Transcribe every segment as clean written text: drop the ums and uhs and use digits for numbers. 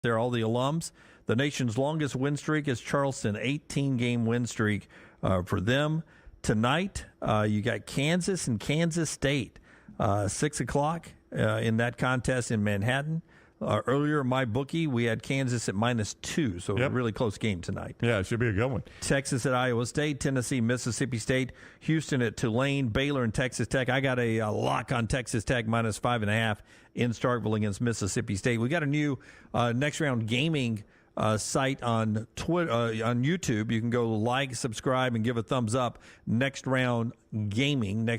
They're all the alums. The nation's longest win streak is Charleston, 18-game win streak for them. Tonight, you got Kansas and Kansas State, 6 o'clock in that contest in Manhattan. Earlier, my bookie, we had Kansas at -2, so a really close game tonight. Yeah, it should be a good one. Texas at Iowa State, Tennessee, Mississippi State, Houston at Tulane, Baylor and Texas Tech. I got a lock on Texas Tech -5.5 in Starkville against Mississippi State. We got a new Next Round Gaming site on Twitter, on YouTube. You can go like, subscribe, and give a thumbs up. Next Round Gaming.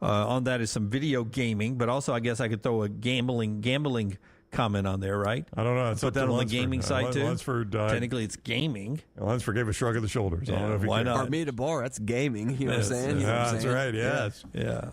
On that is some video gaming, but also I guess I could throw a gambling comment on there, right? I don't know. Put that on the gaming site too. Lunsford, technically, it's gaming. Lunsford gave a shrug of the shoulders. Yeah, I don't know if why not? Armida Bar, that's gaming. You know what I'm saying? That's right. Yes. Yeah.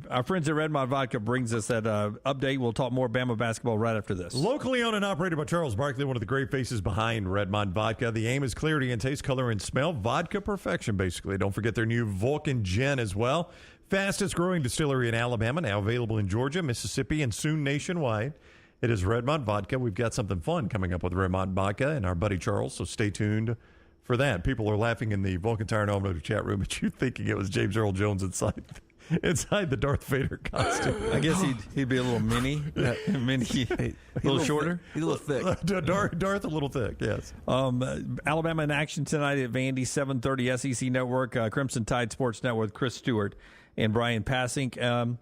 Our friends at Redmond Vodka brings us that update. We'll talk more Bama basketball right after this. Locally owned and operated by Charles Barkley, one of the great faces behind Redmond Vodka. The aim is clarity in taste, color, and smell. Vodka perfection, basically. Don't forget their new Vulcan Gin as well. Fastest growing distillery in Alabama, now available in Georgia, Mississippi, and soon nationwide. It is Redmond Vodka. We've got something fun coming up with Redmond Vodka and our buddy Charles, so stay tuned for that. People are laughing in the Vulcan Tire and Automotive chat room at you thinking it was James Earl Jones inside the Darth Vader costume. I guess he'd be a little mini, a little shorter. He's a little thick. Darth a little thick, yes. Alabama in action tonight at Vandy, 7:30 SEC Network, Crimson Tide Sports Network, Chris Stewart and Brian Passink.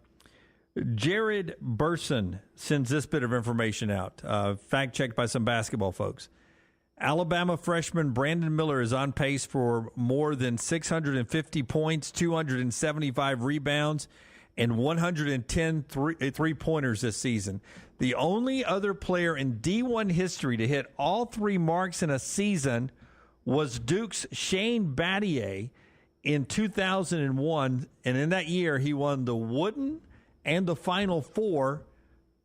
Jared Burson sends this bit of information out, fact-checked by some basketball folks. Alabama freshman Brandon Miller is on pace for more than 650 points, 275 rebounds, and 110 three-pointers this season. The only other player in D1 history to hit all three marks in a season was Duke's Shane Battier in 2001, and in that year he won the Wooden and the Final Four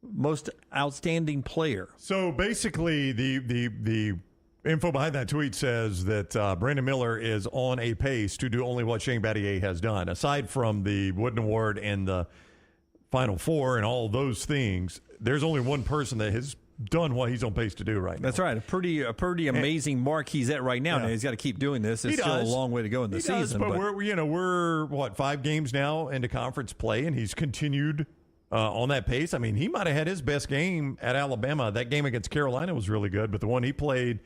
most outstanding player. So basically, the info behind that tweet says that Brandon Miller is on a pace to do only what Shane Battier has done. Aside from the Wooden Award and the Final Four and all those things, there's only one person that has done what he's on pace to do right now. That's right. A pretty amazing mark he's at right now. Yeah. Now he's got to keep doing this. It's still a long way to go in the season. But we're what, 5 games now into conference play, and he's continued on that pace. I mean, he might have had his best game at Alabama. That game against Carolina was really good, but the one he played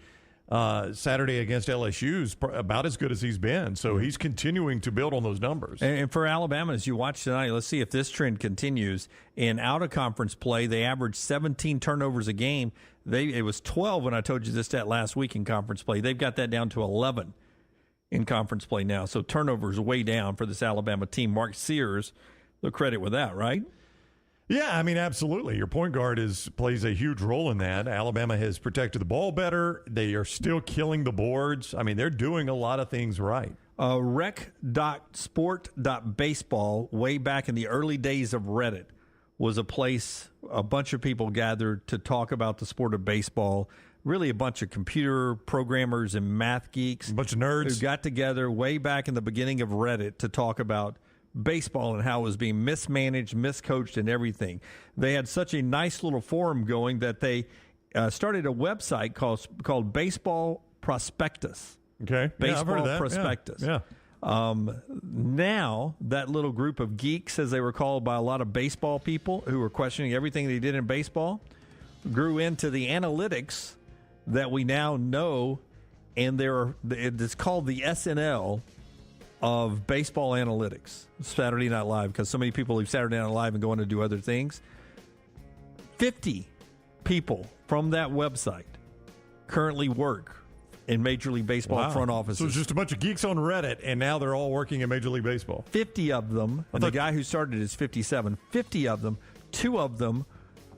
Saturday against LSU is about as good as he's been. So he's continuing to build on those numbers. And for Alabama, as you watch tonight, let's see if this trend continues. In out-of-conference play, they averaged 17 turnovers a game. It was 12 when I told you this stat last week in conference play. They've got that down to 11 in conference play now. So turnovers way down for this Alabama team. Mark Sears, the credit with that, right? Yeah, I mean, absolutely. Your point guard plays a huge role in that. Alabama has protected the ball better. They are still killing the boards. I mean, they're doing a lot of things right. Rec.sport.baseball, way back in the early days of Reddit, was a place a bunch of people gathered to talk about the sport of baseball. Really a bunch of computer programmers and math geeks. A bunch of nerds. Who got together way back in the beginning of Reddit to talk about baseball and how it was being mismanaged, miscoached, and everything. They had such a nice little forum going that they started a website called Baseball Prospectus. Okay. Baseball I've heard of that. Prospectus. Yeah. Now, that little group of geeks, as they were called by a lot of baseball people who were questioning everything they did in baseball, grew into the analytics that we now know, and it's called the SNL of baseball analytics, Saturday Night Live, because so many people leave Saturday Night Live and go on to do other things. 50 people from that website currently work in Major League Baseball front offices. So it's just a bunch of geeks on Reddit, and now they're all working in Major League Baseball. 50 of them, and the guy who started is 57. 50 of them, 2 of them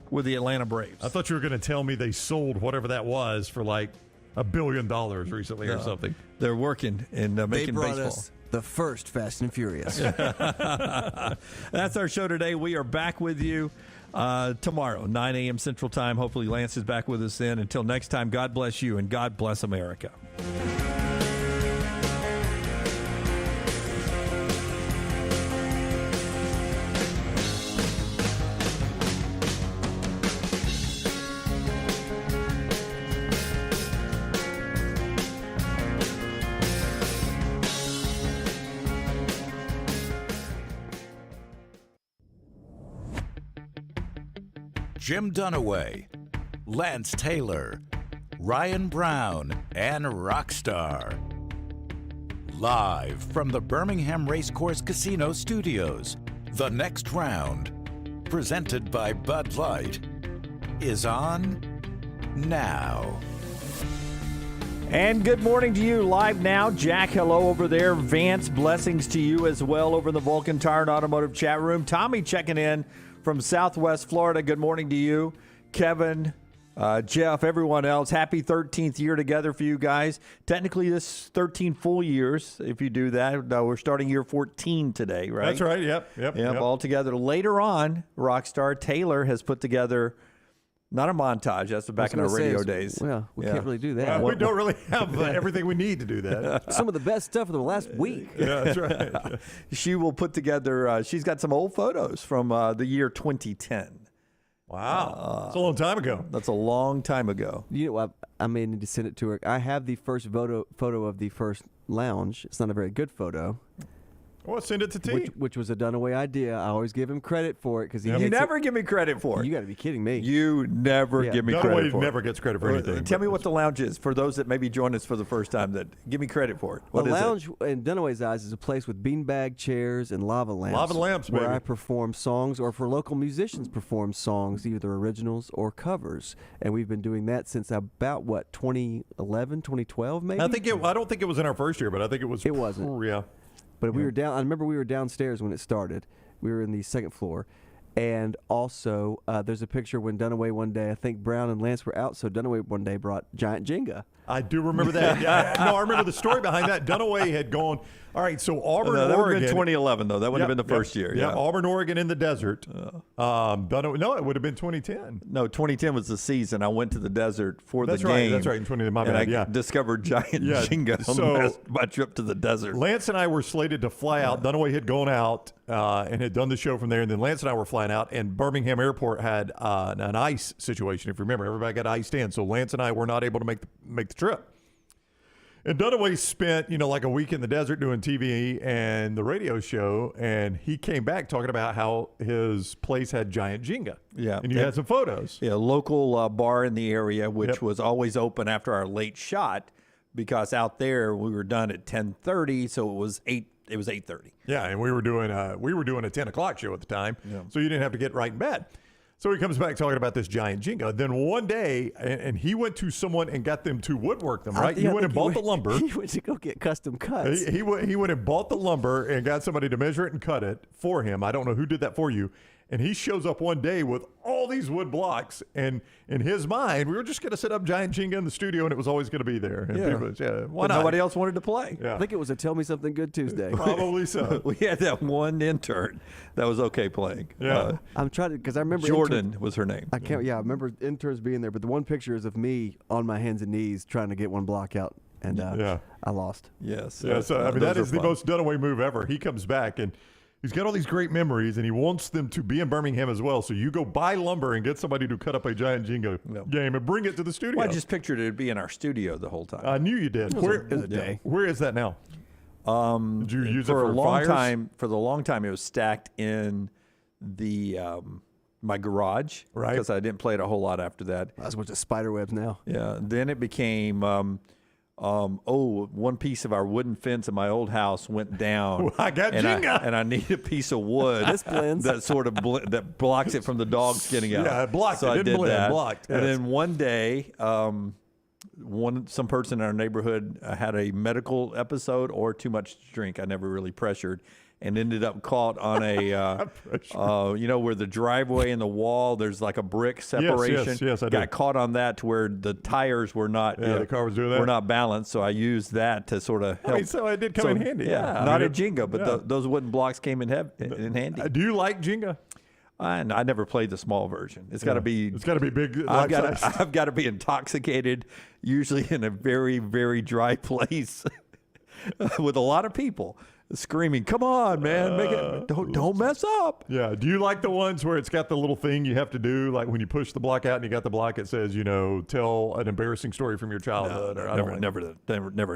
were the Atlanta Braves. I thought you were going to tell me they sold whatever that was for like $1 billion recently or something. They're working and making baseball. Us the first Fast and Furious. That's our show today. We are back with you tomorrow, 9 a.m. Central Time. Hopefully Lance is back with us then. Until next time, God bless you and God bless America. Jim Dunaway, Lance Taylor, Ryan Brown, and Rockstar. Live from the Birmingham Racecourse Casino Studios, the next round, presented by Bud Light, is on now. And good morning to you live now. Jack, hello over there. Vance, blessings to you as well over in the Vulcan Tire and Automotive chat room. Tommy checking in from Southwest Florida. Good morning to you. Kevin, Jeff, everyone else. Happy 13th year together for you guys. Technically, this 13 full years if you do that. We're starting year 14 today, right? That's right. Yep. All together. Later on, Rockstar Taylor has put together not a montage. That's back in our radio days. Well, we can't really do that. We don't really have everything we need to do that. Some of the best stuff of the last week. Yeah, that's right. She will put together, she's got some old photos from the year 2010. Wow. That's a long time ago. That's a long time ago. You know what? I may need to send it to her. I have the first photo of the first lounge. It's not a very good photo. Well, send it to T. Which was a Dunaway idea. I always give him credit for it because he You never give me credit for it. You got to be kidding me. You never give me credit for it. Never gets credit for anything. Tell me what the lounge is for those that maybe join us for the first time. That give me credit for it. What the is lounge, in Dunaway's eyes, is a place with beanbag chairs and lava lamps. Lava lamps, where baby. I perform songs, or for local musicians perform songs, either originals or covers. And we've been doing that since about 2011, 2012, maybe. I don't think it was in our first year, but I think it was. It wasn't. Yeah. But we were down. I remember we were downstairs when it started. We were in the second floor, and also there's a picture when Dunaway one day. I think Brown and Lance were out, so Dunaway one day brought giant Jenga. I do remember that. I remember the story behind that. Dunaway had gone. All right, so Auburn, that would have Oregon. been 2011 though. That would have been the first year. Yeah, Auburn, Oregon, in the desert. Dunaway, no, it would have been 2010. No, 2010 was the season. I went to the desert for the game. That's right. In 2010, my bad. And I discovered giant Jenga on my trip to the desert. Lance and I were slated to fly out. Dunaway had gone out and had done the show from there. And then Lance and I were flying out. And Birmingham Airport had an ice situation. If you remember, everybody got iced in. So Lance and I were not able to make the trip. And Dunaway spent, like a week in the desert doing TV and the radio show, and he came back talking about how his place had giant Jenga. Yeah. And you had some photos. Yeah, local bar in the area, which was always open after our late shot, because out there we were done at 10:30, so it was 8:30. Yeah, and we were doing a 10 o'clock show at the time, so you didn't have to get right in bed. So he comes back talking about this giant Jenga. Then one day, and he went to someone and got them to woodwork them, right? He went and bought the lumber. He went to go get custom cuts. He went and bought the lumber and got somebody to measure it and cut it for him. I don't know who did that for you. And he shows up one day with all these wood blocks. And in his mind, we were just going to set up giant Jenga in the studio, and it was always going to be there. And why not? Nobody else wanted to play. Yeah. I think it was a Tell Me Something Good Tuesday. Probably so. We had that one intern that was okay playing. Yeah. I'm trying to, because I remember Jordan was her name. I remember interns being there, but the one picture is of me on my hands and knees trying to get one block out, and I lost. Yes. Yeah, so that is the most Dunaway move ever. He comes back and he's got all these great memories, and he wants them to be in Birmingham as well. So you go buy lumber and get somebody to cut up a giant Jenga game and bring it to the studio. Well, I just pictured it'd be in our studio the whole time. I knew you did. Where is that now? Did you use it for a long fires? time? For the long time, it was stacked in the my garage, right? Because I didn't play it a whole lot after that. That's what the spider webs now. Yeah. Then it became. One piece of our wooden fence in my old house went down. I got Jenga. And I need a piece of wood that sort of that blocks it from the dogs getting out. Yeah, it blocked so it. I did that. Blocked. And Yes. then one day, some person in our neighborhood had a medical episode or too much to drink. I never really pressured. And ended up caught on a, where the driveway and the wall, there's like a brick separation. Yes, I got did. caught on that to where the tires were not. the car was doing that. Were not balanced, so I used that to sort of help. So it did come in handy. Yeah, not a Jenga, but those wooden blocks came in handy. Do you like Jenga? I never played the small version. It's got to be. It's got to be big. I've got to be intoxicated, usually in a very, very dry place, with a lot of people screaming, "Come on, man! Make it! Don't mess up!" Yeah. Do you like the ones where it's got the little thing you have to do, like when you push the block out and you got the block? It says, tell an embarrassing story from your childhood. Never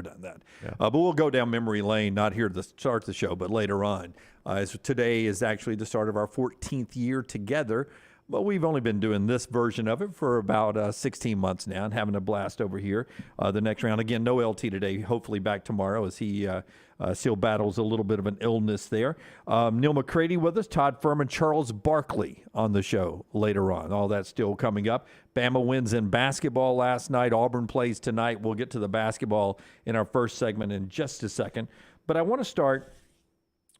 done that. Yeah. But we'll go down memory lane, not here to start the show, but later on. As today is actually the start of our 14th year together. Well, we've only been doing this version of it for about 16 months now and having a blast over here. The next round, again, no LT today, hopefully back tomorrow as he still battles a little bit of an illness there. Neal McCready with us, Todd Furman, Charles Barkley on the show later on. All that's still coming up. Bama wins in basketball last night. Auburn plays tonight. We'll get to the basketball in our first segment in just a second. But I want to start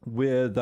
with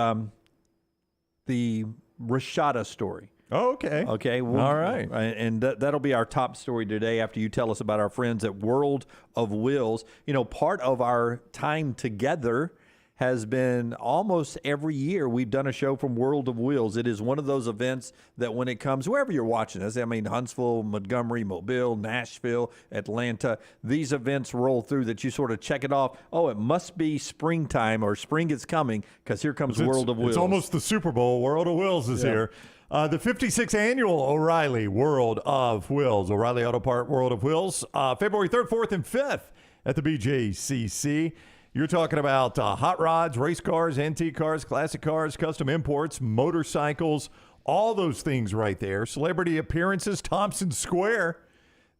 the Rashada story. Oh, okay. Okay. All right. And that'll be our top story today after you tell us about our friends at World of Wills. You know, part of our time together has been almost every year we've done a show from World of Wills. It is one of those events that when it comes, wherever you're watching us, I mean, Huntsville, Montgomery, Mobile, Nashville, Atlanta, these events roll through that you sort of check it off. Oh, it must be springtime or spring is coming because here comes World of Wills. It's almost the Super Bowl. World of Wills is here. The 56th annual O'Reilly World of Wills, O'Reilly Auto Part World of Wills, February 3rd, 4th, and 5th at the BJCC. You're talking about hot rods, race cars, antique cars, classic cars, custom imports, motorcycles, all those things right there. Celebrity appearances, Thompson Square.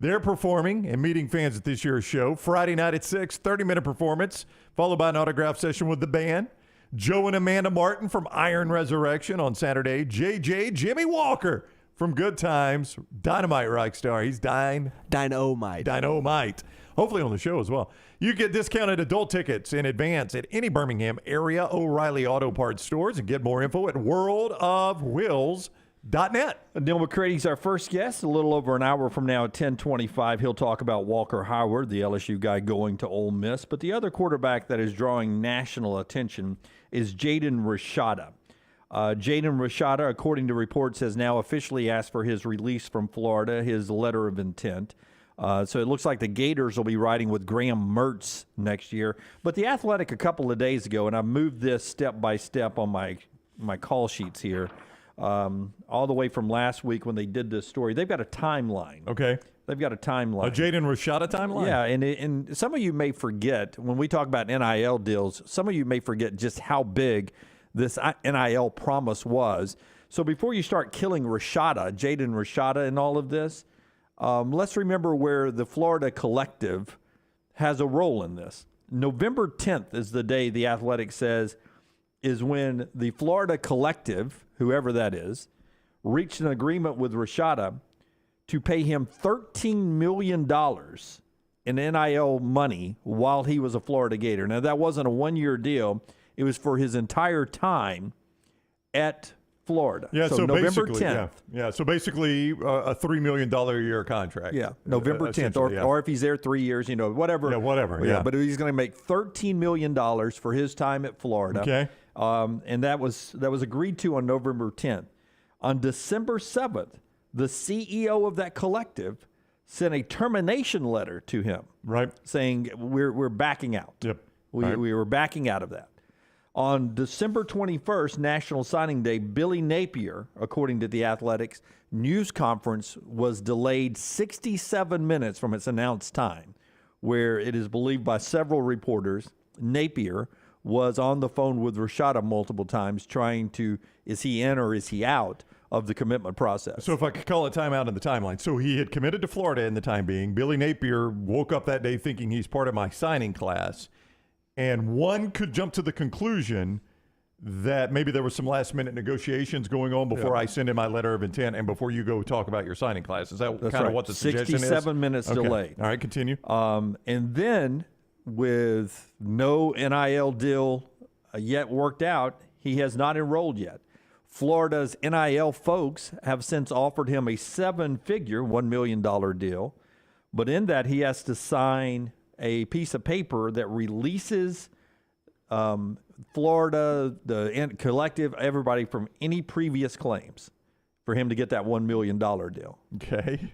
They're performing and meeting fans at this year's show. Friday night at 6, 30-minute performance, followed by an autograph session with the band. Joe and Amanda Martin from Iron Resurrection on Saturday. JJ Jimmy Walker from Good Times. Dynamite rock star. He's Dynamite. Hopefully on the show as well. You get discounted adult tickets in advance at any Birmingham area O'Reilly Auto Parts stores and get more info at worldofwills.net. Neal McCready's our first guest. A little over an hour from now at 10:25, he'll talk about Walker Howard, the LSU guy going to Ole Miss. But the other quarterback that is drawing national attention is Jaden Rashada. Jaden Rashada, according to reports, has now officially asked for his release from Florida, his letter of intent. So it looks like the Gators will be riding with Graham Mertz next year. But the Athletic a couple of days ago, and I moved this step by step on my call sheets here, all the way from last week when they did this story. They've got a timeline. Okay. They've got a timeline. A Jaden Rashada timeline? Yeah, and some of you may forget, when we talk about NIL deals, some of you may forget just how big this NIL promise was. So before you start killing Jaden Rashada in all of this, let's remember where the Florida Collective has a role in this. November 10th is the day the Athletic says is when the Florida Collective, whoever that is, reached an agreement with Rashada to pay him $13 million in NIL money while he was a Florida Gator. Now, that wasn't a one-year deal. It was for his entire time at Florida. Yeah, so November basically, 10th. Yeah, so basically a $3 million a year contract. Yeah, November 10th, or if he's there 3 years, whatever. Yeah, whatever. Yeah. But he's going to make $13 million for his time at Florida. Okay. And that was agreed to on November 10th. On December 7th, the CEO of that collective sent a termination letter to him, right, saying we're backing out. Yep. We were backing out of that. On December 21st, National Signing Day, Billy Napier, according to the Athletics, news conference was delayed 67 minutes from its announced time, where it is believed by several reporters Napier was on the phone with Rashada multiple times trying to, is he in or is he out of the commitment process. So if I could call it timeout in the timeline. So he had committed to Florida in the time being. Billy Napier woke up that day thinking he's part of my signing class. And one could jump to the conclusion that maybe there was some last-minute negotiations going on before I send in my letter of intent and before you go talk about your signing class. Is that kind of what the suggestion is? 67 minutes delayed. All right, continue. And then with no NIL deal yet worked out, he has not enrolled yet. Florida's NIL folks have since offered him a seven-figure, $1 million deal. But in that, he has to sign a piece of paper that releases Florida, the collective, everybody from any previous claims for him to get that $1 million deal. Okay.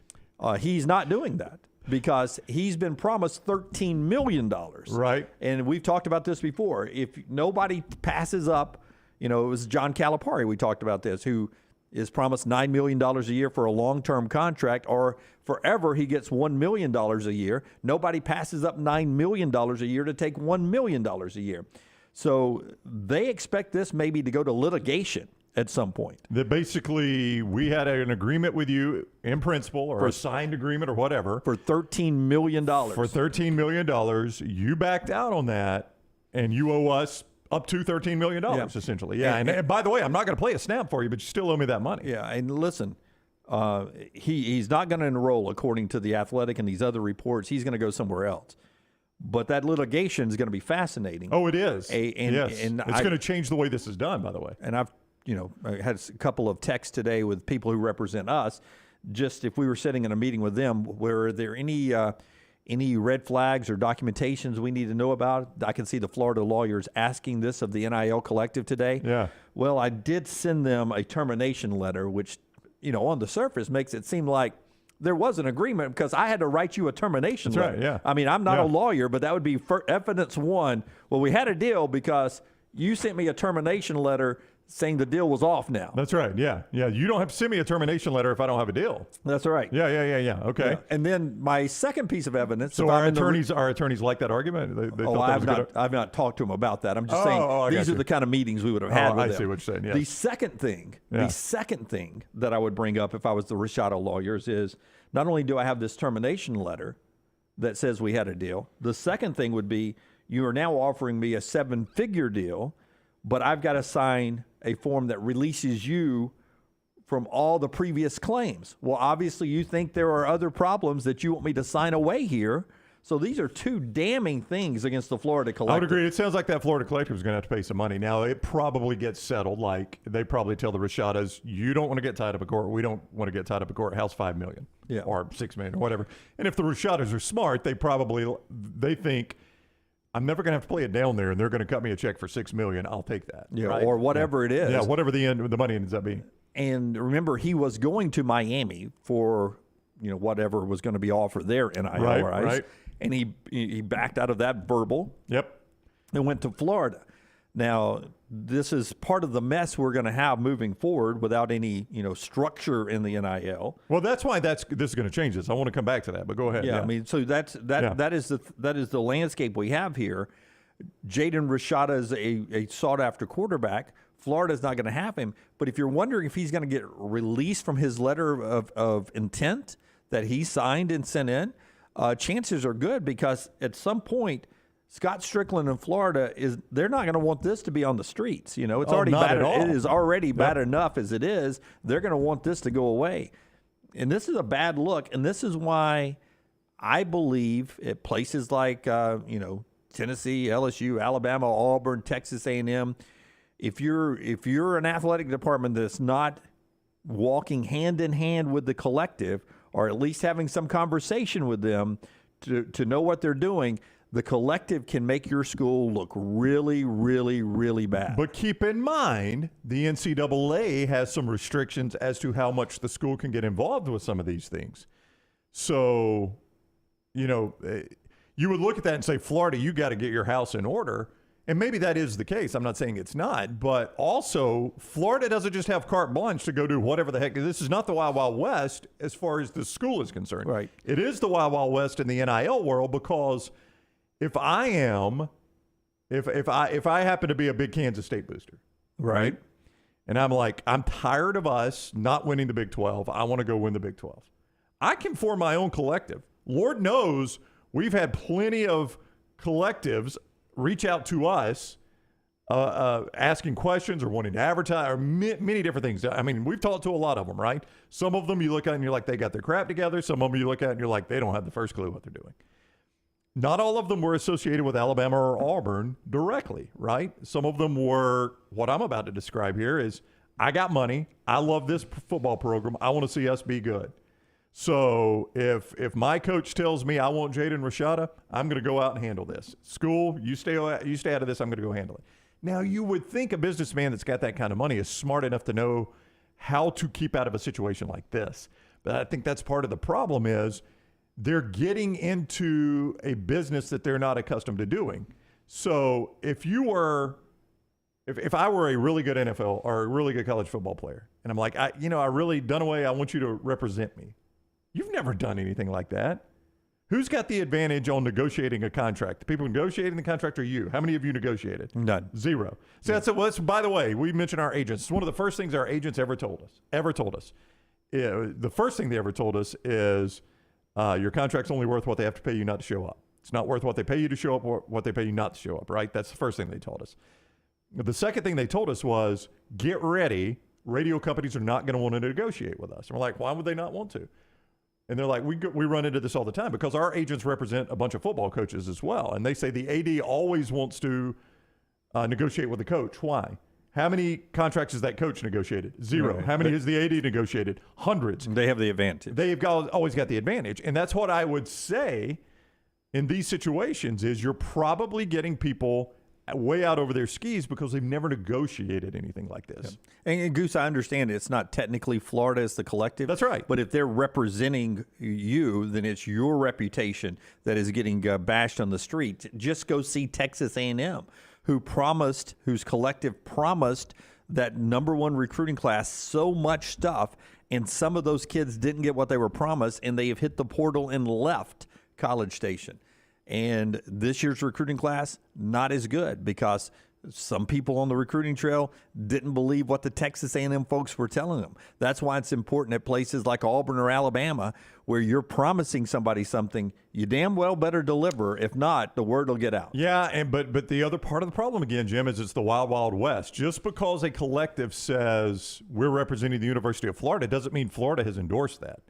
He's not doing that because he's been promised $13 million. Right. And we've talked about this before. If nobody passes up, it was John Calipari, we talked about this, who is promised $9 million a year for a long-term contract, or forever he gets $1 million a year. Nobody passes up $9 million a year to take $1 million a year. So they expect this maybe to go to litigation at some point. That basically we had an agreement with you in principle or a signed agreement or whatever. For $13 million. For $13 million. You backed out on that, and you owe us up to $13 million, essentially. Yeah, and by the way, I'm not going to play a snap for you, but you still owe me that money. Yeah, and listen, he's not going to enroll according to The Athletic and these other reports. He's going to go somewhere else. But that litigation is going to be fascinating. Oh, it is. Yes. And it's going to change the way this is done, by the way. And I had a couple of texts today with people who represent us. Just if we were sitting in a meeting with them, were there any red flags or documentations we need to know about? I can see the Florida lawyers asking this of the NIL collective today. Yeah. Well, I did send them a termination letter, which, on the surface makes it seem like there was an agreement because I had to write you a termination letter. Right, yeah. I mean, I'm not a lawyer, but that would be evidence one. Well, we had a deal because you sent me a termination letter saying the deal was off now. That's right. Yeah. Yeah. You don't have to send me a termination letter if I don't have a deal. That's right. Yeah. Okay. Yeah. And then my second piece of evidence. So our attorneys like that argument? They I've not talked to them about that. I'm just saying these are the kind of meetings we would have had with them. I see what you're saying. Yes. The second thing that I would bring up if I was the Rashada lawyers is not only do I have this termination letter that says we had a deal, the second thing would be you are now offering me a 7-figure deal, but I've got to sign a form that releases you from all the previous claims. Well, obviously you think there are other problems that you want me to sign away here. So these are two damning things against the Florida collective. I would agree. It sounds like that Florida collective is going to have to pay some money. Now, it probably gets settled. Like, they probably tell the Rashadas, you don't want to get tied up in court. We don't want to get tied up in court. House $5 million or $6 million or whatever. And if the Rashadas are smart, they think, I'm never going to have to play it down there, and they're going to cut me a check for $6 million. I'll take that. Yeah, right? Or whatever it is. Yeah, whatever the money ends up being. And remember, he was going to Miami for whatever was going to be offered there in NIL, right? And he backed out of that verbal. Yep. And went to Florida. Now, this is part of the mess we're going to have moving forward without any structure in the NIL. Well, that's why this is going to change this. I want to come back to that, but go ahead. Yeah, I mean, so that is the landscape we have here. Jaden Rashada is a sought after quarterback. Florida's not going to have him. But if you're wondering if he's going to get released from his letter of intent that he signed and sent in, chances are good because at some point, Scott Strickland in Florida they're not going to want this to be on the streets. It's already bad. It is already bad enough as it is. They're going to want this to go away. And this is a bad look. And this is why I believe at places like, Tennessee, LSU, Alabama, Auburn, Texas A&M, if you're an athletic department that's not walking hand in hand with the collective, or at least having some conversation with them to know what they're doing, the collective can make your school look really, really, really bad. But keep in mind, the NCAA has some restrictions as to how much the school can get involved with some of these things. So, you would look at that and say, Florida, you got to get your house in order. And maybe that is the case. I'm not saying it's not. But also, Florida doesn't just have carte blanche to go do whatever the heck. This is not the Wild Wild West as far as the school is concerned. Right. It is the Wild Wild West in the NIL world because if I happen to be a big Kansas State booster, right? And I'm tired of us not winning the Big 12. I want to go win the Big 12. I can form my own collective. Lord knows we've had plenty of collectives reach out to us asking questions or wanting to advertise or many different things. I mean, we've talked to a lot of them, right? Some of them you look at and you're like, they got their crap together. Some of them you look at and you're like, they don't have the first clue what they're doing. Not all of them were associated with Alabama or Auburn directly, right? Some of them were, what I'm about to describe here is, I got money. I love this football program. I want to see us be good. So if my coach tells me I want Jaden Rashada, I'm going to go out and handle this. School, you stay out of this. I'm going to go handle it. Now, you would think a businessman that's got that kind of money is smart enough to know how to keep out of a situation like this. But I think that's part of the problem is they're getting into a business that they're not accustomed to doing. So if I were a really good NFL or a really good college football player, and I'm like, I want you to represent me. You've never done anything like that. Who's got the advantage on negotiating a contract? The people negotiating the contract or you? How many of you negotiated? None. Zero. So that's by the way, we mentioned our agents. It's one of the first things our agents ever told us. The first thing they ever told us is your contract's only worth what they have to pay you not to show up. It's not worth what they pay you to show up or what they pay you not to show up, right? That's the first thing they told us. The second thing they told us was, get ready. Radio companies are not going to want to negotiate with us. And we're like, why would they not want to? And they're like, we run into this all the time because our agents represent a bunch of football coaches as well. And they say the AD always wants to negotiate with the coach. Why? How many contracts has that coach negotiated? Zero. Right. How many has the AD negotiated? Hundreds. They have the advantage. They've always got the advantage. And that's what I would say in these situations is you're probably getting people way out over their skis because they've never negotiated anything like this. Yeah. And Goose, I understand it's not technically Florida as the collective. That's right. But if they're representing you, then it's your reputation that is getting bashed on the street. Just go see Texas A&M, whose collective promised that number one recruiting class so much stuff, and some of those kids didn't get what they were promised, and they have hit the portal and left College Station. And this year's recruiting class, not as good because some people on the recruiting trail didn't believe what the Texas A&M folks were telling them. That's why it's important at places like Auburn or Alabama where you're promising somebody something, you damn well better deliver. If not, the word will get out. Yeah, but the other part of the problem again, Jim, is it's the wild, wild west. Just because a collective says we're representing the University of Florida doesn't mean Florida has endorsed that.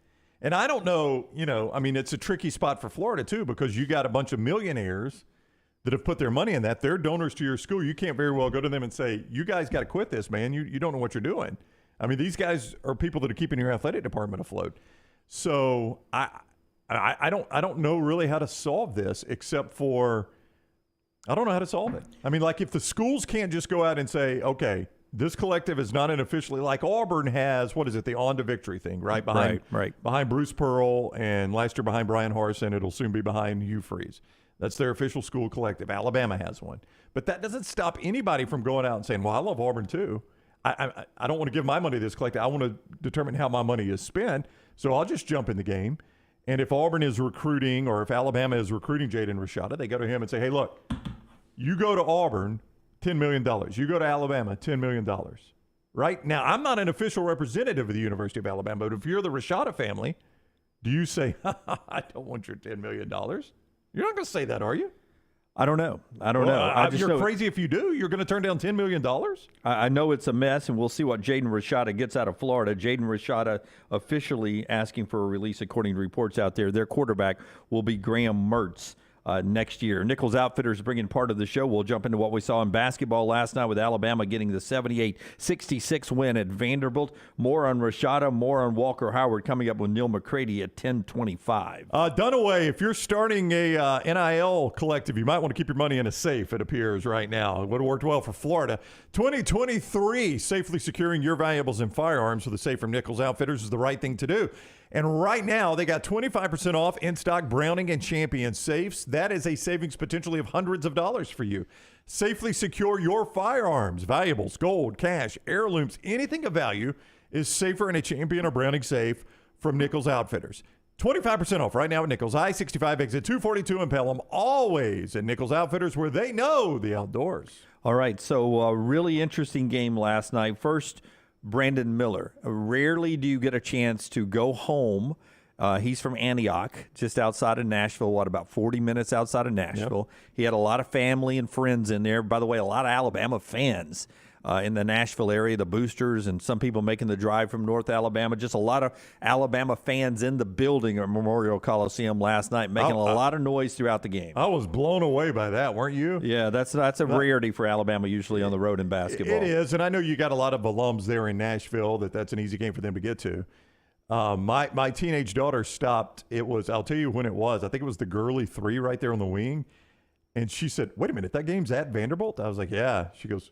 And I don't know, I mean, it's a tricky spot for Florida, too, because you got a bunch of millionaires that have put their money in that. They're donors to your school. You can't very well go to them and say, you guys got to quit this, man. You don't know what you're doing. I mean, these guys are people that are keeping your athletic department afloat. So I don't know really how to solve this except for I don't know how to solve it. I mean, like if the schools can't just go out and say, okay, this collective is not an officially like Auburn has, what is it, the On to Victory thing, right? Behind Bruce Pearl, and last year behind Brian Harsin. It'll soon be behind Hugh Freeze. That's their official school collective. Alabama has one. But that doesn't stop anybody from going out and saying, well, I love Auburn too. I don't want to give my money to this collective. I want to determine how my money is spent. So I'll just jump in the game. And if Auburn is recruiting or if Alabama is recruiting Jaden Rashada, they go to him and say, hey, look, you go to Auburn, $10 million. You go to Alabama, $10 million. Right? Now, I'm not an official representative of the University of Alabama, but if you're the Rashada family, do you say, I don't want your $10 million? You're not going to say that, are you? I don't know. You're crazy if you do. You're going to turn down $10 million? I know it's a mess, and we'll see what Jaden Rashada gets out of Florida. Jaden Rashada officially asking for a release, according to reports out there. Their quarterback will be Graham Mertz next year. Nichols Outfitters bringing part of the show. We'll jump into what we saw in basketball last night with Alabama getting the 78-66 win at Vanderbilt. More on Rashada, more on Walker Howard coming up with Neal McCready at 10:25. Dunaway, if you're starting a NIL collective, you might want to keep your money in a safe, it appears right now. It would have worked well for Florida. 2023, safely securing your valuables and firearms with a safe from Nichols Outfitters is the right thing to do. And right now, they got 25% off in-stock Browning and Champion safes. That is a savings potentially of hundreds of dollars for you. Safely secure your firearms, valuables, gold, cash, heirlooms, anything of value is safer in a Champion or Browning safe from Nichols Outfitters. 25% off right now at Nichols. I-65 exit 242 in Pelham. Always at Nichols Outfitters where they know the outdoors. All right, so a really interesting game last night. First, Brandon Miller. Rarely do you get a chance to go home. He's from Antioch, just outside of Nashville, about 40 minutes outside of Nashville. Yep. He had a lot of family and friends in there. By the way, a lot of Alabama fans in the Nashville area, the boosters, and some people making the drive from North Alabama. Just a lot of Alabama fans in the building at Memorial Coliseum last night, making a lot of noise throughout the game. I was blown away by that, weren't you? Yeah, that's a rarity for Alabama usually on the road in basketball. It is, and I know you got a lot of alums there in Nashville that's an easy game for them to get to. My teenage daughter stopped. I'll tell you when it was. I think it was the Gurley 3 right there on the wing. And she said, wait a minute, that game's at Vanderbilt? I was like, yeah. She goes,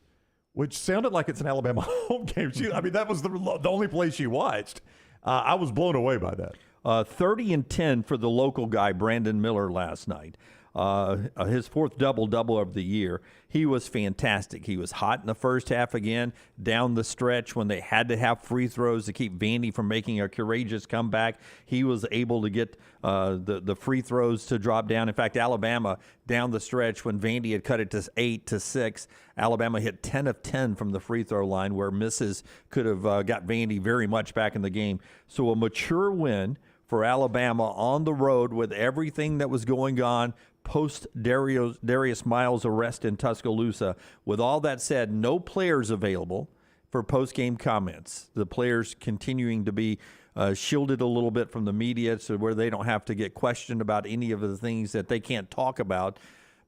which sounded like it's an Alabama home game. That was the only place she watched. I was blown away by that. 30-10 for the local guy, Brandon Miller, last night. his fourth double-double of the year. He was fantastic. He was hot in the first half again, down the stretch when they had to have free throws to keep Vandy from making a courageous comeback. He was able to get the free throws to drop down. In fact, Alabama, down the stretch when Vandy had cut it to 8-6, Alabama hit 10 of 10 from the free throw line, where misses could have got Vandy very much back in the game. So a mature win for Alabama on the road with everything that was going on post Darius Miles' arrest in Tuscaloosa. With all that said, no players available for post-game comments. The players continuing to be shielded a little bit from the media, so where they don't have to get questioned about any of the things that they can't talk about.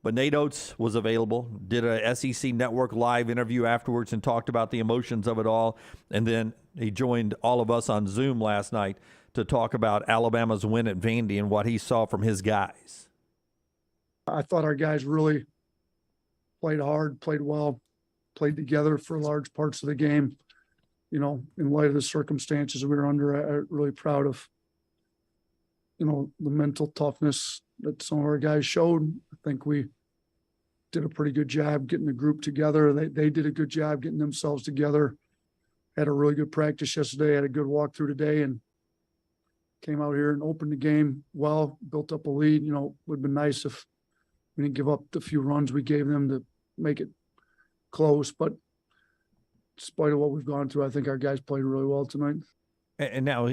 But Nate Oates was available, did a SEC Network Live interview afterwards and talked about the emotions of it all. And then he joined all of us on Zoom last night to talk about Alabama's win at Vandy and what he saw from his guys. I thought our guys really played hard, played well, played together for large parts of the game. You know, in light of the circumstances we were under, I'm really proud of, you know, the mental toughness that some of our guys showed. I think we did a pretty good job getting the group together. They did a good job getting themselves together. Had a really good practice yesterday, had a good walkthrough today, and came out here and opened the game well, built up a lead. You know, would have been nice if we didn't give up the few runs we gave them to make it close. But despite of what we've gone through, I think our guys played really well tonight. And now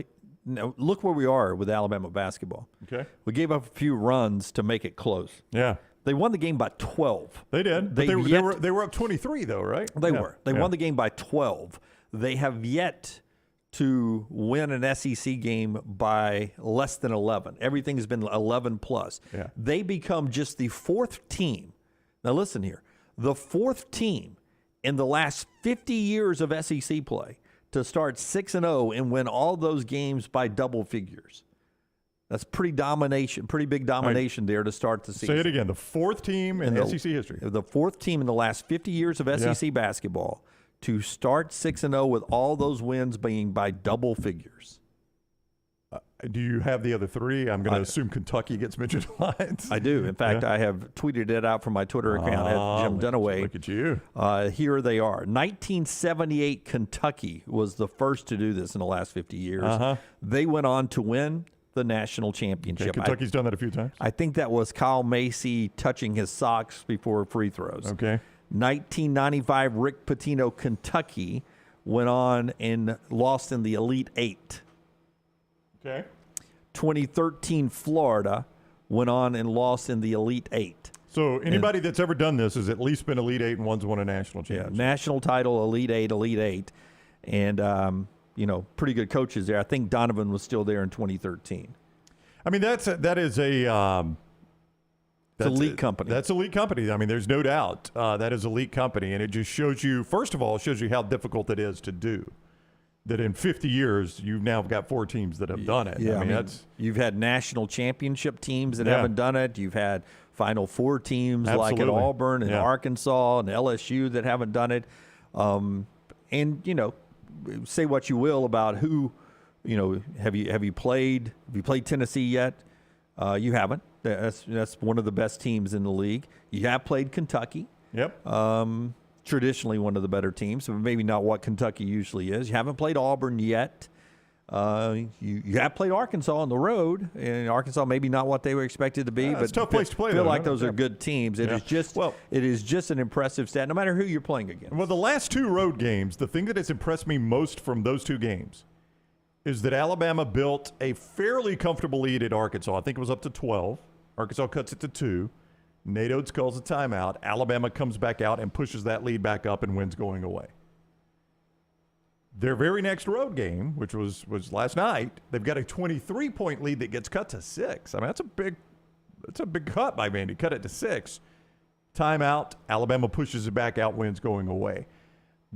look where we are with Alabama basketball. Okay. We gave up a few runs to make it close. Yeah. They won the game by 12. They did. But they were up 23, though, right? They were. They won the game by 12. They have yet to win an SEC game by less than 11. Everything has been 11 plus. Yeah. They become just the fourth team. Now listen here. The fourth team in the last 50 years of SEC play to start 6-0 and win all those games by double figures. That's pretty big domination there to start the season. Say it again. The fourth team in SEC history. The fourth team in the last 50 years of SEC basketball to start 6-0 with all those wins being by double figures. Do you have the other three? I'm going to assume Kentucky gets mentioned lines. I do. In fact, I have tweeted it out from my Twitter account at Jim Dunaway. Look at you. Here they are. 1978 Kentucky was the first to do this in the last 50 years. They went on to win the national championship. Okay, Kentucky's done that a few times. I think that was Kyle Macy touching his socks before free throws. Okay. 1995 Rick Pitino Kentucky went on and lost in the Elite Eight. Okay. 2013 Florida went on and lost in the Elite Eight. So anybody that's ever done this has at least been Elite Eight and one's won a national championship. Yeah, national title, Elite Eight. And, pretty good coaches there. I think Donovan was still there in 2013. I mean, that is a it's elite company. That's elite company. I mean, there's no doubt that is elite company. And it just shows you, first of all, it shows you how difficult it is to do. That in 50 years, you've now got 4 teams that have done it. Yeah, I mean, you've had national championship teams that haven't done it. You've had Final Four teams like at Auburn and Arkansas and LSU that haven't done it. Say what you will about who, have you played Tennessee yet? You haven't. That's one of the best teams in the league. You have played Kentucky. Yep. Traditionally one of the better teams, but maybe not what Kentucky usually is. You haven't played Auburn yet. You have played Arkansas on the road, and Arkansas maybe not what they were expected to be, but it's a tough place to play. Feel like those are good teams. It is just an impressive stat, no matter who you're playing against. Well, the last 2 road games, the thing that has impressed me most from those 2 games is that Alabama built a fairly comfortable lead at Arkansas. I think it was up to 12. Arkansas cuts it to 2. Nate Oates calls a timeout. Alabama comes back out and pushes that lead back up and wins going away. Their very next road game, which was last night, they've got a 23-point lead that gets cut to 6. I mean, that's a big cut by Vandy. Cut it to 6. Timeout. Alabama pushes it back out, wins going away.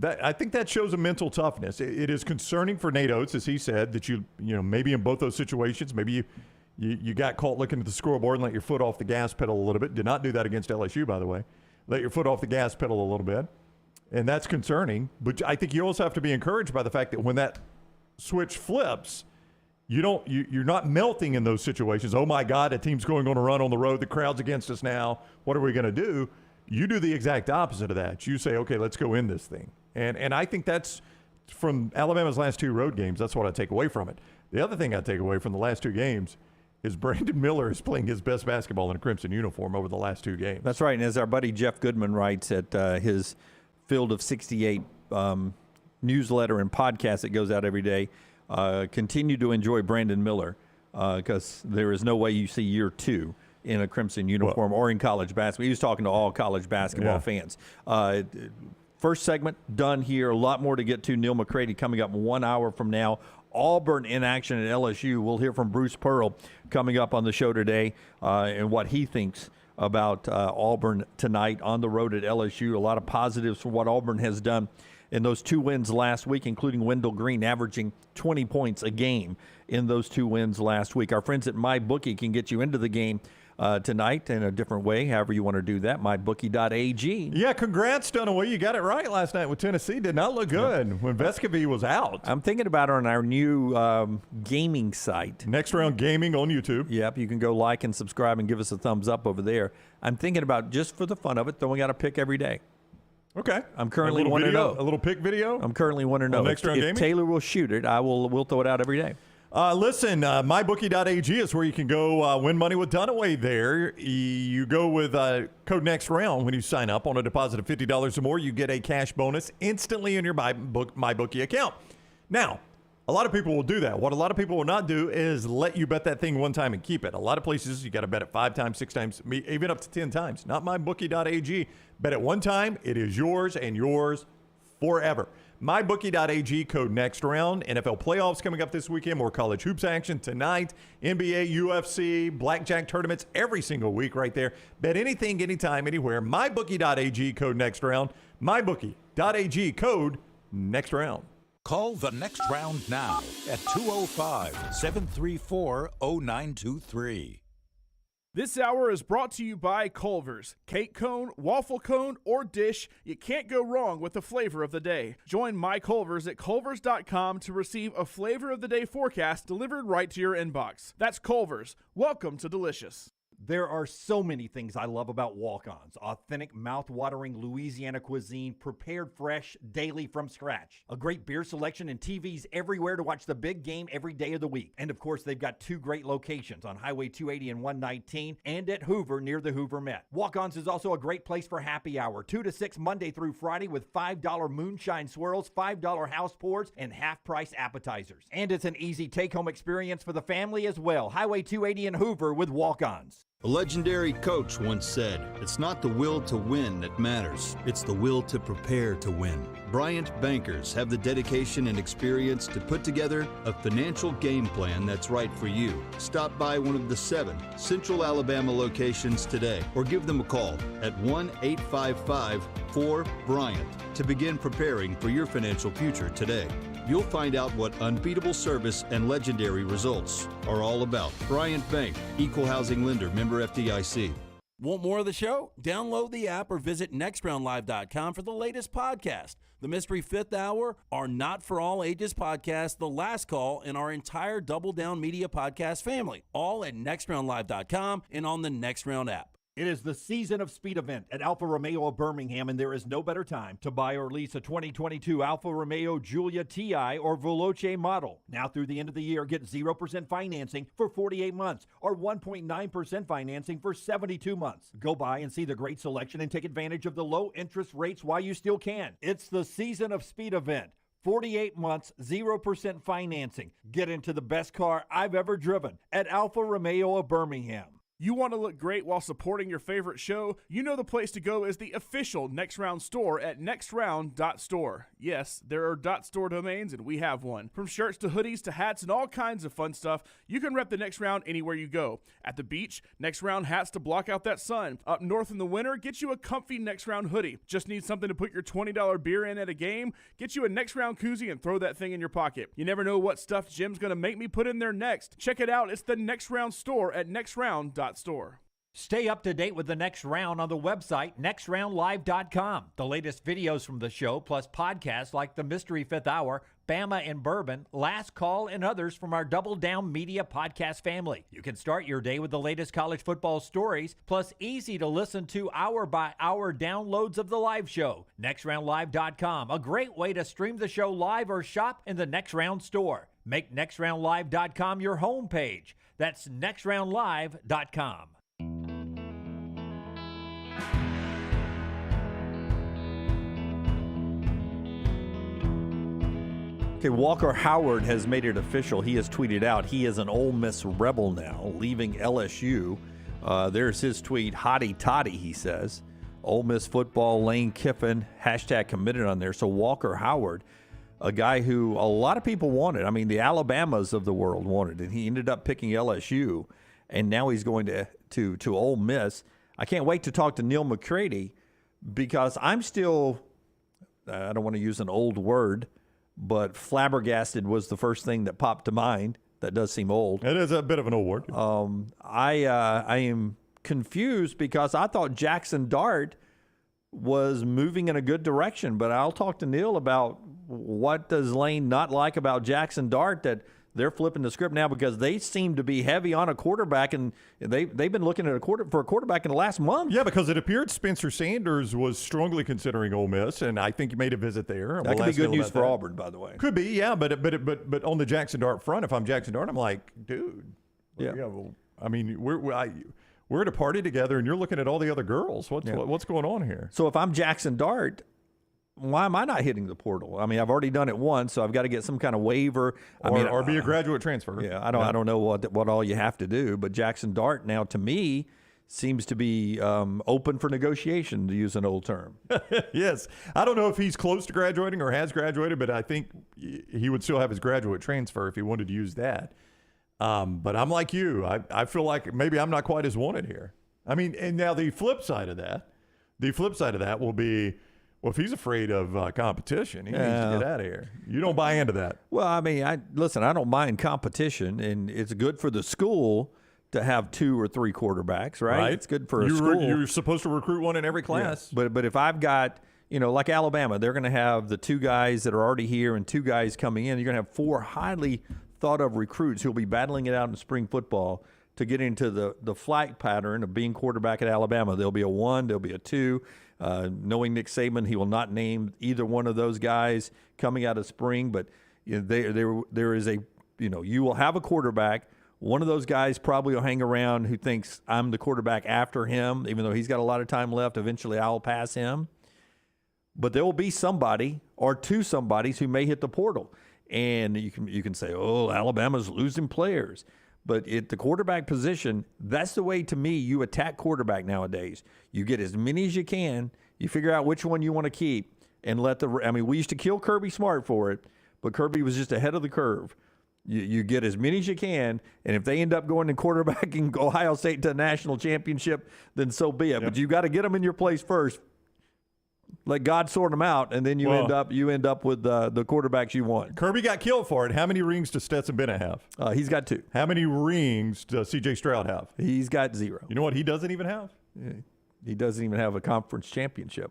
I think that shows a mental toughness. It is concerning for Nate Oates, as he said, that you maybe in both those situations, maybe you got caught looking at the scoreboard and let your foot off the gas pedal a little bit. Did not do that against LSU, by the way. Let your foot off the gas pedal a little bit. And that's concerning. But I think you also have to be encouraged by the fact that when that switch flips You're not melting in those situations. Oh my God, a team's going on a run on the road. The crowd's against us now. What are we going to do? You do the exact opposite of that. You say, okay, let's go in this thing. And I think that's from Alabama's last 2 road games. That's what I take away from it. The other thing I take away from the last 2 games is Brandon Miller is playing his best basketball in a crimson uniform over the last 2 games. That's right. And as our buddy Jeff Goodman writes at his Field of 68 newsletter and podcast that goes out every day, continue to enjoy Brandon Miller because there is no way you see year 2 in a crimson uniform or in college basketball. He was talking to all college basketball fans. First segment done here. A lot more to get to. Neal McCready coming up 1 hour from now. Auburn in action at LSU. We'll hear from Bruce Pearl coming up on the show today and what he thinks about Auburn tonight on the road at LSU. A lot of positives for what Auburn has done in those 2 wins last week, including Wendell Green averaging 20 points a game in those 2 wins last week. Our friends at MyBookie can get you into the game tonight in a different way, however you want to do that. MyBookie.ag. Yeah, congrats, Dunaway. You got it right last night with Tennessee. Did not look good when Vescovy was out. I'm thinking about on our new gaming site. Next Round Gaming on YouTube. Yep, you can go like and subscribe and give us a thumbs up over there. I'm thinking about, just for the fun of it, throwing out a pick every day. Okay. I'm currently a 1-0. A little pick video? I'm currently 1-0. Next Round If Gaming? Taylor will shoot it, we'll throw it out every day. Listen, mybookie.ag is where you can go win money with Dunaway there. You go with code next round when you sign up. On a deposit of $50 or more, you get a cash bonus instantly in your MyBookie account. Now, a lot of people will do that. What a lot of people will not do is let you bet that thing one time and keep it. A lot of places, you got to bet it 5 times, 6 times, even up to 10 times. Not mybookie.ag. Bet it one time. It is yours and yours forever. MyBookie.ag, code next round. NFL playoffs coming up this weekend. More college hoops action tonight. NBA, UFC, blackjack tournaments every single week right there. Bet anything, anytime, anywhere. MyBookie.ag, code next round. MyBookie.ag, code next round. Call the next round now at 205-734-0923. This hour is brought to you by Culver's. Cake cone, waffle cone, or dish, you can't go wrong with the flavor of the day. Join My Culver's at culvers.com to receive a flavor of the day forecast delivered right to your inbox. That's Culver's. Welcome to Delicious. There are so many things I love about walk-ons. Authentic, mouth-watering Louisiana cuisine, prepared fresh, daily from scratch. A great beer selection and TVs everywhere to watch the big game every day of the week. And of course, they've got 2 great locations on Highway 280 and 119 and at Hoover near the Hoover Met. Walk-ons is also a great place for happy hour, 2 to 6 Monday through Friday with $5 moonshine swirls, $5 house pours, and half-price appetizers. And it's an easy take-home experience for the family as well. Highway 280 and Hoover with walk-ons. A legendary coach once said, "It's not the will to win that matters, it's the will to prepare to win." Bryant bankers have the dedication and experience to put together a financial game plan that's right for you. Stop by one of the 7 Central Alabama locations today or give them a call at 1-855-4-BRYANT to begin preparing for your financial future today. You'll find out what unbeatable service and legendary results are all about. Bryant Bank, Equal Housing Lender, member FDIC. Want more of the show? Download the app or visit nextroundlive.com for the latest podcast. The Mystery Fifth Hour, our Not For All Ages podcast, The Last Call, and our entire Double Down Media podcast family. All at nextroundlive.com and on the Next Round app. It is the season of speed event at Alfa Romeo of Birmingham, and there is no better time to buy or lease a 2022 Alfa Romeo Giulia TI or Veloce model. Now through the end of the year, get 0% financing for 48 months or 1.9% financing for 72 months. Go by and see the great selection and take advantage of the low interest rates while you still can. It's the season of speed event. 48 months, 0% financing. Get into the best car I've ever driven at Alfa Romeo of Birmingham. You want to look great while supporting your favorite show? You know the place to go is the official Next Round store at nextround.store. Yes, there are .store domains, and we have one. From shirts to hoodies to hats and all kinds of fun stuff, you can rep the Next Round anywhere you go. At the beach, Next Round hats to block out that sun. Up north in the winter, get you a comfy Next Round hoodie. Just need something to put your $20 beer in at a game? Get you a Next Round koozie and throw that thing in your pocket. You never know what stuff Jim's going to make me put in there next. Check it out. It's the Next Round store at nextround.store. Stay up to date with the Next Round on the website, nextroundlive.com. The latest videos from the show, plus podcasts like The Mystery Fifth Hour, Bama and Bourbon, Last Call, and others from our Double Down Media podcast family. You can start your day with the latest college football stories, plus easy to listen to hour-by-hour downloads of the live show. nextroundlive.com, a great way to stream the show live or shop in the Next Round store. Make nextroundlive.com your homepage. That's nextroundlive.com. Okay, Walker Howard has made it official. He has tweeted out he is an Ole Miss Rebel now, leaving LSU. There's his tweet, hotty toddy, he says. Ole Miss football, Lane Kiffin, hashtag committed on there. So Walker Howard, a guy who a lot of people wanted. I mean, the Alabamas of the world wanted, and he ended up picking LSU, and now he's going to Ole Miss. I can't wait to talk to Neal McCready because I'm still, I don't want to use an old word, but flabbergasted was the first thing that popped to mind. That does seem old. It is a bit of an old word. I am confused because I thought Jackson Dart was moving in a good direction, but I'll talk to Neal about what does Lane not like about Jackson Dart that they're flipping the script now because they seem to be heavy on a quarterback, and they've been looking at a quarterback in the last month. Yeah, because it appeared Spencer Sanders was strongly considering Ole Miss, and I think he made a visit there. That could be good news for Auburn, by the way. Could be, yeah, but on the Jackson Dart front, if I'm Jackson Dart, I'm like, dude, yeah. Well, I mean, we're at a party together, and you're looking at all the other girls. What's going on here? So if I'm Jackson Dart, why am I not hitting the portal? I mean, I've already done it once, so I've got to get some kind of waiver. Or be a graduate transfer. Yeah, I don't know what all you have to do, but Jackson Dart now, to me, seems to be open for negotiation, to use an old term. Yes. I don't know if he's close to graduating or has graduated, but I think he would still have his graduate transfer if he wanted to use that. But I'm like you. I feel like maybe I'm not quite as wanted here. I mean, and now the flip side of that will be, well, if he's afraid of competition, he needs to get out of here. You don't buy into that. Well, I mean, I don't mind competition, and it's good for the school to have 2 or 3 quarterbacks, right? It's good for a school. You're supposed to recruit one in every class. Yeah. But if I've got, like Alabama, they're going to have the 2 guys that are already here and 2 guys coming in. You're going to have 4 highly thought of recruits who'll be battling it out in spring football to get into the flight pattern of being quarterback at Alabama. There'll be a 1, there'll be a 2. Knowing Nick Saban, he will not name either one of those guys coming out of spring. But there is a, you will have a quarterback. One of those guys probably will hang around who thinks I'm the quarterback after him, even though he's got a lot of time left. Eventually, I'll pass him. But there will be somebody or 2 somebodies who may hit the portal, and you can say, "Oh, Alabama's losing players." But at the quarterback position, that's the way, to me, you attack quarterback nowadays. You get as many as you can. You figure out which one you want to keep and we used to kill Kirby Smart for it, but Kirby was just ahead of the curve. You get as many as you can, and if they end up going to quarterback and Ohio State to a national championship, then so be it. Yep. But you got to get them in your place first. Let God sort them out, and then you end up with the quarterbacks you want. Kirby got killed for it. How many rings does Stetson Bennett have? He's got 2. How many rings does C.J. Stroud have? He's got 0. You know what he doesn't even have? Yeah. He doesn't even have a conference championship.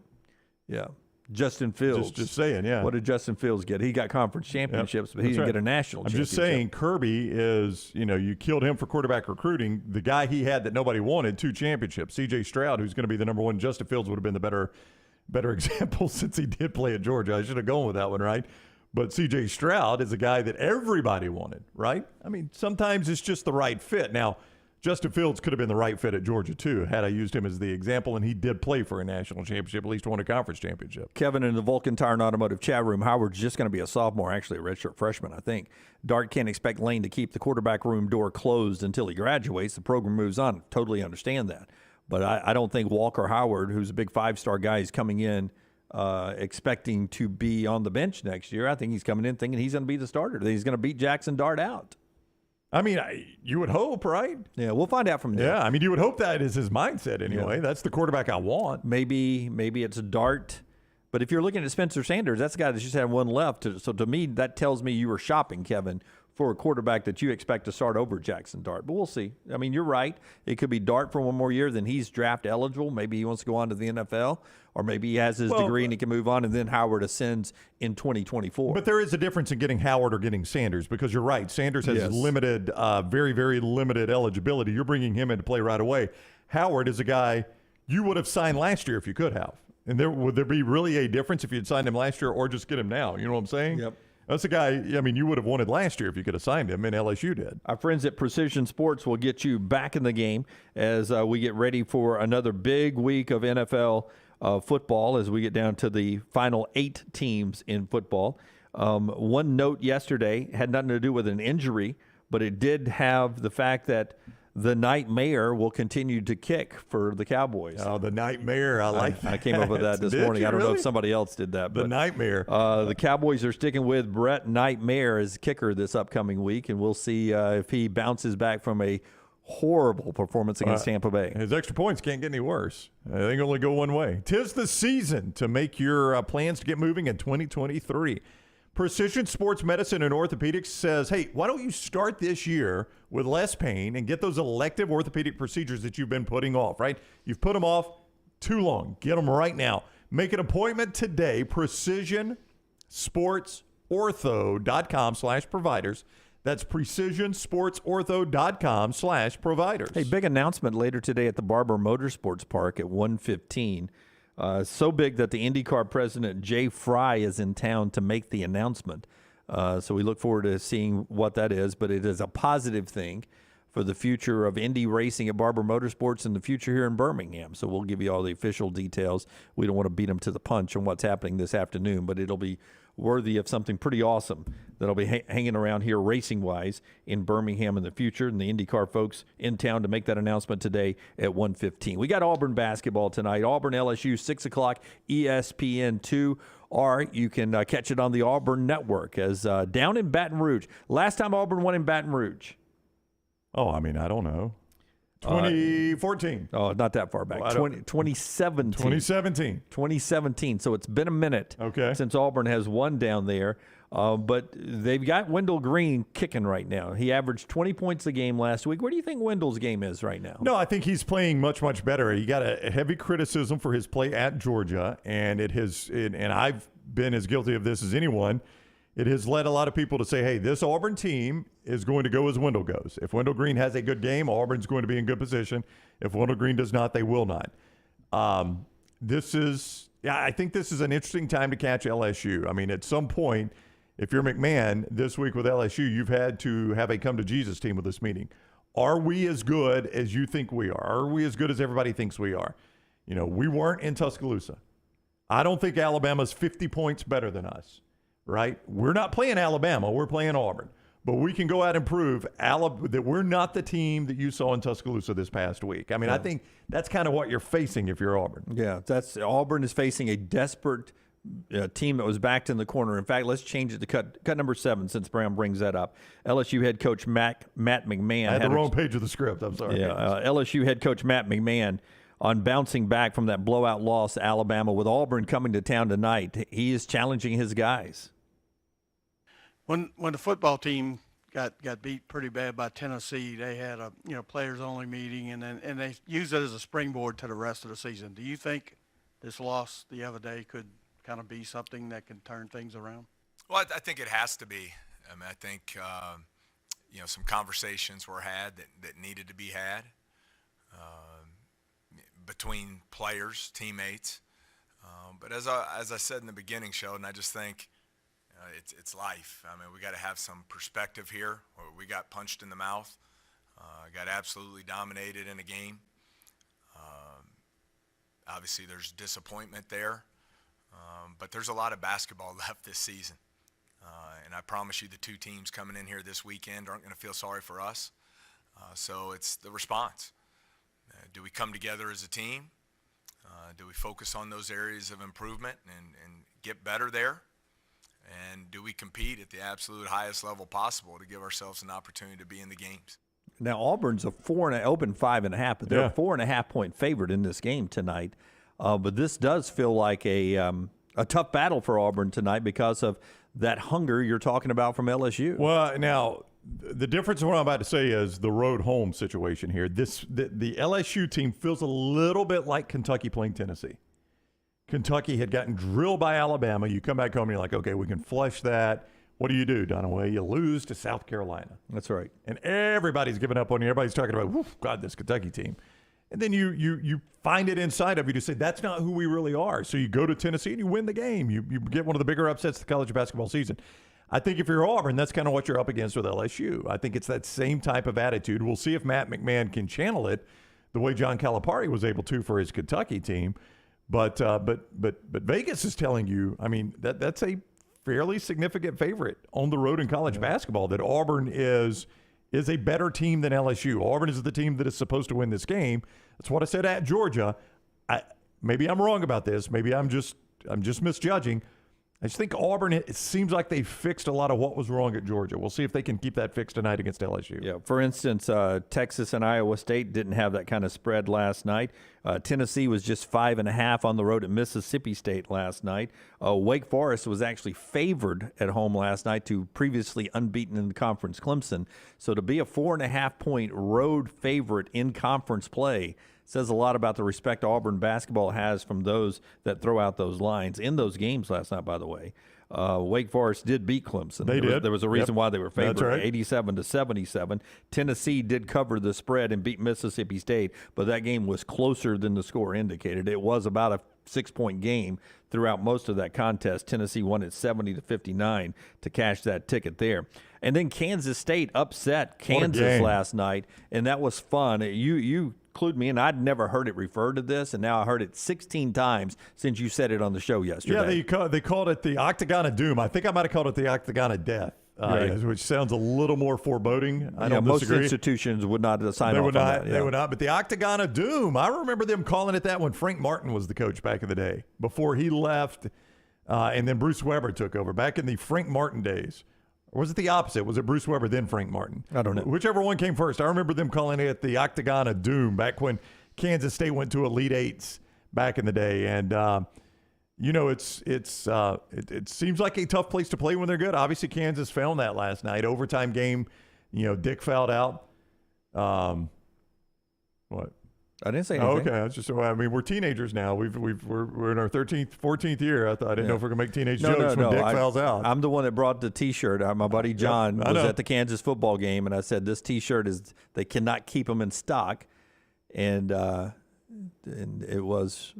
Yeah. Justin Fields. Just saying, yeah. What did Justin Fields get? He got conference championships, but he didn't get a national championship. I'm just saying Kirby is, you killed him for quarterback recruiting. The guy he had that nobody wanted, 2 championships. C.J. Stroud, who's going to be the number 1. Justin Fields would have been the better example since he did play at Georgia. I should have gone with that one, right? But C.J. Stroud is a guy that everybody wanted, right? I mean, sometimes it's just the right fit. Now, Justin Fields could have been the right fit at Georgia, too, had I used him as the example, and he did play for a national championship, at least won a conference championship. Kevin in the Vulcan Tire and Automotive chat room, Howard's just going to be a sophomore, actually a redshirt freshman, I think. Dart can't expect Lane to keep the quarterback room door closed until he graduates. The program moves on. Totally understand that. But I don't think Walker Howard, who's a big 5-star guy, is coming in expecting to be on the bench next year. I think he's coming in thinking he's going to be the starter. That he's going to beat Jackson Dart out. I mean, you would hope, right? Yeah, we'll find out from there. Yeah, I mean, you would hope that is his mindset anyway. Yeah. That's the quarterback I want. Maybe it's a Dart. But if you're looking at Spencer Sanders, that's the guy that's just had 1 left. So to me, that tells me you were shopping, Kevin, for a quarterback that you expect to start over Jackson Dart. But we'll see. I mean, you're right. It could be Dart for one more year, then he's draft eligible. Maybe he wants to go on to the NFL, or maybe he has his degree and he can move on, and then Howard ascends in 2024. But there is a difference in getting Howard or getting Sanders, because you're right. Sanders has limited, very, very limited eligibility. You're bringing him into play right away. Howard is a guy you would have signed last year if you could have. And would there be really a difference if you had signed him last year or just get him now? You know what I'm saying? Yep. That's a guy, I mean, you would have wanted last year if you could have signed him, and LSU did. Our friends at Precision Sports will get you back in the game as we get ready for another big week of NFL football as we get down to the final 8 teams in football. One note yesterday had nothing to do with an injury, but it did have the fact that the Nightmare will continue to kick for the Cowboys. Oh, the Nightmare. I like that. I came up with that this morning. I don't know if somebody else did that. The Nightmare. The Cowboys are sticking with Brett Nightmare as kicker this upcoming week, and we'll see if he bounces back from a horrible performance against Tampa Bay. His extra points can't get any worse. They can only go one way. 'Tis the season to make your plans to get moving in 2023. Precision Sports Medicine and Orthopedics says, hey, why don't you start this year with less pain and get those elective orthopedic procedures that you've been putting off, right? You've put them off too long. Get them right now. Make an appointment today, precisionsportsortho.com/providers. That's precisionsportsortho.com/providers. Hey, big announcement later today at the Barber Motorsports Park at 1:15. So big that the IndyCar president, Jay Fry, is in town to make the announcement. So we look forward to seeing what that is, but it is a positive thing for the future of Indy racing at Barber Motorsports and the future here in Birmingham. So we'll give you all the official details. We don't want to beat them to the punch on what's happening this afternoon, but it'll be worthy of something pretty awesome that'll be hanging around here racing-wise in Birmingham in the future, and the IndyCar folks in town to make that announcement today at 1:15. We got Auburn basketball tonight. Auburn LSU, 6 o'clock, ESPN2, or you can catch it on the Auburn Network as down in Baton Rouge. Last time Auburn won in Baton Rouge. Oh, I mean, I don't know. 2014. Not that far back. 2017. 2017. So it's been a minute since Auburn has won down there. But they've got Wendell Green kicking right now. He averaged 20 points a game last week. Where do you think Wendell's game is right now? No, I think he's playing much, much better. He got a heavy criticism for his play at Georgia, and and I've been as guilty of this as anyone. It has led a lot of people to say, hey, this Auburn team is going to go as Wendell goes. If Wendell Green has a good game, Auburn's going to be in good position. If Wendell Green does not, they will not. I think this is an interesting time to catch LSU. I mean, at some point, if you're McMahon this week with LSU, you've had to have a come-to-Jesus team with this meeting. Are we as good as you think we are? Are we as good as everybody thinks we are? You know, we weren't in Tuscaloosa. I don't think Alabama's 50 points better than us. Right? We're not playing Alabama. We're playing Auburn. But we can go out and prove that we're not the team that you saw in Tuscaloosa this past week. I mean, I think that's kind of what you're facing if you're Auburn. Yeah, Auburn is facing a desperate team that was backed in the corner. In fact, let's change it to cut number 7 since Brown brings that up. LSU head coach Matt McMahon. I had the wrong page of the script. I'm sorry. Yeah, LSU head coach Matt McMahon on bouncing back from that blowout loss to Alabama with Auburn coming to town tonight. He is challenging his guys. When the football team got beat pretty bad by Tennessee, they had a players only meeting and they used it as a springboard to the rest of the season. Do you think this loss the other day could kind of be something that can turn things around? Well, I think it has to be. I mean, I think some conversations were had that needed to be had between players, teammates. But as I said in the beginning, Sheldon, I just think. It's life. I mean, we got to have some perspective here. We got punched in the mouth, got absolutely dominated in a game. Obviously, there's disappointment there, but there's a lot of basketball left this season. And I promise you the two teams coming in here this weekend aren't going to feel sorry for us. So it's the response. Do we come together as a team? Do we focus on those areas of improvement and get better there? And do we compete at the absolute highest level possible to give ourselves an opportunity to be in the games? Now, Auburn's open 5.5, but they're a 4.5 point favorite in this game tonight. But this does feel like a A tough battle for Auburn tonight because of that hunger you're talking about from LSU. Well, now, the difference in what I'm about to say is the road home situation here. The LSU team feels a little bit like Kentucky playing Tennessee. Kentucky had gotten drilled by Alabama. You come back home and you're like, okay, we can flush that. What do, Dunaway? You lose to South Carolina. That's right. And everybody's giving up on you. Everybody's talking about, God, this Kentucky team. And then you find it inside of you to say, that's not who we really are. So you go to Tennessee and you win the game. You get one of the bigger upsets of the college basketball season. I think if you're Auburn, that's kind of what you're up against with LSU. I think it's that same type of attitude. We'll see if Matt McMahon can channel it the way John Calipari was able to for his Kentucky team. But Vegas is telling you, I mean, that's a fairly significant favorite on the road in college basketball, that Auburn is a better team than LSU. Auburn is the team that is supposed to win this game. That's what I said at Georgia. Maybe I'm wrong about this. Maybe I'm just misjudging. I just think Auburn, it seems like they fixed a lot of what was wrong at Georgia. We'll see if they can keep that fixed tonight against LSU. Yeah. For instance, Texas and Iowa State didn't have that kind of spread last night. Tennessee was just 5.5 on the road at Mississippi State last night. Wake Forest was actually favored at home last night to previously unbeaten in the conference Clemson. So to be a 4.5-point road favorite in conference play says a lot about the respect Auburn basketball has from those that throw out those lines. In those games last night, by the way, Wake Forest did beat Clemson. There was a reason why they were favored, right. 87-77. Tennessee did cover the spread and beat Mississippi State, but that game was closer than the score indicated. It was about a 6-point game throughout most of that contest. Tennessee won it 70-59 to cash that ticket there. And then Kansas State upset Kansas last night, and that was fun. You clued me in. I'd never heard it referred to this, and now I heard it 16 times since you said it on the show yesterday. Yeah, they called it the Octagon of Doom. I think I might have called it the Octagon of Death, which sounds a little more foreboding. I don't disagree. Most institutions would not sign off on that. They would not, but the Octagon of Doom, I remember them calling it that when Frank Martin was the coach back in the day, before he left, and then Bruce Weber took over, back in the Frank Martin days. Or was it the opposite? Was it Bruce Weber, then Frank Martin? I don't know. Whichever one came first. I remember them calling it the Octagon of Doom back when Kansas State went to Elite Eights back in the day. And, it seems like a tough place to play when they're good. Obviously, Kansas found that last night. Overtime game, Dick fouled out. What? I didn't say anything. Okay, that's just. I mean, we're teenagers now. We're in our 13th, 14th year. I didn't know if we're gonna make teenage jokes when Dick fouls out. I'm the one that brought the T-shirt. My buddy John was at the Kansas football game, and I said this T-shirt they cannot keep them in stock, and it was.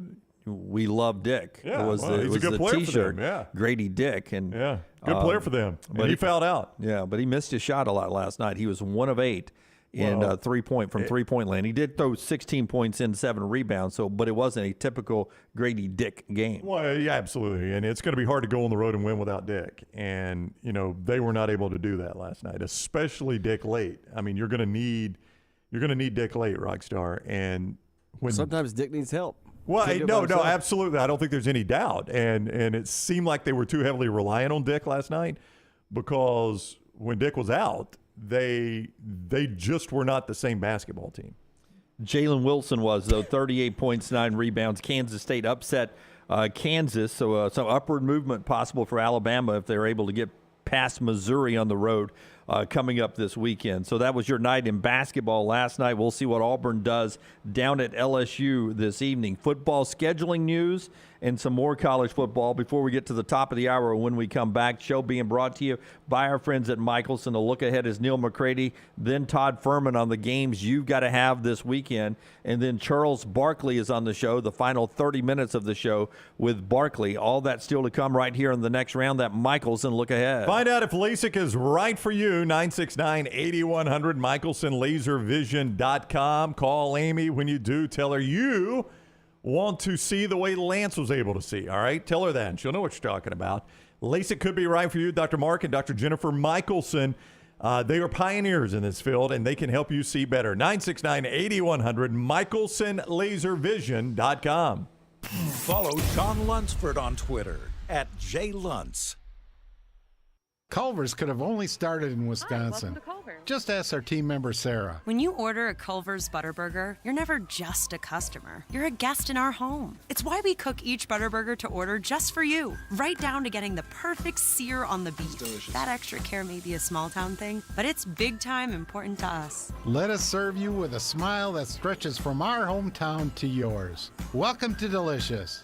We love Dick. Yeah, he's a good player T-shirt. for them. Yeah, Grady Dick, and good player for them. But he fouled out. Yeah, but he missed his shot a lot last night. He was 1 of 8. In 3-point land. He did throw 16 points and 7 rebounds, but it wasn't a typical Grady Dick game. Well, yeah, absolutely. And it's going to be hard to go on the road and win without Dick. And, they were not able to do that last night, especially Dick late. I mean, you're going to need Dick late, Rockstar. And sometimes Dick needs help. Well, no, absolutely. I don't think there's any doubt. And it seemed like they were too heavily reliant on Dick last night, because when Dick was out, they just were not the same basketball team. Jalen Wilson was, though, 38 points, 9 rebounds. Kansas State upset Kansas, so some upward movement possible for Alabama if they're able to get past Missouri on the road coming up this weekend. So that was your night in basketball last night. We'll see what Auburn does down at LSU this evening. Football scheduling news and some more college football before we get to the top of the hour when we come back. Show being brought to you by our friends at Michelson. A look ahead is Neal McCready, then Todd Furman on the games you've got to have this weekend. And then Charles Barkley is on the show, the final 30 minutes of the show with Barkley. All that still to come right here in the next round. That Michelson look ahead. Find out if LASIK is right for you. 969-8100, MichelsonLaserVision.com. Call Amy when you do. Tell her you want to see the way Lance was able to see. All right? Tell her that, and she'll know what you're talking about. LASIK could be right for you. Dr. Mark and Dr. Jennifer Michelson, they are pioneers in this field, and they can help you see better. 969-8100, MichelsonLaserVision.com. Follow Sean Lunsford on Twitter @JLuntz. Culver's could have only started in Wisconsin. Hi, welcome to Culver's. Just ask our team member, Sarah. When you order a Culver's Butterburger, you're never just a customer. You're a guest in our home. It's why we cook each Butterburger to order just for you, right down to getting the perfect sear on the beef. That extra care may be a small town thing, but it's big time important to us. Let us serve you with a smile that stretches from our hometown to yours. Welcome to Delicious.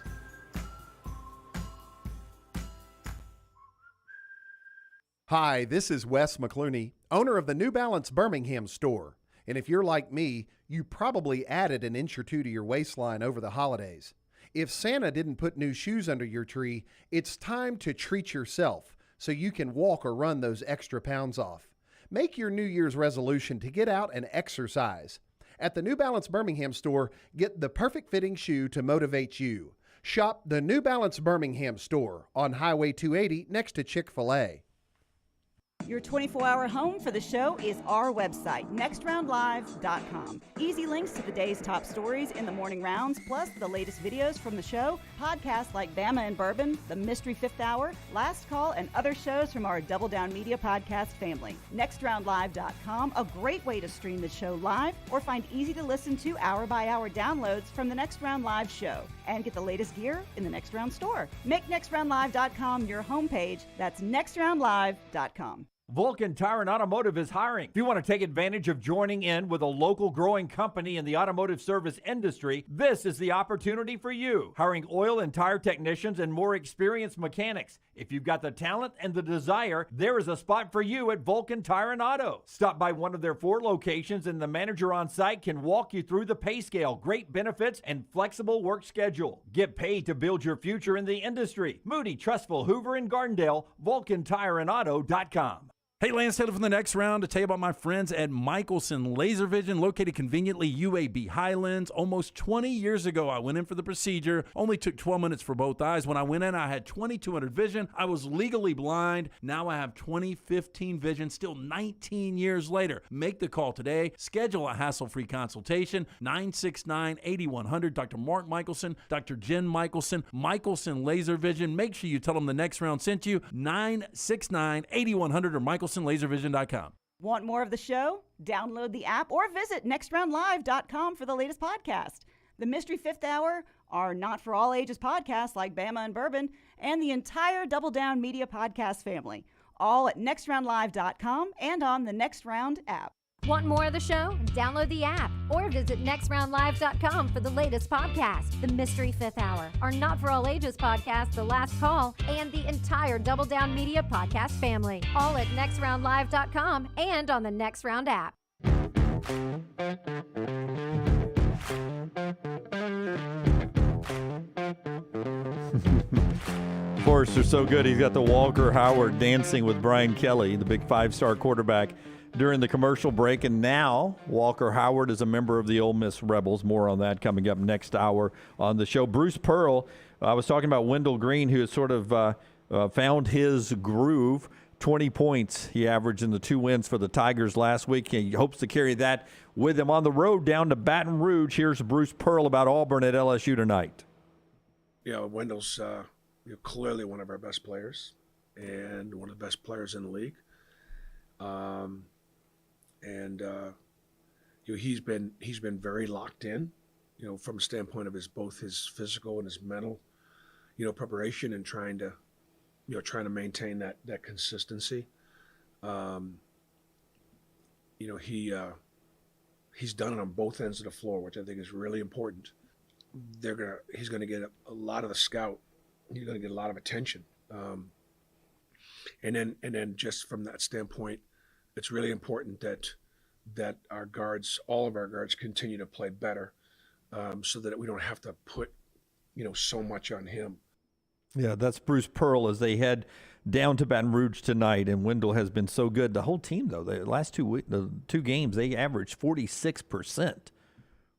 Hi, this is Wes McClooney, owner of the New Balance Birmingham store. And if you're like me, you probably added an inch or two to your waistline over the holidays. If Santa didn't put new shoes under your tree, it's time to treat yourself so you can walk or run those extra pounds off. Make your New Year's resolution to get out and exercise. At the New Balance Birmingham store, get the perfect fitting shoe to motivate you. Shop the New Balance Birmingham store on Highway 280 next to Chick-fil-A. Your 24-hour home for the show is our website, nextroundlive.com. Easy links to the day's top stories in the morning rounds, plus the latest videos from the show, podcasts like Bama and Bourbon, The Mystery Fifth Hour, Last Call, and other shows from our Double Down Media podcast family. Nextroundlive.com, a great way to stream the show live or find easy-to-listen to hour-by-hour downloads from the Next Round Live show. And get the latest gear in the Next Round store. Make nextroundlive.com your homepage. That's nextroundlive.com. Vulcan Tire and Automotive is hiring. If you want to take advantage of joining in with a local growing company in the automotive service industry, this is the opportunity for you. Hiring oil and tire technicians and more experienced mechanics. If you've got the talent and the desire, there is a spot for you at Vulcan Tire and Auto. Stop by one of their 4 locations and the manager on site can walk you through the pay scale, great benefits, and flexible work schedule. Get paid to build your future in the industry. Moody, Trustful, Hoover, and Gardendale, VulcanTireandAuto.com. Hey, Lance Taylor from the Next Round to tell you about my friends at Michelson Laser Vision, located conveniently UAB Highlands. Almost 20 years ago, I went in for the procedure. Only took 12 minutes for both eyes. When I went in, I had 2200 vision. I was legally blind. Now I have 20/15 vision, still 19 years later. Make the call today. Schedule a hassle-free consultation. 969-8100. Dr. Mark Michelson, Dr. Jen Michelson, Michelson Laser Vision. Make sure you tell them the Next Round sent you. 969-8100 or MichelsonLaserVision.com. Want more of the show? Download the app or visit nextroundlive.com for the latest podcast. The Mystery Fifth Hour, our Not For All Ages podcast like Bama and Bourbon, and the entire Double Down Media podcast family. All at nextroundlive.com and on the Next Round app. Want more of the show? Download the app or visit nextroundlive.com for the latest podcast, The Mystery Fifth Hour, our Not For All Ages podcast, The Last Call, and the entire Double Down Media podcast family. All at nextroundlive.com and on the Next Round app. Forrester's so good, he's got the Walker Howard dancing with Brian Kelly, the big 5-star quarterback, during the commercial break. And now Walker Howard is a member of the Ole Miss Rebels. More on that coming up next hour on the show. Bruce Pearl, I was talking about Wendell Green, who has sort of found his groove. 20 points he averaged in the 2 wins for the Tigers last week. He hopes to carry that with him on the road down to Baton Rouge. Here's Bruce Pearl about Auburn at LSU tonight. Wendell's clearly one of our best players and one of the best players in the league. He's been very locked in, from a standpoint of both his physical and his mental, preparation and trying to maintain that consistency. He's done it on both ends of the floor, which I think is really important. He's gonna get a lot of the scout. He's gonna get a lot of attention. And then just from that standpoint, it's really important that our guards, all of our guards, continue to play better, so that we don't have to put, so much on him. Yeah, that's Bruce Pearl as they head down to Baton Rouge tonight. And Wendell has been so good. The whole team, though, the last the 2 games, they averaged 46%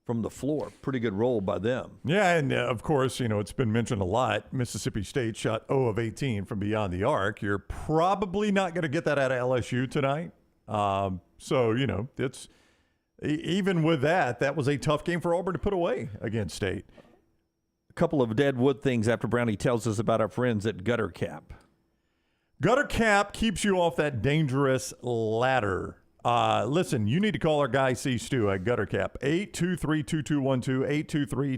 from the floor. Pretty good roll by them. Yeah, and of course, it's been mentioned a lot. Mississippi State shot 0 of 18 from beyond the arc. You're probably not going to get that out of LSU tonight. So, it's even with that was a tough game for Auburn to put away against State. A couple of dead wood things after Brownie tells us about our friends at Gutter Cap. Gutter cap keeps you off that dangerous ladder. Listen, you need to call our guy C. Stu at Gutter Cap, 823-2212,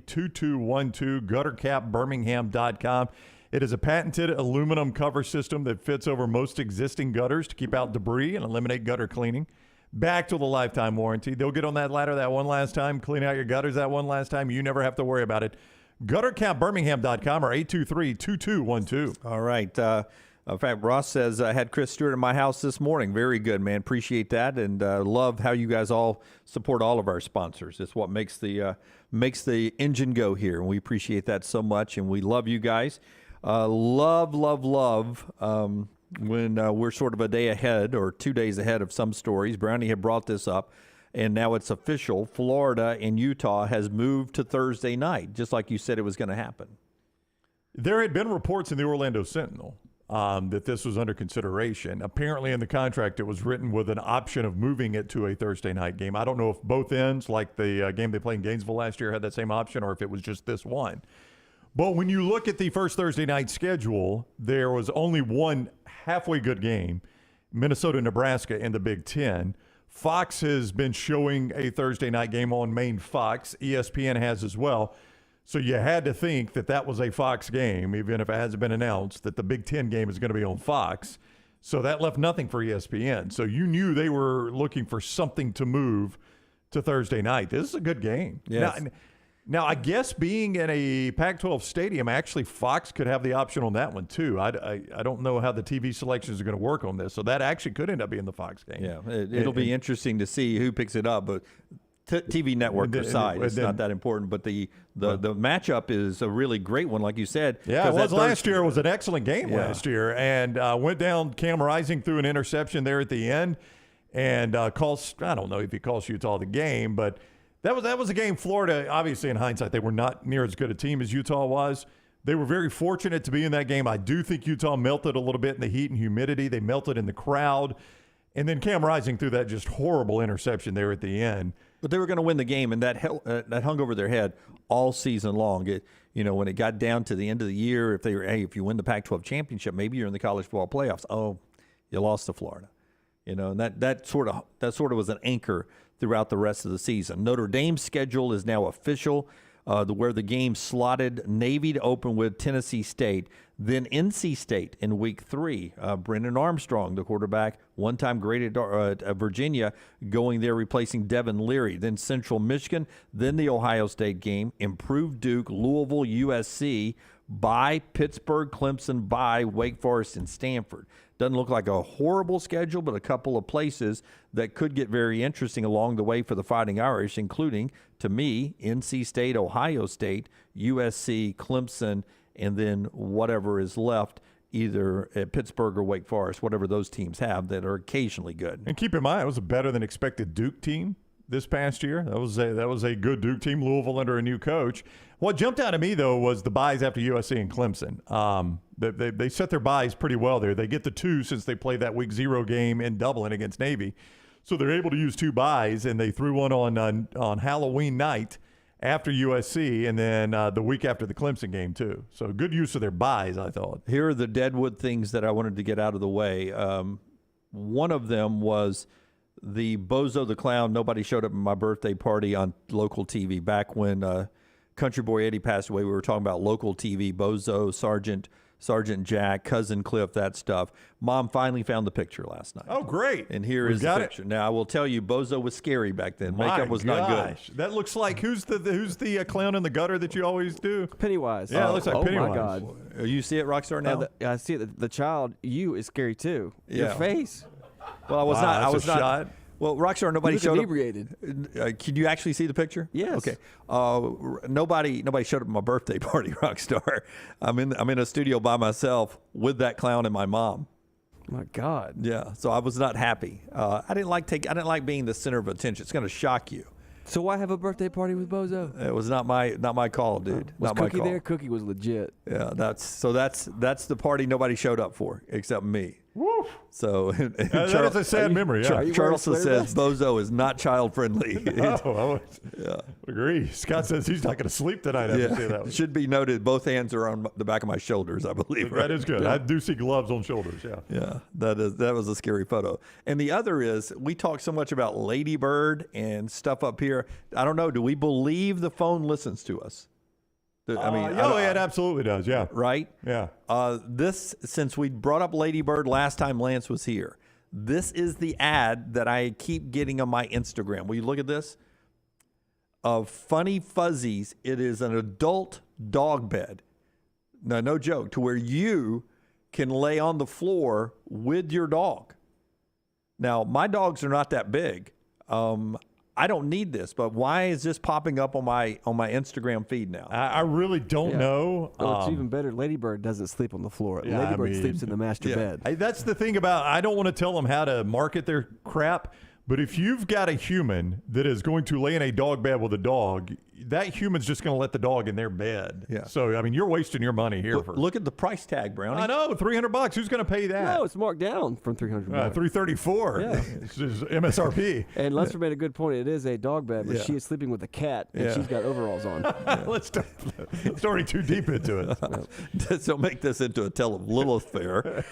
823-2212, guttercapbirmingham.com. It is a patented aluminum cover system that fits over most existing gutters to keep out debris and eliminate gutter cleaning. Back to the lifetime warranty. They'll get on that ladder that one last time, clean out your gutters that one last time. You never have to worry about it. Guttercapbirmingham.com or 823-2212. All right. In fact, Ross says, I had Chris Stewart in my house this morning. Very good, man. Appreciate that, and love how you guys all support all of our sponsors. It's what makes the engine go here, and we appreciate that so much, and we love you guys. Love when we're sort of a day ahead or 2 days ahead of some stories. Brownie had brought this up, and now it's official. Florida and Utah has moved to Thursday night, just like you said it was going to happen. There had been reports in the Orlando Sentinel that this was under consideration. Apparently in the contract it was written with an option of moving it to a Thursday night game. I don't know if both ends, like the game they played in Gainesville last year, had that same option, or if it was just this one. But when you look at the first Thursday night schedule, there was only one halfway good game, Minnesota-Nebraska in the Big Ten. Fox has been showing a Thursday night game on main Fox. ESPN has as well. So you had to think that that was a Fox game, even if it hasn't been announced that the Big Ten game is going to be on Fox. So that left nothing for ESPN. So you knew they were looking for something to move to Thursday night. This is a good game. Yes. Now, I guess being in a Pac-12 stadium, actually Fox could have the option on that one too. I don't know how the TV selections are going to work on this. So that actually could end up being the Fox game. Yeah, it'll be interesting to see who picks it up. But TV network aside, it's not that important. But the matchup is a really great one, like you said. Yeah, it was last year. It was an excellent game last year. And went down, Cam Rising threw an interception there at the end. And I don't know if he calls Utah the game, but that was a game Florida, obviously in hindsight, they were not near as good a team as Utah was. They were very fortunate to be in that game. I do think Utah melted a little bit in the heat and humidity. They melted in the crowd. And then Cam Rising threw that just horrible interception there at the end. But they were going to win the game, and that hung over their head all season long. When it got down to the end of the year, if you win the Pac-12 championship, maybe you're in the college football playoffs. Oh, you lost to Florida. And that sort of was an anchor throughout the rest of the season. Notre Dame's schedule is now official, where the game slotted Navy to open with Tennessee State, then NC State in week 3. Brennan Armstrong, the quarterback, one-time great at Virginia, going there replacing Devin Leary. Then Central Michigan, then the Ohio State game, improved Duke, Louisville, USC, by Pittsburgh, Clemson, by Wake Forest, and Stanford. Doesn't look like a horrible schedule, but a couple of places that could get very interesting along the way for the Fighting Irish, including, to me, NC State, Ohio State, USC, Clemson, and then whatever is left, either at Pittsburgh or Wake Forest, whatever those teams have that are occasionally good. And keep in mind, it was a better than expected Duke team this past year. That was a good Duke team, Louisville under a new coach. What jumped out at me, though, was the buys after USC and Clemson. They set their buys pretty well there. They get the 2 since they played that week 0 game in Dublin against Navy. So they're able to use 2 buys, and they threw one on Halloween night after USC, and then the week after the Clemson game, too. So good use of their buys, I thought. Here are the Deadwood things that I wanted to get out of the way. One of them was the Bozo the Clown. Nobody showed up at my birthday party on local TV. Back when Country Boy Eddie passed away, we were talking about local TV, Bozo, Sergeant Jack, Cousin Cliff, that stuff. Mom finally found the picture last night. Oh, great. And here is the picture. Now, I will tell you, Bozo was scary back then. Makeup was not good. That looks like, who's the clown in the gutter that you always do? Pennywise. Yeah, it looks like Pennywise. Oh, my God. You see it, Rockstar, now? I see it. The child, you, is scary, too. Your face. Well, I was not. I was not. Shot. Well, Rockstar, nobody showed inebriated. up. Can you actually see the picture? Yes. Okay. Nobody showed up at my birthday party, Rockstar. I'm in a studio by myself with that clown and my mom. My God. Yeah. So I was not happy. I didn't like being the center of attention. It's going to shock you. So why have a birthday party with Bozo? It was not my call, dude. Was not Cookie my call. there? Cookie was legit. Yeah. That's the party nobody showed up for except me. Woo. So that is a sad memory. Yeah. Charleston says Bozo is not child friendly. No, I would agree. Scott says he's not going to sleep tonight after seeing that one. Should be noted, both hands are on the back of my shoulders, I believe. That is good. I do see gloves on shoulders. Yeah. Yeah, that was a scary photo. And the other is, we talk so much about Lady Bird and stuff up here. I don't know. Do we believe the phone listens to us? I mean, it absolutely does. Yeah. Right? Yeah. Since we brought up Lady Bird last time Lance was here, this is the ad that I keep getting on my Instagram. Will you look at this? Of Funny Fuzzies. It is an adult dog bed. No joke, to where you can lay on the floor with your dog. Now, my dogs are not that big. I don't need this, but why is this popping up on my Instagram feed now? I really don't know. Well, it's even better. Lady Bird doesn't sleep on the floor. Lady Bird sleeps in the master bed. Hey, that's the thing about, I don't want to tell them how to market their crap, but if you've got a human that is going to lay in a dog bed with a dog, that human's just going to let the dog in their bed. Yeah. So, I mean, you're wasting your money here. Look at the price tag, Brownie. I know, $300. Who's going to pay that? No, it's marked down from $300. $334. Yeah. It's just MSRP. And Lester made a good point. It is a dog bed, but Yeah. she is sleeping with a cat, and she's got overalls on. It's already too deep into it. So make this into a little affair.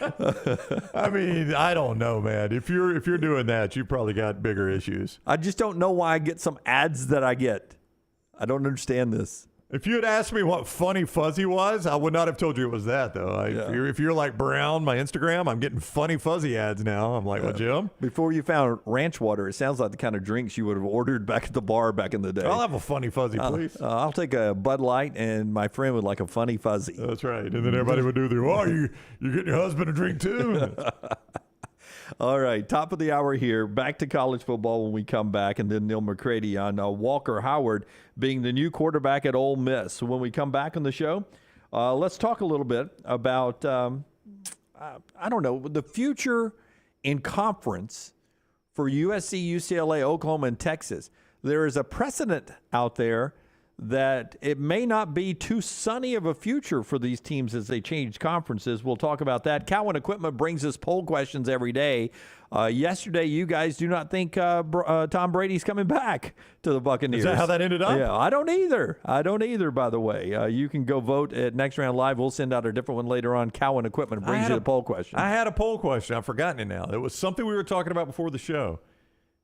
I mean, I don't know, man. If you're doing that, you probably got bigger issues. I just don't know why I get some ads that I get. I don't understand this. If you had asked me what Funny Fuzzy was, I would not have told you it was that, though. If you're like Brown, my Instagram, I'm getting Funny Fuzzy ads now. I'm like, what, Jim? Before you found ranch water, it sounds like the kind of drinks you would have ordered back at the bar back in the day. I'll have a Funny Fuzzy, please. I'll take a Bud Light, and my friend would like a Funny Fuzzy. That's right. And then everybody would do you're getting your husband a drink, too? All right, top of the hour here. Back to college football when we come back, and then Neal McCready on Walker Howard being the new quarterback at Ole Miss. So when we come back on the show, let's talk a little bit about, I don't know, the future in conference for USC, UCLA, Oklahoma, and Texas. There is a precedent out there that it may not be too sunny of a future for these teams as they change conferences. We'll talk about that. Cowan Equipment brings us poll questions every day. Yesterday, you guys do not think Tom Brady's coming back to the Buccaneers. Is that how that ended up? Yeah, I don't either, by the way. You can go vote at Next Round Live. We'll send out a different one later on. Cowan Equipment brings you the poll question. I had a poll question. I've forgotten it now. It was something we were talking about before the show.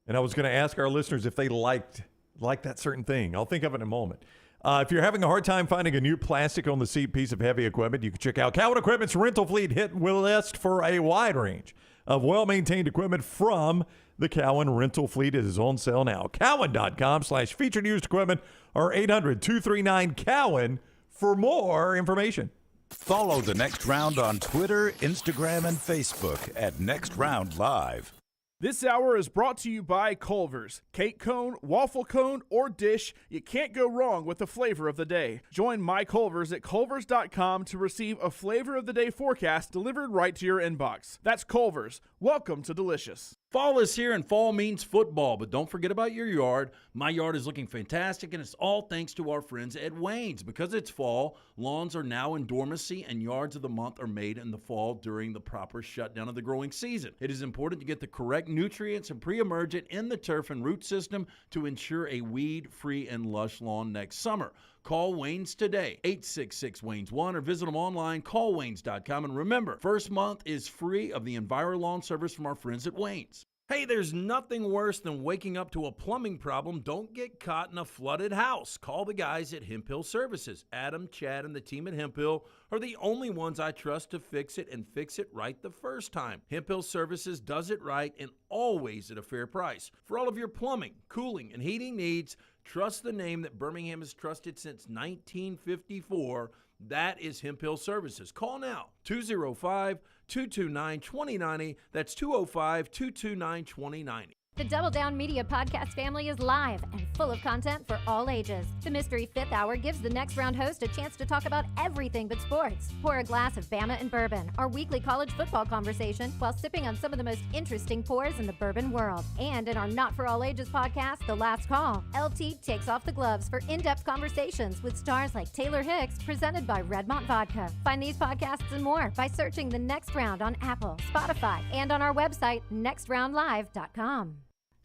And I was going to ask our listeners if they liked that certain thing. I'll think of it in a moment. If you're having a hard time finding a new plastic on the seat piece of heavy equipment, you can check out Cowan Equipment's rental fleet hit list for a wide range of well-maintained equipment from the Cowan rental fleet. It is on sale now. Cowan.com/featured used equipment or 800-239-COWAN for more information. Follow The Next Round on Twitter, Instagram, and Facebook at Next Round Live. This hour is brought to you by Culver's. Cake cone, waffle cone, or dish, you can't go wrong with the flavor of the day. Join My Culver's at culvers.com to receive a flavor of the day forecast delivered right to your inbox. That's Culver's. Welcome to Delicious. Fall is here, and fall means football, but don't forget about your yard. My yard is looking fantastic, and it's all thanks to our friends at Wayne's. Because it's fall, lawns are now in dormancy, and yards of the month are made in the fall during the proper shutdown of the growing season. It is important to get the correct nutrients and pre-emergent in the turf and root system to ensure a weed-free and lush lawn next summer. Call Wayne's today, 866-WAYNES-1, or visit them online, callwaynes.com. And remember, first month is free of the EnviroLawn service from our friends at Wayne's. Hey, there's nothing worse than waking up to a plumbing problem. Don't get caught in a flooded house. Call the guys at Hemp Hill Services. Adam, Chad, and the team at Hemp Hill are the only ones I trust to fix it and fix it right the first time. Hemp Hill Services does it right and always at a fair price. For all of your plumbing, cooling, and heating needs, trust the name that Birmingham has trusted since 1954. That is Hemp Hill Services. Call now, 205-229-2090. That's 205-229-2090. The Double Down Media podcast family is live and full of content for all ages. The Mystery Fifth Hour gives the Next Round host a chance to talk about everything but sports. Pour a glass of Bama and Bourbon, our weekly college football conversation, while sipping on some of the most interesting pours in the bourbon world. And in our Not For All Ages podcast, The Last Call, LT takes off the gloves for in-depth conversations with stars like Taylor Hicks, presented by Redmont Vodka. Find these podcasts and more by searching The Next Round on Apple, Spotify, and on our website, nextroundlive.com.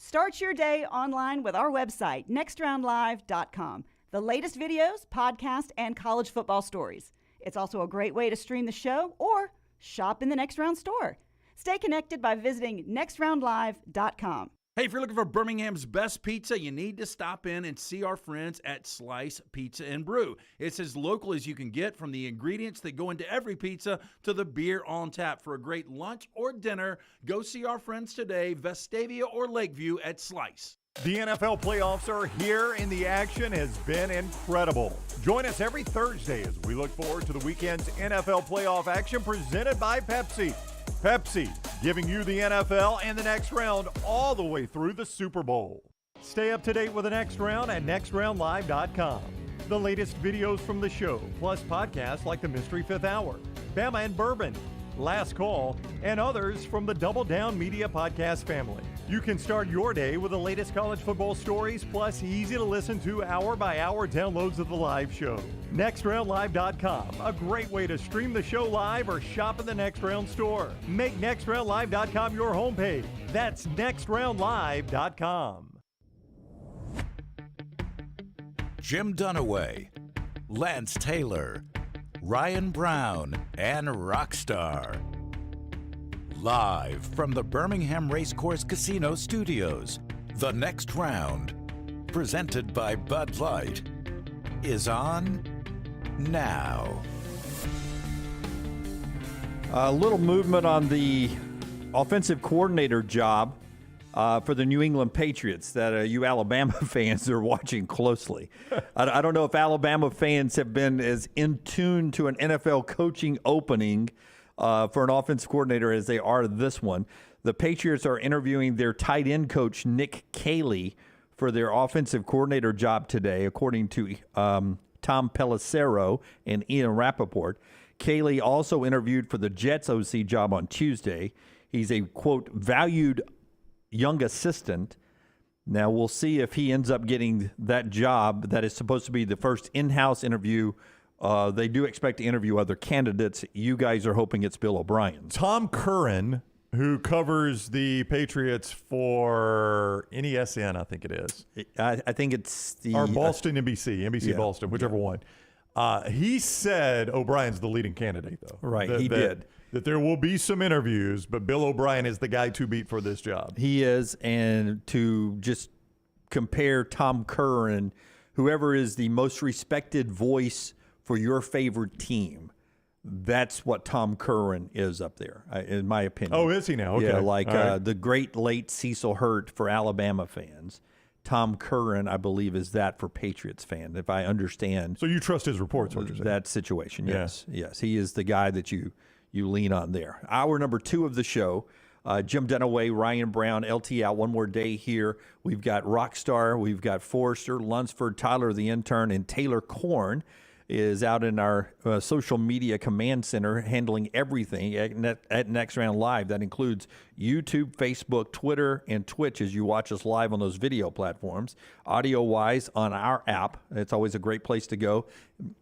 Start your day online with our website, nextroundlive.com. The latest videos, podcasts, and college football stories. It's also a great way to stream the show or shop in the Next Round store. Stay connected by visiting nextroundlive.com. Hey, if you're looking for Birmingham's best pizza, you need to stop in and see our friends at Slice Pizza and Brew. It's as local as you can get, from the ingredients that go into every pizza to the beer on tap. For a great lunch or dinner, go see our friends today, Vestavia or Lakeview at Slice. The NFL playoffs are here, and the action has been incredible. Join us every Thursday as we look forward to the weekend's NFL playoff action presented by Pepsi. Pepsi, giving you the NFL and the Next Round all the way through the Super Bowl. Stay up to date with the Next Round at nextroundlive.com. The latest videos from the show, plus podcasts like the Mystery Fifth Hour, Bama and Bourbon, Last Call, and others from the Double Down Media podcast family. You can start your day with the latest college football stories, plus easy to listen to hour-by-hour downloads of the live show. NextRoundLive.com, a great way to stream the show live or shop in the Next Round store. Make NextRoundLive.com your homepage. That's NextRoundLive.com. Jim Dunaway, Lance Taylor, Ryan Brown, and Rockstar. Live from the Birmingham Racecourse Casino Studios, the Next Round, presented by Bud Light, is on now. A little movement on the offensive coordinator job for the New England Patriots that you Alabama fans are watching closely. I don't know if Alabama fans have been as in tune to an NFL coaching opening for an offensive coordinator as they are this one. The Patriots are interviewing their tight end coach, Nick Caley, for their offensive coordinator job today, according to Tom Pelissero and Ian Rappaport. Caley also interviewed for the Jets OC job on Tuesday. He's a, quote, valued young assistant. Now, we'll see if he ends up getting that job. That is supposed to be the first in-house interview. They do expect to interview other candidates. You guys are hoping it's Bill O'Brien. Tom Curran, who covers the Patriots for NESN, I think it is. I think it's the... Or Boston NBC, yeah. Boston, whichever one. He said O'Brien's the leading candidate, though. Right, he did. That there will be some interviews, but Bill O'Brien is the guy to beat for this job. He is, and to just compare Tom Curran, whoever is the most respected voice for your favorite team, that's what Tom Curran is up there, in my opinion. Oh, is he now? Okay. Yeah, like right. The great late Cecil Hurt for Alabama fans. Tom Curran, I believe, is that for Patriots fans, if I understand. So you trust his reports, what you're saying? That situation, yes. Yeah. Yes, he is the guy that you lean on there. Hour number 2 of the show. Jim Dunaway, Ryan Brown, LT out one more day here. We've got Rockstar, we've got Forrester, Lunsford, Tyler the intern, and Taylor Korn is out in our social media command center handling everything at Next Round Live. That includes YouTube, Facebook, Twitter, and Twitch as you watch us live on those video platforms. Audio-wise, on our app, it's always a great place to go,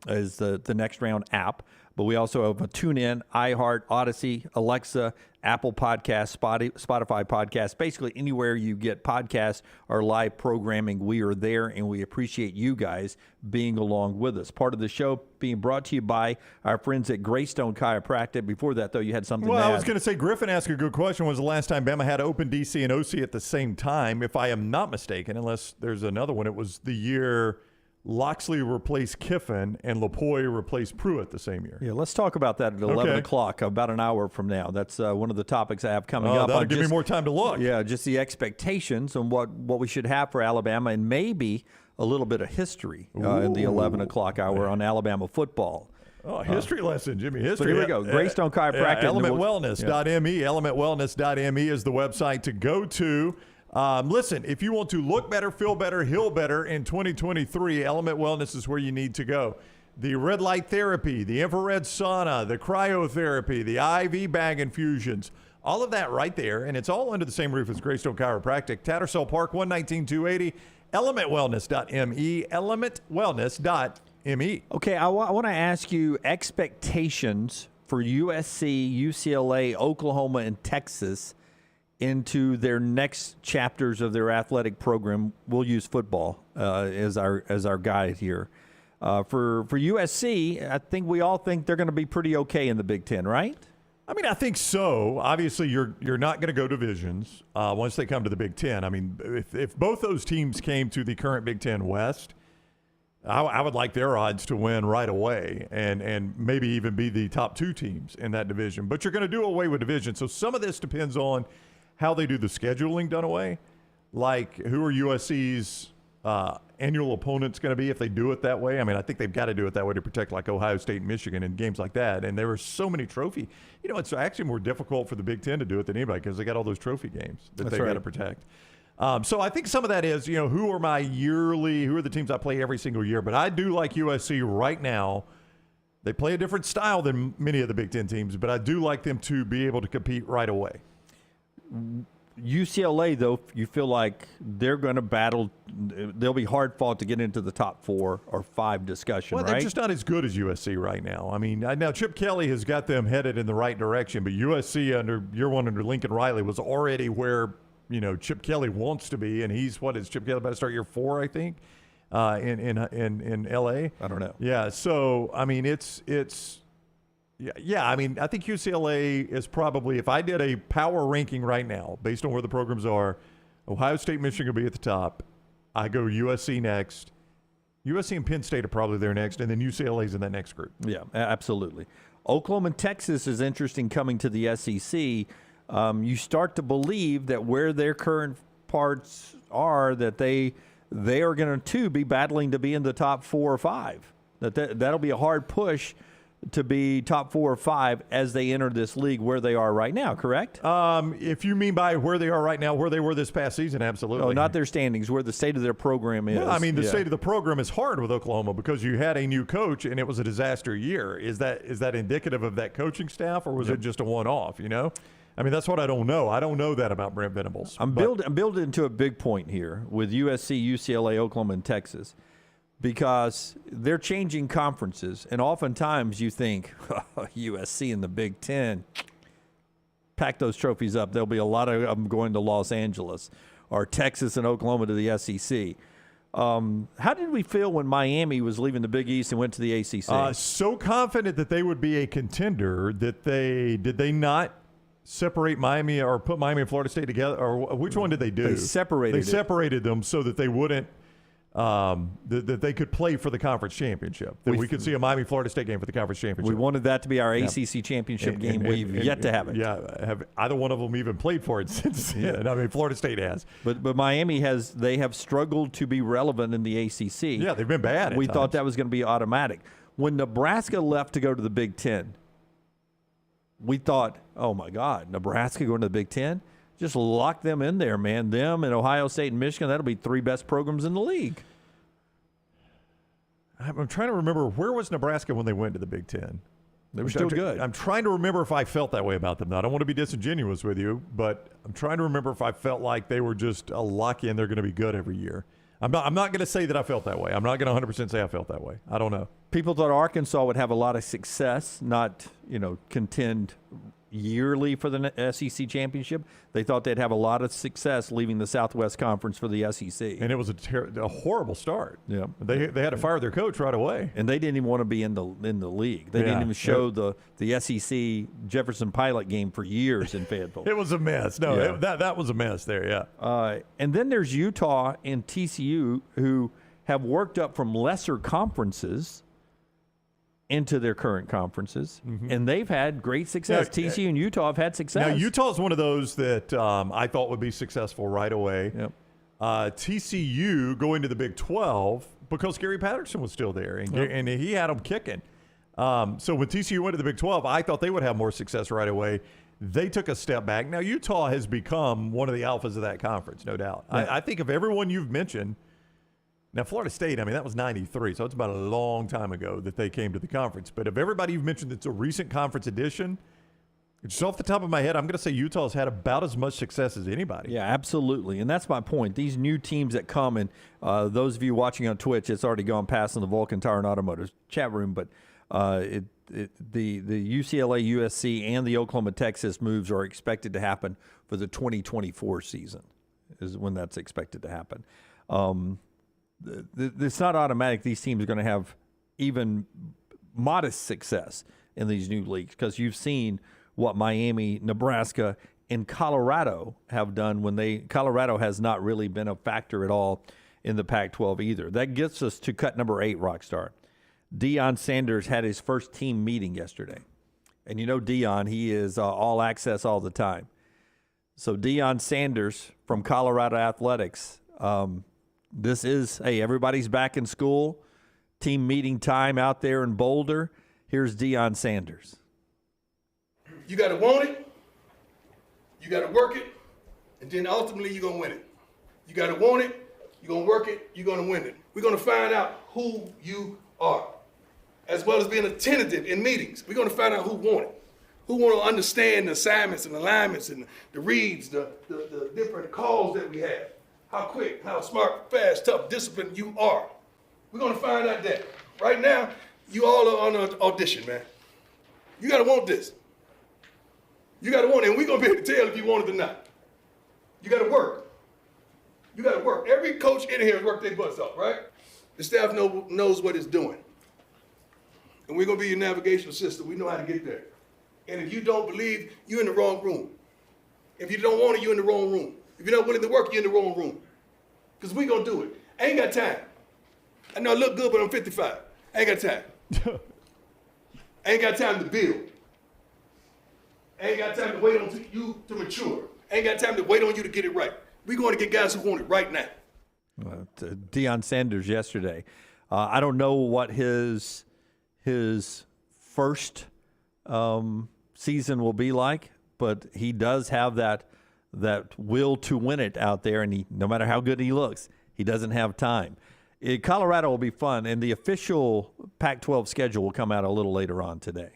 is the Next Round app. But we also have a TuneIn, iHeart, Odyssey, Alexa, Apple Podcasts, Spotify Podcasts. Basically, anywhere you get podcasts or live programming, we are there, and we appreciate you guys being along with us. Part of the show being brought to you by our friends at Greystone Chiropractic. Before that, though, you had something to add. I was going to say, Griffin asked a good question. When was the last time Bama had Open DC and OC at the same time? If I am not mistaken, unless there's another one, it was the year Loxley replaced Kiffin and Lapoy replaced Pruitt the same year. Yeah, let's talk about that at 11 o'clock, about an hour from now. That's one of the topics I have coming up. That'll give me more time to look. Yeah, just the expectations and what we should have for Alabama, and maybe a little bit of history in the 11 o'clock hour on Alabama football. Oh, history lesson, Jimmy. History. So here we go. Greystone Chiropractic. ElementWellness.me. ElementWellness.me is the website to go to. Listen, if you want to look better, feel better, heal better in 2023, Element Wellness is where you need to go. The red light therapy, the infrared sauna, the cryotherapy, the IV bag infusions, all of that right there, and it's all under the same roof as Greystone Chiropractic, Tattersall Park, 119-280, elementwellness.me, elementwellness.me. Okay, I want to ask you expectations for USC, UCLA, Oklahoma, and Texas into their next chapters of their athletic program. We'll use football as our guide here. For USC, I think we all think they're going to be pretty okay in the Big Ten, right? I mean, I think so. Obviously, you're not going to go divisions once they come to the Big Ten. I mean, if both those teams came to the current Big Ten West, I would like their odds to win right away and maybe even be the top two teams in that division. But you're going to do away with division. So some of this depends on how they do the scheduling done away. Like, who are USC's annual opponents going to be if they do it that way? I mean, I think they've got to do it that way to protect like Ohio State and Michigan and games like that. And there were so many trophy. You know, it's actually more difficult for the Big Ten to do it than anybody because they got all those trophy games that they've got to protect. So I think some of that is, you know, who are the teams I play every single year? But I do like USC right now. They play a different style than many of the Big Ten teams, but I do like them to be able to compete right away. UCLA, though, you feel like they're going to battle. They'll be hard fought to get into the top 4 or 5 discussion, well, right? They're just not as good as USC right now. I mean, now Chip Kelly has got them headed in the right direction, but USC under Lincoln Riley was already where, you know, Chip Kelly wants to be, and he's is Chip Kelly about to start year 4, I think, in LA? I don't know. Yeah, so I mean, Yeah, I mean, I think UCLA is probably, if I did a power ranking right now, based on where the programs are, Ohio State, Michigan will be at the top. I go USC next. USC and Penn State are probably there next, and then UCLA's in that next group. Yeah, absolutely. Oklahoma and Texas is interesting coming to the SEC. You start to believe that where their current parts are, that they are going to be battling to be in the top 4 or 5. That'll be a hard push to be top 4 or 5 as they enter this league where they are right now, correct? If you mean by where they are right now, where they were this past season, absolutely. No, not their standings, where the state of their program is. Well, I mean, the state of the program is hard with Oklahoma because you had a new coach and it was a disaster year. Is that indicative of that coaching staff, or was it just a one-off, you know? I mean, that's what I don't know. I don't know that about Brent Venables. I'm building to a big point here with USC, UCLA, Oklahoma, and Texas. Because they're changing conferences, and oftentimes you think, USC in the Big Ten, pack those trophies up. There'll be a lot of them going to Los Angeles, or Texas and Oklahoma to the SEC. How did we feel when Miami was leaving the Big East and went to the ACC? So confident that they would be a contender that did they not separate Miami or put Miami and Florida State together, or which one did they do? They separated them so that they wouldn't. That they could play for the conference championship. That we could see a Miami-Florida State game for the conference championship. We wanted that to be our ACC championship game. We've yet to have it. Yeah, have either one of them even played for it since then? I mean, Florida State has. But Miami has. They have struggled to be relevant in the ACC. Yeah, they've been bad. We thought that was going to be automatic. When Nebraska left to go to the Big Ten, we thought, oh, my God, Nebraska going to the Big Ten? Just lock them in there, man. Them and Ohio State and Michigan, that'll be 3 best programs in the league. I'm trying to remember, where was Nebraska when they went to the Big Ten? They were still good. I'm trying to remember if I felt that way about them. Now, I don't want to be disingenuous with you, but I'm trying to remember if I felt like they were just a lock in, they're going to be good every year. I'm not going to say that I felt that way. I'm not going to 100% say I felt that way. I don't know. People thought Arkansas would have a lot of success, not, contend yearly for the SEC championship. They thought they'd have a lot of success leaving the Southwest Conference for the SEC. And it was a horrible start. Yeah, they had to fire their coach right away. And they didn't even want to be in the league. They didn't even show the SEC Jefferson Pilot game for years in Fayetteville. It was a mess. No, that was a mess there. Yeah. And then there's Utah and TCU, who have worked up from lesser conferences into their current conferences, and they've had great success. TCU and Utah have had success. Now, Utah's one of those that I thought would be successful right away. Yep. TCU going to the Big 12 because Gary Patterson was still there, and he had them kicking. So when TCU went to the Big 12, I thought they would have more success right away. they took a step back. Now, Utah has become one of the alphas of that conference, no doubt. Yeah. I think of everyone you've mentioned. Now, Florida State, I mean, that was 93, so it's about a long time ago that they came to the conference. But of everybody you've mentioned that's a recent conference addition, just off the top of my head, I'm going to say Utah's had about as much success as anybody. Yeah, absolutely. And that's my point. These new teams that come, and those of you watching on Twitch, it's already gone past in the Vulcan Tire and Automotive chat room, but the UCLA, USC, and the Oklahoma, Texas moves are expected to happen for the 2024 season is when that's expected to happen. It's not automatic these teams are going to have even modest success in these new leagues because you've seen what Miami, Nebraska, and Colorado have done when Colorado has not really been a factor at all in the Pac-12 either. That gets us to cut number 8, Rockstar. Deion Sanders had his first team meeting yesterday. And you know Deion, he is all access all the time. So Deion Sanders from Colorado Athletics, this is, hey, everybody's back in school, team meeting time out there in Boulder. Here's Deion Sanders. You got to want it, you got to work it, and then ultimately you're going to win it. You got to want it, you're going to work it, you're going to win it. We're going to find out who you are, as well as being attentive in meetings. We're going to find out who want it, who want to understand the assignments and alignments and the reads, the different calls that we have. How quick, how smart, fast, tough, disciplined you are. We're going to find out that. Right now, you all are on an audition, man. You got to want this. You got to want it, and we're going to be able to tell if you want it or not. You got to work. You got to work. Every coach in here has worked their butts off, right? The staff knows what it's doing. And we're going to be your navigational system. We know how to get there. And if you don't believe, you're in the wrong room. If you don't want it, you're in the wrong room. If you're not willing to work, you're in the wrong room. Because we're going to do it. I ain't got time. I know I look good, but I'm 55. I ain't got time. I ain't got time to build. I ain't got time to wait on you to mature. I ain't got time to wait on you to get it right. We're going to get guys who want it right now. Deion Sanders yesterday. I don't know what his first season will be like, but he does have that will to win it out there, and no matter how good he looks, he doesn't have time. Colorado will be fun, and the official Pac-12 schedule will come out a little later on today.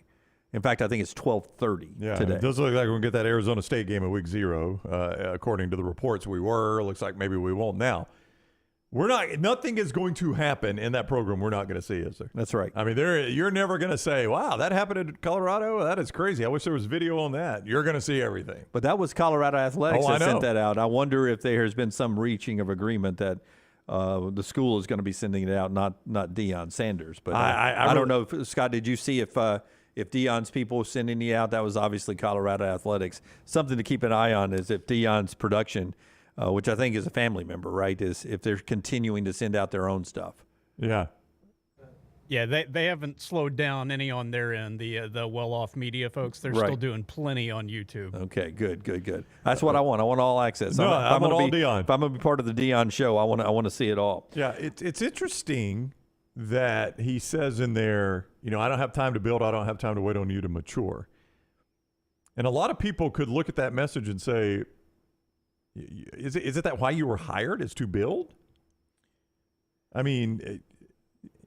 In fact, I think it's 12:30 today. It does look like we're going to get that Arizona State game at week 0, according to the reports we were. Looks like maybe we won't now. Nothing is going to happen in that program we're not going to see, is there? That's right. I mean, you're never going to say, wow, that happened in Colorado? That is crazy. I wish there was video on that. You're going to see everything. But that was Colorado Athletics that sent that out. I wonder if there has been some reaching of agreement that the school is going to be sending it out, not Deion Sanders. But I don't know. Scott, did you see if Deion's people were sending it out? That was obviously Colorado Athletics. Something to keep an eye on is if Deion's production – which I think is a family member, right, is if they're continuing to send out their own stuff. Yeah. Yeah, they haven't slowed down any on their end, the well-off media folks. They're still doing plenty on YouTube. Okay, good. That's what I want. I want all access. No, I'm all Deion. If I'm going to be part of the Deion show, I want to see it all. Yeah, it's interesting that he says in there, I don't have time to build. I don't have time to wait on you to mature. And a lot of people could look at that message and say, Is it that why you were hired is to build? I mean,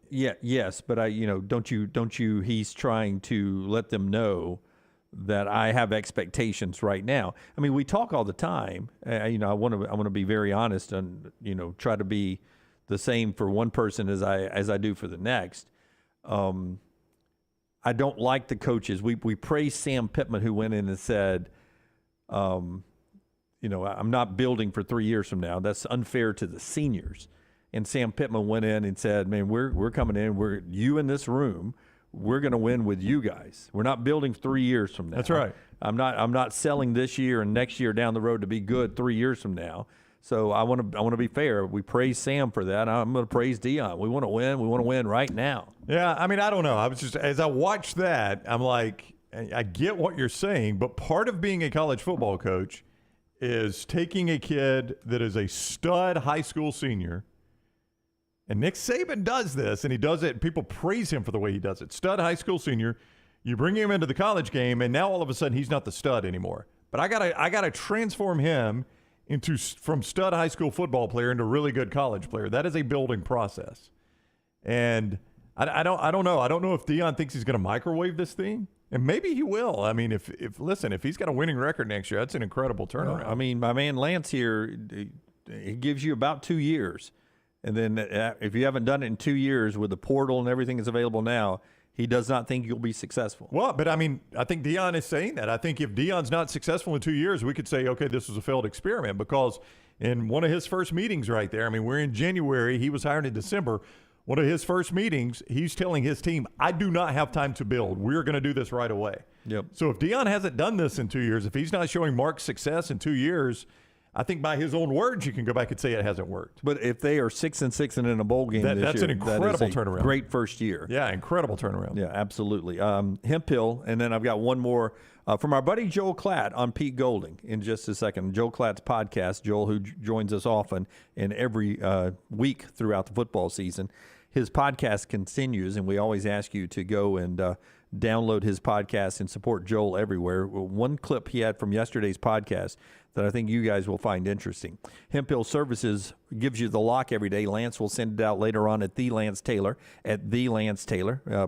yes, but don't you? He's trying to let them know that I have expectations right now. I mean, we talk all the time. I want to be very honest and try to be the same for one person as I do for the next. I don't like the coaches. We praise Sam Pittman, who went in and said, I'm not building for 3 years from now. That's unfair to the seniors. And Sam Pittman went in and said, man, we're coming in. You in this room. We're going to win with you guys. We're not building 3 years from now. That's right. I'm not selling this year and next year down the road to be good 3 years from now. So I want to be fair. We praise Sam for that. I'm going to praise Deion. We want to win. We want to win right now. Yeah, I mean, I don't know. I was just, as I watched that, I'm like, I get what you're saying, but part of being a college football coach is taking a kid that is a stud high school senior, and Nick Saban does this, and he does it, and people praise him for the way he does it. Stud high school senior, You bring him into the college game, and now all of a sudden he's not the stud anymore. But I gotta transform him from stud high school football player into really good college player. That is a building process. And I don't know. I don't know if Deion thinks he's going to microwave this thing. And maybe he will. I mean, if he's got a winning record next year, that's an incredible turnaround. I mean, my man Lance here, he gives you about 2 years. And then if you haven't done it in 2 years with the portal and everything that's available now, he does not think you'll be successful. Well, but I mean, I think Deion is saying that. I think if Deion's not successful in 2 years, we could say, okay, this was a failed experiment, because in one of his first meetings right there, I mean, we're in January, he was hired in December. One of his first meetings, he's telling his team, I do not have time to build. We're going to do this right away. Yep. So if Deion hasn't done this in 2 years, if he's not showing marked success in 2 years, I think by his own words, you can go back and say it hasn't worked. But if they are 6-6 and in a bowl game this that's year, an incredible turnaround. Great first year. Yeah, incredible turnaround. Yeah, absolutely. Hemp Hill, and then I've got one more from our buddy Joel Klatt on Pete Golding in just a second. Joel Klatt's podcast, Joel, who joins us often and every week throughout the football season. His podcast continues, and we always ask you to go and download his podcast and support Joel everywhere. One clip he had from yesterday's podcast that I think you guys will find interesting. Hemp Hill Services gives you the lock every day. Lance will send it out later on at The Lance Taylor.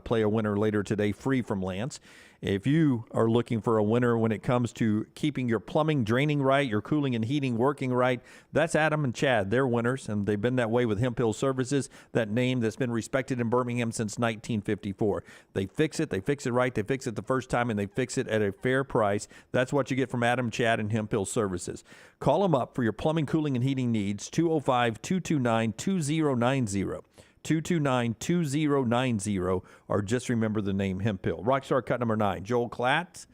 Play a winner later today free from Lance. If you are looking for a winner when it comes to keeping your plumbing draining right, your cooling and heating working right, that's Adam and Chad. They're winners, and they've been that way with Hemp Hill Services, that name that's been respected in Birmingham since 1954. They fix it right, they fix it the first time, and they fix it at a fair price. That's what you get from Adam, Chad, and Hemp Hill Services. Call them up for your plumbing, cooling, and heating needs, 205-229-2090. 229-2090, or just remember the name Hemp Hill. Rockstar cut number 9, Joel Klatt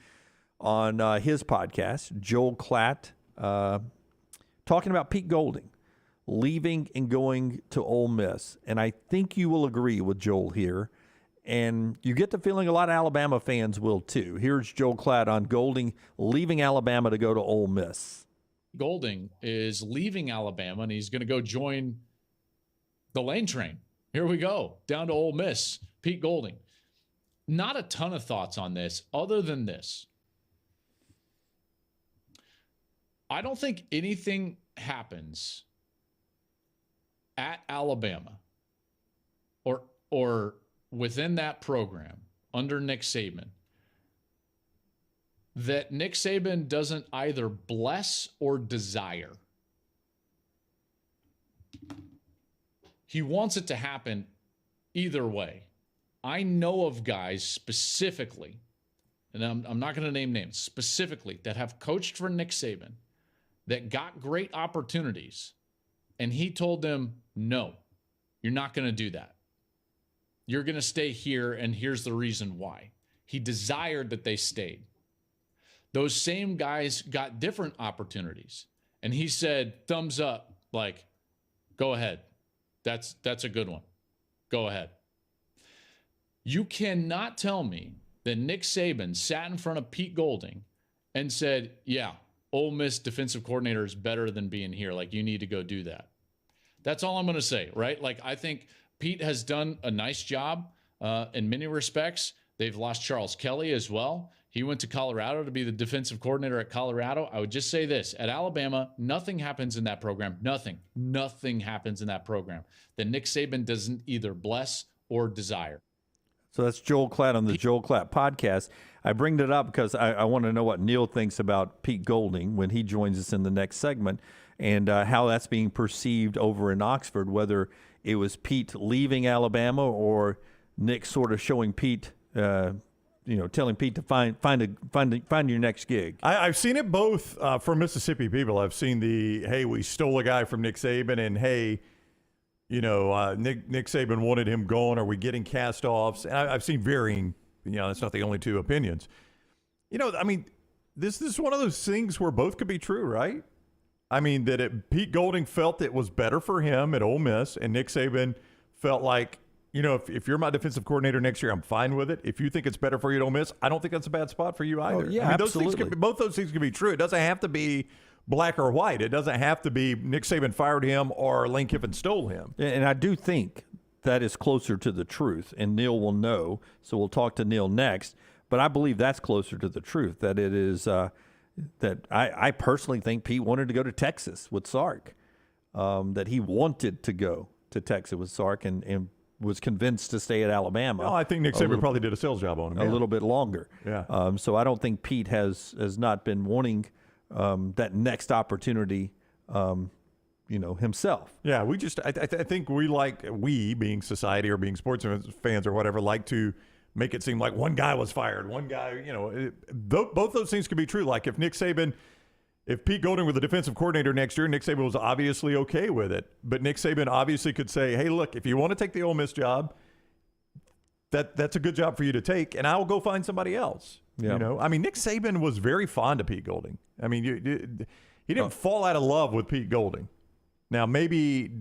on his podcast. Joel Klatt talking about Pete Golding leaving and going to Ole Miss. And I think you will agree with Joel here. And you get the feeling a lot of Alabama fans will too. Here's Joel Klatt on Golding leaving Alabama to go to Ole Miss. Golding is leaving Alabama, and he's going to go join the Lane Train. Here we go, down to Ole Miss, Pete Golding. Not a ton of thoughts on this other than this. I don't think anything happens at Alabama or within that program under Nick Saban that Nick Saban doesn't either bless or desire. He wants it to happen either way. I know of guys specifically, and I'm not going to name names, specifically that have coached for Nick Saban that got great opportunities, and he told them, no, you're not going to do that. You're going to stay here, and here's the reason why. He desired that they stayed. Those same guys got different opportunities, and he said, thumbs up, like, go ahead. That's a good one. Go ahead. You cannot tell me that Nick Saban sat in front of Pete Golding and said, yeah, Ole Miss defensive coordinator is better than being here. Like, you need to go do that. That's all I'm going to say, right? Like, I think Pete has done a nice job in many respects. They've lost Charles Kelly as well. He went to Colorado to be the defensive coordinator at Colorado. I would just say this. At Alabama, nothing happens in that program. Nothing happens in that program that Nick Saban doesn't either bless or desire. So that's Joel Klatt on the Joel Klatt podcast. I bring it up because I want to know what Neal thinks about Pete Golding when he joins us in the next segment, and how that's being perceived over in Oxford, whether it was Pete leaving Alabama or Nick sort of showing Pete telling Pete to find your next gig. I've seen it both from Mississippi people. I've seen hey, we stole a guy from Nick Saban, and hey, Nick Saban wanted him gone. Are we getting cast-offs? And I've seen varying, that's not the only two opinions. I mean, this is one of those things where both could be true, right? I mean, Pete Golding felt it was better for him at Ole Miss, and Nick Saban felt like, if you're my defensive coordinator next year, I'm fine with it. If you think it's better for you at Ole Miss, I don't think that's a bad spot for you either. Oh, yeah, absolutely. Both those things can be true. It doesn't have to be black or white. It doesn't have to be Nick Saban fired him or Lane Kiffin stole him. And I do think that is closer to the truth, and Neal will know, so we'll talk to Neal next. But I believe that's closer to the truth, that it is that I personally think Pete wanted to go to Texas with Sark, that he wanted to go to Texas with Sark and was convinced to stay at Alabama. Well, I think Nick Saban probably did a sales job on him. A little bit longer. Yeah. So I don't think Pete has not been wanting that next opportunity, himself. Yeah, I think we being society or being sports fans or whatever, like to make it seem like one guy was fired, one guy, both those things could be true. Like if Pete Golding were the defensive coordinator next year, Nick Saban was obviously okay with it. But Nick Saban obviously could say, hey, look, if you want to take the Ole Miss job, that's a good job for you to take, and I'll go find somebody else. Yeah. Nick Saban was very fond of Pete Golding. He didn't fall out of love with Pete Golding. Now, maybe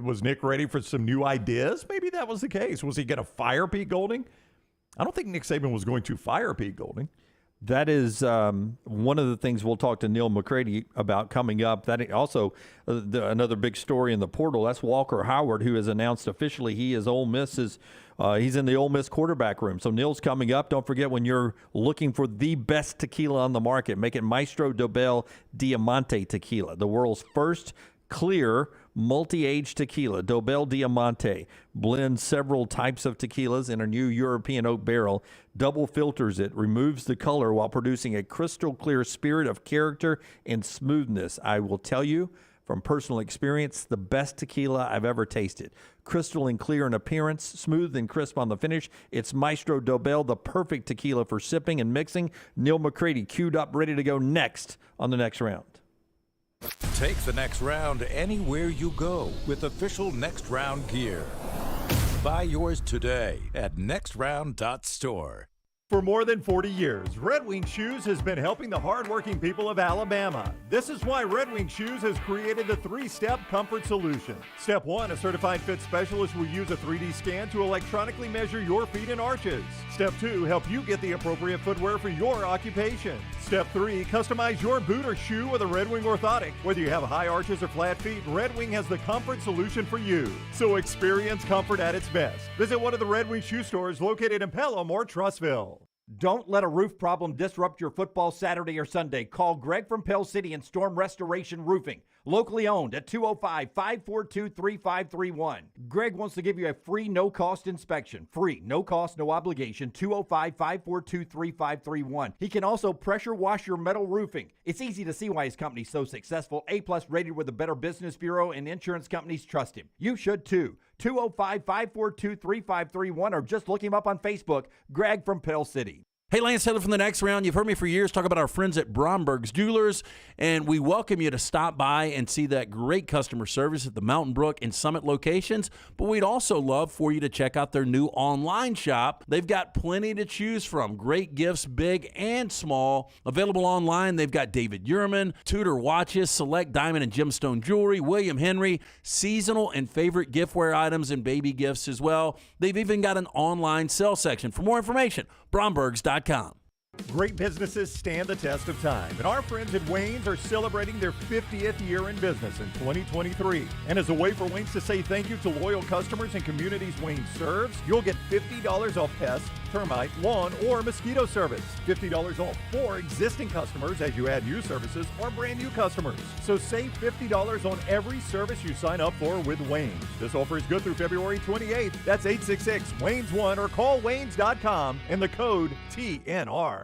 was Nick ready for some new ideas? Maybe that was the case. Was he going to fire Pete Golding? I don't think Nick Saban was going to fire Pete Golding. That is one of the things we'll talk to Neal McCready about coming up. That also another big story in the portal. That's Walker Howard, who has announced officially he is Ole Miss's. He's in the Ole Miss quarterback room. So Neal's coming up. Don't forget, when you're looking for the best tequila on the market, make it Maestro Dobel Diamante tequila, the world's first clear multi-age tequila. Dobel Diamante blends several types of tequilas in a new European oak barrel, double filters it, removes the color while producing a crystal clear spirit of character and smoothness. I will tell you from personal experience, the best tequila I've ever tasted. Crystal and clear in appearance, smooth and crisp on the finish. It's Maestro Dobel, the perfect tequila for sipping and mixing. Neal McCready queued up, ready to go next on the next round. Take the next round anywhere you go with official Next Round gear. Buy yours today at nextround.store. For more than 40 years, Red Wing Shoes has been helping the hardworking people of Alabama. This is why Red Wing Shoes has created the 3-step comfort solution. Step 1, a certified fit specialist will use a 3D scan to electronically measure your feet and arches. Step 2, help you get the appropriate footwear for your occupation. Step 3, customize your boot or shoe with a Red Wing orthotic. Whether you have high arches or flat feet, Red Wing has the comfort solution for you. So experience comfort at its best. Visit one of the Red Wing shoe stores located in Pelham or Trussville. Don't let a roof problem disrupt your football Saturday or Sunday. Call Greg from Pell City and Storm Restoration Roofing. Locally owned at 205-542-3531. Greg wants to give you a free, no-cost inspection. Free, no cost, no obligation. 205-542-3531. He can also pressure wash your metal roofing. It's easy to see why his company's so successful. A-plus rated with the Better Business Bureau, and insurance companies trust him. You should too. 205-542-3531, or just look him up on Facebook, Greg from Pell City. Hey, Lance Taylor from The Next Round. You've heard me for years talk about our friends at Bromberg's Jewelers, and we welcome you to stop by and see that great customer service at the Mountain Brook and Summit locations. But we'd also love for you to check out their new online shop. They've got plenty to choose from. Great gifts, big and small. Available online, they've got David Yurman, Tudor watches, select diamond and gemstone jewelry, William Henry, seasonal and favorite giftware items and baby gifts as well. They've even got an online sale section. For more information, Brombergs.com. Great businesses stand the test of time, and our friends at Wayne's are celebrating their 50th year in business in 2023. And as a way for Wayne's to say thank you to loyal customers and communities Wayne's serves, you'll get $50 off pest, termite, lawn, or mosquito service. $50 off for existing customers as you add new services or brand new customers. So save $50 on every service you sign up for with Wayne's. This offer is good through February 28th. That's 866-WAYNES1 or call Waynes.com and the code TNR.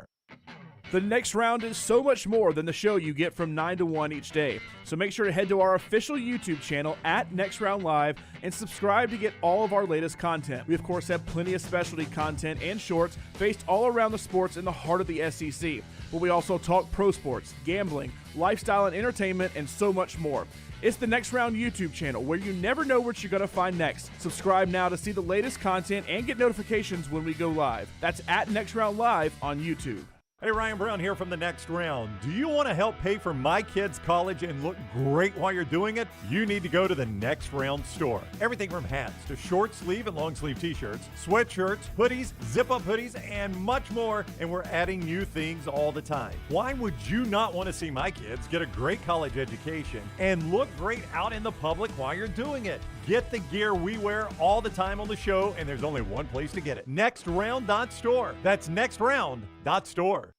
The Next Round is so much more than the show you get from 9 to 1 each day. So make sure to head to our official YouTube channel at Next Round Live and subscribe to get all of our latest content. We, of course, have plenty of specialty content and shorts based all around the sports in the heart of the SEC. But we also talk pro sports, gambling, lifestyle and entertainment, and so much more. It's the Next Round YouTube channel where you never know what you're going to find next. Subscribe now to see the latest content and get notifications when we go live. That's at Next Round Live on YouTube. Hey, Ryan Brown here from The Next Round. Do you want to help pay for my kids' college and look great while you're doing it? You need to go to The Next Round store. Everything from hats to short sleeve and long sleeve t-shirts, sweatshirts, hoodies, zip-up hoodies, and much more. And we're adding new things all the time. Why would you not want to see my kids get a great college education and look great out in the public while you're doing it? Get the gear we wear all the time on the show, and there's only one place to get it. NextRound.store. That's NextRound.store.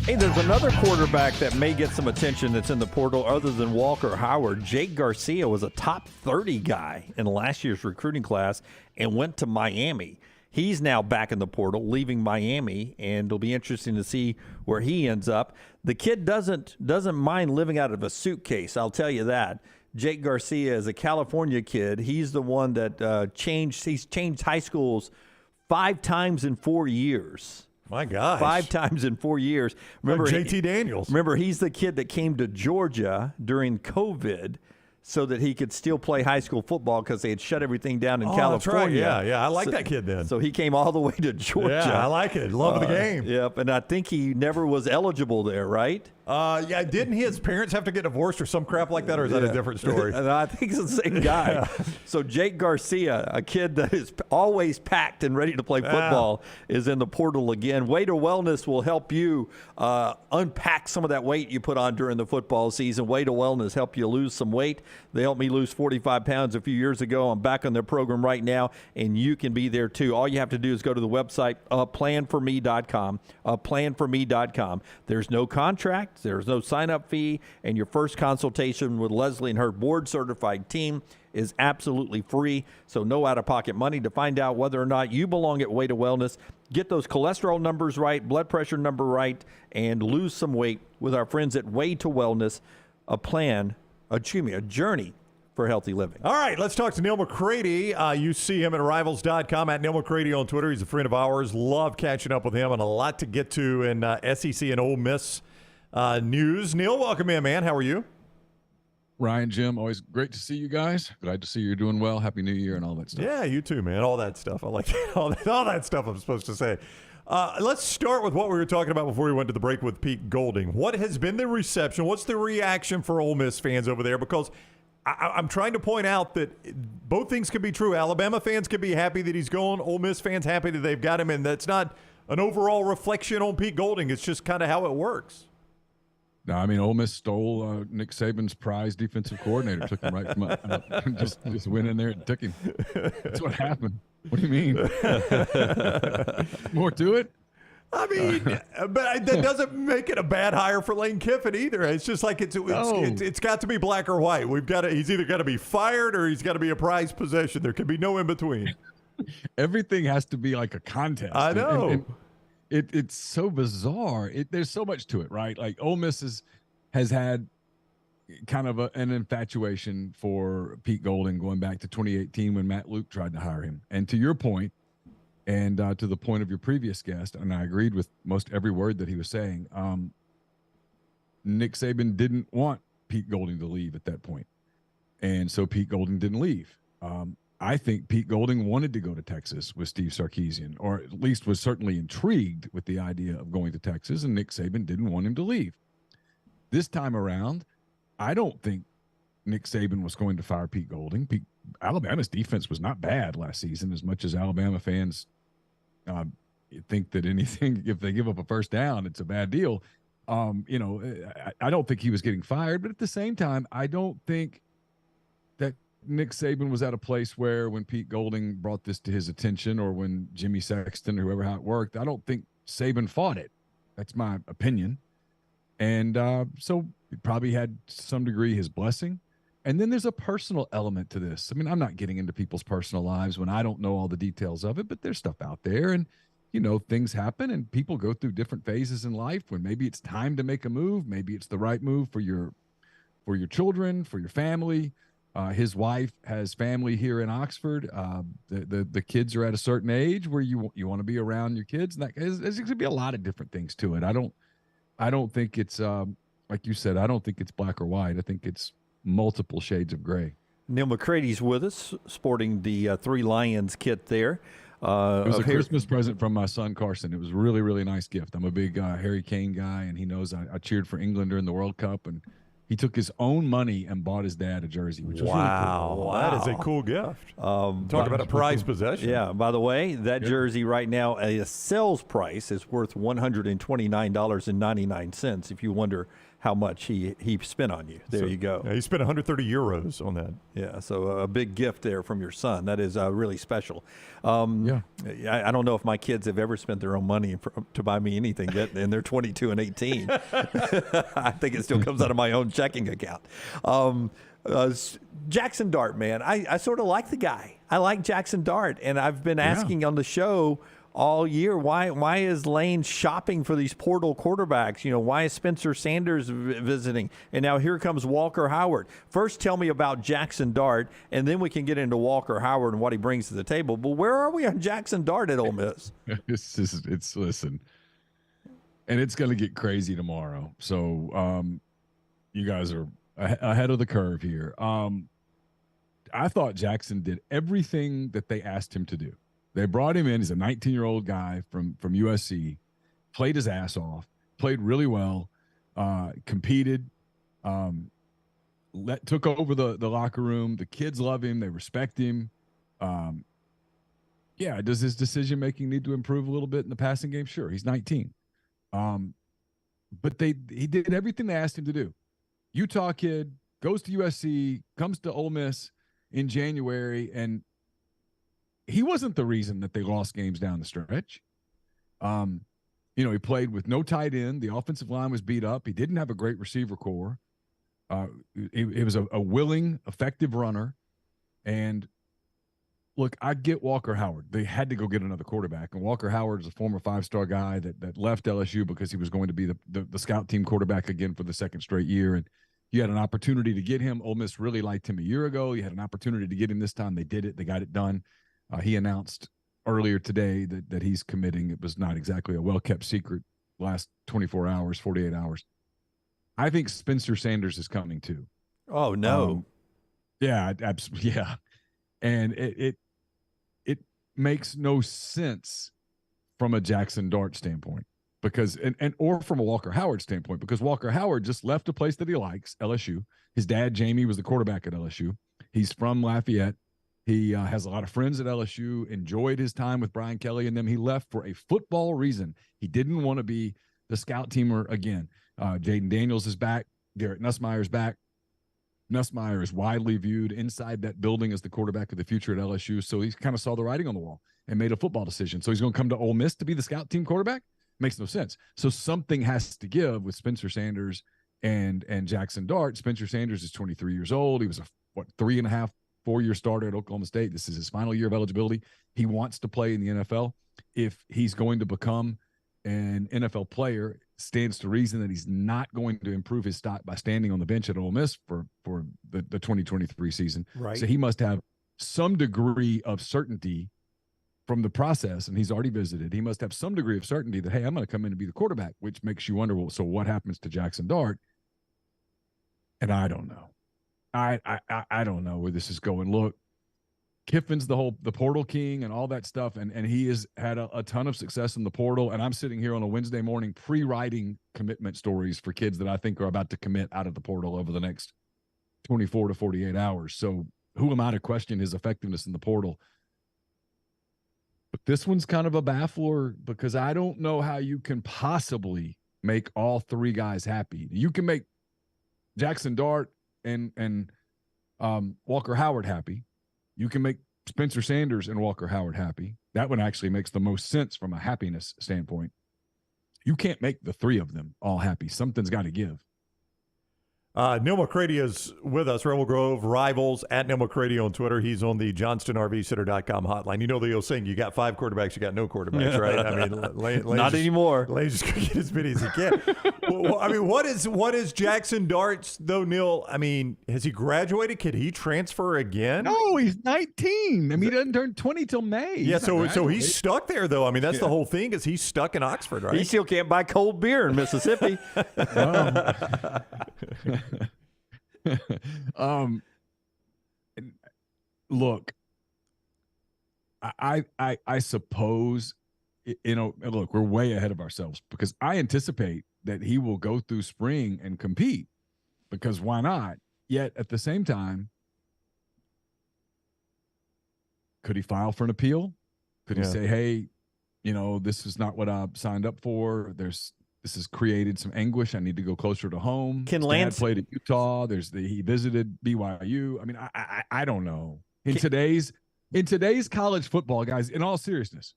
Hey, there's another quarterback that may get some attention that's in the portal other than Walker Howard. Jake Garcia was a top 30 guy in last year's recruiting class and went to Miami. He's now back in the portal, leaving Miami, and it'll be interesting to see where he ends up. The kid doesn't mind living out of a suitcase, I'll tell you that. Jake Garcia is a California kid. He's the one that he's changed high schools 5 times in 4 years. My gosh. 5 times in 4 years. Remember, like JT Daniels. Remember, he's the kid that came to Georgia during COVID so that he could still play high school football because they had shut everything down in California. That's right. Yeah. I like that kid then. So he came all the way to Georgia. Yeah, I like it. Love the game. Yep, and I think he never was eligible there, right? Yeah, didn't his parents have to get divorced or some crap like that, or is that a different story? I think it's the same guy. Yeah. So Jake Garcia, a kid that is always packed and ready to play football, is in the portal again. Way to Wellness will help you unpack some of that weight you put on during the football season. Way to Wellness help you lose some weight. They helped me lose 45 pounds a few years ago. I'm back on their program right now, and you can be there too. All you have to do is go to the website, planforme.com, planforme.com. There's no contract. There's no sign-up fee, and your first consultation with Leslie and her board-certified team is absolutely free, so no out-of-pocket money to find out whether or not you belong at Way to Wellness. Get those cholesterol numbers right, blood pressure number right, and lose some weight with our friends at Way to Wellness, a journey for healthy living. All right, let's talk to Neal McCready. You see him at Rivals.com, at Neal McCready on Twitter. He's a friend of ours. Love catching up with him, and a lot to get to in SEC and Ole Miss news. Neal, welcome in, man. How are you? Ryan, Jim, always great to see you guys. Glad to see you're doing well. Happy New Year and all that stuff. Yeah, you too, man. All that stuff. I like all that stuff I'm supposed to say. Let's start with what we were talking about before we went to the break with Pete Golding. What has been the reception? What's the reaction for Ole Miss fans over there? Because I'm trying to point out that both things can be true. Alabama fans can be happy that he's gone. Ole Miss fans happy that they've got him, and that's not an overall reflection on Pete Golding. It's just kind of how it works. No, I mean, Ole Miss stole Nick Saban's prize defensive coordinator, took him right from just went in there and took him. That's what happened. What do you mean? More to it? I mean, but that doesn't make it a bad hire for Lane Kiffin either. It's just like it's got to be black or white. He's either got to be fired or he's got to be a prized possession. There can be no in between. Everything has to be like a contest. I know. And it's so bizarre. There's so much to it, right? Like Ole Miss has had kind of an infatuation for Pete Golding going back to 2018 when Matt Luke tried to hire him. And to your point, and to the point of your previous guest, and I agreed with most every word that he was saying, Nick Saban didn't want Pete Golding to leave at that point. And so Pete Golding didn't leave. I think Pete Golding wanted to go to Texas with Steve Sarkisian, or at least was certainly intrigued with the idea of going to Texas, and Nick Saban didn't want him to leave. This time around, I don't think Nick Saban was going to fire Pete Golding. Alabama's defense was not bad last season, as much as Alabama fans think that anything, if they give up a first down, it's a bad deal. I don't think he was getting fired, but at the same time, I don't think that Nick Saban was at a place where when Pete Golding brought this to his attention, or when Jimmy Sexton or whoever, how it worked, I don't think Saban fought it. That's my opinion. And so it probably had to some degree his blessing. And then there's a personal element to this. I mean, I'm not getting into people's personal lives when I don't know all the details of it, but there's stuff out there, and things happen, and people go through different phases in life when maybe it's time to make a move, maybe it's the right move for your children, for your family. His wife has family here in Oxford. The kids are at a certain age where you want to be around your kids. And there's going to be a lot of different things to it. I don't think it's like you said. I don't think it's black or white. I think it's multiple shades of gray. Neal McCready's with us, sporting the Three Lions kit there. It was a Christmas present from my son Carson. It was a really, really nice gift. I'm a big Harry Kane guy, and he knows I cheered for England during the World Cup, and He took his own money and bought his dad a jersey, which was really cool. That is a cool gift. Talk about a prized possession. Yeah, by the way, that jersey right now, a sales price is worth $129.99 if you wonder how much he spent on you. There you go. Yeah, he spent 130 euros on that. Yeah, so a big gift there from your son. That is really special. I don't know if my kids have ever spent their own money to buy me anything yet, and they're 22 and 18. I think it still comes out of my own checking account. Jackson Dart, man, I sort of like the guy. I like Jackson Dart, and I've been asking on the show all year, why is Lane shopping for these portal quarterbacks? You know, why is Spencer Sanders visiting? And now here comes Walker Howard. First, tell me about Jackson Dart, and then we can get into Walker Howard and what he brings to the table. But where are we on Jackson Dart at Ole Miss? Listen, and it's going to get crazy tomorrow. So you guys are ahead of the curve here. I thought Jackson did everything that they asked him to do. They brought him in. He's a 19-year-old guy from USC, played his ass off, played really well, competed, took over the locker room. The kids love him. They respect him. Does his decision-making need to improve a little bit in the passing game? Sure, he's 19. But he did everything they asked him to do. Utah kid, goes to USC, comes to Ole Miss in January, and he wasn't the reason that they lost games down the stretch. He played with no tight end. The offensive line was beat up. He didn't have a great receiver core. He was a willing, effective runner. And look, I get Walker Howard. They had to go get another quarterback. And Walker Howard is a former 5-star guy that left LSU because he was going to be the scout team quarterback again for the second straight year. And you had an opportunity to get him. Ole Miss really liked him a year ago. You had an opportunity to get him this time. They did it. They got it done. He announced earlier today that he's committing. It was not exactly a well-kept secret last 24 hours, 48 hours. I think Spencer Sanders is coming too. Oh, no. Absolutely. Yeah. And it makes no sense from a Jackson Dart standpoint because or from a Walker Howard standpoint, because Walker Howard just left a place that he likes, LSU. His dad, Jamie, was the quarterback at LSU. He's from Lafayette. He has a lot of friends at LSU, enjoyed his time with Brian Kelly and them. He left for a football reason. He didn't want to be the scout teamer again. Jaden Daniels is back. Garrett Nussmeier's back. Nussmeier is widely viewed inside that building as the quarterback of the future at LSU. So he kind of saw the writing on the wall and made a football decision. So he's going to come to Ole Miss to be the scout team quarterback? Makes no sense. So something has to give with Spencer Sanders and Jackson Dart. Spencer Sanders is 23 years old. He was a 4-year starter at Oklahoma State. This is his final year of eligibility. He wants to play in the NFL. If he's going to become an NFL player, stands to reason that he's not going to improve his stock by standing on the bench at Ole Miss for the 2023 season. Right. So he must have some degree of certainty from the process, and he's already visited. He must have some degree of certainty that, hey, I'm going to come in and be the quarterback, which makes you wonder, well, so what happens to Jackson Dart? And I don't know. I don't know where this is going. Look, Kiffin's the portal king and all that stuff, and he has had a ton of success in the portal. And I'm sitting here on a Wednesday morning pre-writing commitment stories for kids that I think are about to commit out of the portal over the next 24 to 48 hours. So who am I to question his effectiveness in the portal? But this one's kind of a baffler because I don't know how you can possibly make all three guys happy. You can make Jackson Dart and Walker Howard happy. You can make Spencer Sanders and Walker Howard happy. That one actually makes the most sense from a happiness standpoint. You can't make the three of them all happy. Something's got to give. Neal McCready is with us, Rebel Grove Rivals, at Neal McCready on Twitter. He's on the JohnstonRVCenter.com hotline. You know the old saying, you got 5 quarterbacks, you got no quarterbacks, right? I mean, Lane not anymore. Lane's just going to get as many as he can. Well, I mean, what is Jackson Dart's, though, Neal? I mean, has he graduated? Could he transfer again? No, he's 19. I mean, he doesn't turn 20 till May. Yeah, so he's stuck there, though. I mean, that's the whole thing, is he's stuck in Oxford, right? He still can't buy cold beer in Mississippi. Look, I suppose, look, we're way ahead of ourselves because I anticipate that he will go through spring and compete. because why not? Yet at the same time, could he file for an appeal? Could he say, hey, this is not what I signed up for. This has created some anguish. I need to go closer to home. Can His Lance dad played at Utah? He visited BYU. I mean, I don't know. In today's college football, guys, in all seriousness,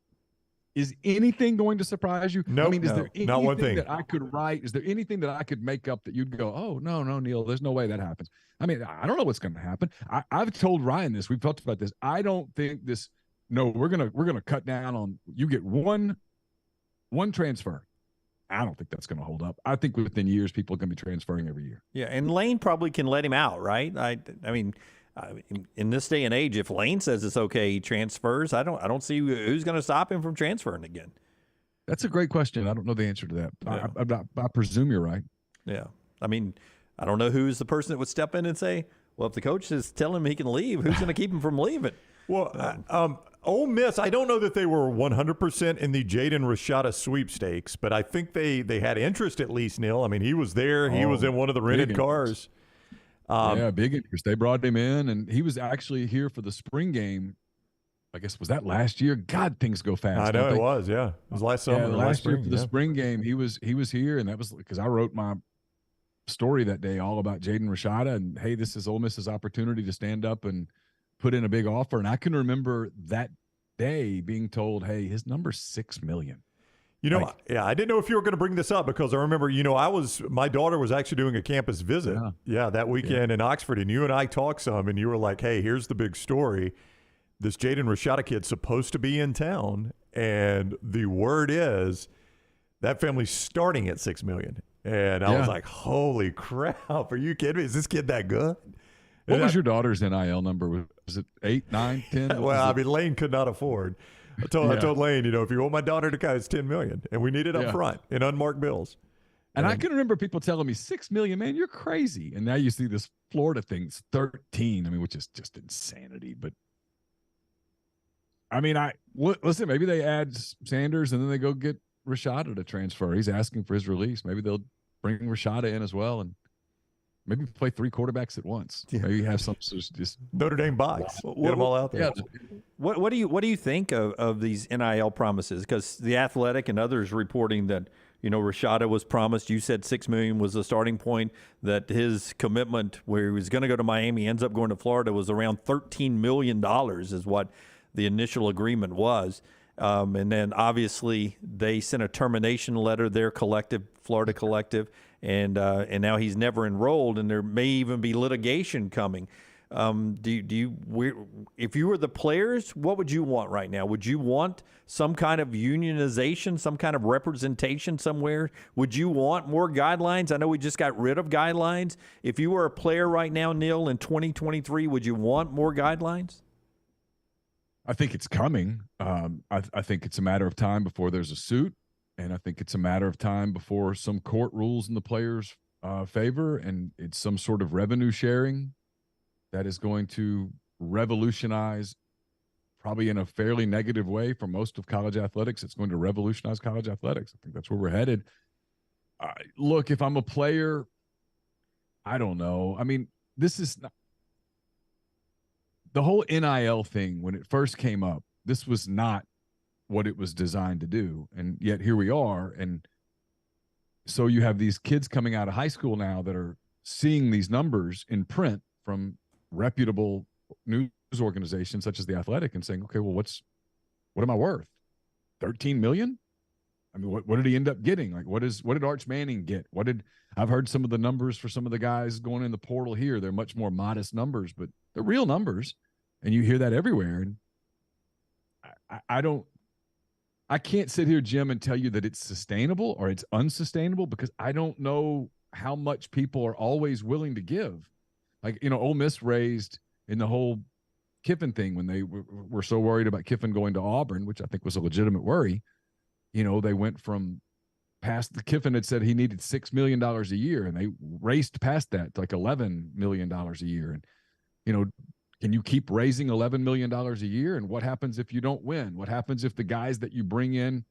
is anything going to surprise you? No, I mean, is there not one anything thing that I could write? Is there anything that I could make up that you'd go, oh, no, Neal, there's no way that happens? I mean, I don't know what's going to happen. I've told Ryan this. We've talked about this. I don't think this. No, we're gonna cut down on. You get one transfer. I don't think that's going to hold up. I think within years, people are going to be transferring every year. Yeah, and Lane probably can let him out, right? I mean, in this day and age, if Lane says it's okay, he transfers. I don't see who's going to stop him from transferring again. That's a great question. I don't know the answer to that. Yeah. I presume you're right. Yeah, I mean, I don't know who's the person that would step in and say, well, if the coach is telling him he can leave, who's going to keep him from leaving? Well, Ole Miss, I don't know that they were 100% in the Jaden Rashada sweepstakes, but I think they had interest at least, Neal. I mean, he was there. He was in one of the rented cars. Yeah, big interest. They brought him in, and he was actually here for the spring game. I guess, was that last year? God, things go fast. I know it was, yeah. It was last summer. Yeah, last year for the spring game, he was here, and that was because I wrote my story that day all about Jaden Rashada, and, hey, this is Ole Miss's opportunity to stand up and put in a big offer. And I can remember that day being told, hey, his number's $6 million. I didn't know if you were going to bring this up because I remember, my daughter was actually doing a campus visit. Yeah, that weekend in Oxford, and you and I talked some, and you were like, hey, here's the big story. This Jaden Rashada kid's supposed to be in town, and the word is that family's starting at $6 million. And I was like, holy crap, are you kidding me? Is this kid that good? What was your daughter's NIL number? Was it 8, 9, 10? Well, I mean, Lane could not afford. I told Lane, if you want my daughter to go, it's $10 million, and we need it up front in unmarked bills. And I can remember people telling me $6 million, man, you're crazy. And now you see this Florida thing, it's 13. I mean, which is just insanity. But I mean, listen, maybe they add Sanders and then they go get Rashada to transfer. He's asking for his release. Maybe they'll bring Rashada in as well, and maybe play 3 quarterbacks at once. Yeah. Maybe have some just Notre Dame box. Get them all out there. Yeah. What do you think of these NIL promises? Because The Athletic and others reporting that Rashada was promised. You said $6 million was the starting point. That his commitment, where he was going to go to Miami, ends up going to Florida, was around $13 million, is what the initial agreement was. And then obviously they sent a termination letter, their collective, Florida collective, and now he's never enrolled, and there may even be litigation coming. If you were the players, what would you want right now? Would you want some kind of unionization, some kind of representation somewhere? Would you want more guidelines? I know we just got rid of guidelines. If you were a player right now, Neal, in 2023, would you want more guidelines? I think it's coming. I think it's a matter of time before there's a suit, and I think it's a matter of time before some court rules in the players' favor, and it's some sort of revenue sharing that is going to revolutionize, probably in a fairly negative way for most of college athletics. It's going to revolutionize college athletics. I think that's where we're headed. Look, if I'm a player, I don't know. I mean, this is not, the whole NIL thing, when it first came up, this was not what it was designed to do. And yet here we are. And so you have these kids coming out of high school now that are seeing these numbers in print from reputable news organizations such as The Athletic and saying, okay, well, what am I worth? 13 million? I mean, what did he end up getting? Like, what did Arch Manning get? I've heard some of the numbers for some of the guys going in the portal here. They're much more modest numbers, but they're real numbers. And you hear that everywhere. And I can't sit here, Jim, and tell you that it's sustainable or it's unsustainable, because I don't know how much people are always willing to give. Like, Ole Miss raised in the whole Kiffin thing when they were so worried about Kiffin going to Auburn, which I think was a legitimate worry. They went from past the Kiffin had said he needed $6 million a year, and they raced past that to like $11 million a year. And, can you keep raising $11 million a year? And what happens if you don't win? What happens if the guys that you bring in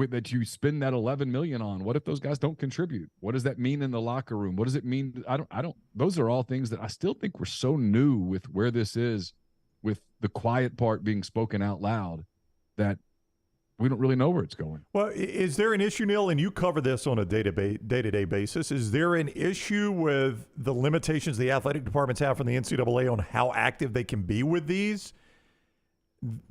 that you spend that $11 million on? What if those guys don't contribute? What does that mean in the locker room? What does it mean? I don't. Those are all things that I still think we're so new with where this is, with the quiet part being spoken out loud, that we don't really know where it's going. Well, is there an issue, Neal, and you cover this on a day-to-day basis, is there an issue with the limitations the athletic departments have from the NCAA on how active they can be with these?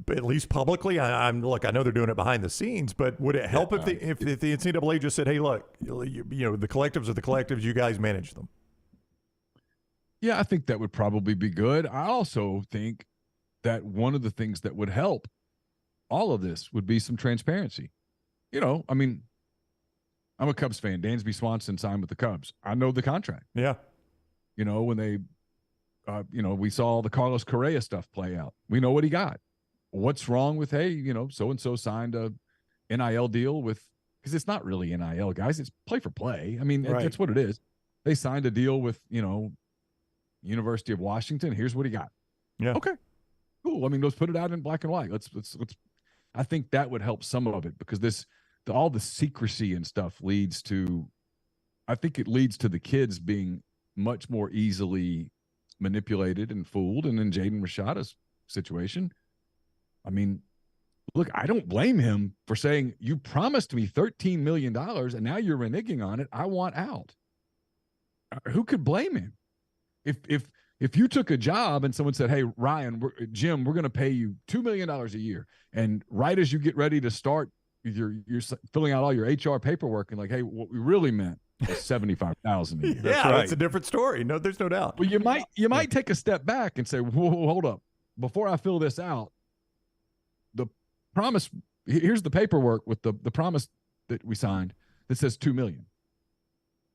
At least publicly, I know they're doing it behind the scenes, but would it help if the NCAA just said, "Hey, look, you know, the collectives are the collectives. You guys manage them"? Yeah, I think that would probably be good. I also think that one of the things that would help all of this would be some transparency. You know, I mean, I'm a Cubs fan. Dansby Swanson signed with the Cubs. I know the contract. Yeah. You know, when they, we saw the Carlos Correa stuff play out. We know what he got. What's wrong with, hey, you know, so-and-so signed a NIL deal with, because it's not really NIL, guys. It's play for play. I mean, that's what it is. They signed a deal with, you know, University of Washington. Here's what he got. Yeah. Okay. Cool. I mean, let's put it out in black and white. Let's I think that would help some of it, because all the secrecy and stuff leads to the kids being much more easily manipulated and fooled. And in Jaden Rashada's situation, I mean, look, I don't blame him for saying, you promised me $13 million and now you're reneging on it. I want out. Who could blame him? If you took a job and someone said, hey, Ryan, Jim, we're going to pay you $2 million a year. And right as you get ready to start, you're filling out all your HR paperwork and like, hey, what we really meant was $75,000 a year. That's a different story. No, there's no doubt. Well, you might take a step back and say, whoa, hold up. Before I fill this out, the promise, here's the paperwork with the promise that we signed that says $2 million.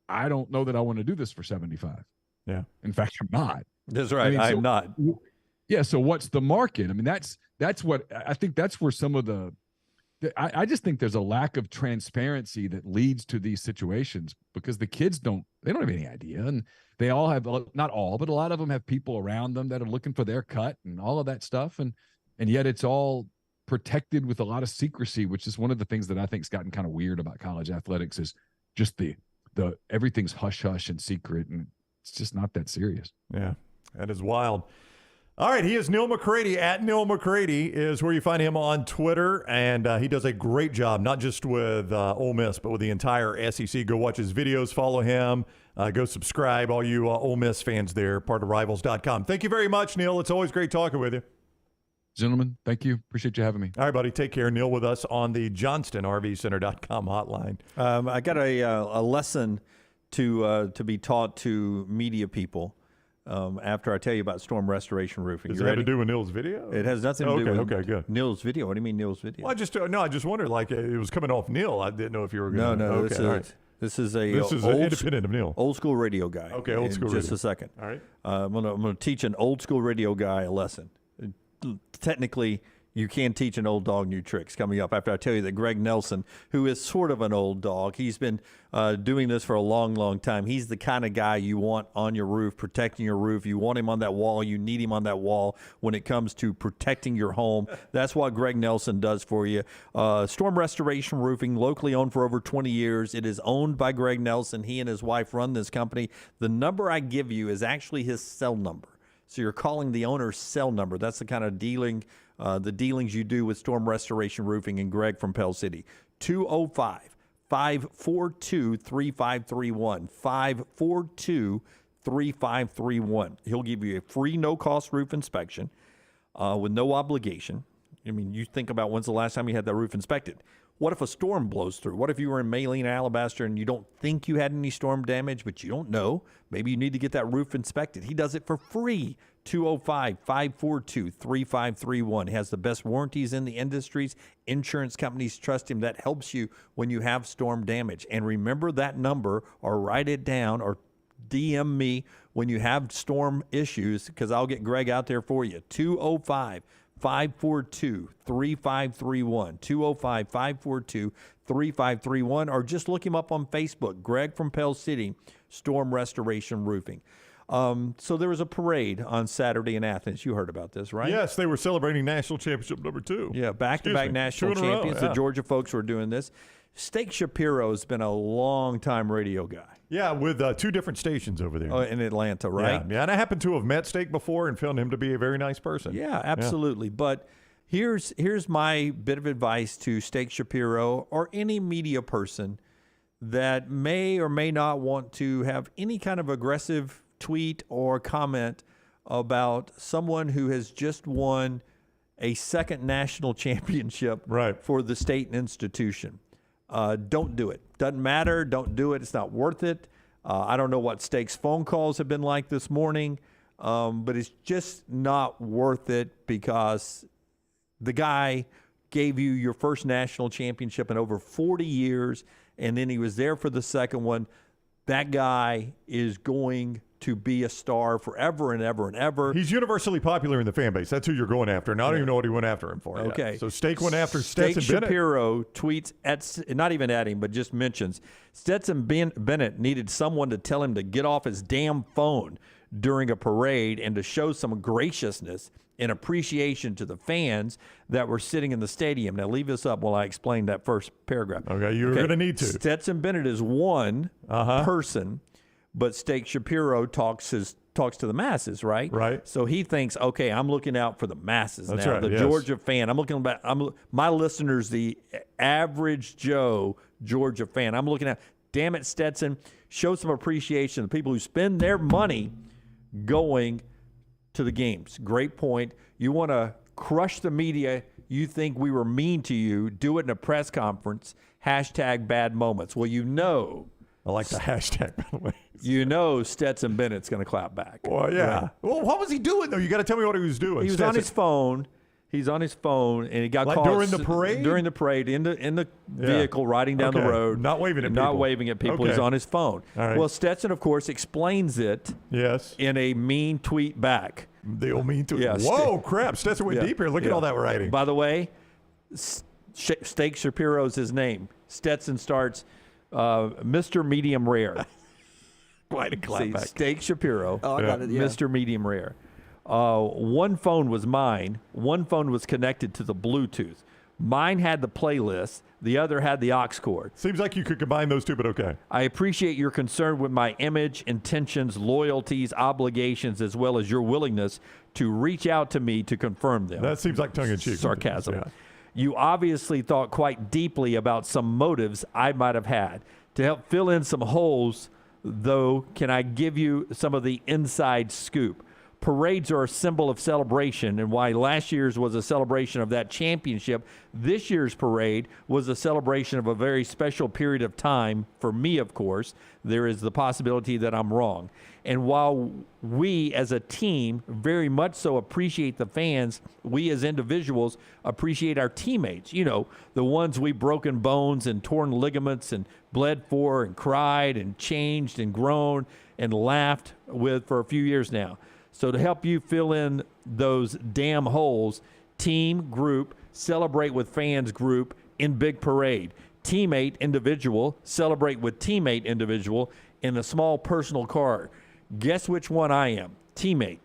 I don't know that I want to do this for 75. Yeah. In fact, I'm not. That's right. I'm not. Yeah. So what's the market? I mean, that's what I think. That's where some of I just think there's a lack of transparency that leads to these situations, because the kids don't have any idea. And they all have, not all, but a lot of them have people around them that are looking for their cut and all of that stuff. And yet it's all protected with a lot of secrecy, which is one of the things that I think has gotten kind of weird about college athletics, is just the everything's hush hush and secret. And it's just not that serious. Yeah, that is wild. All right, he is Neal McCready. At Neal McCready is where you find him on Twitter, and he does a great job, not just with Ole Miss, but with the entire SEC. Go watch his videos, follow him, go subscribe, all you Ole Miss fans there, part of Rivals.com. Thank you very much, Neal. It's always great talking with you. Gentlemen, thank you. Appreciate you having me. All right, buddy. Take care. Neal with us on the JohnstonRVCenter.com hotline. I got a lesson to be taught to media people after I tell you about storm restoration roofing. Does it have to do with Neal's video? It has nothing to do with good. Neal's video. What do you mean Neal's video? Well, I just wondered, like, it was coming off Neal. I didn't know if you were going to. No. This is independent of Neal. Old school radio guy. Okay, old school radio. Just a second. All right. I'm gonna teach an old school radio guy a lesson. Technically, you can teach an old dog new tricks. Coming up after I tell you that Greg Nelson, who is sort of an old dog, he's been doing this for a long, long time. He's the kind of guy you want on your roof, protecting your roof. You want him on that wall. You need him on that wall when it comes to protecting your home. That's what Greg Nelson does for you. Storm Restoration Roofing, locally owned for over 20 years. It is owned by Greg Nelson. He and his wife run this company. The number I give you is actually his cell number. So you're calling the owner's cell number. That's the kind of dealings you do with Storm Restoration Roofing and Greg from Pell City. 205-542-3531. 542-3531. He'll give you a free no-cost roof inspection with no obligation. I mean, you think about when's the last time you had that roof inspected. What if a storm blows through? What if you were in Maline, Alabaster, and you don't think you had any storm damage, but you don't know? Maybe you need to get that roof inspected. He does it for free. 205-542-3531. He has the best warranties in the industries. Insurance companies trust him. That helps you when you have storm damage. And remember that number, or write it down, or DM me when you have storm issues, because I'll get Greg out there for you. 205-542-3531. 205-542-3531, or just look him up on Facebook, Greg from Pell City, Storm Restoration Roofing. So there was a parade on Saturday in Athens. You heard about this, right? Yes, they were celebrating national championship number 2. Yeah, back-to-back national champions. Yeah. The Georgia folks were doing this. Steak Shapiro's been a long-time radio guy. Yeah, with 2 different stations over there. In Atlanta, right? Yeah, and I happen to have met Steak before and found him to be a very nice person. Yeah, absolutely. Yeah. But here's my bit of advice to Steak Shapiro or any media person that may or may not want to have any kind of aggressive tweet or comment about someone who has just won a second national championship for the state and institution. Don't do it. Doesn't matter. Don't do it. It's not worth it. I don't know what Steak's phone calls have been like this morning, but it's just not worth it because the guy gave you your first national championship in over 40 years, and then he was there for the second one. That guy is going to be a star forever and ever and ever. He's universally popular in the fan base. That's who you're going after. And I don't even know what he went after him for. Okay. Yet. So Steak went after Stetson Bennett. Shapiro tweets, not even at him, but just mentions, Stetson Bennett needed someone to tell him to get off his damn phone during a parade and to show some graciousness and appreciation to the fans that were sitting in the stadium. Now, leave this up while I explain that first paragraph. Okay, you're going to need to. Stetson Bennett is one person, but Steak Shapiro talks to the masses, right? Right. So he thinks, okay, I'm looking out for the masses That's now. right, The yes. Georgia fan. My listeners, the average Joe Georgia fan. I'm looking at, damn it, Stetson, show some appreciation to the people who spend their money going to the games. Great point. You want to crush the media. You think we were mean to you. Do it in a press conference. Hashtag bad moments. Well, you know. I like the hashtag, by the way. You know Stetson Bennett's going to clap back. Well, yeah. Right? Well, what was he doing, though? You got to tell me what he was doing. He was on his phone. He's on his phone, and he got like caught during the parade. During the parade, in the vehicle, riding down the road, not waving at people. Not waving at people. Okay. He's on his phone. All right. Well, Stetson, of course, explains it. Yes. In a mean tweet back. The old mean tweet. Yeah, Whoa, crap! Stetson went deep here. Look at all that writing. By the way, Steak Shapiro's his name. Stetson starts Mr. Medium Rare. Quite a clap back. Steak Shapiro. Oh, I got it. Yeah. Mr. Medium Rare. One phone was mine. One phone was connected to the Bluetooth. Mine had the playlist. The other had the aux cord. Seems like you could combine those two, but okay. I appreciate your concern with my image, intentions, loyalties, obligations, as well as your willingness to reach out to me to confirm them. That seems like tongue-in-cheek. Sarcasm. Yeah. You obviously thought quite deeply about some motives I might have had. To help fill in some holes, though, can I give you some of the inside scoop? Parades are a symbol of celebration, and while last year's was a celebration of that championship, this year's parade was a celebration of a very special period of time for me, of course. There is the possibility that I'm wrong. And while we as a team very much so appreciate the fans, we as individuals appreciate our teammates. You know, the ones we've broken bones and torn ligaments and bled for and cried and changed and grown and laughed with for a few years now. So to help you fill in those damn holes, team, group, celebrate with fans group in big parade. Teammate, individual, celebrate with teammate, individual in a small personal card. Guess which one I am? Teammate.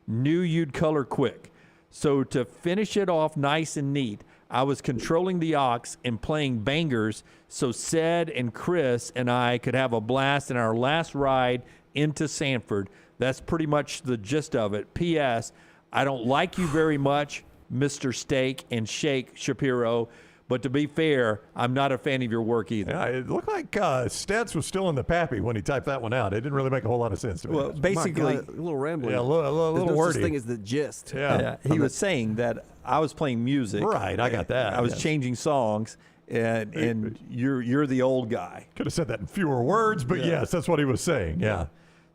Knew you'd color quick. So to finish it off nice and neat, I was controlling the aux and playing bangers so Ced and Chris and I could have a blast in our last ride into Sanford. That's pretty much the gist of it. P.S. I don't like you very much, Mr. Steak and Shake Shapiro, but to be fair, I'm not a fan of your work either. Yeah, it looked like Stetz was still in the pappy when he typed that one out. It didn't really make a whole lot of sense to me. Well, basically, a little rambling. Yeah, a little There's no wordy. such thing as the gist. Yeah. He was saying that I was playing music. Right, I got that. I was yes. changing songs, and you're the old guy. Could have said that in fewer words, but yes, that's what he was saying. Yeah.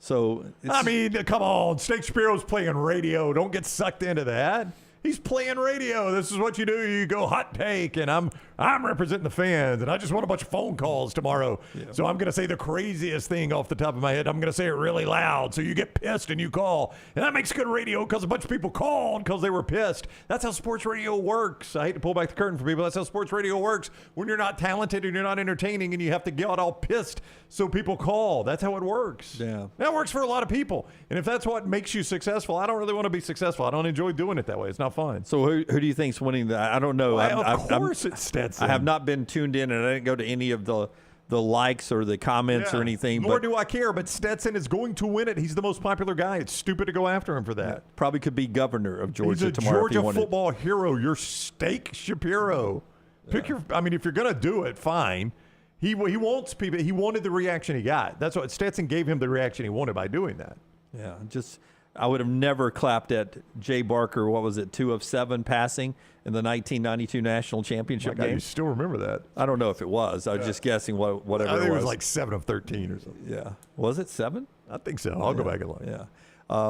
So I mean, come on, Steak Shapiro's playing radio. Don't get sucked into that. He's playing radio. This is what you do. You go hot take, and I'm representing the fans, and I just want a bunch of phone calls tomorrow. Yeah. So I'm going to say the craziest thing off the top of my head. I'm going to say it really loud, so you get pissed and you call. And that makes good radio because a bunch of people called because they were pissed. That's how sports radio works. I hate to pull back the curtain for people. That's how sports radio works. When you're not talented and you're not entertaining and you have to get all pissed so people call. That's how it works. Yeah. That works for a lot of people. And if that's what makes you successful, I don't really want to be successful. I don't enjoy doing it that way. It's not fun. So who do you think's winning that? I don't know. Well, of course it's Stetson. I have not been tuned in, and I didn't go to any of the likes or the comments or anything. Nor do I care, but Stetson is going to win it. He's the most popular guy. It's stupid to go after him for that. Yeah, probably could be governor of Georgia He's a tomorrow. Georgia if he wanted. football hero. You're Steak Shapiro. Pick your. I mean, if you're going to do it, fine. He wants people. He wanted the reaction he got. That's what Stetson gave him the reaction he wanted by doing that. Yeah, I would have never clapped at Jay Barker. What was it? 2 of 7 passing in the 1992 national championship game. You still remember that? I don't know if it was. I was just guessing whatever. I think it was like 7 of 13 or something. Yeah, was it 7? I think so. I'll go back and look. Yeah.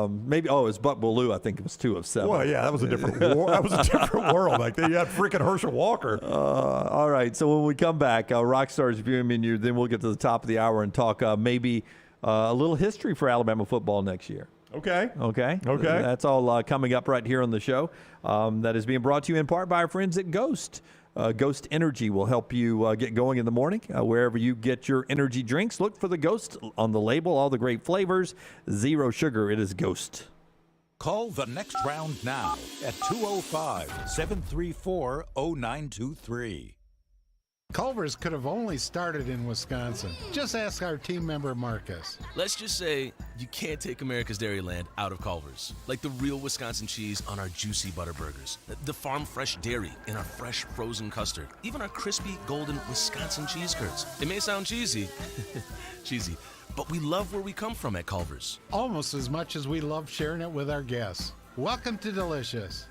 Maybe. Oh, it was Buck Ballou. I think it was 2 of 7. Well, yeah, that was a different. That was a different world. Like you had freaking Herschel Walker. All right. So when we come back, Rockstar's viewing menu. Then we'll get to the top of the hour and talk maybe a little history for Alabama football next year. Okay. That's all coming up right here on the show. That is being brought to you in part by our friends at Ghost. Ghost Energy will help you get going in the morning. Wherever you get your energy drinks, look for the Ghost on the label. All the great flavors, 0 sugar. It is Ghost. Call the next round now at 205-734-0923. Culver's could have only started in Wisconsin. Just ask our team member Marcus. Let's just say you can't take America's Dairyland out of Culver's. Like the real Wisconsin cheese on our juicy butter burgers, the farm fresh dairy in our fresh frozen custard, even our crispy golden Wisconsin cheese curds. It may sound cheesy, but we love where we come from at Culver's. Almost as much as we love sharing it with our guests. Welcome to Delicious.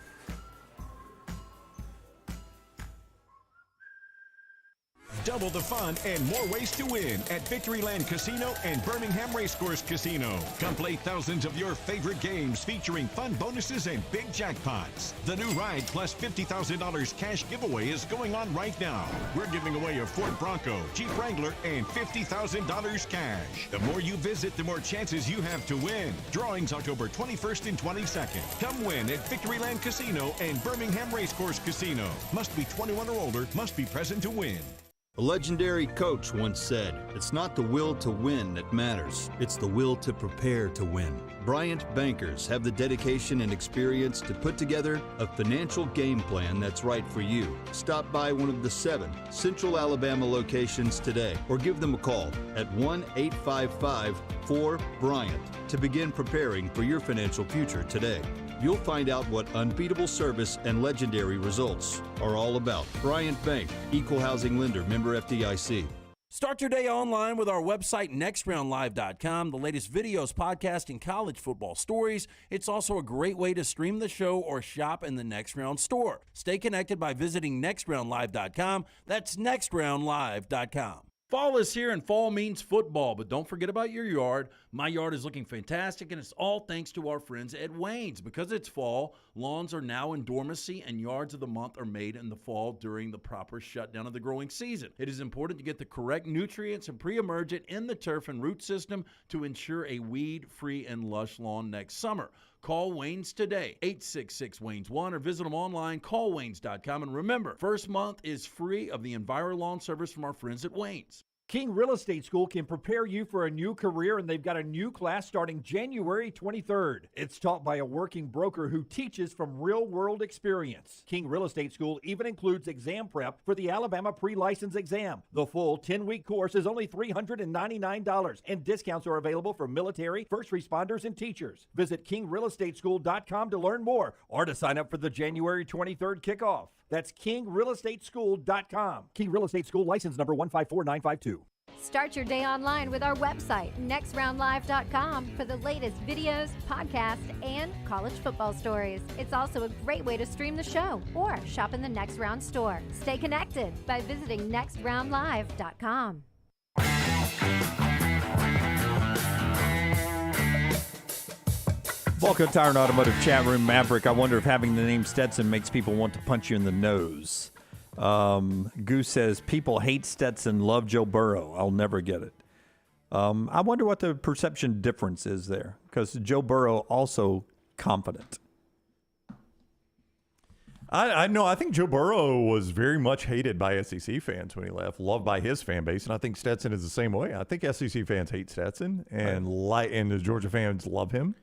Double the fun and more ways to win at Victoryland Casino and Birmingham Racecourse Casino. Come play thousands of your favorite games featuring fun bonuses and big jackpots. The new Ride plus $50,000 cash giveaway is going on right now. We're giving away a Ford Bronco, Jeep Wrangler, and $50,000 cash. The more you visit, the more chances you have to win. Drawings October 21st and 22nd. Come win at Victoryland Casino and Birmingham Racecourse Casino. Must be 21 or older, must be present to win. A legendary coach once said, "It's not the will to win that matters, it's the will to prepare to win." Bryant bankers have the dedication and experience to put together a financial game plan that's right for you. Stop by one of the 7 Central Alabama locations today or give them a call at 1-855-4-BRYANT to begin preparing for your financial future today. You'll find out what unbeatable service and legendary results are all about. Bryant Bank, Equal Housing Lender, member FDIC. Start your day online with our website, nextroundlive.com. The latest videos, podcasts, and college football stories. It's also a great way to stream the show or shop in the Next Round store. Stay connected by visiting nextroundlive.com. That's nextroundlive.com. Fall is here and fall means football, but don't forget about your yard. My yard is looking fantastic, and it's all thanks to our friends at Wayne's. Because it's fall, lawns are now in dormancy, and yards of the month are made in the fall during the proper shutdown of the growing season. It is important to get the correct nutrients and pre-emergent in the turf and root system to ensure a weed-free and lush lawn next summer. Call Wayne's today, 866-WAYNES-1, or visit them online, callwaynes.com. And remember, first month is free of the EnviroLawn service from our friends at Wayne's. King Real Estate School can prepare you for a new career, and they've got a new class starting January 23rd. It's taught by a working broker who teaches from real-world experience. King Real Estate School even includes exam prep for the Alabama pre-license exam. The full 10-week course is only $399, and discounts are available for military, first responders, and teachers. Visit kingrealestateschool.com to learn more or to sign up for the January 23rd kickoff. That's kingrealestateschool.com. King Real Estate School license number 154952. Start your day online with our website, nextroundlive.com, for the latest videos, podcasts, and college football stories. It's also a great way to stream the show or shop in the Next Round store. Stay connected by visiting nextroundlive.com. All Welcome to our Automotive Chat Room, Maverick. I wonder if having the name Stetson makes people want to punch you in the nose. Goose says, people hate Stetson, love Joe Burrow. I'll never get it. I wonder what the perception difference is there, because Joe Burrow also confident. I think Joe Burrow was very much hated by SEC fans when he left, loved by his fan base, and I think Stetson is the same way. I think SEC fans hate Stetson, and the Georgia fans love him.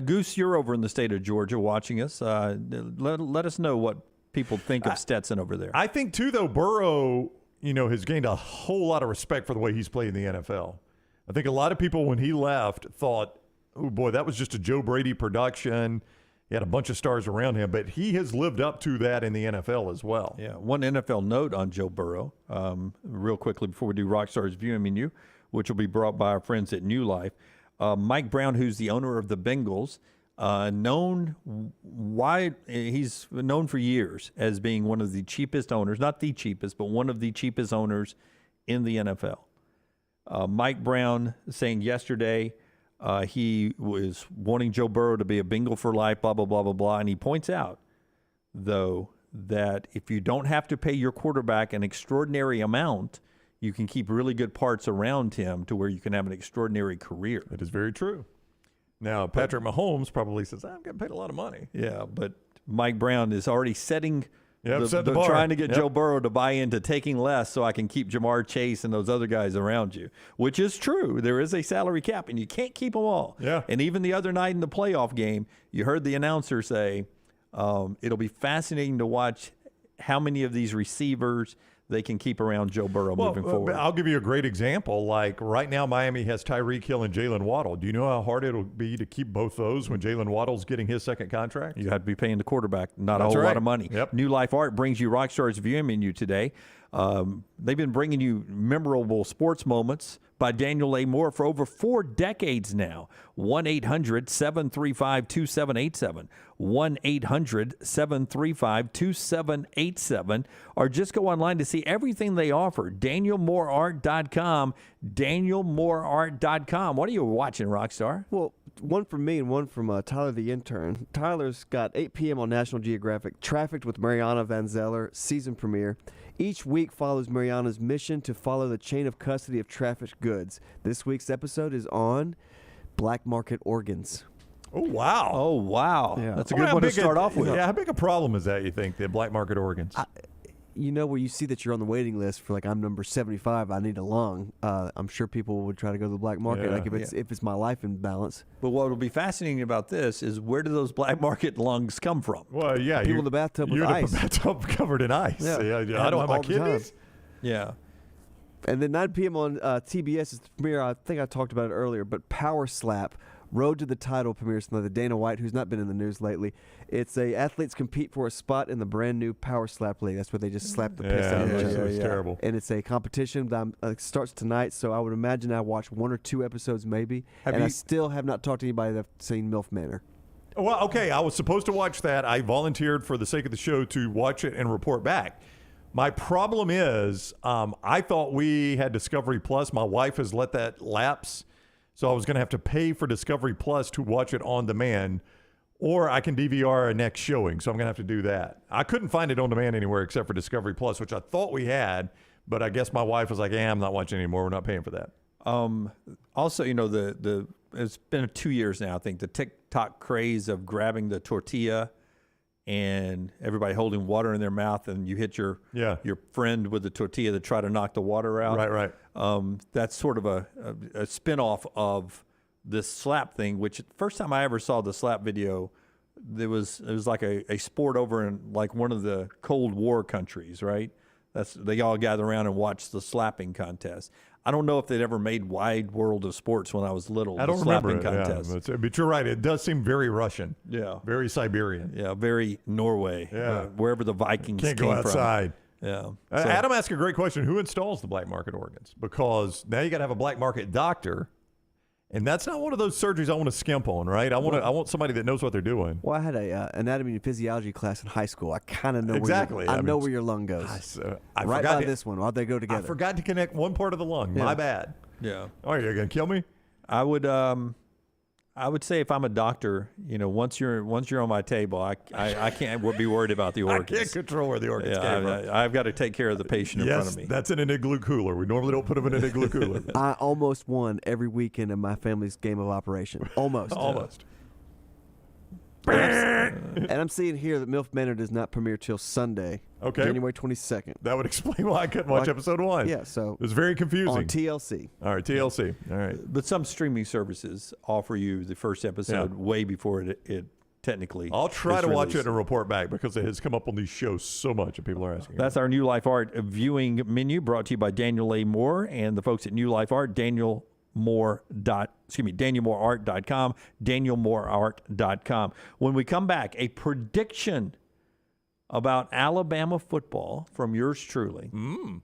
Goose, you're over in the state of Georgia watching us. Let us know what people think of Stetson over there. I think, too, though, Burrow, has gained a whole lot of respect for the way he's played in the NFL. I think a lot of people, when he left, thought, oh, boy, that was just a Joe Brady production. He had a bunch of stars around him, but he has lived up to that in the NFL as well. Yeah, one NFL note on Joe Burrow, real quickly before we do Rockstar's View and Menu, which will be brought by our friends at New Life. Mike Brown, who's the owner of the Bengals, he's known for years as being one of the cheapest owners, not the cheapest, but one of the cheapest owners in the NFL. Mike Brown saying yesterday he was wanting Joe Burrow to be a Bengal for life, blah, blah, blah, blah, blah. And he points out, though, that if you don't have to pay your quarterback an extraordinary amount, you can keep really good parts around him to where you can have an extraordinary career. That is very true. Now, Patrick Mahomes probably says, I'm getting paid a lot of money. Yeah, but Mike Brown is already setting the bar. Trying to get Joe Burrow to buy into taking less so I can keep Jamar Chase and those other guys around you, which is true. There is a salary cap, and you can't keep them all. Yeah. And even the other night in the playoff game, you heard the announcer say, it'll be fascinating to watch how many of these receivers they can keep around Joe Burrow moving forward. I'll give you a great example. Like right now, Miami has Tyreek Hill and Jalen Waddle. Do you know how hard it'll be to keep both those when Jalen Waddle's getting his second contract? You have to be paying the quarterback not a whole lot of money. Yep. New Life Art brings you Rockstar's View Menu today. They've been bringing you memorable sports moments by Daniel A. Moore for over 4 decades now. 1-800-735-2787. 1-800-735-2787. Or just go online to see everything they offer. DanielMooreArt.com. DanielMooreArt.com. What are you watching, Rockstar? Well, one from me and one from Tyler the intern. Tyler's got 8 p.m. on National Geographic, Trafficked with Mariana Van Zeller, season premiere. Each week follows Mariana's mission to follow the chain of custody of trafficked goods. This week's episode is on black market organs. Oh, wow. Oh, wow. Yeah. That's a good one to start off with. Yeah, how big a problem is that, you think, the black market organs? Where you see that you're on the waiting list for, like, I'm number 75, I need a lung. I'm sure people would try to go to the black market, if it's my life in balance. But what will be fascinating about this is, where do those black market lungs come from? Well, yeah. People in the bathtub with you're ice. in the bathtub covered in ice. Yeah. I don't have my kidneys. Yeah. And then 9 p.m. on TBS is the premiere. I think I talked about it earlier, but Power Slap, Road to the Title premieres tonight. The Dana White, who's not been in the news lately. It's athletes compete for a spot in the brand new Power Slap League. That's where they just slap the piss out of each other. It's terrible. And it's a competition that starts tonight, so I would imagine I watch 1 or 2 episodes maybe. I still have not talked to anybody that's seen MILF Manor. Well, okay, I was supposed to watch that. I volunteered for the sake of the show to watch it and report back. My problem is I thought we had Discovery Plus. My wife has let that lapse, so I was going to have to pay for Discovery Plus to watch it on demand, or I can DVR a next showing, so I'm going to have to do that. I couldn't find it on demand anywhere except for Discovery Plus, which I thought we had, but I guess my wife was like, I'm not watching anymore. We're not paying for that. Also, it's been 2 years now, I think, the TikTok craze of grabbing the tortilla and everybody holding water in their mouth, and you hit your friend with the tortilla to try to knock the water out. Right. That's sort of a spinoff of this slap thing, which first time I ever saw the slap video, it was like a sport over in like one of the Cold War countries, right? They all gather around and watch the slapping contest. I don't know if they'd ever made Wide World of Sports when I was little. I don't remember it. Contest. Yeah, but you're right. It does seem very Russian. Yeah. Very Siberian. Yeah, very Norway. Yeah. Wherever the Vikings Can't came go outside. From. Yeah. Adam asked a great question. Who installs the black market organs? Because now you got to have a black market doctor. And that's not one of those surgeries I want to skimp on, right? I want somebody that knows what they're doing. Well, I had a anatomy and physiology class in high school. I kind of know exactly. I know where your lung goes. I right forgot by this one. How'd they go together? I forgot to connect one part of the lung. Yeah. My bad. Yeah. Oh, you're gonna kill me? I would. I would say if I'm a doctor, once you're on my table, I can't be worried about the organs. I can't control where the organs came from. I've got to take care of the patient in front of me. That's in an igloo cooler. We normally don't put them in an igloo cooler. I almost won every weekend in my family's game of operation. Almost. And I'm seeing here that MILF Manor does not premiere till Sunday, January 22nd. That would explain why I couldn't watch episode 1. Yeah, so it was very confusing. On TLC. All right, TLC. All right. But some streaming services offer you the first episode way before it technically. I'll try to watch it released. and report back because it has come up on these shows so much and people are asking. That's our New Life Art viewing menu brought to you by Daniel A. Moore and the folks at New Life Art, DanielMooreArt.com, DanielMooreArt.com. When we come back, a prediction about Alabama football from yours truly. And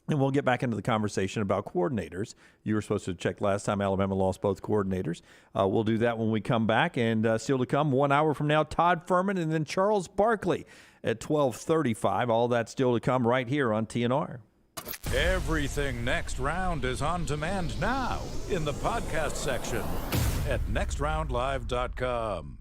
we'll get back into the conversation about coordinators. You were supposed to check last time Alabama lost both coordinators. We'll do that when we come back. And still to come, 1 hour from now, Todd Furman and then Charles Barkley at 12:35. All that still to come right here on TNR. Everything Next Round is on demand now in the podcast section at nextroundlive.com.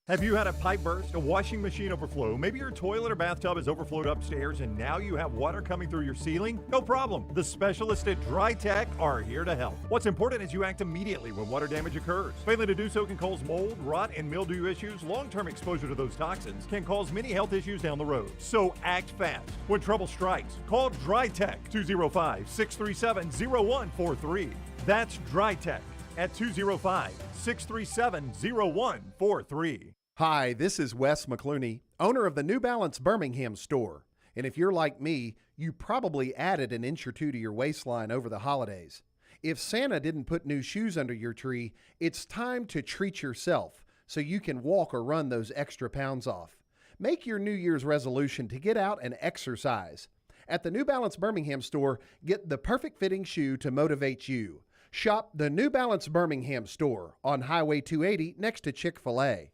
Have you had a pipe burst, a washing machine overflow? Maybe your toilet or bathtub is overflowed upstairs and now you have water coming through your ceiling? No problem. The specialists at Dry Tech are here to help. What's important is you act immediately when water damage occurs. Failing to do so can cause mold, rot, and mildew issues. Long-term exposure to those toxins can cause many health issues down the road. So act fast. When trouble strikes, call Dry Tech 205-637-0143. That's Dry Tech at 205-637-0143. Hi, this is Wes McClooney, owner of the New Balance Birmingham store. And if you're like me, you probably added an inch or two to your waistline over the holidays. If Santa didn't put new shoes under your tree, it's time to treat yourself so you can walk or run those extra pounds off. Make your New Year's resolution to get out and exercise. At the New Balance Birmingham store, get the perfect fitting shoe to motivate you. Shop the New Balance Birmingham store on Highway 280 next to Chick-fil-A.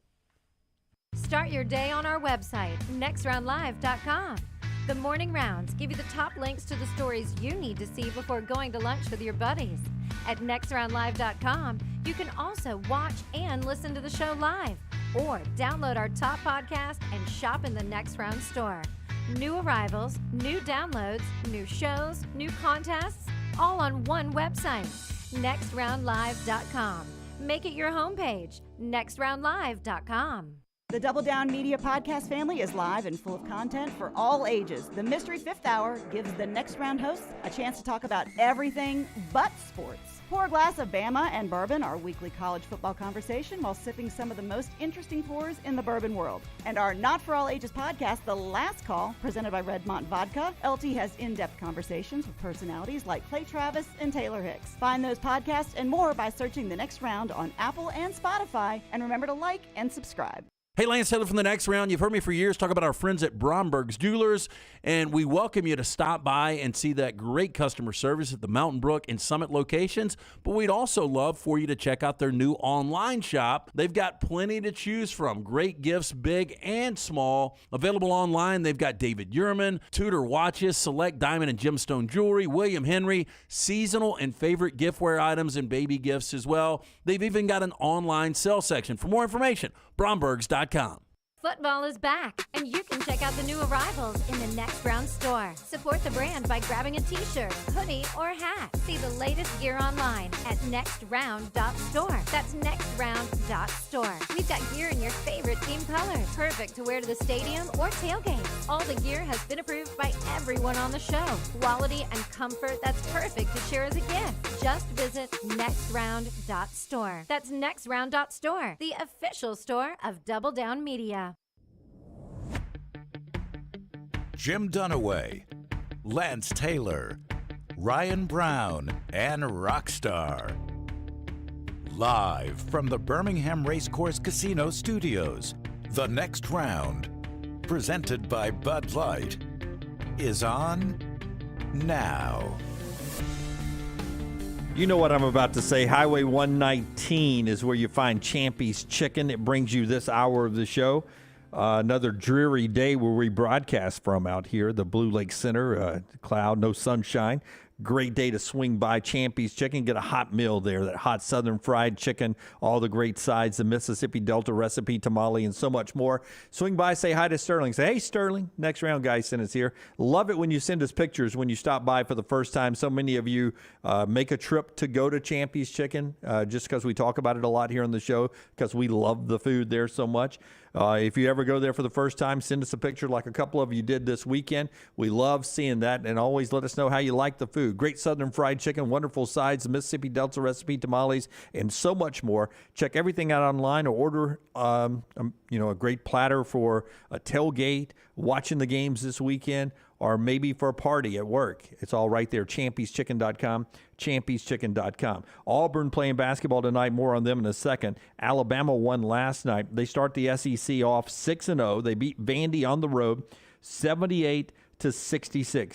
Start your day on our website, nextroundlive.com. The morning rounds give you the top links to the stories you need to see before going to lunch with your buddies. At nextroundlive.com, you can also watch and listen to the show live or download our top podcast and shop in the Next Round store. New arrivals, new downloads, new shows, new contests, all on one website, nextroundlive.com. Make it your homepage, nextroundlive.com. The Double Down Media podcast family is live and full of content for all ages. The Mystery Fifth Hour gives the Next Round hosts a chance to talk about everything but sports. Pour a glass of Bama and bourbon, our weekly college football conversation, while sipping some of the most interesting pours in the bourbon world. And our Not For All Ages podcast, The Last Call, presented by Redmont Vodka. LT has in-depth conversations with personalities like Clay Travis and Taylor Hicks. Find those podcasts and more by searching The Next Round on Apple and Spotify. And remember to like and subscribe. Hey, Lance Taylor from The Next Round. You've heard me for years talk about our friends at Bromberg's Jewelers, and we welcome you to stop by and see that great customer service at the Mountain Brook and Summit locations, but we'd also love for you to check out their new online shop. They've got plenty to choose from. Great gifts, big and small. Available online, they've got David Yurman, Tudor watches, select diamond and gemstone jewelry, William Henry, seasonal and favorite giftware items and baby gifts as well. They've even got an online sale section. For more information, brombergs.com. Football is back, and you can check out the new arrivals in the Next Round store. Support the brand by grabbing a t-shirt, hoodie, or hat. See the latest gear online at nextround.store. That's nextround.store. We've got gear in your favorite team colors, perfect to wear to the stadium or tailgate. All the gear has been approved by everyone on the show. Quality and comfort that's perfect to share as a gift. Just visit nextround.store. That's nextround.store, the official store of Double Down Media. Jim Dunaway, Lance Taylor, Ryan Brown, and Rockstar. Live from the Birmingham Racecourse Casino Studios, The Next Round, presented by Bud Light, is on now. You know what I'm about to say. Highway 119 is where you find Champy's Chicken. It brings you this hour of the show. Another dreary day where we broadcast from out here, the Blue Lake Center, cloud, no sunshine. great day to swing by Champy's Chicken, get a hot meal there, that hot Southern fried chicken, all the great sides, the Mississippi Delta recipe tamale, and so much more. Swing by, say hi to Sterling. Say, hey, Sterling, Next Round guy sent us here. Love it when you send us pictures when you stop by for the first time. So many of you make a trip to go to Champy's Chicken just because we talk about it a lot here on the show because we love the food there so much. If you ever go there for the first time, send us a picture like a couple of you did this weekend. We love seeing that, and always let us know how you like the food. Great Southern fried chicken, wonderful sides, the Mississippi Delta recipe tamales, and so much more. Check everything out online or order a great platter for a tailgate, watching the games this weekend, or maybe for a party at work. It's all right there, champy'schicken.com, champy'schicken.com. Auburn playing basketball tonight. More on them in a second. Alabama won last night. They start the SEC off 6-0. They beat Vandy on the road 78-66.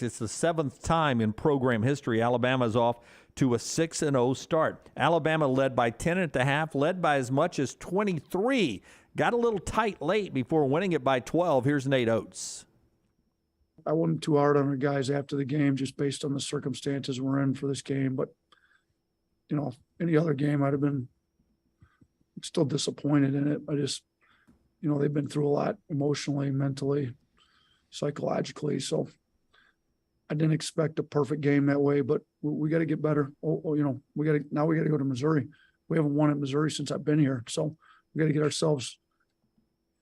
It's the 7th time in program history Alabama's off to a 6-0 start. Alabama led by 10 at the half, led by as much as 23. Got a little tight late before winning it by 12. Here's Nate Oates. I wasn't too hard on the guys after the game just based on the circumstances we're in for this game. But, any other game I'd have been still disappointed in it. I just, they've been through a lot emotionally, mentally, psychologically. So I didn't expect a perfect game that way, but we got to get better. We got to go to Missouri. We haven't won at Missouri since I've been here. So we got to get ourselves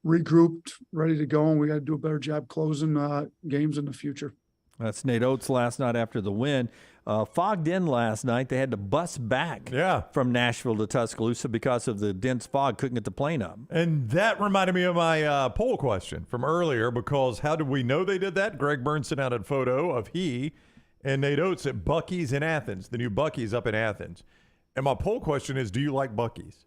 regrouped, ready to go, and we got to do a better job closing games in the future. That's Nate Oates last night after the win. Fogged in last night. They had to bus back from Nashville to Tuscaloosa because of the dense fog. Couldn't get the plane up. And that reminded me of my poll question from earlier, because how did we know they did that? Greg Burns sent out a photo of he and Nate Oates at Buc-ee's in Athens, the new Buc-ee's up in Athens. And my poll question is, do you like Buc-ee's?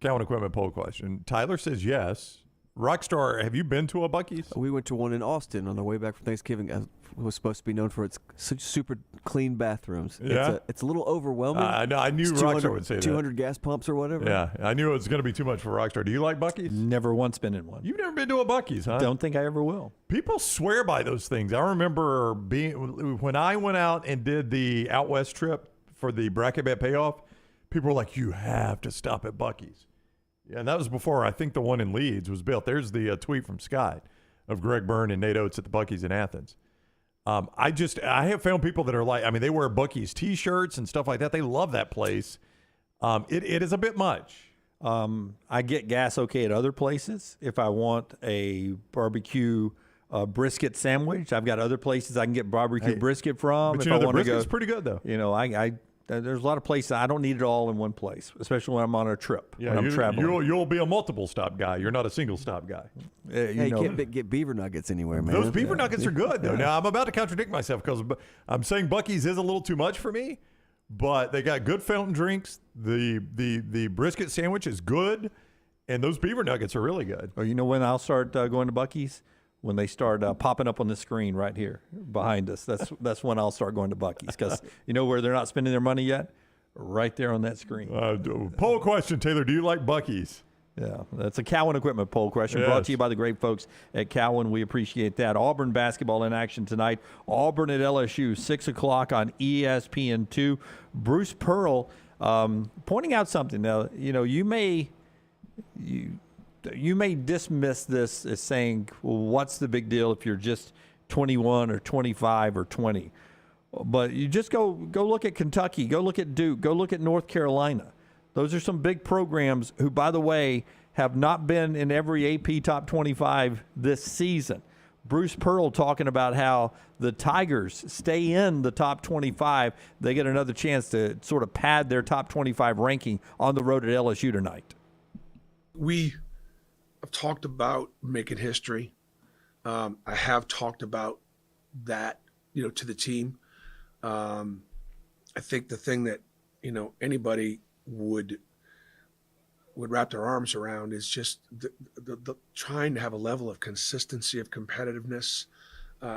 Cowan Equipment poll question. Tyler says yes. Rockstar, have you been to a Buc-ee's? We went to one in Austin on the way back from Thanksgiving. It was supposed to be known for its super clean bathrooms. Yeah. It's a little overwhelming. I knew Rockstar would say that. 200 gas pumps or whatever. Yeah, I knew it was going to be too much for Rockstar. Do you like Buc-ee's? Never once been in one. You've never been to a Buc-ee's, huh? Don't think I ever will. People swear by those things. I remember when I went out and did the out west trip for the bracket bet payoff, people were like, you have to stop at Buc-ee's. Yeah, and that was before I think the one in Leeds was built. There's the tweet from Scott of Greg Byrne and Nate Oates at the Buc-ee's in Athens. I have found people that are like, they wear Buc-ee's T-shirts and stuff like that. They love that place. It is a bit much. I get gas okay at other places. If I want a barbecue brisket sandwich, I've got other places I can get barbecue brisket from. But if the brisket's pretty good, though. There's a lot of places. I don't need it all in one place, especially when I'm on a trip, when I'm traveling. You'll be a multiple stop guy. You're not a single stop guy. You can't get beaver nuggets anywhere, man. Those beaver nuggets are good, though. Now, I'm about to contradict myself because I'm saying Buc-ee's is a little too much for me, but they got good fountain drinks. The brisket sandwich is good, and those beaver nuggets are really good. Oh, you know when I'll start going to Buc-ee's? When they start popping up on the screen right here behind us. That's when I'll start going to Buc-ee's, because you know where they're not spending their money yet? Right there on that screen. Poll question, Taylor. Do you like Buc-ee's? Yeah, that's a Cowan Equipment poll question brought to you by the great folks at Cowan. We appreciate that. Auburn basketball in action tonight. Auburn at LSU, 6 o'clock on ESPN2. Bruce Pearl pointing out something. Now, you may dismiss this as saying, well, what's the big deal if you're just 21 or 25 or 20? But you just go look at Kentucky, go look at Duke, go look at North Carolina. Those are some big programs who, by the way, have not been in every AP top 25 this season. Bruce Pearl talking about how the Tigers stay in the top 25. They get another chance to sort of pad their top 25 ranking on the road at LSU tonight. I've talked about making history. I have talked about that, to the team. I think the thing that, anybody would wrap their arms around is just the trying to have a level of consistency of competitiveness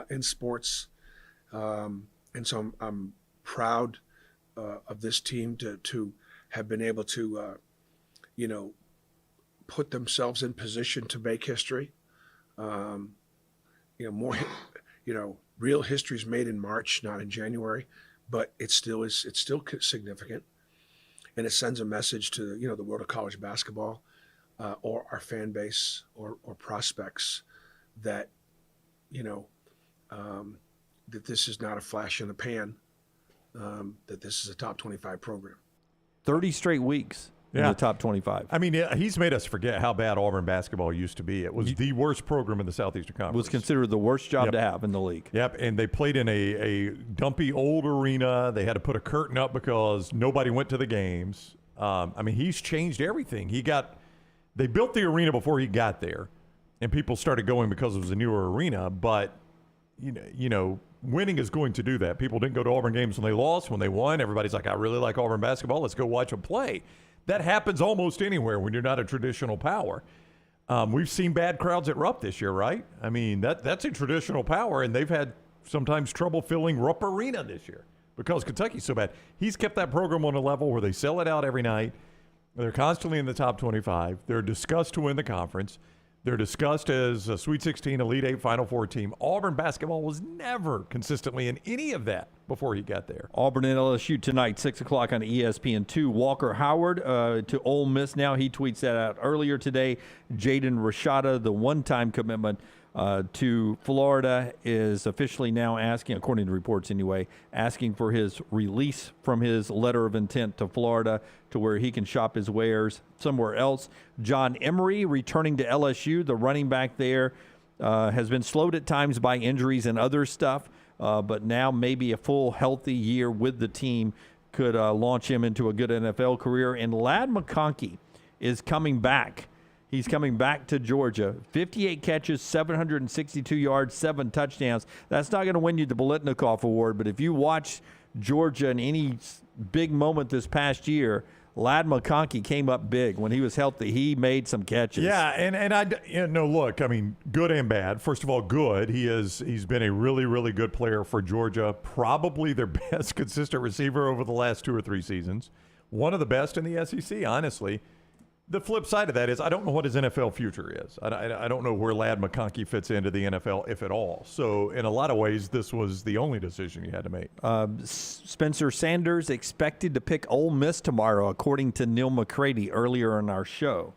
in sports. And so I'm proud of this team to have been able to, put themselves in position to make history. Real history is made in March, not in January. but it's still significant, and it sends a message to the world of college basketball, or our fan base or prospects that that this is not a flash in the pan, that this is a top 25 program. 30 straight weeks in the top 25. I mean, he's made us forget how bad Auburn basketball used to be. It was the worst program in the Southeastern Conference. It was considered the worst job to have in the league. Yep, and they played in a dumpy old arena. They had to put a curtain up because nobody went to the games. I mean, he's changed everything. They built the arena before he got there, and people started going because it was a newer arena. But winning is going to do that. People didn't go to Auburn games when they lost. When they won, everybody's like, I really like Auburn basketball. Let's go watch them play. That happens almost anywhere when you're not a traditional power. We've seen bad crowds at Rupp this year, right? I mean, that's a traditional power, and they've had sometimes trouble filling Rupp Arena this year because Kentucky's so bad. He's kept that program on a level where they sell it out every night. They're constantly in the top 25. They're discussed to win the conference. They're discussed as a Sweet 16, Elite 8, Final Four team. Auburn basketball was never consistently in any of that before he got there. Auburn and LSU tonight, 6 o'clock on ESPN2. Walker Howard to Ole Miss now. He tweets that out earlier today. Jaden Rashada, the one-time commitment to Florida, is officially now asking, according to reports anyway, asking for his release from his letter of intent to Florida to where he can shop his wares somewhere else. John Emery returning to LSU, the running back there, has been slowed at times by injuries and other stuff, but now maybe a full healthy year with the team could launch him into a good NFL career. And Ladd McConkey is coming back. He's coming back to Georgia. 58 catches, 762 yards, 7 touchdowns. That's not going to win you the Biletnikoff Award, but if you watch Georgia in any big moment this past year, Ladd McConkey came up big. When he was healthy, he made some catches. Yeah, and look, I mean, good and bad. First of all, good. He's been a really, really good player for Georgia, probably their best consistent receiver over the last 2 or 3 seasons. One of the best in the SEC, honestly. The flip side of that is I don't know what his NFL future is. I don't know where Ladd McConkey fits into the NFL, if at all. So in a lot of ways, this was the only decision you had to make. Spencer Sanders expected to pick Ole Miss tomorrow, according to Neal McCready earlier in our show.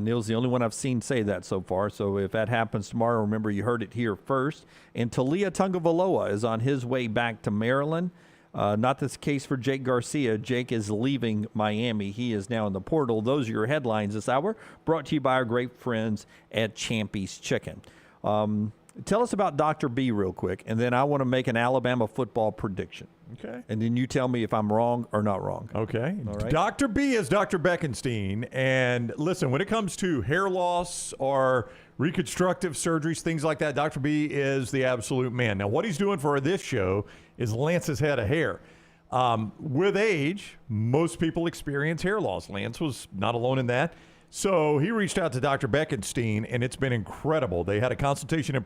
Neal's the only one I've seen say that so far. So if that happens tomorrow, remember you heard it here first. And Talia Tungavaloa is on his way back to Maryland. Not the case for Jake Garcia. Jake is leaving Miami. He is now in the portal. Those are your headlines this hour, brought to you by our great friends at Champy's Chicken. Tell us about Dr. B real quick, and then I want to make an Alabama football prediction. Okay. And then you tell me if I'm wrong or not wrong. Okay. All right. Dr. B is Dr. Beckenstein. And listen, when it comes to hair loss or reconstructive surgeries, things like that, Dr. B is the absolute man. Now, what he's doing for this show is Lance's head of hair. With age, most people experience hair loss. Lance was not alone in that. So he reached out to Dr. Beckenstein, and it's been incredible. They had a consultation in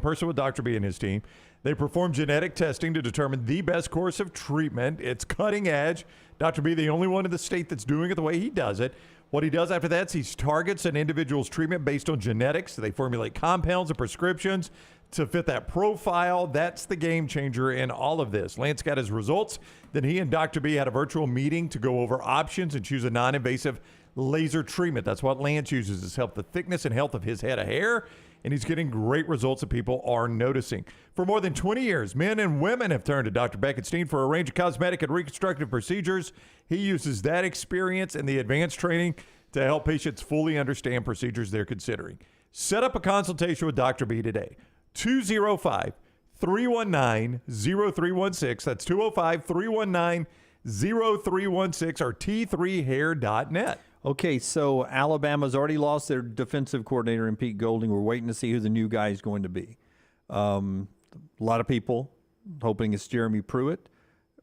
person with Dr. B and his team. They performed genetic testing to determine the best course of treatment. It's cutting edge. Dr. B, the only one in the state that's doing it the way he does it. What he does after that is he targets an individual's treatment based on genetics. They formulate compounds and prescriptions to fit that profile. That's the game changer in all of this. Lance got his results. Then he and Dr. B had a virtual meeting to go over options and choose a non-invasive laser treatment. That's what Lance uses to help the thickness and health of his head of hair, and he's getting great results that people are noticing. For more than 20 years, men and women have turned to Dr. Beckenstein for a range of cosmetic and reconstructive procedures. He uses that experience and the advanced training to help patients fully understand procedures they're considering. Set up a consultation with Dr. B today. 205-319-0316. That's 205-319-0316 or T3hair.net. Okay, so Alabama's already lost their defensive coordinator in Pete Golding. We're waiting to see who the new guy is going to be. A lot of people hoping it's Jeremy Pruitt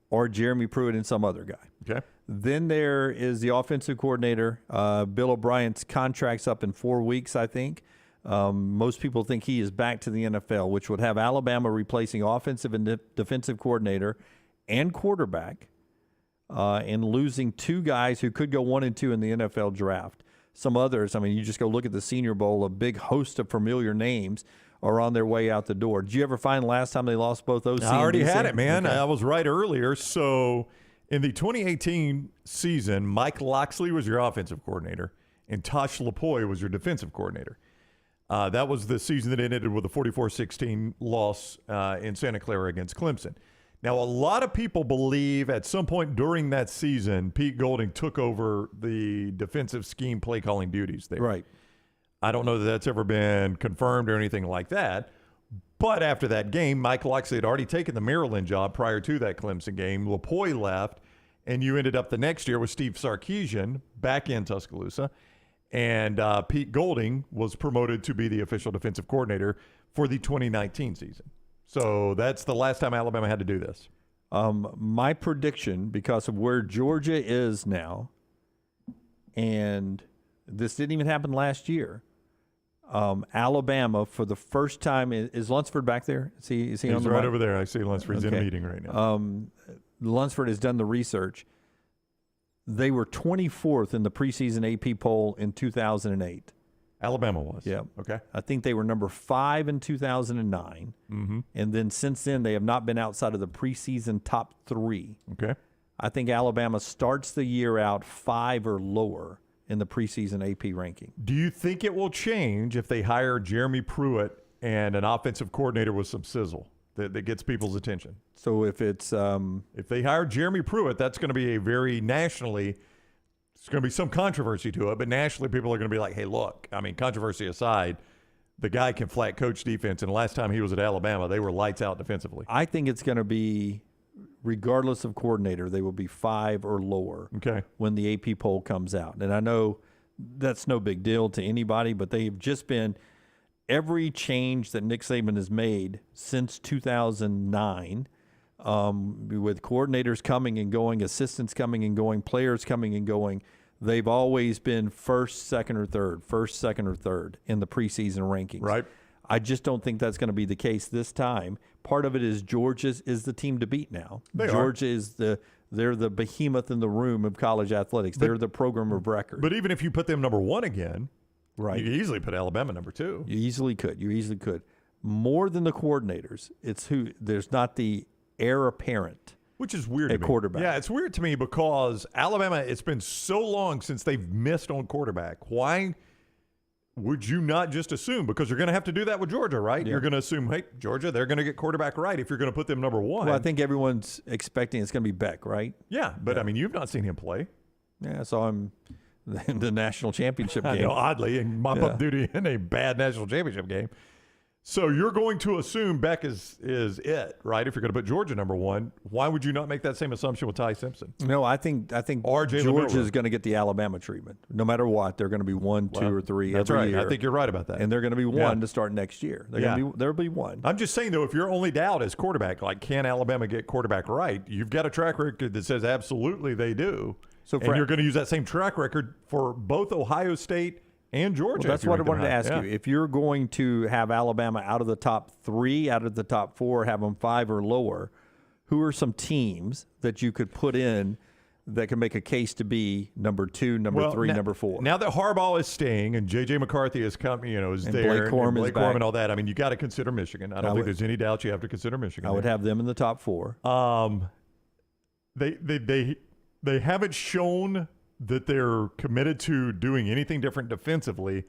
or Jeremy Pruitt and some other guy. Okay. Then there is the offensive coordinator. Bill O'Brien's contract's up in 4 weeks, I think. Most people think he is back to the NFL, which would have Alabama replacing offensive and defensive coordinator and quarterback, and losing 2 guys who could go 1 and 2 in the NFL draft. some others. I mean, you just go look at the Senior Bowl, a big host of familiar names are on their way out the door. Did you ever find last time they lost both OC I already had it, man. Okay. I was right earlier. So in the 2018 season, Mike Loxley was your offensive coordinator, and Tosh Lapoy was your defensive coordinator. That was the season that ended with a 44-16 loss in Santa Clara against Clemson. Now, a lot of people believe at some point during that season, Pete Golding took over the defensive scheme play calling duties there. Right. I don't know that that's ever been confirmed or anything like that. But after that game, Mike Loxley had already taken the Maryland job prior to that Clemson game. Lapoy left, and you ended up the next year with Steve Sarkisian back in Tuscaloosa. And Pete Golding was promoted to be the official defensive coordinator for the 2019 season. So that's the last time Alabama had to do this. My prediction, because of where Georgia is now, and this didn't even happen last year, Alabama for the first time is Lunsford back there? Is he He's on the right mic? over there. I see Lunsford's in a meeting right now. Lunsford has done the research. They were 24th in the preseason AP poll in 2008. Alabama was. Yeah. Okay. I think they were number 5 in 2009. Mm-hmm. And then since then, they have not been outside of the preseason top 3. Okay. I think Alabama starts the year out 5 or lower in the preseason AP ranking. Do you think it will change if they hire Jeremy Pruitt and an offensive coordinator with some sizzle that gets people's attention? So if it's if they hire Jeremy Pruitt, that's going to be a very nationally, it's going to be some controversy to it, but nationally people are going to be like, hey, look, I mean, controversy aside, the guy can flat coach defense, and last time he was at Alabama, they were lights out defensively. I think it's going to be, regardless of coordinator, they will be 5 or lower when the AP poll comes out. And I know that's no big deal to anybody, but they've just been – every change that Nick Saban has made since 2009, with coordinators coming and going, assistants coming and going, players coming and going, they've always been first, second, or third in the preseason rankings. Right. I just don't think that's going to be the case this time. Part of it is Georgia is the team to beat now. Georgia is they're the behemoth in the room of college athletics. They're the program of record. But even if you put them number 1 again, right, you could easily put Alabama number 2. You easily could. More than the coordinators, it's who there's not the heir apparent, which is weird at to me. quarterback. Yeah, it's weird to me because Alabama, it's been so long since they've missed on quarterback. Why would you not just assume? Because you're going to have to do that with Georgia, right? Yeah. You're going to assume, hey, Georgia, they're going to get quarterback right if you're going to put them number 1. Well, I think everyone's expecting it's going to be Beck, right? Yeah, but I mean, you've not seen him play. Yeah, I saw him in the national championship game. I know, oddly, and mop-up duty in a bad national championship game. So you're going to assume Beck is it, right? If you're going to put Georgia number 1, why would you not make that same assumption with Ty Simpson? No, I think Georgia is going to get the Alabama treatment. No matter what, they're going to be 1, 2, or 3 that's every right. year. I think you're right about that. And they're going to be 1 to start next year. There'll be 1. I'm just saying, though, if your only doubt is quarterback, like can Alabama get quarterback right, you've got a track record that says absolutely they do. And you're going to use that same track record for both Ohio State and Georgia. Well, that's what I wanted to ask you. If you're going to have Alabama out of the top 3, out of the top 4, have them 5 or lower, who are some teams that you could put in that can make a case to be number 2, number 3, number 4? Now that Harbaugh is staying and J.J. McCarthy is coming, is and there, Blake Corum and back. all that. I mean, you got to consider Michigan. I don't think there's any doubt you have to consider Michigan. I would have them in the top 4. They haven't shown that they're committed to doing anything different defensively,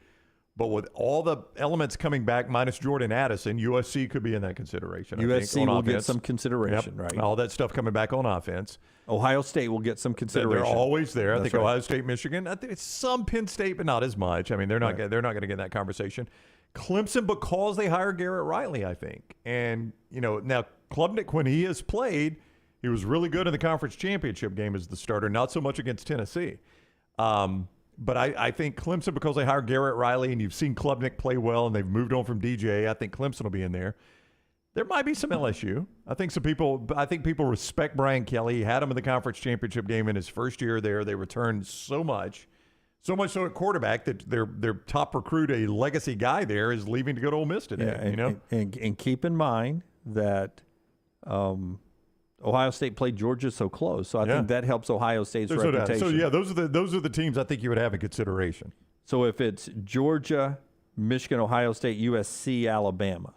but with all the elements coming back minus Jordan Addison, USC could be in that consideration. USC will get some consideration, right? All that stuff coming back on offense. Ohio State will get some consideration. They're always there. I That's think Ohio State, Michigan. I think it's some Penn State, but not as much. I mean, they're not going to get in that conversation. Clemson, because they hired Garrett Riley, I think. And, now Klubnik, when he has played, he was really good in the conference championship game as the starter, not so much against Tennessee. But I think Clemson, because they hired Garrett Riley and you've seen Klubnik play well and they've moved on from DJ, I think Clemson will be in there. There might be some LSU. I think people respect Brian Kelly. He had him in the conference championship game in his first year there. They returned so much so at quarterback that their top recruit, a legacy guy there, is leaving to go to Ole Miss today. And keep in mind that Ohio State played Georgia so close, so I think that helps Ohio State's reputation. So those are the teams I think you would have in consideration. So if it's Georgia, Michigan, Ohio State, USC, Alabama.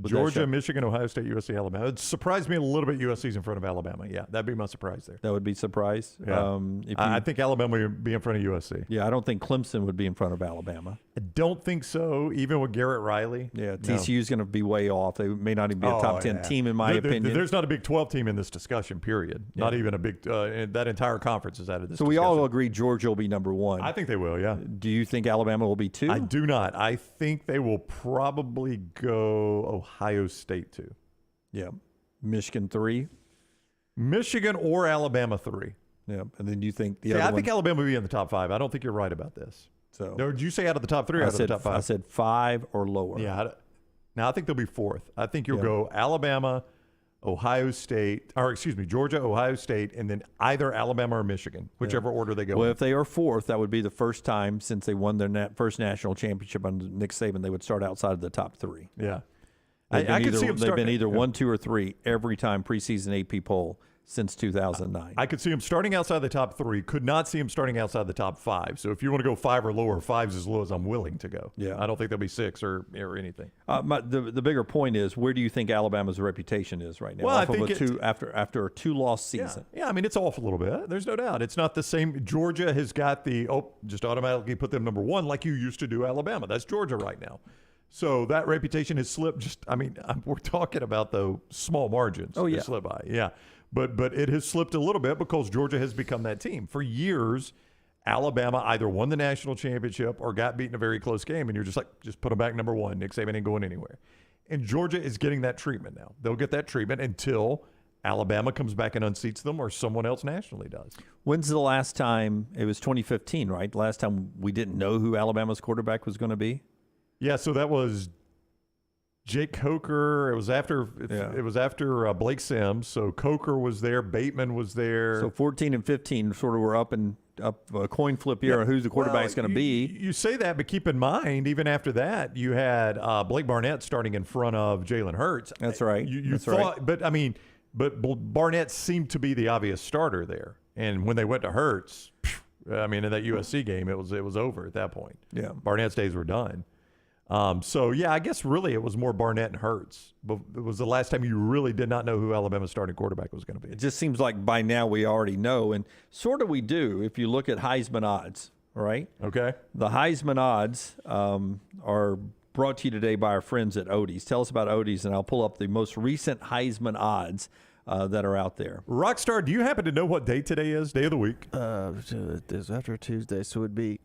Georgia, Michigan, Ohio State, USC, Alabama. It surprised me a little bit USC's in front of Alabama. Yeah, that'd be my surprise there. That would be surprise. Yeah. I think Alabama would be in front of USC. Yeah, I don't think Clemson would be in front of Alabama. I don't think so, even with Garrett Riley. Yeah, TCU's going to be way off. They may not even be a top 10 team, in my opinion. There's not a Big 12 team in this discussion, period. Not even a big that entire conference is out of this discussion. We all agree Georgia will be number 1. I think they will, yeah. Do you think Alabama will be 2? I do not. I think they will probably go Ohio State 2. Yeah. Michigan 3. Michigan or Alabama 3. Yeah. And then you think I think Alabama will be in the top 5. I don't think you're right about this. So, no, did you say out of the top 3 or out of the top 5? I said 5 or lower. Yeah. Now I think they'll be 4th. I think you'll go Alabama, Ohio State, Georgia, Ohio State, and then either Alabama or Michigan, whichever order they go Well, in. if they are 4th, that would be the first time since they won their first national championship under Nick Saban, they would start outside of the top 3. Yeah. I could see them They've been either 1, 2, or 3 every time preseason AP poll since 2009. I could see them starting outside the top 3. Could not see them starting outside the top 5. So if you want to go 5 or lower, 5's as low as I'm willing to go. Yeah, I don't think they'll be 6 or anything. The bigger point is, where do you think Alabama's reputation is right now? Well, off I think after a 2-loss season. Yeah, I mean it's off a little bit. There's no doubt. It's not the same. Georgia has got just automatically put them number 1 like you used to do Alabama. That's Georgia right now. So that reputation has slipped. We're talking about the small margins. Oh yeah, slip by. Yeah, but it has slipped a little bit because Georgia has become that team. For years, Alabama either won the national championship or got beat in a very close game, and you're just put them back number 1. Nick Saban ain't going anywhere. And Georgia is getting that treatment now. They'll get that treatment until Alabama comes back and unseats them or someone else nationally does. When's the last time? It was 2015, right? Last time we didn't know who Alabama's quarterback was going to be. Yeah, so that was Jake Coker. It was after Blake Sims. So Coker was there. Bateman was there. So 14 and 15 sort of were up a coin flip here on who the quarterback's going to be. You say that, but keep in mind, even after that, you had Blake Barnett starting in front of Jalen Hurts. That's right. You thought, right. But Barnett seemed to be the obvious starter there. And when they went to Hurts, in that USC game, it was over at that point. Yeah, Barnett's days were done. I guess really it was more Barnett and Hurts. But it was the last time you really did not know who Alabama's starting quarterback was going to be. It just seems like by now we already know, and sort of we do if you look at Heisman odds, right? Okay. The Heisman odds are brought to you today by our friends at Odie's. Tell us about Odie's, and I'll pull up the most recent Heisman odds that are out there. Rockstar, do you happen to know what day today is? Day of the week? It's after Tuesday, so it would be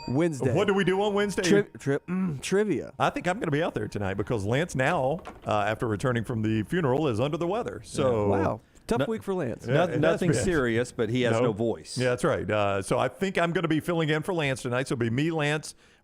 Wednesday. What do we do on Wednesday? Trivia. I think I'm going to be out there tonight because Lance now, after returning from the funeral, is under the weather. So wow. Tough week for Lance. Nothing serious, but he has no voice. Yeah, that's right. So I think I'm going to be filling in for Lance tonight. So it'll be me, me,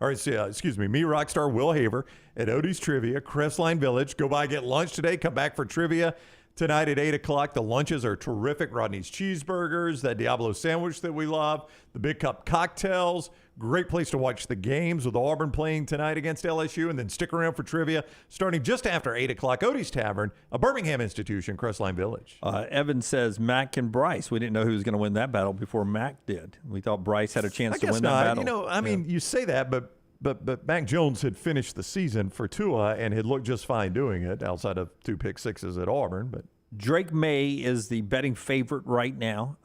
Rockstar, Will Haver at Odie's Trivia, Crestline Village. Go by, get lunch today, come back for trivia tonight at 8 o'clock. The lunches are terrific. Rodney's Cheeseburgers, that Diablo sandwich that we love, the Big Cup cocktails. Great place to watch the games with Auburn playing tonight against LSU, and then stick around for trivia starting just after 8 o'clock. Odie's Tavern, a Birmingham institution, Crestline Village. Evan says Mac and Bryce. We didn't know who was going to win that battle before Mac did. We thought Bryce had a chance to win that battle. You say that, but Mac Jones had finished the season for Tua and had looked just fine doing it outside of 2 pick sixes at Auburn. But Drake May is the betting favorite right now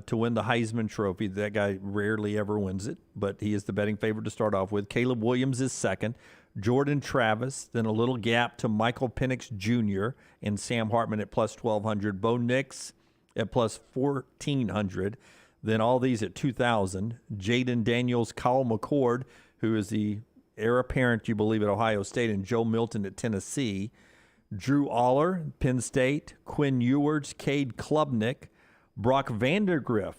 to win the Heisman Trophy. That guy rarely ever wins it, but he is the betting favorite to start off with. Caleb Williams is second. Jordan Travis, then a little gap to Michael Penix Jr. and Sam Hartman at plus 1,200. Bo Nix at plus 1,400. Then all these at 2,000. Jaden Daniels, Kyle McCord, who is the heir apparent, you believe, at Ohio State, and Joe Milton at Tennessee. Drew Aller, Penn State. Quinn Ewers, Cade Klubnik. Brock Vandagriff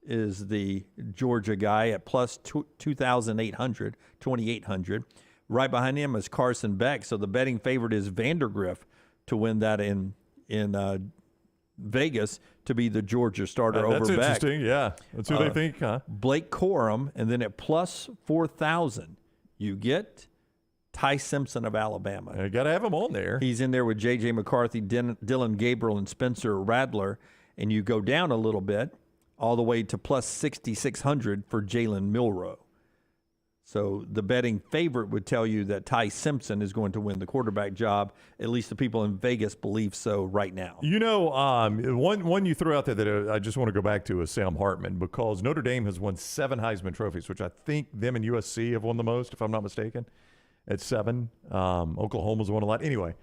is the Georgia guy at plus 2,800, 2,800. Right behind him is Carson Beck. So the betting favorite is Vandagriff to win that in Vegas to be the Georgia starter over Beck. That's interesting, yeah. That's who they think, huh? Blake Corum, and then at plus 4,000, you get Ty Simpson of Alabama. You got to have him on there. He's in there with J.J. McCarthy, Dylan Gabriel, and Spencer Radler. And you go down a little bit, all the way to plus 6,600 for Jalen Milroe. So the betting favorite would tell you that Ty Simpson is going to win the quarterback job. At least the people in Vegas believe so right now. You know, one you threw out there that I just want to go back to is Sam Hartman, because Notre Dame has won 7 Heisman trophies, which I think them and USC have won the most, if I'm not mistaken, at 7. Oklahoma's won a lot. Anyway,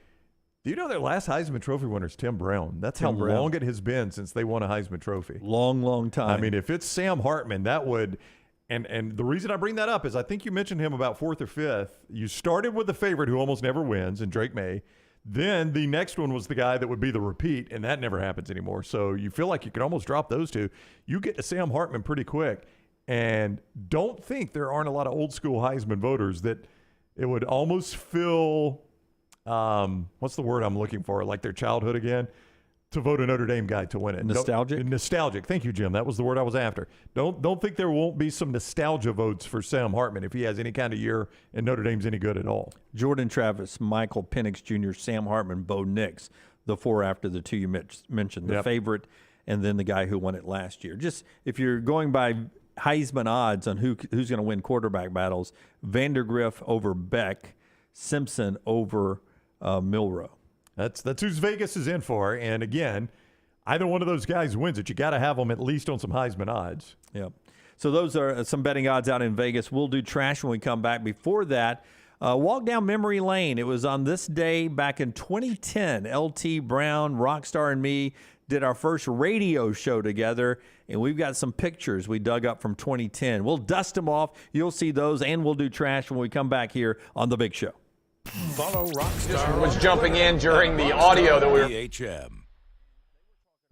do you know their last Heisman Trophy winner is Tim Brown? That's how long it has been since they won a Heisman Trophy. Long time. I mean, if it's Sam Hartman, that would – and the reason I bring that up is I think you mentioned him about 4th or 5th. You started with the favorite who almost never wins, and Drake May. Then the next one was the guy that would be the repeat, and that never happens anymore. So you feel like you could almost drop those two. You get to Sam Hartman pretty quick. And don't think there aren't a lot of old school Heisman voters that it would almost feel what's the word I'm looking for? Like their childhood again, to vote a Notre Dame guy to win it. Nostalgic? Nostalgic. Thank you, Jim. That was the word I was after. Don't think there won't be some nostalgia votes for Sam Hartman if he has any kind of year and Notre Dame's any good at all. Jordan Travis, Michael Penix Jr., Sam Hartman, Bo Nix, the 4 after the 2 you mentioned, the favorite, and then the guy who won it last year. Just if you're going by Heisman odds on who's going to win quarterback battles, Vandergriff over Beck, Simpson over Milroe. That's who Vegas is in for. And again, either one of those guys wins it. You got to have them at least on some Heisman odds. Yep. So those are some betting odds out in Vegas. We'll do trash when we come back. Before that, walk down memory lane. It was on this day back in 2010. LT Brown, Rockstar, and me did our first radio show together, and we've got some pictures we dug up from 2010. We'll dust them off. You'll see those, and we'll do trash when we come back here on The Big Show. Follow Rockstar. Was jumping in during the audio that we were. BHM.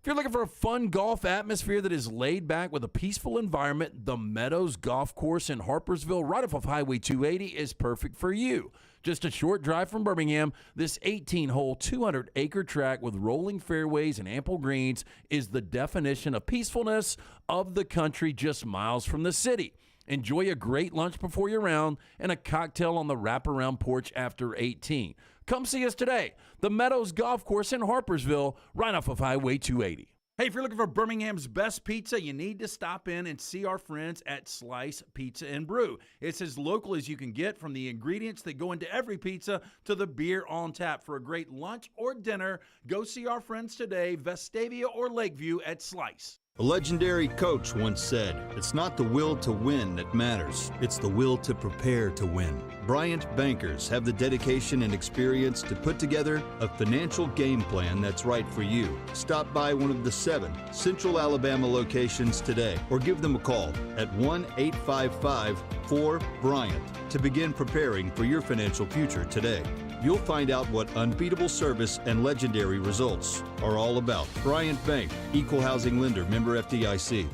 If you're looking for a fun golf atmosphere that is laid back with a peaceful environment, the Meadows Golf Course in Harpersville, right off of Highway 280, is perfect for you. Just a short drive from Birmingham, this 18-hole, 200-acre track with rolling fairways and ample greens is the definition of peacefulness of the country just miles from the city. Enjoy a great lunch before your round and a cocktail on the wraparound porch after 18. Come see us today. The Meadows Golf Course in Harpersville, right off of Highway 280. Hey, if you're looking for Birmingham's best pizza, you need to stop in and see our friends at Slice Pizza and Brew. It's as local as you can get, from the ingredients that go into every pizza to the beer on tap. For a great lunch or dinner, go see our friends today, Vestavia or Lakeview at Slice. A legendary coach once said, "It's not the will to win that matters, it's the will to prepare to win." Bryant bankers have the dedication and experience to put together a financial game plan that's right for you. Stop by one of the 7 Central Alabama locations today or give them a call at 1-855-4-BRYANT to begin preparing for your financial future today. You'll find out what unbeatable service and legendary results are all about. Bryant Bank, Equal Housing Lender, member FDIC.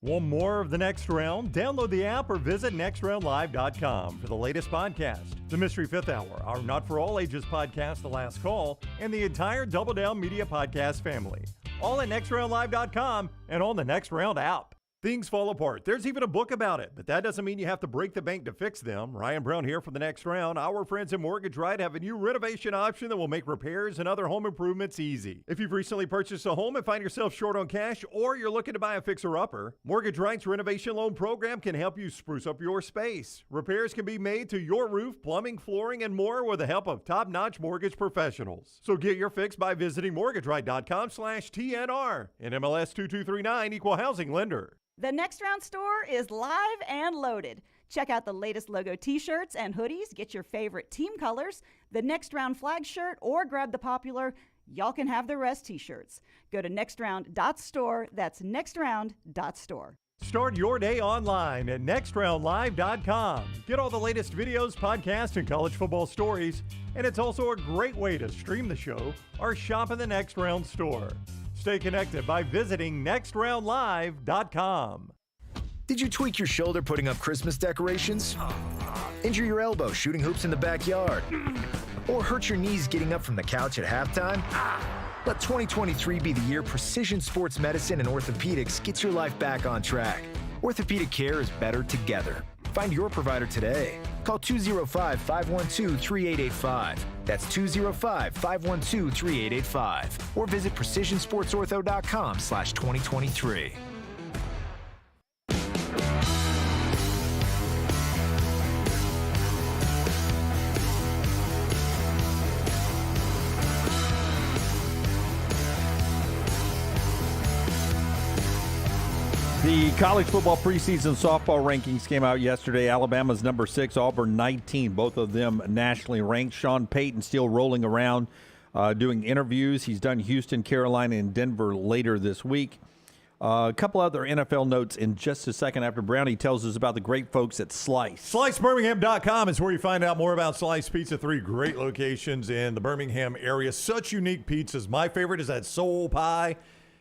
Want more of The Next Round? Download the app or visit nextroundlive.com for the latest podcast. The Mystery Fifth Hour, our Not For All Ages podcast, The Last Call, and the entire Double Down Media podcast family. All at nextroundlive.com and on the Next Round app. Things fall apart. There's even a book about it, but that doesn't mean you have to break the bank to fix them. Ryan Brown here for The Next Round. Our friends at Mortgage Right have a new renovation option that will make repairs and other home improvements easy. If you've recently purchased a home and find yourself short on cash, or you're looking to buy a fixer-upper, Mortgage Right's renovation loan program can help you spruce up your space. Repairs can be made to your roof, plumbing, flooring, and more with the help of top-notch mortgage professionals. So get your fix by visiting mortgageright.com/TNR. And MLS 2239, Equal Housing Lender. The Next Round store is live and loaded. Check out the latest logo t-shirts and hoodies. Get your favorite team colors, the Next Round flag shirt, or grab the popular Y'all Can Have the Rest t-shirts. Go to nextround.store. That's nextround.store. Start your day online at nextroundlive.com. Get all the latest videos, podcasts, and college football stories. And it's also a great way to stream the show or shop in the Next Round store. Stay connected by visiting nextroundlive.com. Did you tweak your shoulder putting up Christmas decorations? Injure your elbow shooting hoops in the backyard? Or hurt your knees getting up from the couch at halftime? Let 2023 be the year precision sports medicine and orthopedics gets your life back on track. Orthopedic care is better together. Find your provider today. Call 205-512-3885. That's 205-512-3885. Or visit precisionsportsortho.com/2023. The college football preseason softball rankings came out yesterday. Alabama's number 6, Auburn 19, both of them nationally ranked. Sean Payton still rolling around doing interviews. He's done Houston, Carolina, and Denver later this week. A couple other NFL notes in just a second after Brownie tells us about the great folks at Slice. SliceBirmingham.com is where you find out more about Slice Pizza. 3 great locations in the Birmingham area. Such unique pizzas. My favorite is that soul pie.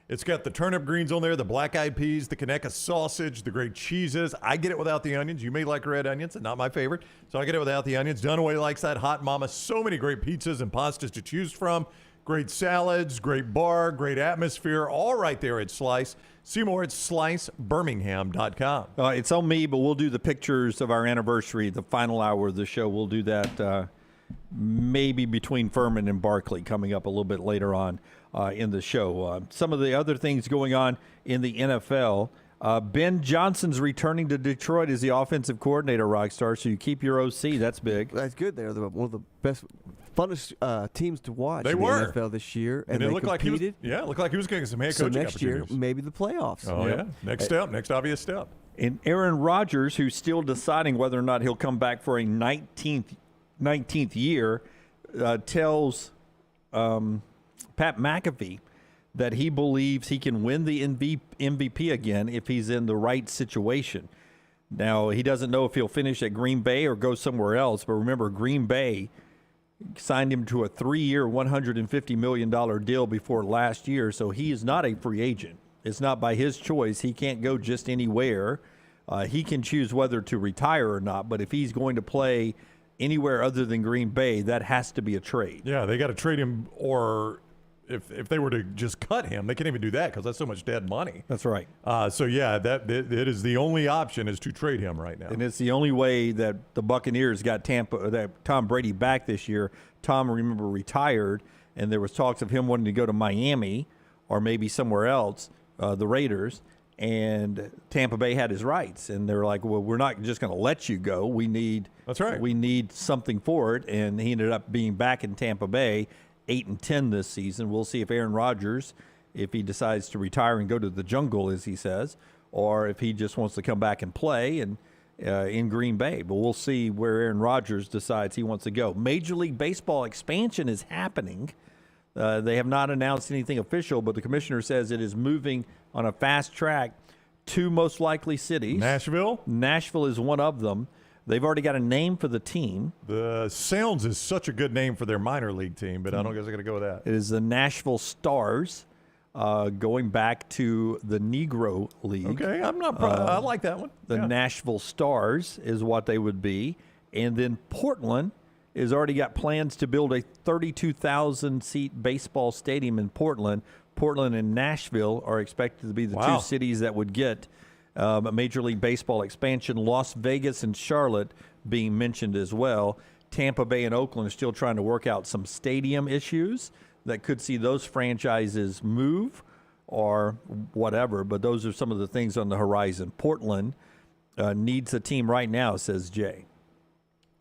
It's got the turnip greens on there, the black-eyed peas, the Conecuh sausage, the great cheeses. I get it without the onions. You may like red onions, and not my favorite, so I get it without the onions. Dunaway likes that hot mama. So many great pizzas and pastas to choose from. Great salads, great bar, great atmosphere, all right there at Slice. See more at SliceBirmingham.com. It's on me, but we'll do the pictures of our anniversary, the final hour of the show. We'll do that maybe between Fuhrman and Barkley coming up a little bit later on in the show. Some of the other things going on in the NFL. Ben Johnson's returning to Detroit as the offensive coordinator, Rockstar, so you keep your OC. That's big. That's good. They're one of the best, funnest teams to watch in the NFL NFL this year. And they looked competed. It looked like he was getting some head coaching next year, opportunities. maybe the playoffs. Oh, yeah. Next obvious step. And Aaron Rodgers, who's still deciding whether or not he'll come back for a 19th year, tells Pat McAfee that he believes he can win the MVP again if he's in the right situation. Now, he doesn't know if he'll finish at Green Bay or go somewhere else, but remember, Green Bay signed him to a 3-year, $150 million deal before last year, so he is not a free agent. It's not by his choice. He can't go just anywhere. He can choose whether to retire or not, but if he's going to play anywhere other than Green Bay, that has to be a trade. Yeah, they got to trade him, or if they were to just cut him, they can't even do that because that's so much dead money. That's right. So yeah, it is the only option is to trade him right now, and it's the only way that the Buccaneers got Tom Brady back this year. Tom, remember, retired, and there was talks of him wanting to go to Miami or maybe somewhere else, the Raiders. And Tampa Bay had his rights, and they were like, "Well, we're not just going to let you go. We need We need something for it." And he ended up being back in Tampa Bay, 8-10 this season. We'll see if Aaron Rodgers, if he decides to retire and go to the jungle, as he says, or if he just wants to come back and play and in Green Bay. But we'll see where Aaron Rodgers decides he wants to go. Major League Baseball expansion is happening. They have not announced anything official, but the commissioner says it is moving on a fast track. 2 most likely cities. Nashville is one of them. They've already got a name for the team. The Sounds is such a good name for their minor league team, but I don't guess they're going to go with that. It is the Nashville Stars, going back to the Negro League. Okay, I like that one. The Nashville Stars is what they would be. And then Portland has already got plans to build a 32,000-seat baseball stadium in Portland. Portland and Nashville are expected to be the 2 cities that would get a Major League Baseball expansion. Las Vegas and Charlotte being mentioned as well. Tampa Bay and Oakland are still trying to work out some stadium issues that could see those franchises move or whatever, but those are some of the things on the horizon. Portland needs a team right now, says Jay.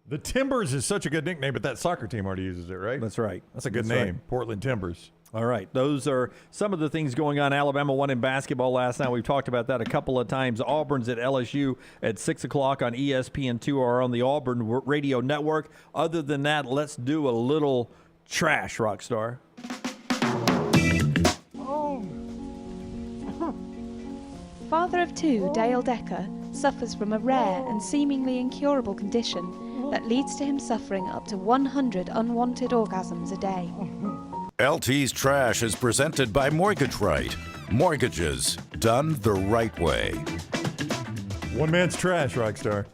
The Timbers is such a good nickname, but that soccer team already uses it, right? That's right. That's a good name, right. Portland Timbers. All right. Those are some of the things going on. Alabama won in basketball last night. We've talked about that a couple of times. Auburn's at LSU at 6 o'clock on ESPN2 or on the Auburn Radio Network. Other than that, let's do a little trash, Rockstar. Father of 2, Dale Decker, suffers from a rare and seemingly incurable condition that leads to him suffering up to 100 unwanted orgasms a day. LT's Trash is presented by Mortgage Right. Mortgages done the right way. One man's trash, Rockstar.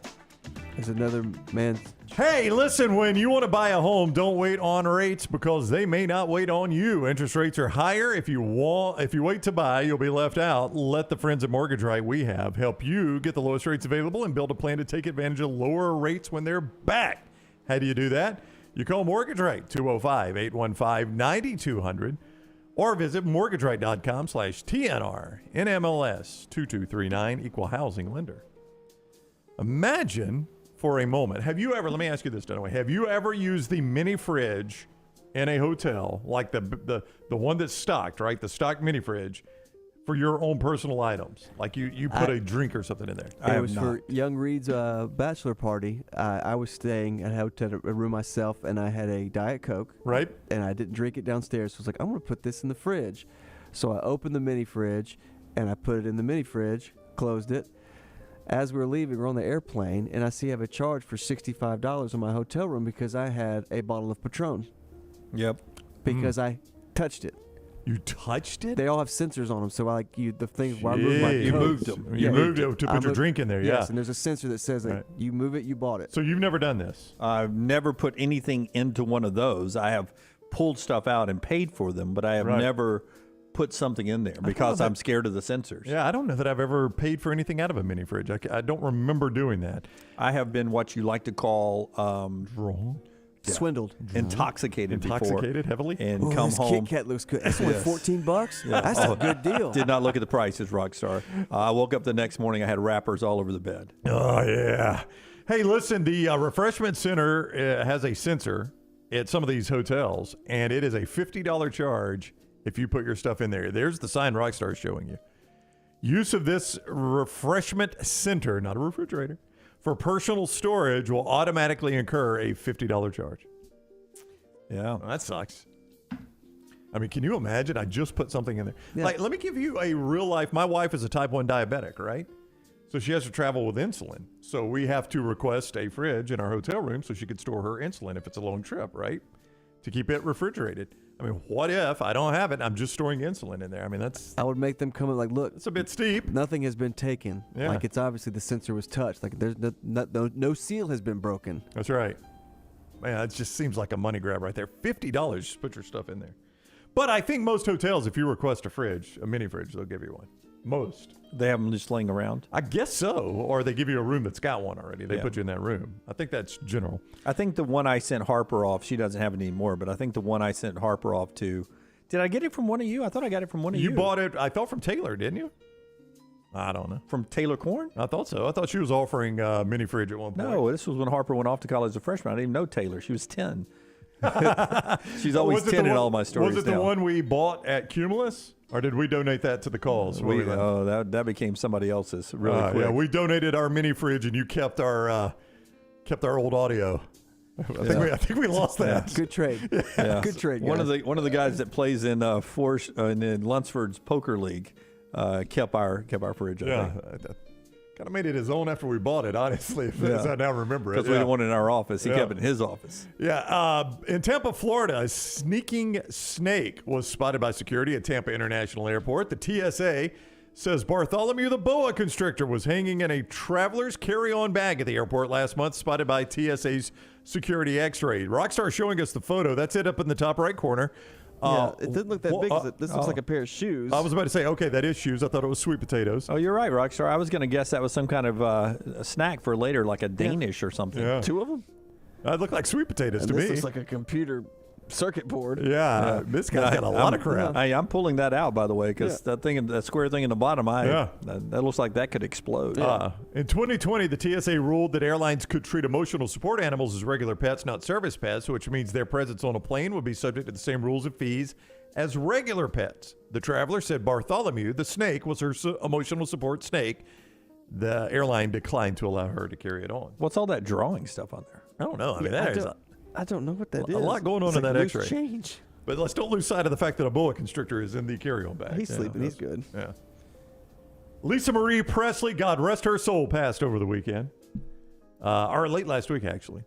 There's another man's. Hey, listen, when you want to buy a home, don't wait on rates because they may not wait on you. Interest rates are higher. If you wait to buy, you'll be left out. Let the friends at Mortgage Right we have help you get the lowest rates available and build a plan to take advantage of lower rates when they're back. How do you do that? You call Mortgage Right, 205-815-9200, or visit mortgageright.com/TNR, NMLS 2239, Equal Housing Lender. Imagine for a moment, let me ask you this, Dunaway, have you ever used the mini fridge in a hotel, like the one that's stocked, right, the stocked mini fridge, for your own personal items? Like you put a drink or something in there. It was for Young Reed's bachelor party. I was staying at a hotel room myself, and I had a Diet Coke. Right. And I didn't drink it downstairs. So I was like, I'm going to put this in the fridge. So I opened the mini fridge, and I put it in the mini fridge, closed it. As we were leaving, we're on the airplane, and I see I have a charge for $65 in my hotel room because I had a bottle of Patron. Yep. Because I touched it. You touched it? They all have sensors on them, so the thing where I moved my You Coke, moved them. You moved it to put your drink in there, Yes, yeah. and there's a sensor that says that you move it, you bought it. So you've never done this? I've never put anything into one of those. I have pulled stuff out and paid for them, but I have never put something in there because I'm scared of the sensors. Yeah, I don't know that I've ever paid for anything out of a mini fridge. I don't remember doing that. I have been what you like to call wrong. Swindled, intoxicated heavily, and Ooh, come this home. Kit Kat looks good. That's only $14. Yeah. That's a good deal. Did not look at the prices, Rockstar. I woke up the next morning. I had wrappers all over the bed. Oh yeah. Hey, listen. The refreshment center has a sensor at some of these hotels, and it is a $50 charge if you put your stuff in there. There's the sign Rockstar is showing you. Use of this refreshment center, not a refrigerator, for personal storage will automatically incur a $50 charge. Yeah. Well, that sucks. I mean, can you imagine? I just put something in there. Yeah. Like, let me give you a real life. My wife is a type 1 diabetic, right? So she has to travel with insulin. So we have to request a fridge in our hotel room so she could store her insulin if it's a long trip, right? To keep it refrigerated. I mean, what if I don't have it and I'm just storing insulin in there? I mean, I would make them come in like, look. It's a bit steep. Nothing has been taken. Yeah. Like, it's obviously the sensor was touched. Like, there's no seal has been broken. That's right. Man, it just seems like a money grab right there. $50, just put your stuff in there. But I think most hotels, if you request a mini fridge, they'll give you one. Most. They have them just laying around? I guess so. Or they give you a room that's got one already. They put you in that room. I think that's general. I think the one I sent Harper off, she doesn't have it anymore, but I think the one I sent Harper off to, did I get it from one of you? I thought I got it from one of you. You bought it, I thought, from Taylor, didn't you? I don't know. From Taylor Corn? I thought so. I thought she was offering a mini fridge at one point. No, this was when Harper went off to college as a freshman. I didn't even know Taylor. She was 10. She's always 10 in all my stories. Was it the one we bought at Cumulus? Or did we donate that to the calls? That became somebody else's really quick. Yeah, we donated our mini fridge, and you kept our old audio. I think we lost that. Good trade. Yeah. Good trade. One guys. of the guys that plays in in Lunsford's poker league kept our fridge. I think. Kind of made it his own after we bought it, honestly, as I now remember it. Because we didn't want it in our office. He kept it in his office. Yeah. In Tampa, Florida, a sneaking snake was spotted by security at Tampa International Airport. The TSA says Bartholomew the boa constrictor was hanging in a traveler's carry-on bag at the airport last month, spotted by TSA's security x-ray. Rockstar showing us the photo. That's it up in the top right corner. Yeah, it didn't look that big. This looks like a pair of shoes. I was about to say, okay, that is shoes. I thought it was sweet potatoes. Oh, you're right, Rockstar. I was going to guess that was some kind of a snack for later, like a Danish or something. Yeah. 2 of them? That looked like sweet potatoes And to this me. looks like a computer circuit board. Yeah, this guy's got a lot of crap. I'm pulling that out, by the way, because that square thing in the bottom, that looks like that could explode. In 2020, the TSA ruled that airlines could treat emotional support animals as regular pets, not service pets, which means their presence on a plane would be subject to the same rules and fees as regular pets. The traveler said Bartholomew, the snake, was her emotional support snake. The airline declined to allow her to carry it on. What's all that drawing stuff on there? I don't know. I mean, I don't know what that is. A lot going on It's in like that loose x-ray. change. But let's don't lose sight of the fact that a boa constrictor is in the carry-on bag. He's sleeping. He's good. Yeah. Lisa Marie Presley, God rest her soul, passed over the weekend. Or late last week, actually.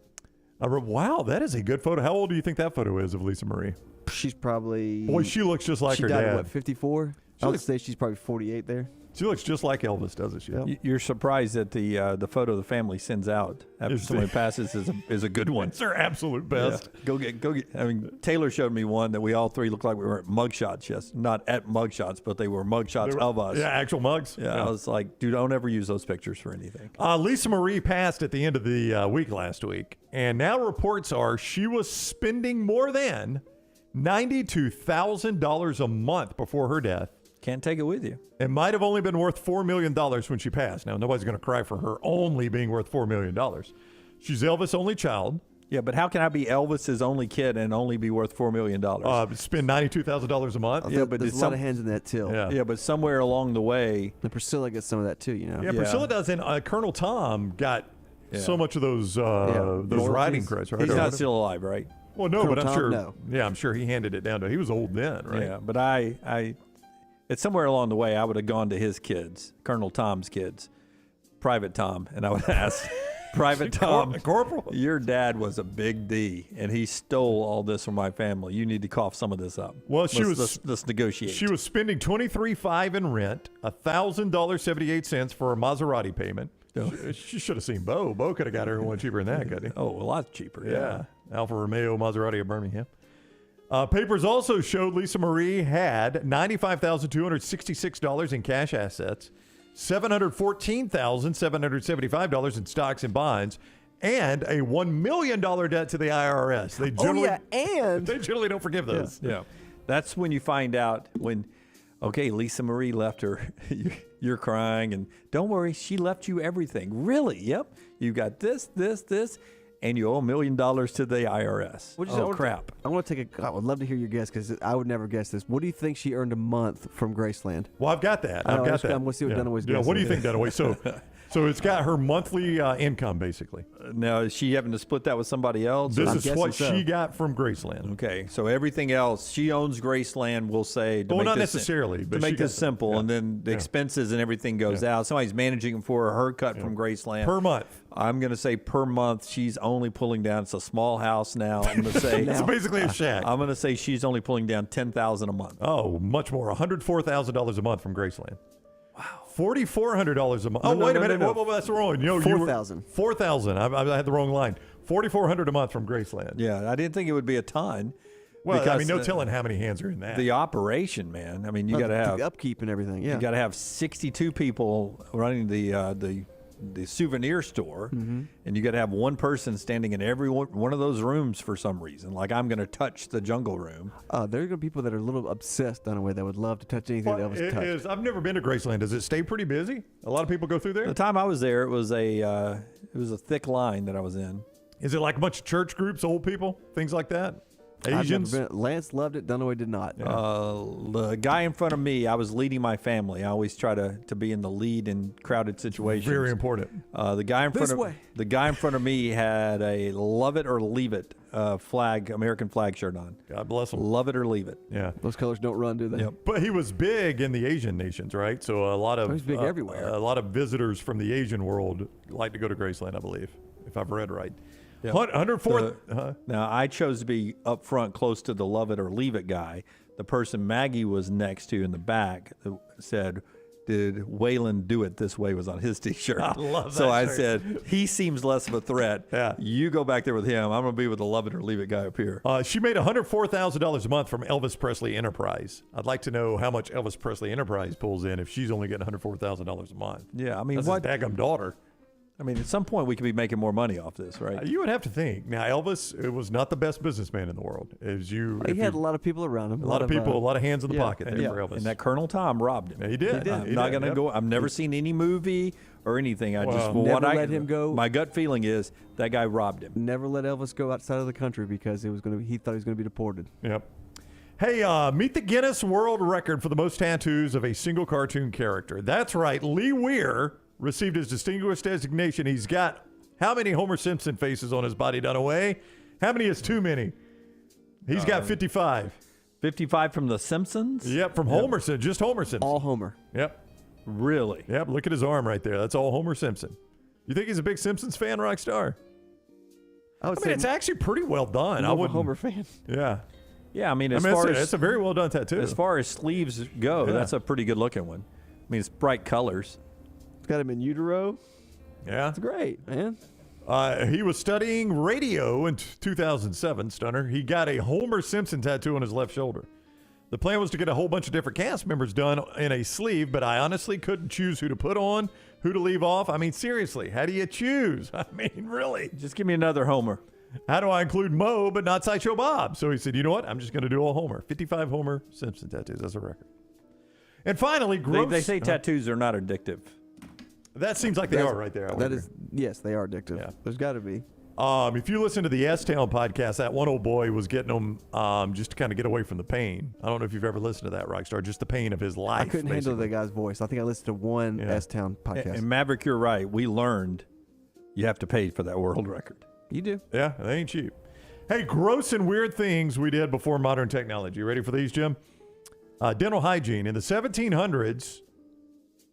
Wow, that is a good photo. How old do you think that photo is of Lisa Marie? She's probably... Boy, she looks just like her died dad. At, what, 54? I would say she's probably 48 there. She looks just like Elvis, doesn't she? Yep. You're surprised that the photo the family sends out after somebody passes is a good one. It's their absolute best. Yeah. Go get. I mean, Taylor showed me one that we all three looked like we were at mugshots. Yes, not at mugshots, but they were mugshots of us. Yeah, actual mugs. Yeah, I was like, dude, don't ever use those pictures for anything. Lisa Marie passed at the end of the week last week, and now reports are she was spending more than $92,000 a month before her death. Can't take it with you. It might have only been worth $4 million when she passed. Now, nobody's going to cry for her only being worth $4 million. She's Elvis' only child. Yeah, but how can I be Elvis's only kid and only be worth $4 million? Spend $92,000 a month. Yeah, but there's a lot of hands in that till. Yeah. But somewhere along the way, And Priscilla gets some of that too. Yeah, Priscilla does, and Colonel Tom got so much of those riding credits. Right? He's not still alive, right? Well, no, Colonel but I'm Tom, sure. no. Yeah, I'm sure he handed it down to. He was old then, right? Yeah, but it's somewhere along the way. I would have gone to his kids, Colonel Tom's kids, Private Tom, and I would ask. Private Tom, Corporal, your dad was a big D, and he stole all this from my family. You need to cough some of this up. Well, let's negotiate. She was spending $23,500 in rent, $1,000.78 for a Maserati payment. She should have seen Bo. Bo could have got everyone cheaper than that, couldn't he? Oh, a lot cheaper. Yeah. Alfa Romeo Maserati of Birmingham. Papers also showed Lisa Marie had $95,266 in cash assets, $714,775 in stocks and bonds, and a $1 million debt to the IRS. They generally don't forgive those. Yeah. That's when you find out Lisa Marie left her. You're crying, and don't worry, she left you everything. Really? Yep. You got this, and you owe $1 million to the IRS. Crap. I would love to hear your guess because I would never guess this. What do you think she earned a month from Graceland? Well, I've got that. I'm going to see what Dunaway's guessing. What do you think, Dunaway? So it's got her monthly income, basically. Now, is she having to split that with somebody else? This is what she got from Graceland. Okay, so everything else, she owns Graceland, we'll say. Well, not necessarily. To make this simple, and then the expenses and everything goes out. Somebody's managing them for her cut from Graceland. Per month. I'm going to say per month, she's only pulling down. It's a small house now. I'm going to say it's basically a shack. I'm going to say she's only pulling down $10,000 a month. Oh, much more. $104,000 a month from Graceland. Wow. $4,400 a month. Wait a minute. No. That's wrong. $4,000. $4,000. I had the wrong line. $4,400 a month from Graceland. Yeah, I didn't think it would be a ton. Well, I mean, no telling how many hands are in that. The operation, man. I mean, you got to have the upkeep and everything. Yeah, you got to have 62 people running the souvenir store, and you got to have one person standing in every one of those rooms for some reason. Like I'm going to touch the jungle room. There are going to be people that are a little obsessed in a way that would love to touch anything that Elvis touched. I've never been to Graceland. Does it stay pretty busy? A lot of people go through there. The time I was there, it was a thick line that I was in. Is it like a bunch of church groups, old people, things like that? Asians? Lance loved it. Dunaway did not. Yeah. The guy in front of me, I was leading my family. I always try to be in the lead in crowded situations. Very important. The guy in front of me had a "Love It or Leave It" American flag shirt on. God bless him. Love it or leave it. Yeah, those colors don't run, do they? Yep. But he was big in the Asian nations, right? So a lot of he's big everywhere. A lot of visitors from the Asian world like to go to Graceland, I believe, if I've read right. Yep. 104. Now, I chose to be up front close to the love it or leave it guy. The person Maggie was next to in the back said, "Did Waylon do it this way?" was on his T-shirt. I love that So I shirt. said, he seems less of a threat. Yeah. You go back there with him. I'm going to be with the love it or leave it guy up here. She made $104,000 a month from Elvis Presley Enterprise. I'd like to know how much Elvis Presley Enterprise pulls in if she's only getting $104,000 a month. Yeah, I mean, that's what? his daggum daughter. I mean, at some point we could be making more money off this, right? You would have to think. Now, Elvis was not the best businessman in the world. He had a lot of people around him. A lot of people, a lot of hands in the pocket there for Elvis. And that Colonel Tom robbed him. He did. I'm not going to go. I've never seen any movie or anything. I just never let him go. My gut feeling is that guy robbed him. Never let Elvis go outside of the country because he thought he was going to be deported. Yep. Hey, meet the Guinness World Record for the most tattoos of a single cartoon character. That's right. Lee Weir received his distinguished designation. He's got how many Homer Simpson faces on his body, Dunaway? How many is too many? He's got 55. 55 from The Simpsons? Yep, from Homer Simpson. Just Homer Simpson. All Homer. Yep. Really? Yep, look at his arm right there. That's all Homer Simpson. You think he's a big Simpsons fan, Rockstar? I mean, it's actually pretty well done. I'm a Homer fan. Yeah. Yeah, I mean, as far as it's a very well done tattoo. As far as sleeves go, that's a pretty good looking one. I mean, it's bright colors. It's got him in utero. Yeah. It's great, man. He was studying radio in 2007, Stunner. He got a Homer Simpson tattoo on his left shoulder. The plan was to get a whole bunch of different cast members done in a sleeve, but I honestly couldn't choose who to put on, who to leave off. I mean, seriously, how do you choose? I mean, really? Just give me another Homer. How do I include Mo but not Sideshow Bob? So he said, you know what? I'm just going to do all Homer. 55 Homer Simpson tattoos. That's a record. And finally, they say tattoos are not addictive. That seems like they are right there. Yes, they are addictive. Yeah. There's got to be. If you listen to the S-Town podcast, that one old boy was getting them just to kind of get away from the pain. I don't know if you've ever listened to that, Rockstar, just the pain of his life. I couldn't handle the guy's voice. I think I listened to one S-Town podcast. And Maverick, you're right. We learned you have to pay for that world record. You do. Yeah, they ain't cheap. Hey, gross and weird things we did before modern technology. You ready for these, Jim? Dental hygiene. In the 1700s,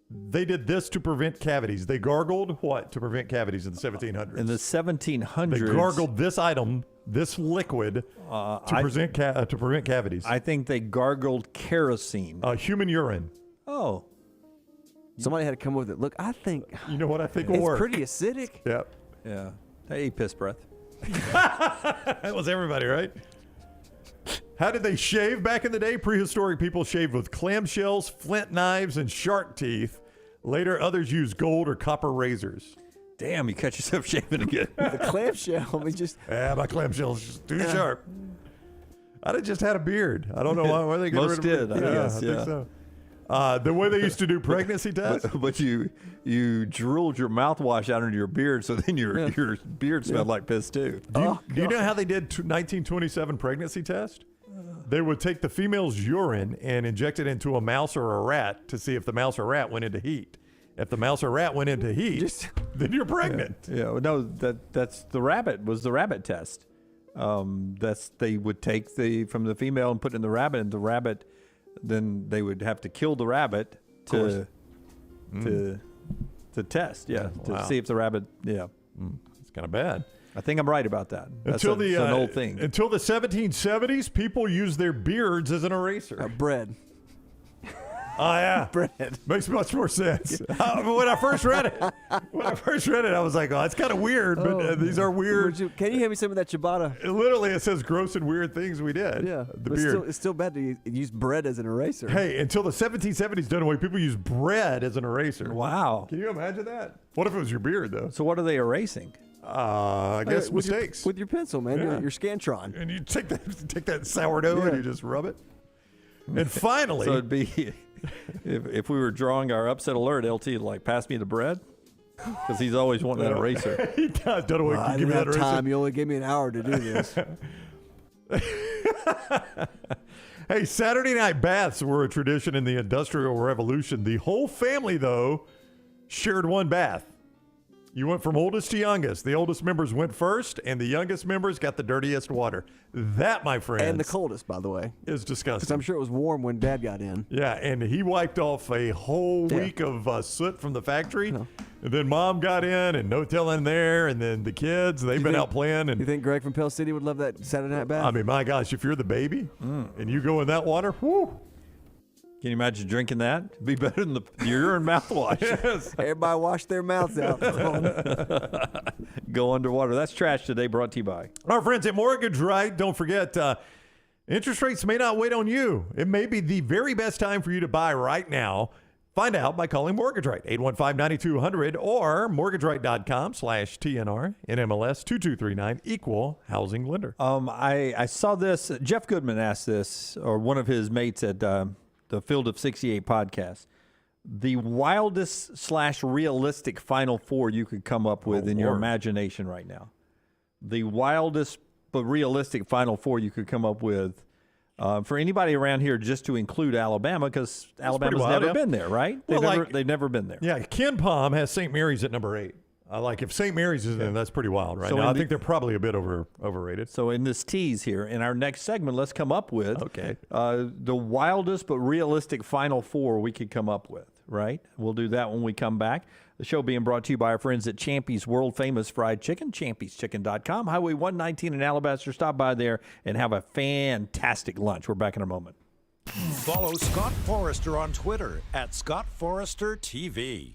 they did this to prevent cavities. They gargled what to prevent cavities in the 1700s? In the 1700s. They gargled this item, this liquid, to prevent cavities. I think they gargled kerosene. Human urine. Oh. Somebody had to come up with it. Look, I think. You know what I think will work? It's pretty acidic. Yep. Yeah. Hey, piss breath. That was everybody, right? How did they shave back in the day? Prehistoric people shaved with clamshells, flint knives, and shark teeth. Later, others used gold or copper razors. Damn, you cut yourself shaving again. The clamshell. My clamshell's just too sharp. I'd have just had a beard. I don't know why they got Most rid of did, I guess. I think so. The way they used to do pregnancy tests. But you drooled your mouthwash out into your beard, so then your beard smelled like piss too. Do you know how they did 1927 pregnancy test? They would take the female's urine and inject it into a mouse or a rat to see if the mouse or rat went into heat. If the mouse or rat went into heat, then you're pregnant. Yeah. No, that's the rabbit was the rabbit test. They would take from the female and put it in the rabbit, and the rabbit. Then they would have to kill the rabbit to test, to see if the rabbit, It's kind of bad. I think I'm right about that. That's Until an old thing. Until the 1770s, people used their beards as an eraser. Bread. Oh yeah, bread makes much more sense. When I first read it, I was like, "Oh, it's kind of weird." But these are weird. Can you hand me some of that ciabatta? Literally, it says gross and weird things we did. Yeah, the but beard. it's still bad to use bread as an eraser. Hey, until the 1770s done away, people used bread as an eraser. Wow. Can you imagine that? What if it was your beard though? So what are they erasing? I guess mistakes with your pencil, man. Yeah. Your Scantron. And you take that sourdough and you just rub it. And finally, so it'd be. If we were drawing our upset alert, LT would like pass me the bread because he's always wanting that eraser. He does. Don't know. I didn't have time. You only gave me an hour to do this. Hey, Saturday night baths were a tradition in the Industrial Revolution. The whole family, though, shared one bath. You went from oldest to youngest. The oldest members went first, and the youngest members got the dirtiest water. That, my friends, and the coldest, by the way, is disgusting. Because I'm sure it was warm when Dad got in. Yeah, and he wiped off a whole week of soot from the factory. And then Mom got in, and no telling there. And then the kids, they've been out playing. And you think Greg from Pell City would love that Saturday night bath? I mean, my gosh, if you're the baby and you go in that water, whoo. Can you imagine drinking that? It'd be better than the urine mouthwash. Yes. Everybody wash their mouths out. Go underwater. That's Trash Today, brought to you by our friends at Mortgage Right. Don't forget, interest rates may not wait on you. It may be the very best time for you to buy right now. Find out by calling Mortgage Right, 815-9200 or mortgageright.com/TNR, NMLS 2239, equal housing lender. I saw this. Jeff Goodman asked this, or one of his mates at the Field of 68 podcast. The wildest / realistic Final Four you could come up with in your imagination right now. The wildest but realistic Final Four you could come up with for anybody around here, just to include Alabama, because Alabama's never been there, right? They've never been there. Yeah, Ken Palm has St. Mary's at number 8. If St. Mary's is in, that's pretty wild right now. I think they're probably a bit overrated. So in this tease here, in our next segment, let's come up with the wildest but realistic Final Four we could come up with, right? We'll do that when we come back. The show being brought to you by our friends at Champy's World Famous Fried Chicken, champyschicken.com, Highway 119 in Alabaster. Stop by there and have a fantastic lunch. We're back in a moment. Follow Scott Forrester on Twitter at ScottForresterTV.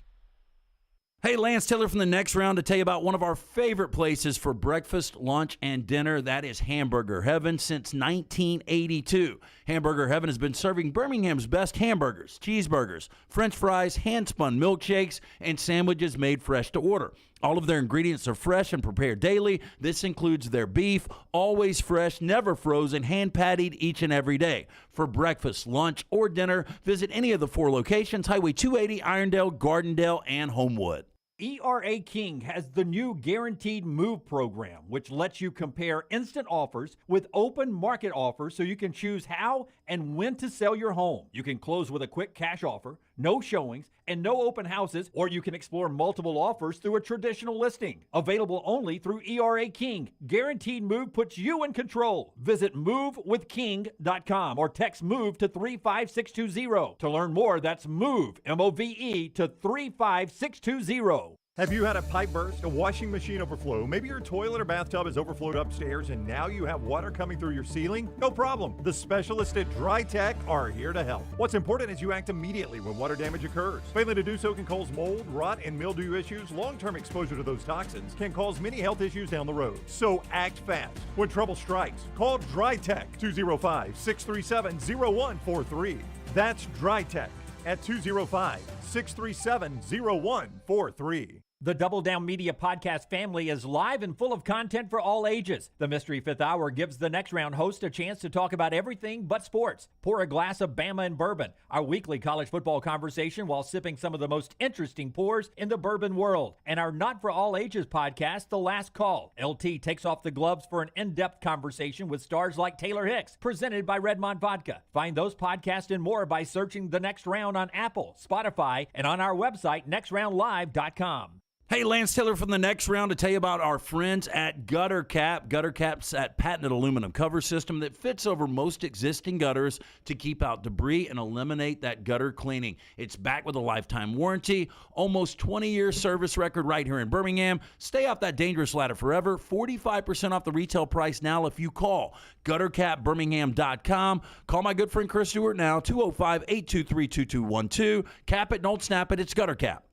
Hey, Lance Taylor from the Next Round to tell you about one of our favorite places for breakfast, lunch, and dinner. That is Hamburger Heaven since 1982. Hamburger Heaven has been serving Birmingham's best hamburgers, cheeseburgers, French fries, hand-spun milkshakes, and sandwiches made fresh to order. All of their ingredients are fresh and prepared daily. This includes their beef, always fresh, never frozen, hand-pattied each and every day. For breakfast, lunch, or dinner, visit any of the 4 locations, Highway 280, Irondale, Gardendale, and Homewood. ERA King has the new Guaranteed Move program, which lets you compare instant offers with open market offers so you can choose how and when to sell your home. You can close with a quick cash offer, no showings, and no open houses, or you can explore multiple offers through a traditional listing. Available only through ERA King. Guaranteed Move puts you in control. Visit movewithking.com or text MOVE to 35620. To learn more, that's MOVE, M-O-V-E, to 35620. Have you had a pipe burst, a washing machine overflow? Maybe your toilet or bathtub has overflowed upstairs and now you have water coming through your ceiling? No problem. The specialists at Dry Tech are here to help. What's important is you act immediately when water damage occurs. Failing to do so can cause mold, rot, and mildew issues. Long-term exposure to those toxins can cause many health issues down the road. So act fast. When trouble strikes, call Dry Tech 205-637-0143. That's Dry Tech at 205-637-0143. The Double Down Media podcast family is live and full of content for all ages. The Mystery Fifth Hour gives the Next Round host a chance to talk about everything but sports. Pour a glass of Bama and bourbon, our weekly college football conversation while sipping some of the most interesting pours in the bourbon world. And our Not For All Ages podcast, The Last Call. LT takes off the gloves for an in-depth conversation with stars like Taylor Hicks, presented by Redmond Vodka. Find those podcasts and more by searching The Next Round on Apple, Spotify, and on our website, nextroundlive.com. Hey, Lance Taylor from the Next Round to tell you about our friends at Gutter Cap. Gutter Cap's that patented aluminum cover system that fits over most existing gutters to keep out debris and eliminate that gutter cleaning. It's backed with a lifetime warranty, almost 20-year service record right here in Birmingham. Stay off that dangerous ladder forever. 45% off the retail price now if you call guttercapbirmingham.com. Call my good friend Chris Stewart now, 205-823-2212. Cap it, don't snap it. It's Gutter Cap.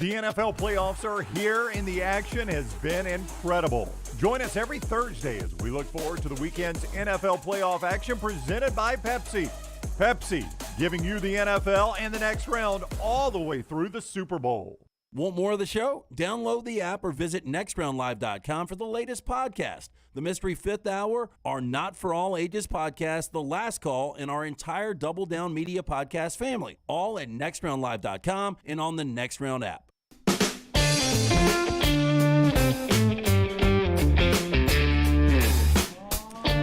The NFL playoffs are here and the action has been incredible. Join us every Thursday as we look forward to the weekend's NFL playoff action presented by Pepsi. Pepsi, giving you the NFL and the Next Round all the way through the Super Bowl. Want more of the show? Download the app or visit nextroundlive.com for the latest podcast. The Mystery Fifth Hour, our Not For All Ages podcast, The Last Call, and our entire Double Down Media podcast family. All at nextroundlive.com and on the Next Round app.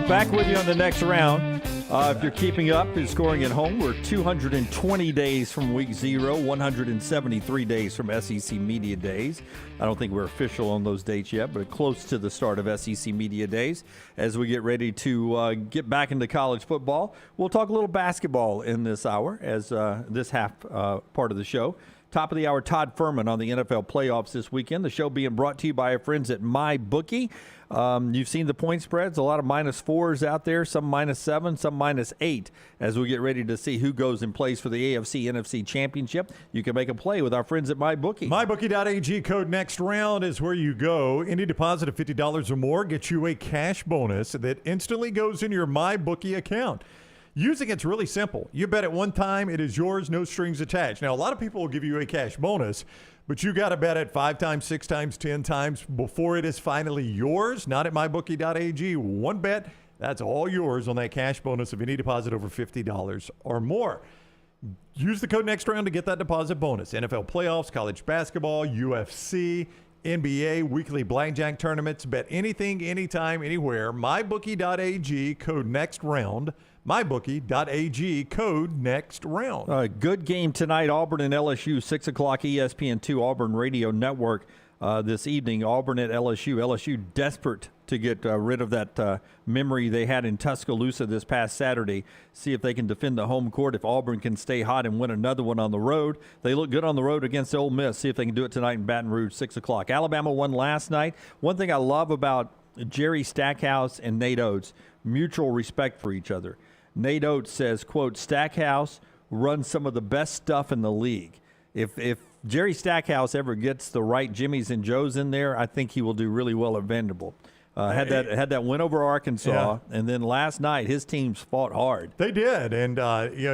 Back with you on the Next Round. If you're keeping up and scoring at home, we're 220 days from week 0, 173 days from SEC Media Days. I don't think we're official on those dates yet, but close to the start of SEC Media Days. As we get ready to get back into college football, we'll talk a little basketball in this hour as this half part of the show. Top of the hour, Todd Furman on the NFL playoffs this weekend. The show being brought to you by our friends at MyBookie. You've seen the point spreads, a lot of -4s out there, some -7, some -8. As we get ready to see who goes and plays for the AFC NFC Championship, you can make a play with our friends at MyBookie. MyBookie.ag code Next Round is where you go. Any deposit of $50 or more gets you a cash bonus that instantly goes in your MyBookie account. Using it's really simple. You bet at one time, it is yours, no strings attached. Now, a lot of people will give you a cash bonus, but you got to bet it 5 times, 6 times, 10 times before it is finally yours. Not at MyBookie.ag. One bet, that's all yours on that cash bonus of any deposit over $50 or more. Use the code Next Round to get that deposit bonus. NFL playoffs, college basketball, UFC, NBA, weekly blackjack tournaments. Bet anything, anytime, anywhere. MyBookie.ag, code Next Round. MyBookie.ag, code Next Round. Good game tonight, Auburn and LSU, 6 o'clock ESPN2 Auburn Radio Network this evening. Auburn at LSU. LSU desperate to get rid of that memory they had in Tuscaloosa this past Saturday. See if they can defend the home court. If Auburn can stay hot and win another one on the road. They look good on the road against Ole Miss. See if they can do it tonight in Baton Rouge, 6 o'clock. Alabama won last night. One thing I love about Jerry Stackhouse and Nate Oates, mutual respect for each other. Nate Oates says, quote, Stackhouse runs some of the best stuff in the league. If Jerry Stackhouse ever gets the right Jimmys and Joes in there, I think he will do really well at Vanderbilt. Had that win over Arkansas, and then last night his teams fought hard. They did, and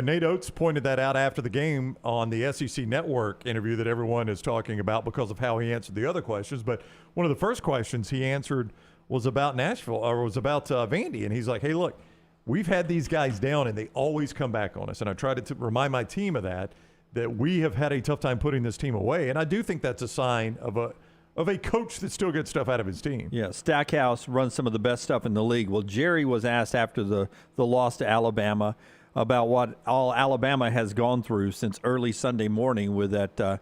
Nate Oates pointed that out after the game on the SEC Network interview that everyone is talking about because of how he answered the other questions. But one of the first questions he answered was about Nashville, or was about Vandy, and he's like, hey, look, we've had these guys down, and they always come back on us. And I tried to remind my team of that that we have had a tough time putting this team away. And I do think that's a sign of a coach that still gets stuff out of his team. Yeah, Stackhouse runs some of the best stuff in the league. Well, Jerry was asked after the loss to Alabama about what all Alabama has gone through since early Sunday morning with that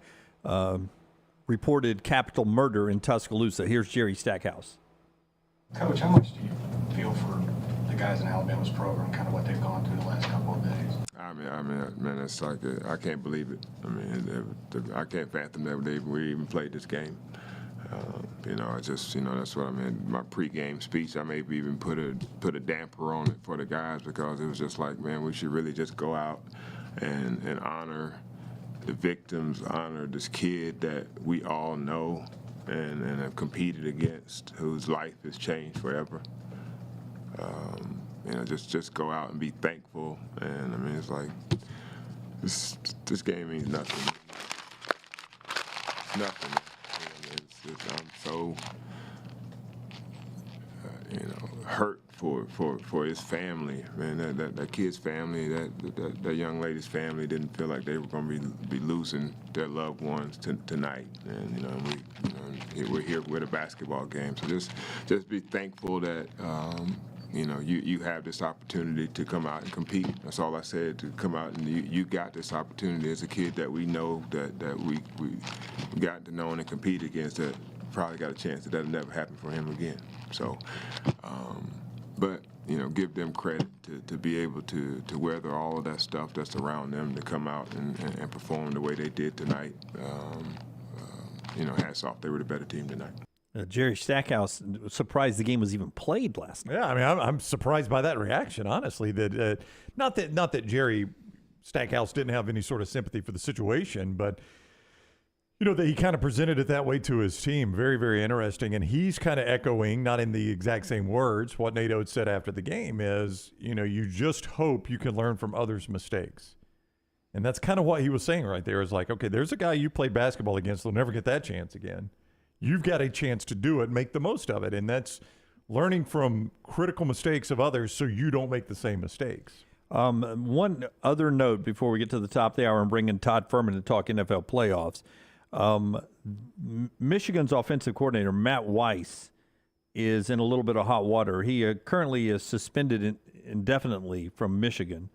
reported capital murder in Tuscaloosa. Here's Jerry Stackhouse. Coach, how much do you feel for the guys in Alabama's program, kind of what they've gone through the last couple of days? I mean, man, it's like I can't believe it. I mean, I can't fathom that we even played this game. I just, that's what I mean. My pregame speech, I maybe even put a damper on it for the guys because it was just like, man, we should really just go out and honor the victims, honor this kid that we all know and have competed against, whose life has changed forever. Just go out and be thankful. And I mean, it's like this game means nothing. Nothing. I'm so hurt for his family, man. That kid's family, that young lady's family didn't feel like they were going to be losing their loved ones tonight. And we're here with a basketball game, so just be thankful that you have this opportunity to come out and compete. That's all I said, to come out and you got this opportunity as a kid that we know that we got to know and compete against, that probably got a chance that that'll never happen for him again. So, but give them credit to be able to weather all of that stuff that's around them, to come out and perform the way they did tonight. Hats off, they were the better team tonight. Jerry Stackhouse surprised the game was even played last night. Yeah, I mean, I'm surprised by that reaction, honestly. That not that Jerry Stackhouse didn't have any sort of sympathy for the situation, but that he kind of presented it that way to his team. Very, very interesting. And he's kind of echoing, not in the exact same words, what Nato had said after the game is, you just hope you can learn from others' mistakes. And that's kind of what he was saying right there, is like, okay, there's a guy you played basketball against, they'll never get that chance again. You've got a chance to do it, make the most of it. And that's learning from critical mistakes of others so you don't make the same mistakes. One other note before we get to the top of the hour and bring in Todd Furman to talk NFL playoffs. Michigan's offensive coordinator, Matt Weiss, is in a little bit of hot water. He currently is suspended indefinitely from Michigan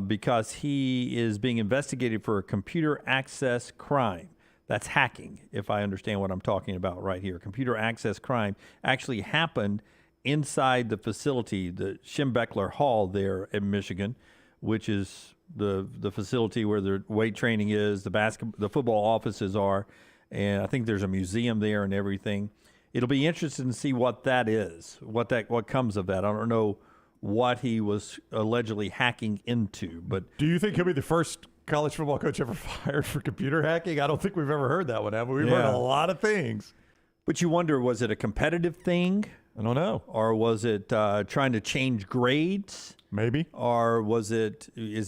because he is being investigated for a computer access crime. That's hacking, if I understand what I'm talking about right here. Computer access crime actually happened inside the facility, the Schembechler Hall there in Michigan, which is the facility where the weight training is, the football offices are, and I think there's a museum there and everything. It'll be interesting to see what that is, what comes of that. I don't know what he was allegedly hacking into, but do you think he'll be the first college football coach ever fired for computer hacking? I don't think we've ever heard that one, have we? We've heard a lot of things. But you wonder, was it a competitive thing? I don't know. Or was it trying to change grades? Maybe. Or is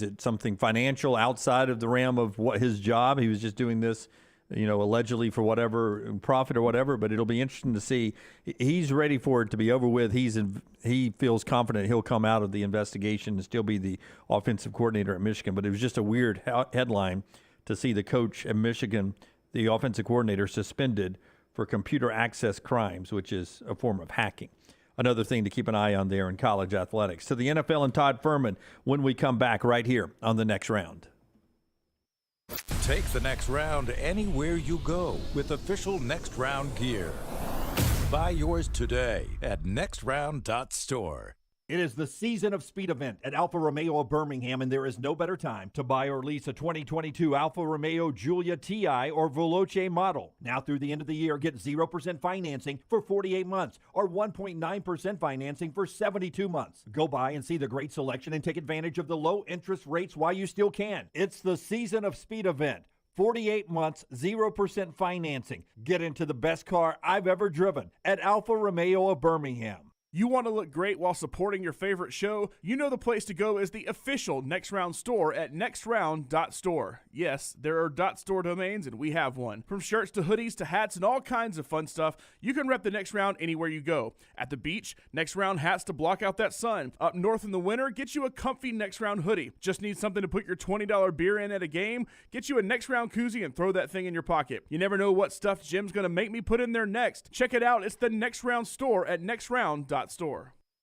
it something financial outside of the realm of what his job? He was just doing this, allegedly for whatever profit or whatever. But it'll be interesting to see. He's ready for it to be over with. He feels confident he'll come out of the investigation and still be the offensive coordinator at Michigan. But it was just a weird headline to see the coach at Michigan, the offensive coordinator, suspended for computer access crimes, which is a form of hacking. Another thing to keep an eye on there in college athletics. To the NFL and Todd Furman when we come back right here on The Next Round. Take the next round anywhere you go with official Next Round gear. Buy yours today at nextround.store. It is the season of speed event at Alfa Romeo of Birmingham, and there is no better time to buy or lease a 2022 Alfa Romeo Giulia TI or Veloce model. Now through the end of the year, get 0% financing for 48 months or 1.9% financing for 72 months. Go by and see the great selection and take advantage of the low interest rates while you still can. It's the season of speed event. 48 months, 0% financing. Get into the best car I've ever driven at Alfa Romeo of Birmingham. You want to look great while supporting your favorite show? You know the place to go is the official Next Round store at nextround.store. Yes, there are .store domains, and we have one. From shirts to hoodies to hats and all kinds of fun stuff, you can rep the Next Round anywhere you go. At the beach, Next Round hats to block out that sun. Up north in the winter, get you a comfy Next Round hoodie. Just need something to put your $20 beer in at a game? Get you a Next Round koozie and throw that thing in your pocket. You never know what stuff Jim's going to make me put in there next. Check it out. It's the Next Round store at nextround.store.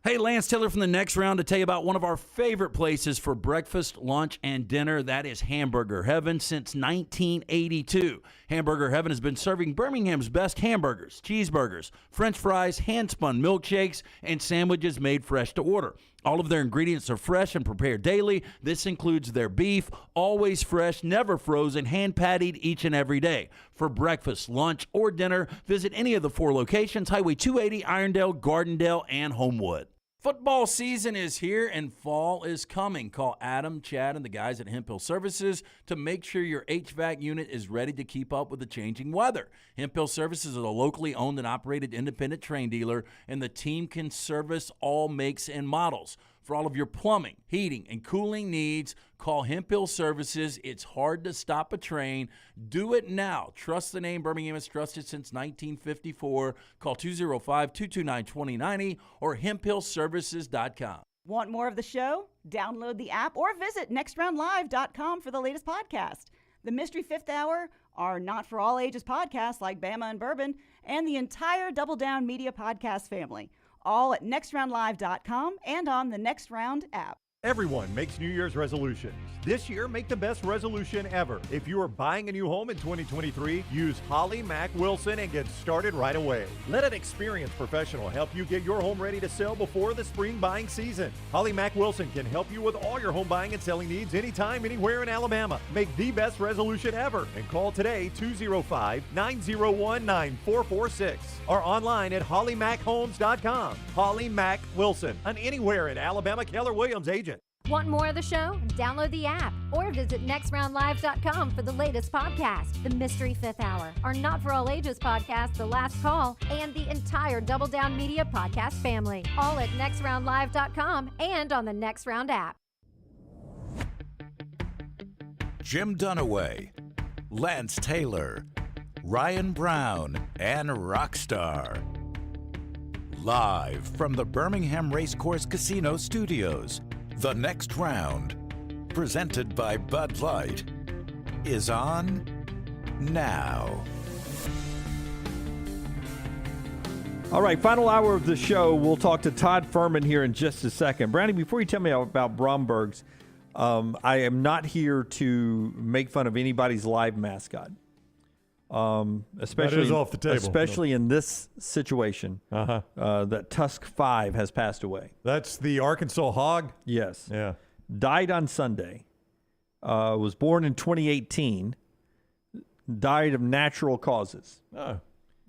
Hey, Lance Taylor from the Next Round to tell you about one of our favorite places for breakfast, lunch, and dinner. That is Hamburger Heaven since 1982. Hamburger Heaven has been serving Birmingham's best hamburgers, cheeseburgers, French fries, hand-spun milkshakes, and sandwiches made fresh to order. All of their ingredients are fresh and prepared daily. This includes their beef, always fresh, never frozen, hand-pattied each and every day. For breakfast, lunch, or dinner, visit any of the 4 locations, Highway 280, Irondale, Gardendale, and Homewood. Football season is here and fall is coming. Call Adam, Chad, and the guys at Hemp Hill Services to make sure your HVAC unit is ready to keep up with the changing weather. Hemp Hill Services is a locally owned and operated independent train dealer, and the team can service all makes and models. For all of your plumbing, heating, and cooling needs, call Hemp Hill Services. It's hard to stop a train. Do it now. Trust the name Birmingham has trusted since 1954. Call 205-229-2090 or hemphillservices.com. Want more of the show? Download the app or visit nextroundlive.com for the latest podcast. The Mystery Fifth Hour, our Not For All Ages podcast like Bama and Bourbon, and the entire Double Down Media podcast family. All at nextroundlive.com and on the Next Round app. Everyone makes New Year's resolutions. This year, make the best resolution ever. If you are buying a new home in 2023, use Holly Mack Wilson and get started right away. Let an experienced professional help you get your home ready to sell before the spring buying season. Holly Mack Wilson can help you with all your home buying and selling needs anytime, anywhere in Alabama. Make the best resolution ever and call today 205-901-9446 or online at hollymackhomes.com. Holly Mack Wilson, an anywhere in Alabama Keller Williams agent. Want more of the show? Download the app or visit nextroundlive.com for the latest podcast, The Mystery Fifth Hour, our Not For All Ages podcast, The Last Call, and the entire Double Down Media podcast family. All at nextroundlive.com and on the Next Round app. Jim Dunaway, Lance Taylor, Ryan Brown, and Rockstar. Live from the Birmingham Racecourse Casino Studios, The Next Round, presented by Bud Light, is on now. All right, final hour of the show. We'll talk to Todd Furman here in just a second. Brownie, before you tell me about Bromberg's, I am not here to make fun of anybody's live mascot. Especially, that is off the table. Especially in this situation, that Tusk 5 has passed away. That's the Arkansas Hog? Yes. Yeah. Died on Sunday. Was born in 2018. Died of natural causes. And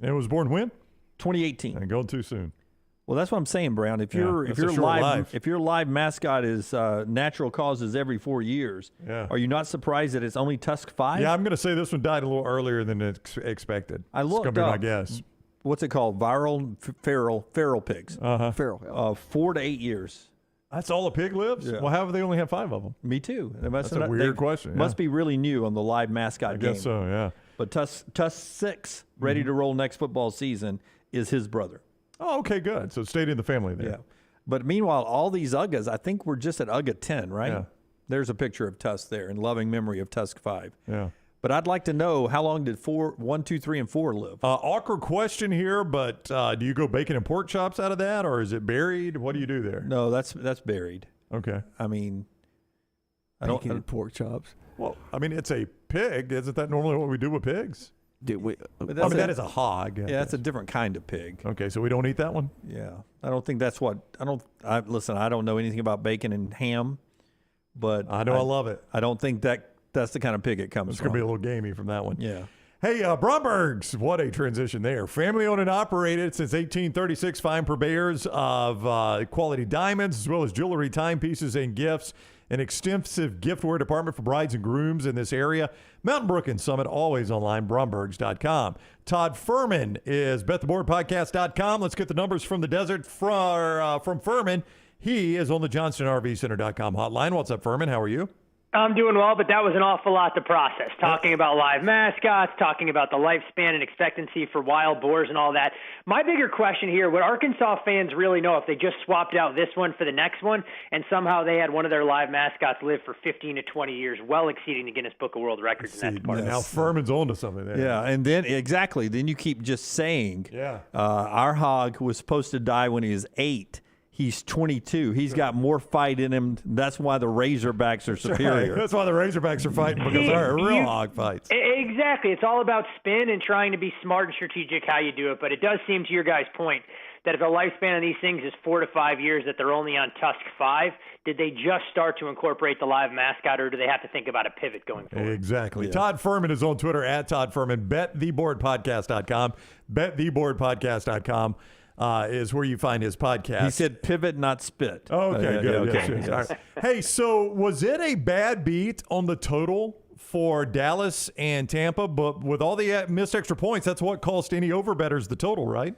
it was born when? 2018. And going too soon. Well, that's what I'm saying, Brown. If your live mascot is natural causes every 4 years, are you not surprised that it's only Tusk 5? Yeah, I'm going to say this one died a little earlier than expected. I looked it's going to be my up. guess. What's it called? Feral pigs. Feral. 4 to 8 years. That's all a pig lives? Yeah. Well, how have they only have 5 of them? Me too. That's a weird question. Must be really new on the live mascot game. I guess so, yeah. But Tusk 6, ready to roll next football season, is his brother. Oh, okay, good. So it stayed in the family there. Yeah. But meanwhile, all these Uggas, I think we're just at Ugga 10, right? Yeah. There's a picture of Tusk there in loving memory of Tusk 5. Yeah. But I'd like to know, how long did 1, 2, 3, and 4 live? Awkward question here, but do you go bacon and pork chops out of that, or is it buried? What do you do there? No, that's buried. Okay. I mean, Bacon and pork chops. Well, I mean, it's a pig. Isn't that normally what we do with pigs? That is a hog. Yeah, that's a different kind of pig. Okay, so we don't eat that one? Yeah. I don't think that's what listen, I don't know anything about bacon and ham, but I know I love it. I don't think that's the kind of pig it comes It's from. going to be a little gamey from that one. Yeah. Hey, Bromberg's, what a transition there. Family owned and operated since 1836. Fine purveyors of quality diamonds as well as jewelry, timepieces, and gifts. an extensive giftware department for brides and grooms in this area. Mountain Brook and Summit, always online, Brombergs.com. Todd Furman is bettheboardpodcast.com. Let's get the numbers from the desert from Furman. He is on the JohnstonRVCenter.com hotline. What's up, Furman? How are you? I'm doing well, but that was an awful lot to process. Talking about live mascots, talking about the lifespan and expectancy for wild boars and all that. My bigger question here, would Arkansas fans really know if they just swapped out this one for the next one and somehow they had one of their live mascots live for 15 to 20 years, well exceeding the Guinness Book of World Records? And that's part of it. Now Furman's on to something there. Yeah, and then exactly. Then you keep just saying, our hog was supposed to die when he was 8. He's 22. He's got more fight in him. That's why the Razorbacks are superior. Right. That's why the Razorbacks are fighting, because they're real hog fights. Exactly. It's all about spin and trying to be smart and strategic how you do it. But it does seem, to your guys' point, that if the lifespan of these things is 4 to 5 years, that they're only on tusk 5. Did they just start to incorporate the live mascot, or do they have to think about a pivot going forward? Exactly. Yeah. Todd Furman is on Twitter at Todd Furman. BetTheBoardPodcast.com. BetTheBoardPodcast.com. Is where you find his podcast. He said pivot, not spit. Okay, good. Okay. Yes. All right. Hey, so was it a bad beat on the total for Dallas and Tampa? But with all the missed extra points, that's what cost any overbettors the total, right?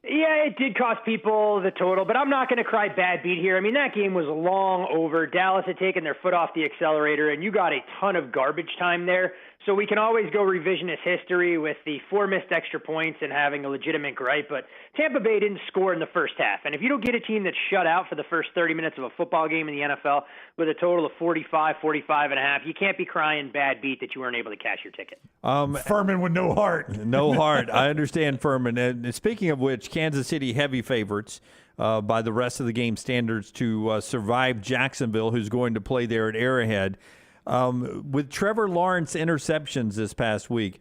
Yeah, it did cost people the total, but I'm not going to cry bad beat here. I mean, that game was long over. Dallas had taken their foot off the accelerator, and you got a ton of garbage time there. So we can always go revisionist history with the 4 missed extra points and having a legitimate gripe, but Tampa Bay didn't score in the first half. And if you don't get a team that's shut out for the first 30 minutes of a football game in the NFL with a total of 45 and a half, you can't be crying bad beat that you weren't able to cash your ticket. Furman with no heart. No heart. I understand Furman. And speaking of which, Kansas City heavy favorites by the rest of the game standards to survive Jacksonville, who's going to play there at Arrowhead. With Trevor Lawrence interceptions this past week,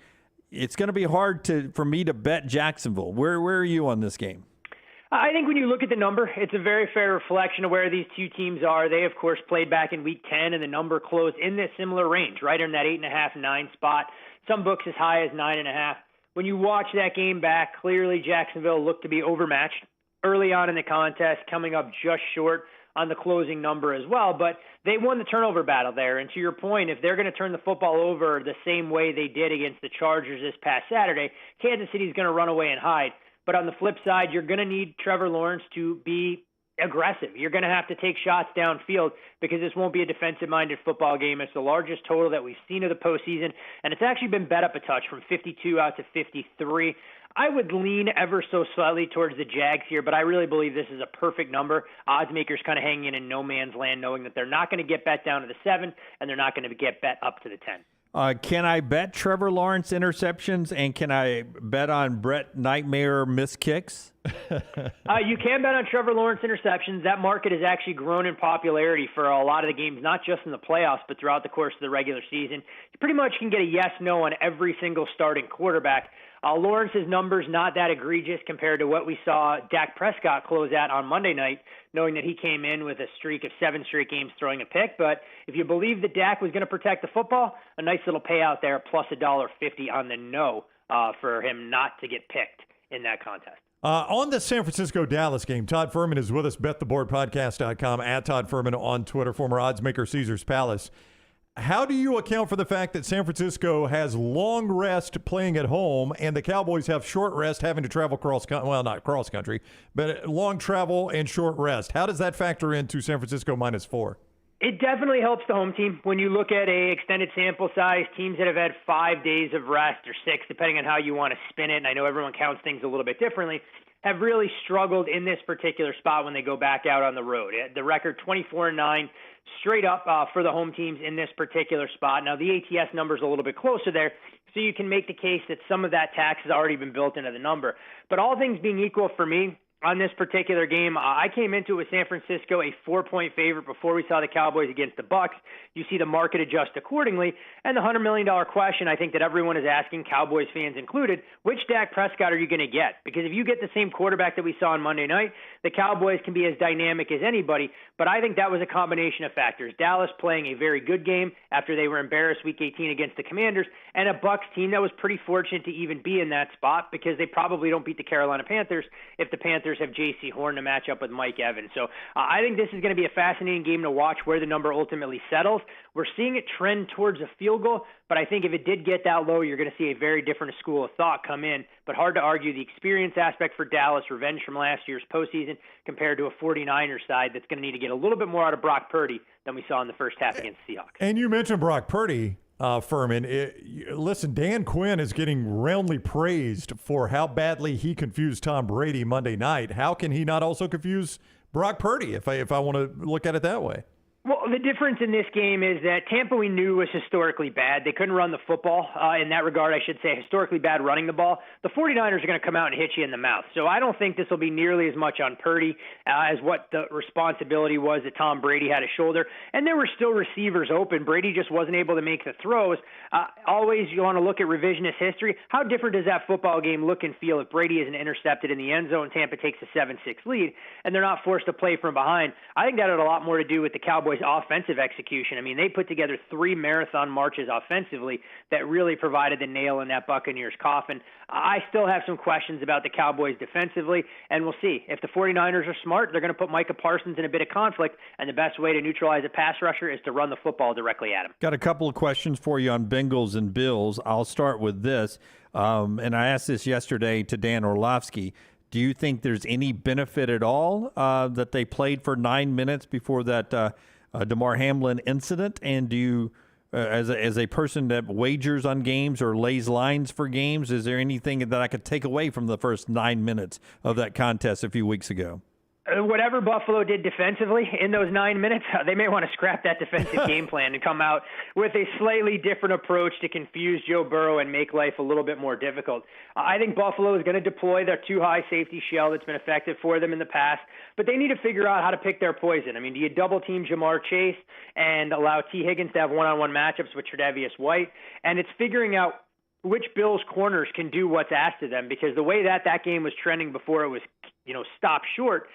it's going to be hard for me to bet Jacksonville. Where are you on this game? I think when you look at the number, it's a very fair reflection of where these two teams are. They, of course, played back in Week 10, and the number closed in this similar range, right in that 8.5, 9 spot. Some books as high as 9.5. When you watch that game back, clearly Jacksonville looked to be overmatched early on in the contest, coming up just short on the closing number as well, but they won the turnover battle there. And to your point, if they're going to turn the football over the same way they did against the Chargers this past Saturday, Kansas City's going to run away and hide. But on the flip side, you're going to need Trevor Lawrence to be aggressive. You're going to have to take shots downfield because this won't be a defensive-minded football game. It's the largest total that we've seen of the postseason, and it's actually been bet up a touch from 52 out to 53. I would lean ever so slightly towards the Jags here, but I really believe this is a perfect number. Odds makers kind of hanging in no man's land, knowing that they're not going to get bet down to the 7, and they're not going to get bet up to the 10. Can I bet Trevor Lawrence interceptions, and can I bet on Brett Nightmare missed kicks? You can bet on Trevor Lawrence interceptions. That market has actually grown in popularity for a lot of the games, not just in the playoffs, but throughout the course of the regular season. You pretty much can get a yes-no on every single starting quarterback. Lawrence's numbers not that egregious compared to what we saw Dak Prescott close out on Monday night, knowing that he came in with a streak of 7 straight games throwing a pick. But if you believe that Dak was going to protect the football, a nice little payout there, plus $1.50 on the no for him not to get picked in that contest. On the San Francisco-Dallas game, Todd Furman is with us, bettheboardpodcast.com, at Todd Furman on Twitter, former oddsmaker Caesars Palace. How do you account for the fact that San Francisco has long rest playing at home and the Cowboys have short rest having to travel not cross country, but long travel and short rest? How does that factor into San Francisco -4? It definitely helps the home team. When you look at a extended sample size, teams that have had 5 days of rest or 6, depending on how you want to spin it, and I know everyone counts things a little bit differently, have really struggled in this particular spot when they go back out on the road. The record 24-9 straight up for the home teams in this particular spot. Now, the ATS number is a little bit closer there, so you can make the case that some of that tax has already been built into the number. But all things being equal for me, on this particular game, I came into it with San Francisco a 4-point favorite before we saw the Cowboys against the Bucs. You see the market adjust accordingly. And the $100 million question I think that everyone is asking, Cowboys fans included, which Dak Prescott are you going to get? Because if you get the same quarterback that we saw on Monday night, the Cowboys can be as dynamic as anybody. But I think that was a combination of factors. Dallas playing a very good game after they were embarrassed Week 18 against the Commanders, and a Bucs team that was pretty fortunate to even be in that spot because they probably don't beat the Carolina Panthers if the Panthers Panthers have J.C. Horn to match up with Mike Evans. So I think this is going to be a fascinating game to watch where the number ultimately settles. We're seeing it trend towards a field goal, but I think if it did get that low, you're going to see a very different school of thought come in. But hard to argue the experience aspect for Dallas, revenge from last year's postseason, compared to a 49ers side that's going to need to get a little bit more out of Brock Purdy than we saw in the first half against the Seahawks. And you mentioned Brock Purdy. Furman, listen, Dan Quinn is getting roundly praised for how badly he confused Tom Brady Monday night. How can he not also confuse Brock Purdy, if I want to look at it that way? Well, the difference in this game is that Tampa we knew was historically bad. They couldn't run the football. In that regard, I should say, historically bad running the ball. The 49ers are going to come out and hit you in the mouth. So I don't think this will be nearly as much on Purdy as what the responsibility was that Tom Brady had a shoulder. And there were still receivers open. Brady just wasn't able to make the throws. Always you want to look at revisionist history. How different does that football game look and feel if Brady isn't intercepted in the end zone, Tampa takes a 7-6 lead, and they're not forced to play from behind? I think that had a lot more to do with the Cowboys' offensive execution. I mean, they put together 3 marathon marches offensively that really provided the nail in that Buccaneers coffin. I still have some questions about the Cowboys defensively, and we'll see. If the 49ers are smart, they're going to put Micah Parsons in a bit of conflict, and the best way to neutralize a pass rusher is to run the football directly at him. Got a couple of questions for you on Bengals and Bills. I'll start with this, and I asked this yesterday to Dan Orlovsky. Do you think there's any benefit at all that they played for 9 minutes before that DeMar Hamlin incident? And do you, as a person that wagers on games or lays lines for games, is there anything that I could take away from the first 9 minutes of that contest a few weeks ago? Whatever Buffalo did defensively in those 9 minutes, they may want to scrap that defensive game plan and come out with a slightly different approach to confuse Joe Burrow and make life a little bit more difficult. I think Buffalo is going to deploy their too high safety shell that's been effective for them in the past, but they need to figure out how to pick their poison. I mean, do you double team Jamar Chase and allow T. Higgins to have one-on-one matchups with Tre'Davious White? And it's figuring out which Bills corners can do what's asked of them, because the way that game was trending before it was, stopped short,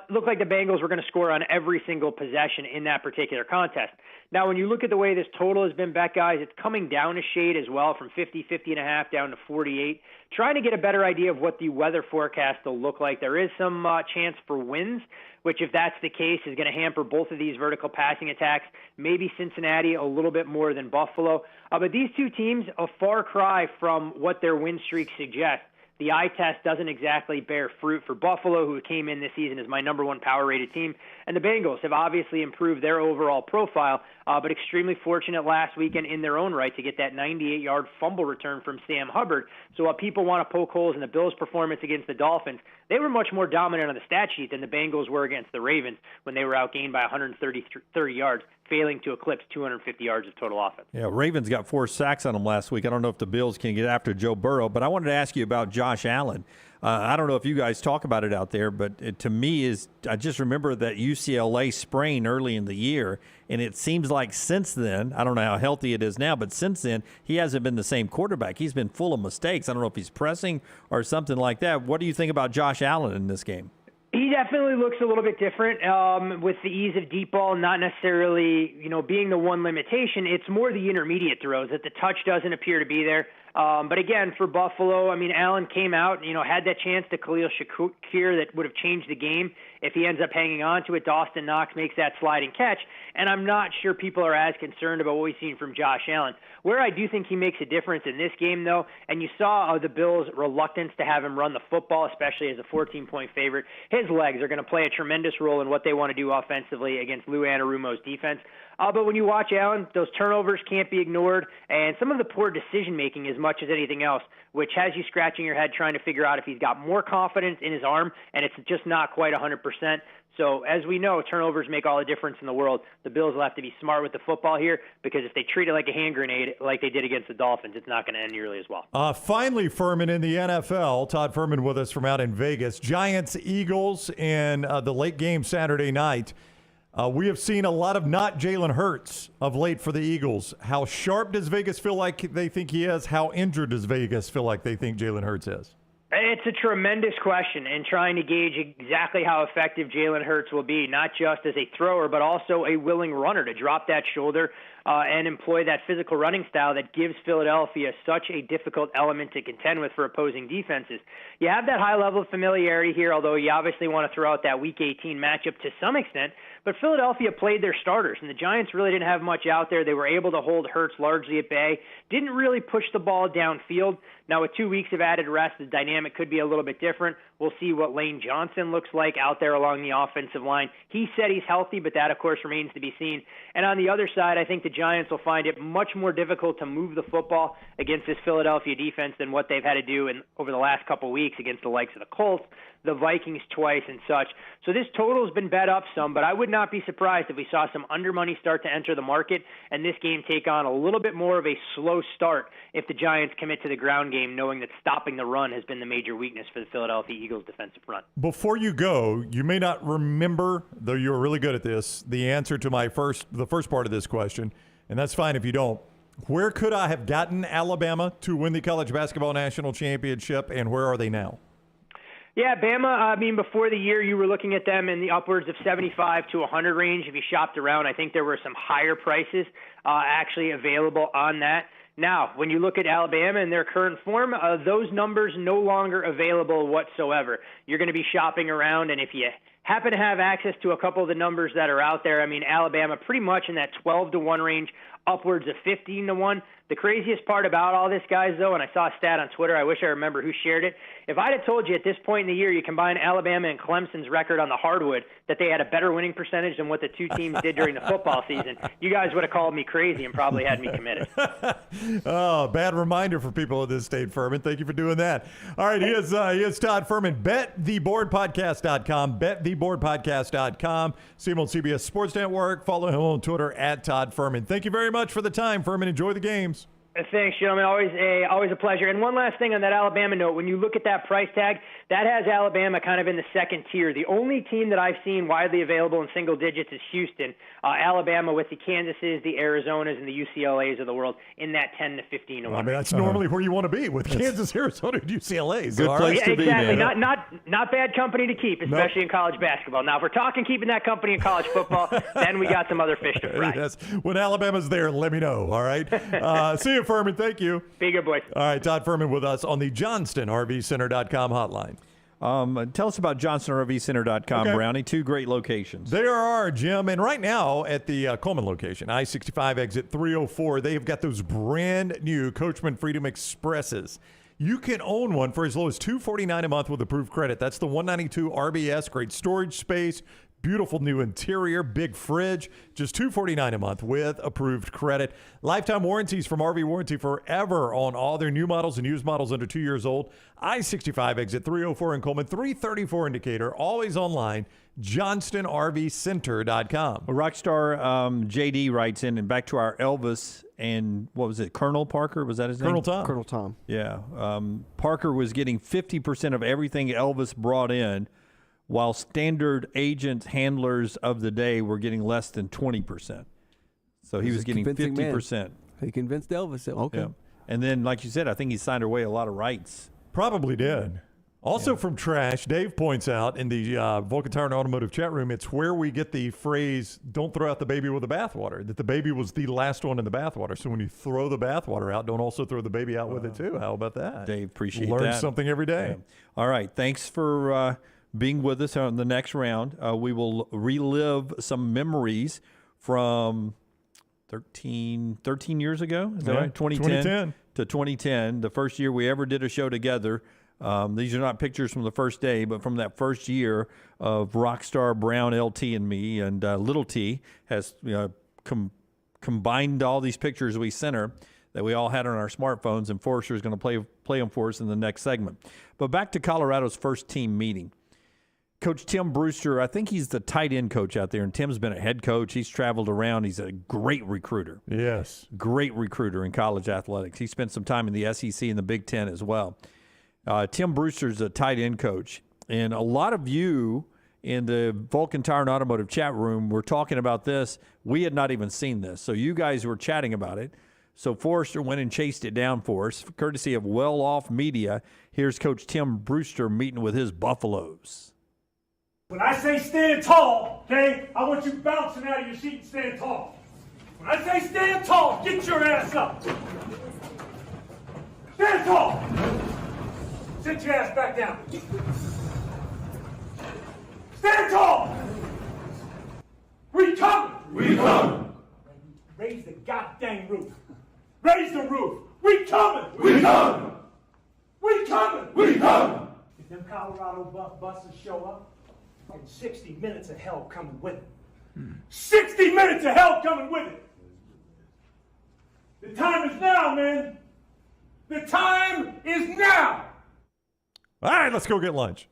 looked like the Bengals were going to score on every single possession in that particular contest. Now, when you look at the way this total has been bet, guys, it's coming down a shade as well, from 50.5 down to 48. Trying to get a better idea of what the weather forecast will look like. There is some chance for winds, which, if that's the case, is going to hamper both of these vertical passing attacks. Maybe Cincinnati a little bit more than Buffalo. But these two teams, a far cry from what their win streak suggests. The eye test doesn't exactly bear fruit for Buffalo, who came in this season as my number 1 power-rated team. And the Bengals have obviously improved their overall profile, but extremely fortunate last weekend in their own right to get that 98-yard fumble return from Sam Hubbard. So while people want to poke holes in the Bills' performance against the Dolphins, they were much more dominant on the stat sheet than the Bengals were against the Ravens when they were outgained by 130 yards, failing to eclipse 250 yards of total offense. Yeah, Ravens got 4 sacks on them last week. I don't know if the Bills can get after Joe Burrow, but I wanted to ask you about Josh Allen. I don't know if you guys talk about it out there, but to me, I just remember that UCLA sprain early in the year, and it seems like since then, I don't know how healthy it is now, but since then, he hasn't been the same quarterback. He's been full of mistakes. I don't know if he's pressing or something like that. What do you think about Josh Allen in this game? He definitely looks a little bit different with the ease of deep ball, not necessarily, being the one limitation. It's more the intermediate throws that the touch doesn't appear to be there. But again, for Buffalo, I mean, Allen came out, had that chance to Khalil Shakir that would have changed the game if he ends up hanging on to it. Dawson Knox makes that sliding catch, and I'm not sure people are as concerned about what we've seen from Josh Allen. Where I do think he makes a difference in this game, though, and you saw the Bills' reluctance to have him run the football, especially as a 14-point favorite, his legs are going to play a tremendous role in what they want to do offensively against Lou Anarumo's defense. But when you watch Allen, those turnovers can't be ignored, and some of the poor decision-making as much as anything else, which has you scratching your head trying to figure out if he's got more confidence in his arm, and it's just not quite 100%. So as we know, turnovers make all the difference in the world. The Bills will have to be smart with the football here, because if they treat it like a hand grenade like they did against the Dolphins, it's not going to end nearly as well. Finally, Furman, in the NFL, Todd Furman with us from out in Vegas. Giants, Eagles in the late game Saturday night. We have seen a lot of not Jalen Hurts of late for the Eagles. How sharp does Vegas feel like they think he is? How injured does Vegas feel like they think Jalen Hurts is? It's It's a tremendous question, and trying to gauge exactly how effective Jalen Hurts will be, not just as a thrower, but also a willing runner to drop that shoulder and employ that physical running style that gives Philadelphia such a difficult element to contend with for opposing defenses. You have that high level of familiarity here, although you obviously want to throw out that Week 18 matchup to some extent. But Philadelphia played their starters, and the Giants really didn't have much out there. They were able to hold Hurts largely at bay, didn't really push the ball downfield. Now, with 2 weeks of added rest, the dynamic could be a little bit different. We'll see what Lane Johnson looks like out there along the offensive line. He said he's healthy, but that, of course, remains to be seen. And on the other side, I think the Giants will find it much more difficult to move the football against this Philadelphia defense than what they've had to do over the last couple of weeks against the likes of the Colts, the Vikings twice, and such. So this total has been bet up some, but I would not be surprised if we saw some under money start to enter the market and this game take on a little bit more of a slow start if the Giants commit to the ground game, knowing that stopping the run has been the major weakness for the Philadelphia Eagles defensive front. Before you go, you may not remember, though you were really good at this, the answer to the first part of this question, and that's fine if you don't. Where could I have gotten Alabama to win the college basketball national championship, and where are they now? Yeah, Bama, before the year, you were looking at them in the upwards of 75 to 100 range. If you shopped around, I think there were some higher prices actually available on that. Now, when you look at Alabama in their current form, those numbers no longer available whatsoever. You're going to be shopping around, and if you happen to have access to a couple of the numbers that are out there, Alabama pretty much in that 12 to 1 range, upwards of 15 to 1. The craziest part about all this, guys, though, and I saw a stat on Twitter, I wish I remember who shared it. If I'd have told you at this point in the year you combine Alabama and Clemson's record on the hardwood that they had a better winning percentage than what the two teams did during the football season, you guys would have called me crazy and probably had me committed. Oh, bad reminder for people in this state, Furman. Thank you for doing that. All right, he is Todd Furman. BetTheBoardPodcast.com. BetTheBoardPodcast.com. See him on CBS Sports Network. Follow him on Twitter at Todd Furman. Thank you very much for the time, Furman. Enjoy the games. Thanks, gentlemen. Always a pleasure. And one last thing on that Alabama note, when you look at that price tag, that has Alabama kind of in the second tier. The only team that I've seen widely available in single digits is Houston. Alabama with the Kansases, the Arizonas, and the UCLAs of the world in that 10 to 15 to 1. That's normally where you want to be with Kansas, Arizona, and UCLAs. Good place to be, exactly. man. Not bad company to keep, especially in college basketball. Now, if we're talking keeping that company in college football, then we got some other fish to fry. Yes. When Alabama's there, let me know, all right? See you, Furman. Thank you. Be good, boys. All right, Todd Furman with us on the JohnstonRVCenter.com hotline. Tell us about JohnstonRVCenter.com, Okay. Brownie. 2 great locations. There are, Jim. And right now at the Coleman location, I-65 exit 304, they have got those brand new Coachman Freedom Expresses. You can own one for as low as $249 a month with approved credit. That's the 192 RBS, great storage space, beautiful new interior, big fridge, just $249 a month with approved credit. Lifetime warranties from RV Warranty Forever on all their new models and used models under 2 years old. I-65 exit 304 in Coleman, 334 indicator, always online, JohnstonRVCenter.com. Rockstar JD writes in, and back to our Elvis and what was it, Colonel Parker? Was that his name? Colonel Tom. Colonel Tom. Yeah. Parker was getting 50% of everything Elvis brought in, while standard agents, handlers of the day were getting less than 20%. So he was getting 50%. He convinced Elvis. Okay. Yeah. And then, like you said, I think he signed away a lot of rights. Probably did. Also from Trash, Dave points out in the Vulcan Tire and Automotive chat room, it's where we get the phrase, don't throw out the baby with the bathwater, that the baby was the last one in the bathwater. So when you throw the bathwater out, don't also throw the baby out with it too. How about that? Dave, appreciate Learn that. something every day. Yeah. All right. Thanks for being with us on the next round. We will relive some memories from 13 years ago. Is that right? 2010 to 2010, the first year we ever did a show together. These are not pictures from the first day, but from that first year of Rockstar, Brown, LT, and me. And Little T has combined all these pictures we sent her that we all had on our smartphones, and Forrester is going to play them for us in the next segment. But back to Colorado's first team meeting. Coach Tim Brewster, I think he's the tight end coach out there, and Tim's been a head coach. He's traveled around. He's a great recruiter. Yes. Great recruiter in college athletics. He spent some time in the SEC and the Big Ten as well. Tim Brewster's a tight end coach, and a lot of you in the Vulcan Tire and Automotive chat room were talking about this. We had not even seen this, so you guys were chatting about it. So Forrester went and chased it down for us. Courtesy of Well Off Media, here's Coach Tim Brewster meeting with his Buffaloes. When I say stand tall, okay, I want you bouncing out of your seat and stand tall. When I say stand tall, get your ass up. Stand tall. Sit your ass back down. Stand tall. We coming. We coming. Raise the goddamn roof. Raise the roof. We coming. We coming. We coming. We coming. If them Colorado buses show up, and 60 minutes of hell coming with it. 60 minutes of hell coming with it. The time is now, man. The time is now. All right, let's go get lunch.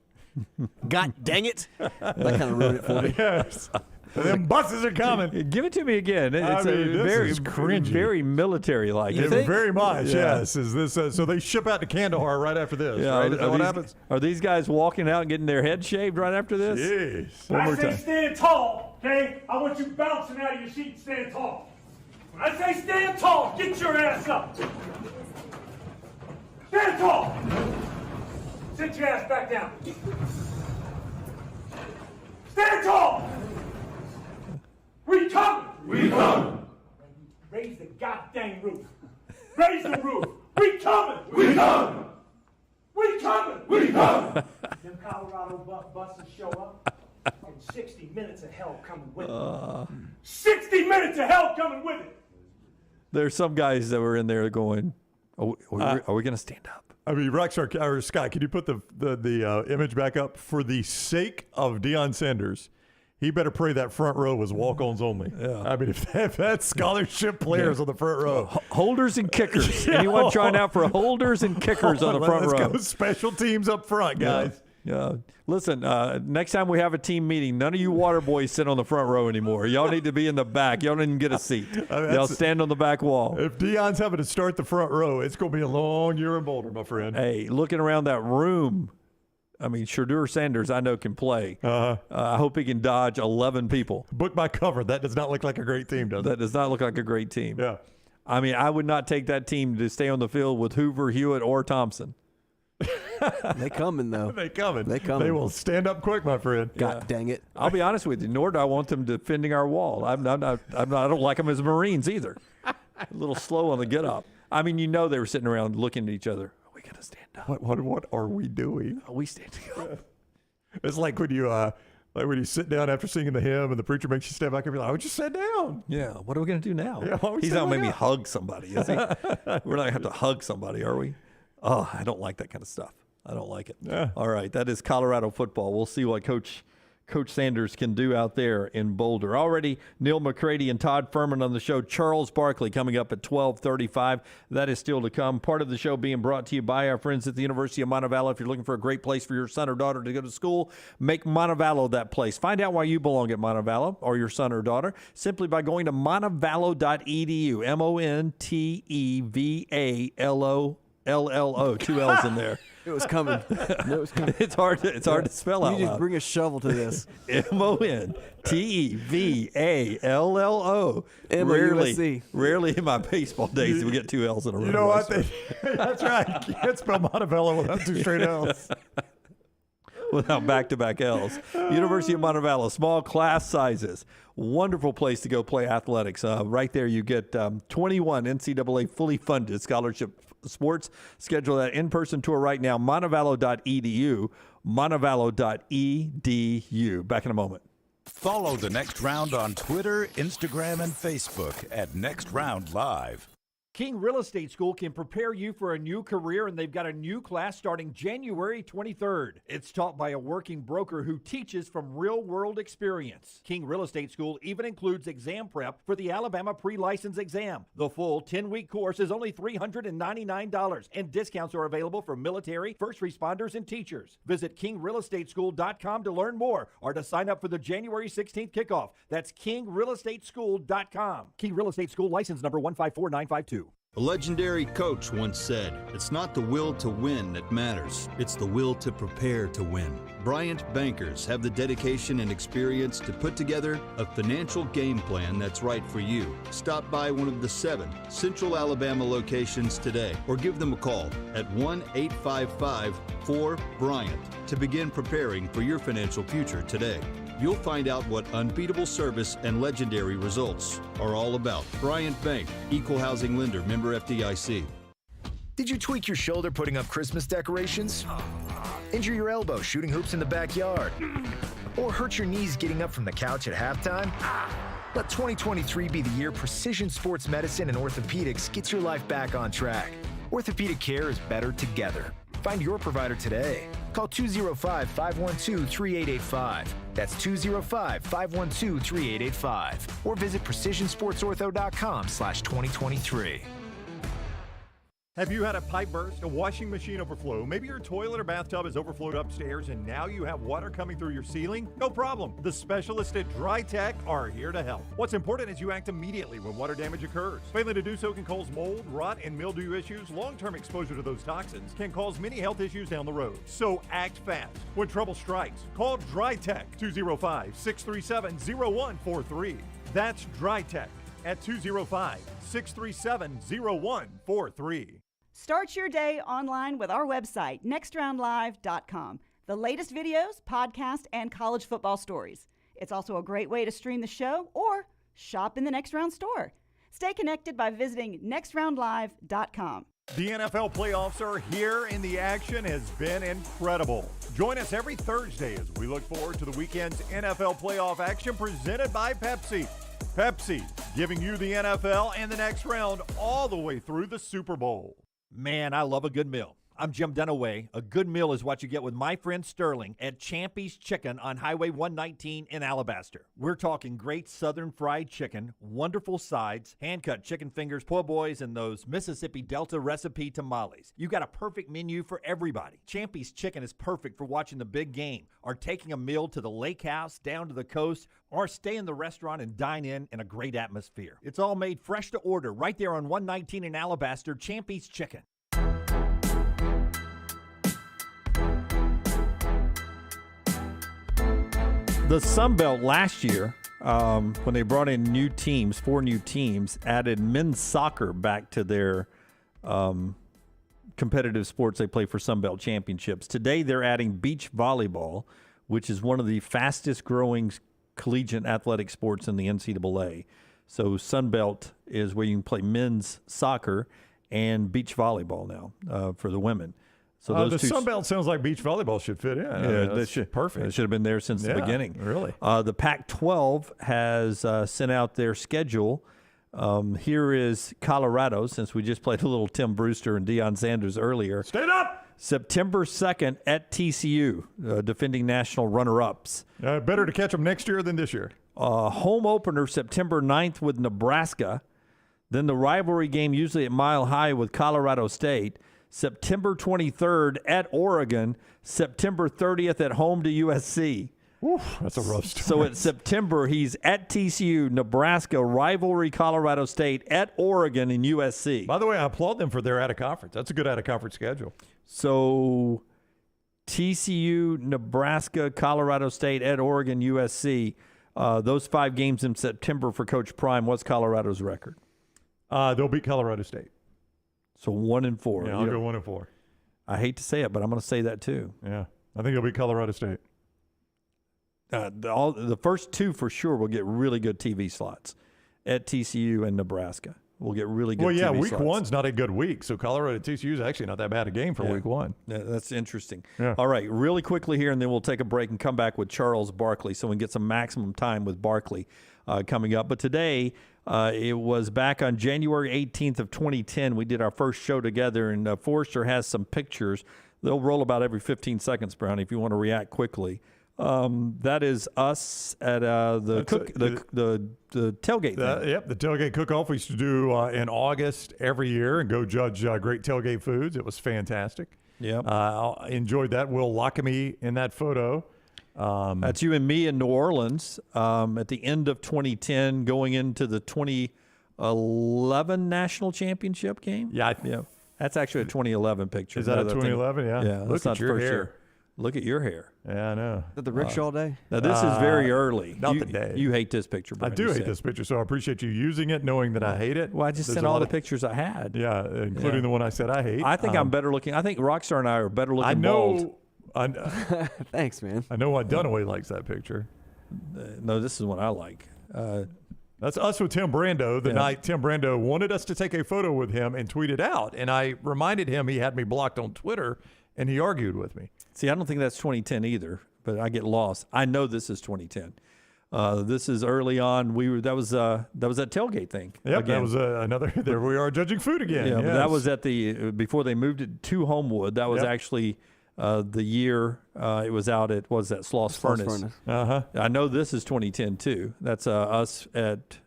God dang it. That kind of ruined it for me. Yes. Them buses are coming. Give it to me again. It's this is cringy. very military-like. Very much, Yeah. yes. Is this so they ship out to Kandahar right after this, right? Is that what happens? Are these guys walking out and getting their head shaved right after this? Jeez. One more When I time. say stand tall, okay, I want you bouncing out of your seat and stand tall. When I say stand tall, get your ass up. Stand tall. Sit your ass back down. Stand tall. We coming. We coming. Raise the goddamn roof. Raise the roof. We coming. We coming. We coming. We coming. Them Colorado buses show up, and 60 minutes of hell coming with it. 60 minutes of hell coming with it. There's some guys that were in there going, are we going to stand up? I mean, Rex or Scott, can you put the image back up? For the sake of Deion Sanders, he better pray that front row was walk-ons only. Yeah. I mean, if that's scholarship players on the front row. Holders and kickers. Anyone trying out for holders and kickers on the front row? Let's go special teams up front, guys. Yeah. Listen, next time we have a team meeting, none of you water boys sit on the front row anymore. Y'all need to be in the back. Y'all didn't get a seat. Y'all stand on the back wall. If Deion's having to start the front row, it's going to be a long year in Boulder, my friend. Hey, looking around that room, I mean, Shadur Sanders, I know, can play. I hope he can dodge 11 people. Book by cover. That does not look like a great team, does it? That does not look like a great team. Yeah. I mean, I would not take that team to stay on the field with Hoover, Hewitt, or Thompson. They coming, though. They coming. They coming. They will stand up quick, my friend. God dang it. I'll be honest with you, nor do I want them defending our wall. I don't like them as Marines either. A little slow on the get up. I mean, they were sitting around looking at each other. Are we going to stand up? What are we doing? Are we standing up? It's like when you sit down after singing the hymn and the preacher makes you stand back and be like, "I would just sit down." Yeah. What are we going to do now? Yeah, He's not making me hug somebody, is he? We're not going to have to hug somebody, are we? Oh, I don't like that kind of stuff. I don't like it. Yeah. All right, that is Colorado football. We'll see what Coach Sanders can do out there in Boulder. Already, Neal McCready and Todd Furman on the show. Charles Barkley coming up at 12:35. That is still to come. Part of the show being brought to you by our friends at the University of Montevallo. If you're looking for a great place for your son or daughter to go to school, make Montevallo that place. Find out why you belong at Montevallo or your son or daughter simply by going to montevallo.edu. MONTEVALLO. 2 L's in there. It was coming. It's hard to spell out You just loud. bring a shovel to this. MONTEVALLO. MOUSC. Rarely in my baseball days do we get 2 L's in a row. You know what? That's right. You can't spell Montevallo without 2 straight L's. Without back-to-back L's. University of Montevallo, small class sizes. Wonderful place to go play athletics. Right there you get 21 NCAA fully funded scholarship sports. Schedule that in-person tour right now. Montevallo.edu. Montevallo.edu. Back in a moment. Follow The Next Round on Twitter, Instagram, and Facebook at Next Round Live. King Real Estate School can prepare you for a new career, and they've got a new class starting January 23rd. It's taught by a working broker who teaches from real-world experience. King Real Estate School even includes exam prep for the Alabama pre-license exam. The full 10-week course is only $399, and discounts are available for military, first responders, and teachers. Visit kingrealestateschool.com to learn more or to sign up for the January 16th kickoff. That's kingrealestateschool.com. King Real Estate School license number 154952. A legendary coach once said, "It's not the will to win that matters, it's the will to prepare to win." Bryant bankers have the dedication and experience to put together a financial game plan that's right for you. Stop by one of the 7 Central Alabama locations today or give them a call at 1-855-4-BRYANT to begin preparing for your financial future today. You'll find out what unbeatable service and legendary results are all about. Bryant Bank, Equal Housing Lender, member FDIC. Did you tweak your shoulder putting up Christmas decorations? Injure your elbow shooting hoops in the backyard? Or hurt your knees getting up from the couch at halftime? Let 2023 be the year precision sports medicine and orthopedics gets your life back on track. Orthopedic care is better together. Find your provider today. Call 205-512-3885. That's 205-512-3885. Or visit precisionsportsortho.com/2023. Have you had a pipe burst, a washing machine overflow? Maybe your toilet or bathtub has overflowed upstairs and now you have water coming through your ceiling? No problem. The specialists at Dry Tech are here to help. What's important is you act immediately when water damage occurs. Failing to do so can cause mold, rot, and mildew issues. Long-term exposure to those toxins can cause many health issues down the road. So act fast. When trouble strikes, call Dry Tech 205-637-0143. That's Dry Tech at 205-637-0143. Start your day online with our website, nextroundlive.com. The latest videos, podcasts, and college football stories. It's also a great way to stream the show or shop in the Next Round store. Stay connected by visiting nextroundlive.com. The NFL playoffs are here and the action has been incredible. Join us every Thursday as we look forward to the weekend's NFL playoff action presented by Pepsi. Pepsi, giving you the NFL and the next round all the way through the Super Bowl. Man, I love a good meal. I'm Jim Dunaway. A good meal is what you get with my friend Sterling at Champy's Chicken on Highway 119 in Alabaster. We're talking great southern fried chicken, wonderful sides, hand-cut chicken fingers, po' boys, and those Mississippi Delta recipe tamales. You got a perfect menu for everybody. Champy's Chicken is perfect for watching the big game or taking a meal to the lake house, down to the coast, or stay in the restaurant and dine in a great atmosphere. It's all made fresh to order right there on 119 in Alabaster, Champy's Chicken. The Sun Belt last year, when they brought in new teams, 4 new teams, added men's soccer back to their competitive sports they play for Sun Belt championships. Today, they're adding beach volleyball, which is one of the fastest growing collegiate athletic sports in the NCAA. So Sun Belt is where you can play men's soccer and beach volleyball now for the women. So the Sun Belt sounds like beach volleyball should fit in. That should perfect. It should have been there since the beginning. Really, the Pac-12 has sent out their schedule. Here is Colorado, since we just played a little Tim Brewster and Deion Sanders earlier. Stand up! September 2nd at TCU, defending national runner-ups. Better to catch them next year than this year. Home opener September 9th with Nebraska. Then the rivalry game usually at Mile High with Colorado State. September 23rd at Oregon. September 30th at home to USC. Oof, that's a rough start. So in September, he's at TCU, Nebraska, rivalry Colorado State, at Oregon, and USC. By the way, I applaud them for their out-of-conference. That's a good out-of-conference schedule. So TCU, Nebraska, Colorado State, at Oregon, USC. Those 5 games in September for Coach Prime. What's Colorado's record? They'll beat Colorado State. So 1-4. Yeah, I'll go 1-4. I hate to say it, but I'm going to say that too. Yeah, I think they'll beat Colorado State. The first 2 for sure will get really good TV slots at TCU and Nebraska. We'll get really good TV slots. Week 1's not a good week, so Colorado TCU is actually not that bad a game for week 1. Yeah, that's interesting. Yeah. All right, really quickly here, and then we'll take a break and come back with Charles Barkley so we can get some maximum time with Barkley coming up. But today, it was back on January 18th of 2010. We did our first show together, and Forrester has some pictures. They'll roll about every 15 seconds, Brownie, if you want to react quickly. That is us at the tailgate thing. Yep, the tailgate cook-off we used to do in August every year and go judge great tailgate foods. It was fantastic. Yep. I enjoyed that. Will Lockamy in that photo. That's you and me in New Orleans at the end of 2010, going into the 2011 2011 national championship game. Yeah. That's actually a 2011 picture. Is that a 2011? Yeah. Yeah. Look at your hair. Year. Look at your hair. Yeah, I know. Is that the rickshaw day? Now, this is very early. Not the day. You hate this picture, I Brian, do you hate said. this picture, so I appreciate you using it, knowing that I hate it. Well, I just There's sent a all lot the of- pictures I had. Yeah, including the one I said I hate. I think I'm better looking. I think Rockstar and I are better looking I bald. know. Thanks, man. I know why Dunaway likes that picture. No, this is what I like. That's us with Tim Brando. The Yeah. night Tim Brando wanted us to take a photo with him and tweet it out. And I reminded him he had me blocked on Twitter, and he argued with me. See, I don't think that's 2010 either, but I get lost. I know this is 2010. This is early on. That was that tailgate thing. Yep, again. that was another. There we are judging food again. Yeah, but yes. that was at before they moved it to Homewood. That was Yep. actually the year it was out at Sloss Furnace. Uh-huh. I know this is 2010 too. That's us at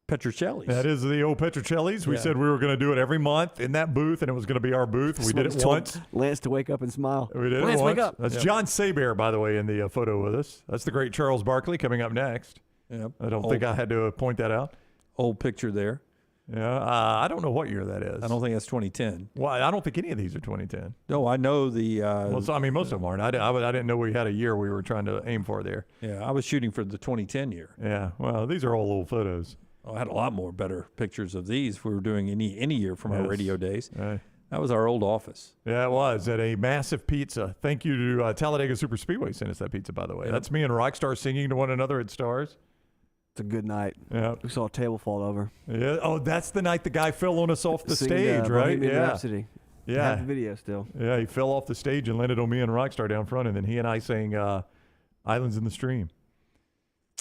Petrocelli's. That is the old Petrocelli's. We Yeah. said we were going to do it every month in that booth, and it was going to be our booth. We did it Told once. Lance to wake up and smile. We did Lance, it once. wake up. That's Yep. John Saber, by the way, in the photo with us. That's the great Charles Barkley coming up next. Yep. I don't think I had to point that out. Old picture there. Yeah, I don't know what year that is. I don't think that's 2010. Well, I don't think any of these are 2010. No, I know the. Well, so, I mean, most of them aren't. I didn't know we had a year we were trying to aim for there. Yeah, I was shooting for the 2010 year. Yeah, well, these are all old photos. I had a lot more better pictures of these if we were doing any year from our Yes. radio days. Right. That was our old office. Yeah, it was at a massive pizza. Thank you to Talladega Super Speedway sent us that pizza, by the way. Yep. That's me and Rockstar singing to one another at Stars. It's a good night. Yeah. We saw a table fall over. Yeah. Oh, that's the night the guy fell on us off the Singing, stage, right? Bohemian Yeah. Rhapsody. Yeah. Have the video still. Yeah, he fell off the stage and landed on me and Rockstar down front, and then he and I sang "Islands in the Stream."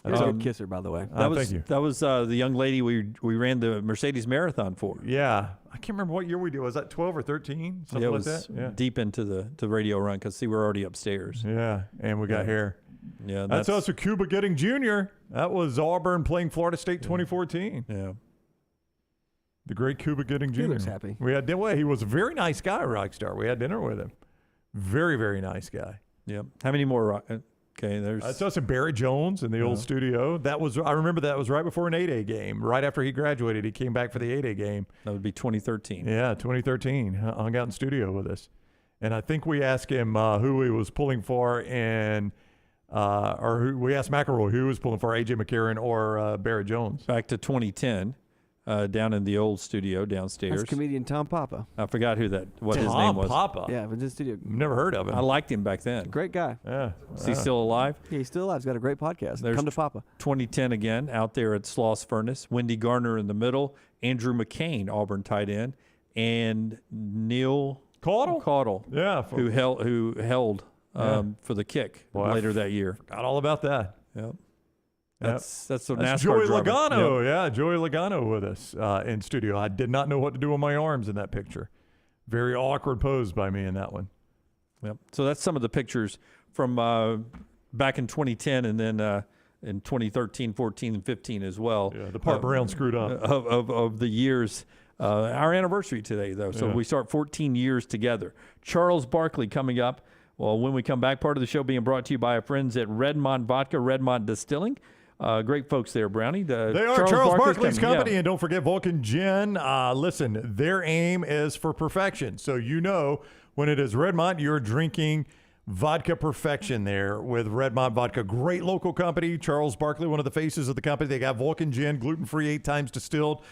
You're a good kisser, by the way. Thank you. That was the young lady we ran the Mercedes Marathon for. Yeah, I can't remember what year we did. Was that 12 or 13? Something it like was that. Yeah. deep into the radio run because we're already upstairs. Yeah, and we got hair. Yeah, that's us with Cuba Gooding Jr. That was Auburn playing Florida State 2014. Yeah. The great Cuba Gooding Jr. He looks happy. We had he was a very nice guy, Rockstar. We had dinner with him. Very, very nice guy. Yep. How many more? Okay, there's. That's us and Barrett Jones in the old studio. I remember that was right before an 8A game. Right after he graduated, he came back for the 8A game. That would be 2013. Yeah, 2013. Hung out in studio with us. And I think we asked him who he was pulling for, and we asked McElroy who he was pulling for, A.J. McCarron or Barrett Jones. Back to 2010, down in the old studio downstairs. That's comedian Tom Papa. I forgot what his Tom name was. Papa? Yeah, but in studio. Never heard of him. I liked him back then. Great guy. Yeah. Is he still alive? Yeah, he's still alive. He's got a great podcast. There's Come to Papa. 2010 again, out there at Sloss Furnace. Wendy Garner in the middle. Andrew McCain, Auburn tight end. And Neal Caudle. Yeah. Who held for the kick later that year. Forgot all about that. Yep. That's the That's NASCAR Joey driver. Logano. Yep. Yeah, Joey Logano with us in studio. I did not know what to do with my arms in that picture. Very awkward pose by me in that one. Yep. So that's some of the pictures from back in 2010 and then in 2013, 14, and 15 as well. Yeah, the part Brown screwed up. Of the years. Our anniversary today, though. So we start 14 years together. Charles Barkley coming up. Well, when we come back, part of the show being brought to you by our friends at Redmond Vodka, Redmond Distilling. Great folks there, Brownie. They are Charles Barkley's coming. company, Yeah. and don't forget Vulcan Gin. Listen, their aim is for perfection. So when it is Redmond, you're drinking vodka perfection there with Redmond Vodka. Great local company. Charles Barkley, one of the faces of the company. They got Vulcan Gin, gluten-free, 8 times distilled.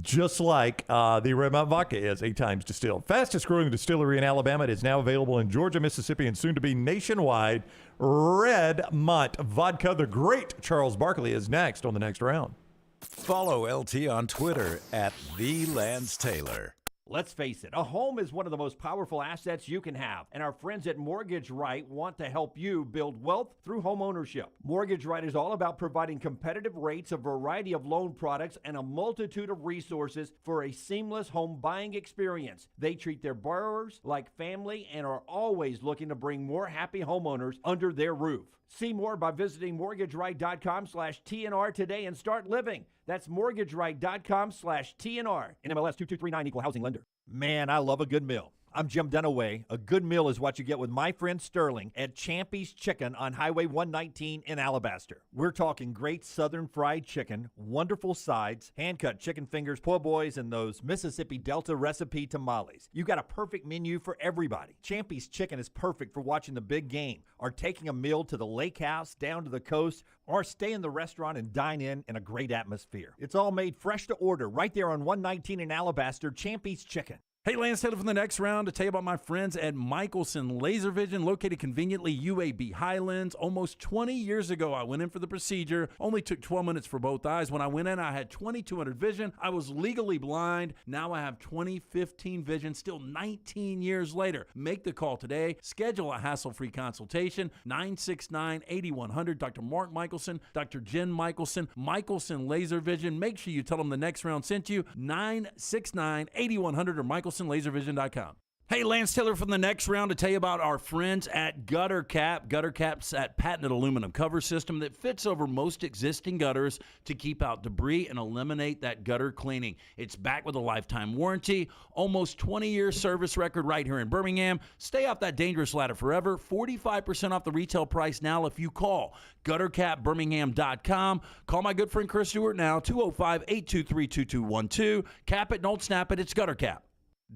Just like the Redmond Vodka is 8 times distilled. Fastest growing distillery in Alabama. It is now available in Georgia, Mississippi, and soon to be nationwide. Redmond Vodka. The great Charles Barkley is next on the next round. Follow LT on Twitter at @TheLanceTaylor. Let's face it, a home is one of the most powerful assets you can have, and our friends at Mortgage Right want to help you build wealth through home ownership. Mortgage Right is all about providing competitive rates, a variety of loan products, and a multitude of resources for a seamless home buying experience. They treat their borrowers like family and are always looking to bring more happy homeowners under their roof. See more by visiting mortgageright.com/TNR today and start living. That's mortgageright.com/TNR. NMLS 2239, equal housing lender. Man, I love a good meal. I'm Jim Dunaway. A good meal is what you get with my friend Sterling at Champy's Chicken on Highway 119 in Alabaster. We're talking great southern fried chicken, wonderful sides, hand-cut chicken fingers, po' boys, and those Mississippi Delta recipe tamales. You got a perfect menu for everybody. Champy's Chicken is perfect for watching the big game, or taking a meal to the lake house, down to the coast, or stay in the restaurant and dine in a great atmosphere. It's all made fresh to order right there on 119 in Alabaster, Champy's Chicken. Hey, Lance Taylor from the next round to tell you about my friends at Michelson Laser Vision, located conveniently UAB Highlands. Almost 20 years ago, I went in for the procedure. Only took 12 minutes for both eyes. When I went in, I had 2200 vision. I was legally blind. Now I have 20/15 vision, still 19 years later. Make the call today. Schedule a hassle-free consultation. 969-8100. Dr. Mark Michelson, Dr. Jen Michelson, Michelson Laser Vision. Make sure you tell them the next round sent you. 969-8100 or MichelsonLaserVision.com. Hey, Lance Taylor from the next round to tell you about our friends at Gutter Cap. Gutter Cap's that patented aluminum cover system that fits over most existing gutters to keep out debris and eliminate that gutter cleaning. It's backed with a lifetime warranty, almost 20-year service record right here in Birmingham. Stay off that dangerous ladder forever. 45% off the retail price now if you call GutterCapBirmingham.com. Call my good friend Chris Stewart now, 205-823-2212. Cap it, don't snap it. It's Gutter Cap.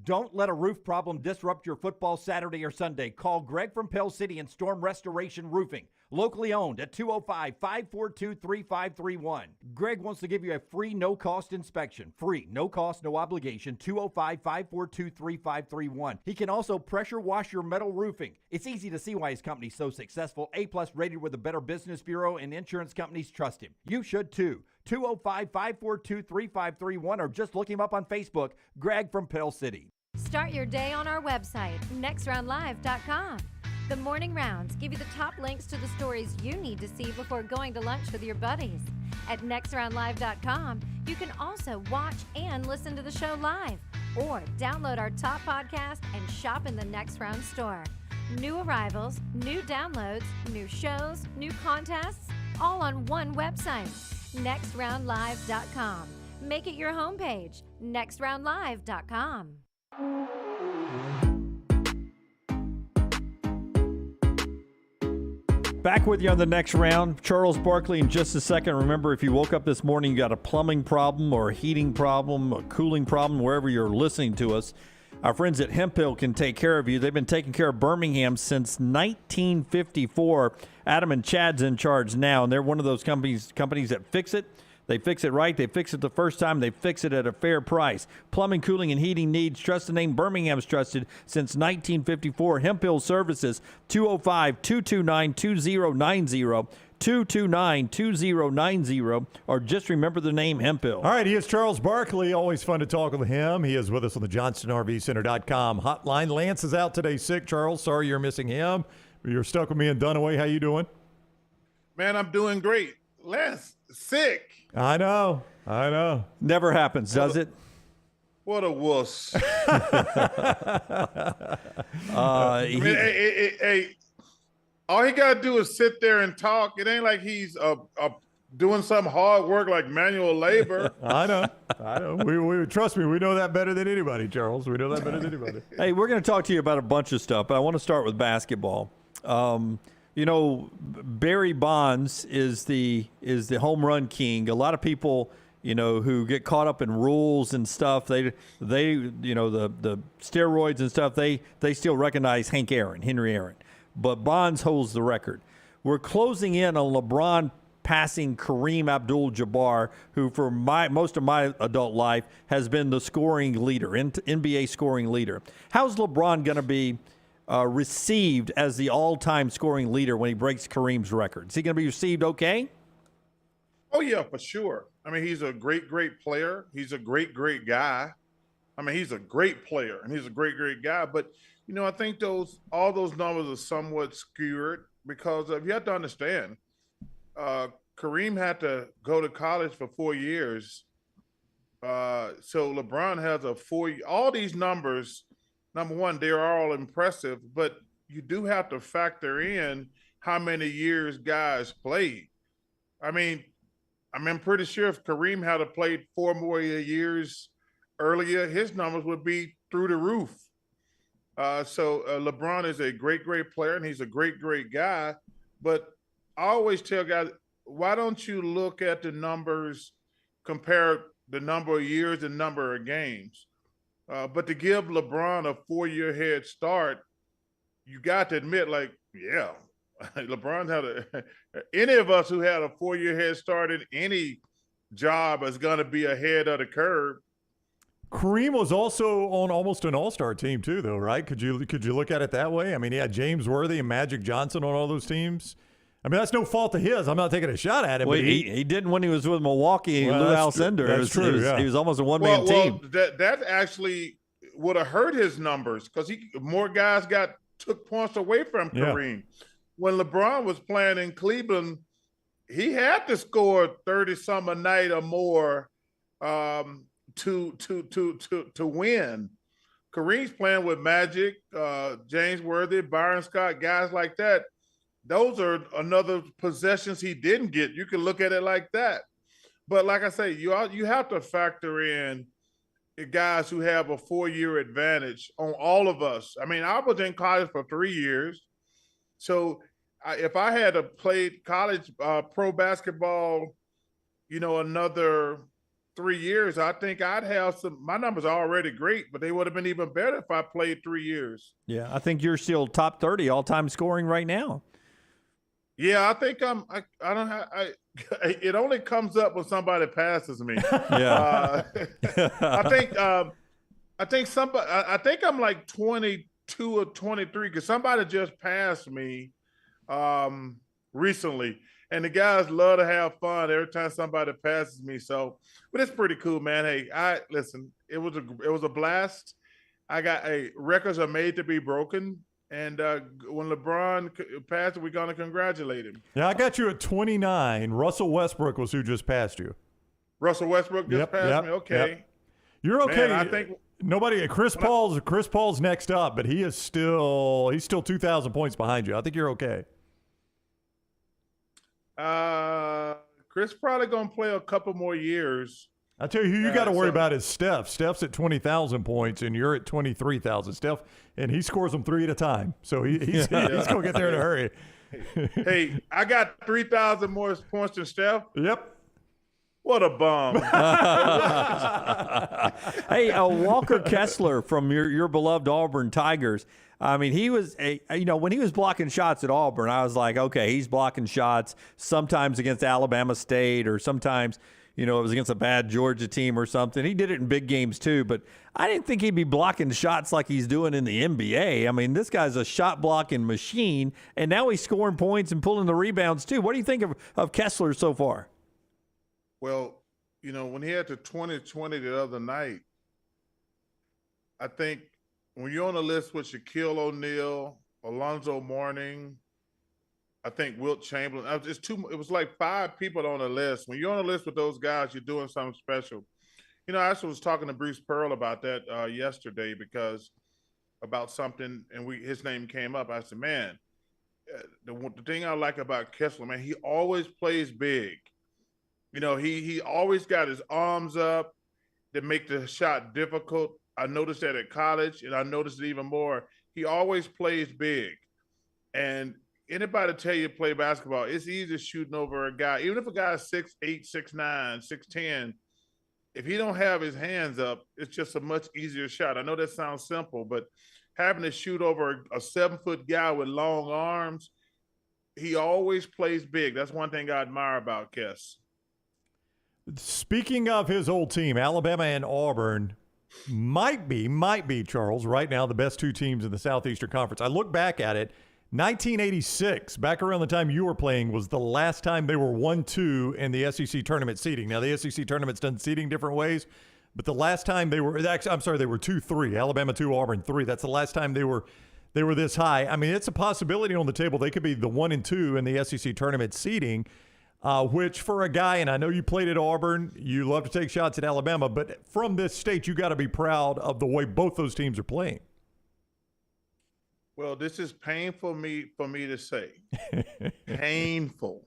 Don't let a roof problem disrupt your football Saturday or Sunday. Call Greg from Pell City and Storm Restoration Roofing. Locally owned at 205-542-3531. Greg wants to give you a free no-cost inspection. Free, no cost, no obligation. 205-542-3531. He can also pressure wash your metal roofing. It's easy to see why his company's so successful. A-plus rated with the Better Business Bureau, and insurance companies trust him. You should too. 205-542-3531 or just look him up on Facebook, Greg from Pell City. Start your day on our website, nextroundlive.com. The morning rounds give you the top links to the stories you need to see before going to lunch with your buddies. At nextroundlive.com, you can also watch and listen to the show live, or download our top podcast and shop in the Next Round store. New arrivals, new downloads, new shows, new contests, all on one website, nextroundlive.com. Make it your homepage, nextroundlive.com. Back with you on the next round. Charles Barkley in just a second. Remember, if you woke up this morning, you got a plumbing problem or a heating problem, a cooling problem, wherever you're listening to us, our friends at Hemp Hill can take care of you. They've been taking care of Birmingham since 1954. Adam and Chad's in charge now, and they're one of those companies that fix it. They fix it right. They fix it the first time. They fix it at a fair price. Plumbing, cooling, and heating needs. Trust the name Birmingham's trusted since 1954. Hemp Hill Services, 205-229-2090, 229-2090, or just remember the name Hemp Hill. All right, he is Charles Barkley. Always fun to talk with him. He is with us on the JohnstonRVCenter.com hotline. Lance is out today sick. Charles, sorry you're missing him. You're stuck with me in Dunaway. How you doing? Man, I'm doing great. Lance, sick. I know. Never happens, does it? What a wuss. All he got to do is sit there and talk. It ain't like he's doing some hard work like manual labor. I know. We trust me. We know that better than anybody, Charles. We know that better than anybody. Hey, we're going to talk to you about a bunch of stuff, but I want to start with basketball. Barry Bonds is the home run king. A lot of people, who get caught up in rules and stuff, they the steroids and stuff, they still recognize Henry Aaron. But Bonds holds the record. We're closing in on LeBron passing Kareem Abdul-Jabbar, who for most of my adult life has been the scoring leader, NBA scoring leader. How's LeBron going to be received as the all-time scoring leader when he breaks Kareem's record? Is he going to be received okay? Oh, yeah, for sure. I mean, he's a great, great player. He's a great, great guy. I mean, he's a great player, and he's a great, great guy. But, I think all those numbers are somewhat skewed because you have to understand, Kareem had to go to college for 4 years. So LeBron has all these numbers. Number one, they are all impressive, but you do have to factor in how many years guys played. I'm pretty sure if Kareem had played 4 more years earlier, his numbers would be through the roof. So LeBron is a great, great player, and he's a great, great guy. But I always tell guys, why don't you look at the numbers, compare the number of years and number of games? But to give LeBron a 4-year head start, you got to admit, like, yeah, LeBron had any of us who had a 4-year head start in any job is going to be ahead of the curve. Kareem was also on almost an all-star team too, though, right? Could you look at it that way? I mean, he had James Worthy and Magic Johnson on all those teams. I mean, that's no fault of his. I'm not taking a shot at him. Well, but he didn't when he was with Milwaukee. Well, Lou that's Alcindor. That's true. He was almost a one-man team. That actually would have hurt his numbers because more guys took points away from Kareem. Yeah. When LeBron was playing in Cleveland, he had to score 30-some a night or more to win. Kareem's playing with Magic, James Worthy, Byron Scott, guys like that. Those are another possessions he didn't get. You can look at it like that. But like I say, you have to factor in guys who have a 4-year advantage on all of us. I mean, I was in college for 3 years. So if I had to play college pro basketball, another 3 years, I think I'd have my numbers are already great, but they would have been even better if I played 3 years. Yeah, I think you're still top 30 all-time scoring right now. Yeah, I think it only comes up when somebody passes me. Yeah. I think I'm like 22 or 23 because somebody just passed me recently. And the guys love to have fun every time somebody passes me. So, but it's pretty cool, man. Hey, listen, it was a blast. Records are made to be broken. And when LeBron passed, we're going to congratulate him. Yeah, I got you at 29. Russell Westbrook was who just passed you. Russell Westbrook just passed me? Okay. Yep. You're okay. Man, I think nobody. Chris Paul's next up, but he's still 2,000 points behind you. I think you're okay. Chris probably going to play a couple more years. I tell you who you got to worry about is Steph. Steph's at 20,000 points, and you're at 23,000. Steph, and he scores them 3 at a time, so he's going to get there in a hurry. Hey, I got 3,000 more points than Steph. Yep. What a bum. Hey, Walker Kessler from your beloved Auburn Tigers. I mean, he was when he was blocking shots at Auburn, I was like, okay, he's blocking shots sometimes against Alabama State or sometimes – it was against a bad Georgia team or something. He did it in big games too, but I didn't think he'd be blocking shots like he's doing in the NBA. I mean, this guy's a shot blocking machine, and now he's scoring points and pulling the rebounds too. What do you think of Kessler so far? Well, when he had the 20-20 the other night, I think when you're on the list with Shaquille O'Neal, Alonzo Mourning, I think Wilt Chamberlain. It was like 5 people on the list. When you're on the list with those guys, you're doing something special. I actually was talking to Bruce Pearl about that yesterday about something, and his name came up. I said, man, the thing I like about Kessler, man, he always plays big. He always got his arms up that make the shot difficult. I noticed that at college, and I noticed it even more. He always plays big. And anybody tell you play basketball, it's easy shooting over a guy. Even if a guy is 6'8", 6'9", 6'10", if he don't have his hands up, it's just a much easier shot. I know that sounds simple, but having to shoot over a 7-foot guy with long arms, he always plays big. That's one thing I admire about Kess. Speaking of his old team, Alabama and Auburn might be, Charles, right now the best 2 teams in the Southeastern Conference. I look back at it. 1986, back around the time you were playing, was the last time they were 1-2 in the SEC tournament seeding. Now, the SEC tournament's done seeding different ways, but the last time they were 2-3. Alabama 2, Auburn 3. That's the last time they were this high. I mean, it's a possibility on the table. They could be the 1 and 2 in the SEC tournament seeding, which for a guy, and I know you played at Auburn, you love to take shots at Alabama, but from this state, you got to be proud of the way both those teams are playing. Well, this is painful for me to say. Painful.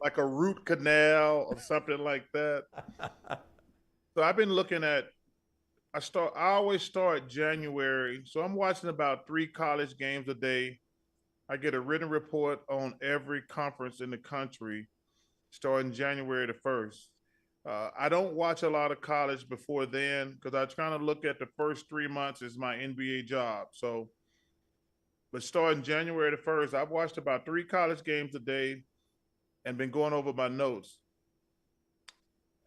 Like a root canal or something like that. So I've been looking at I always start January. So I'm watching about 3 college games a day. I get a written report on every conference in the country starting January the 1st. I don't watch a lot of college before then because I try to look at the first 3 months as my NBA job. So, but starting January the 1st, I've watched about 3 college games a day and been going over my notes.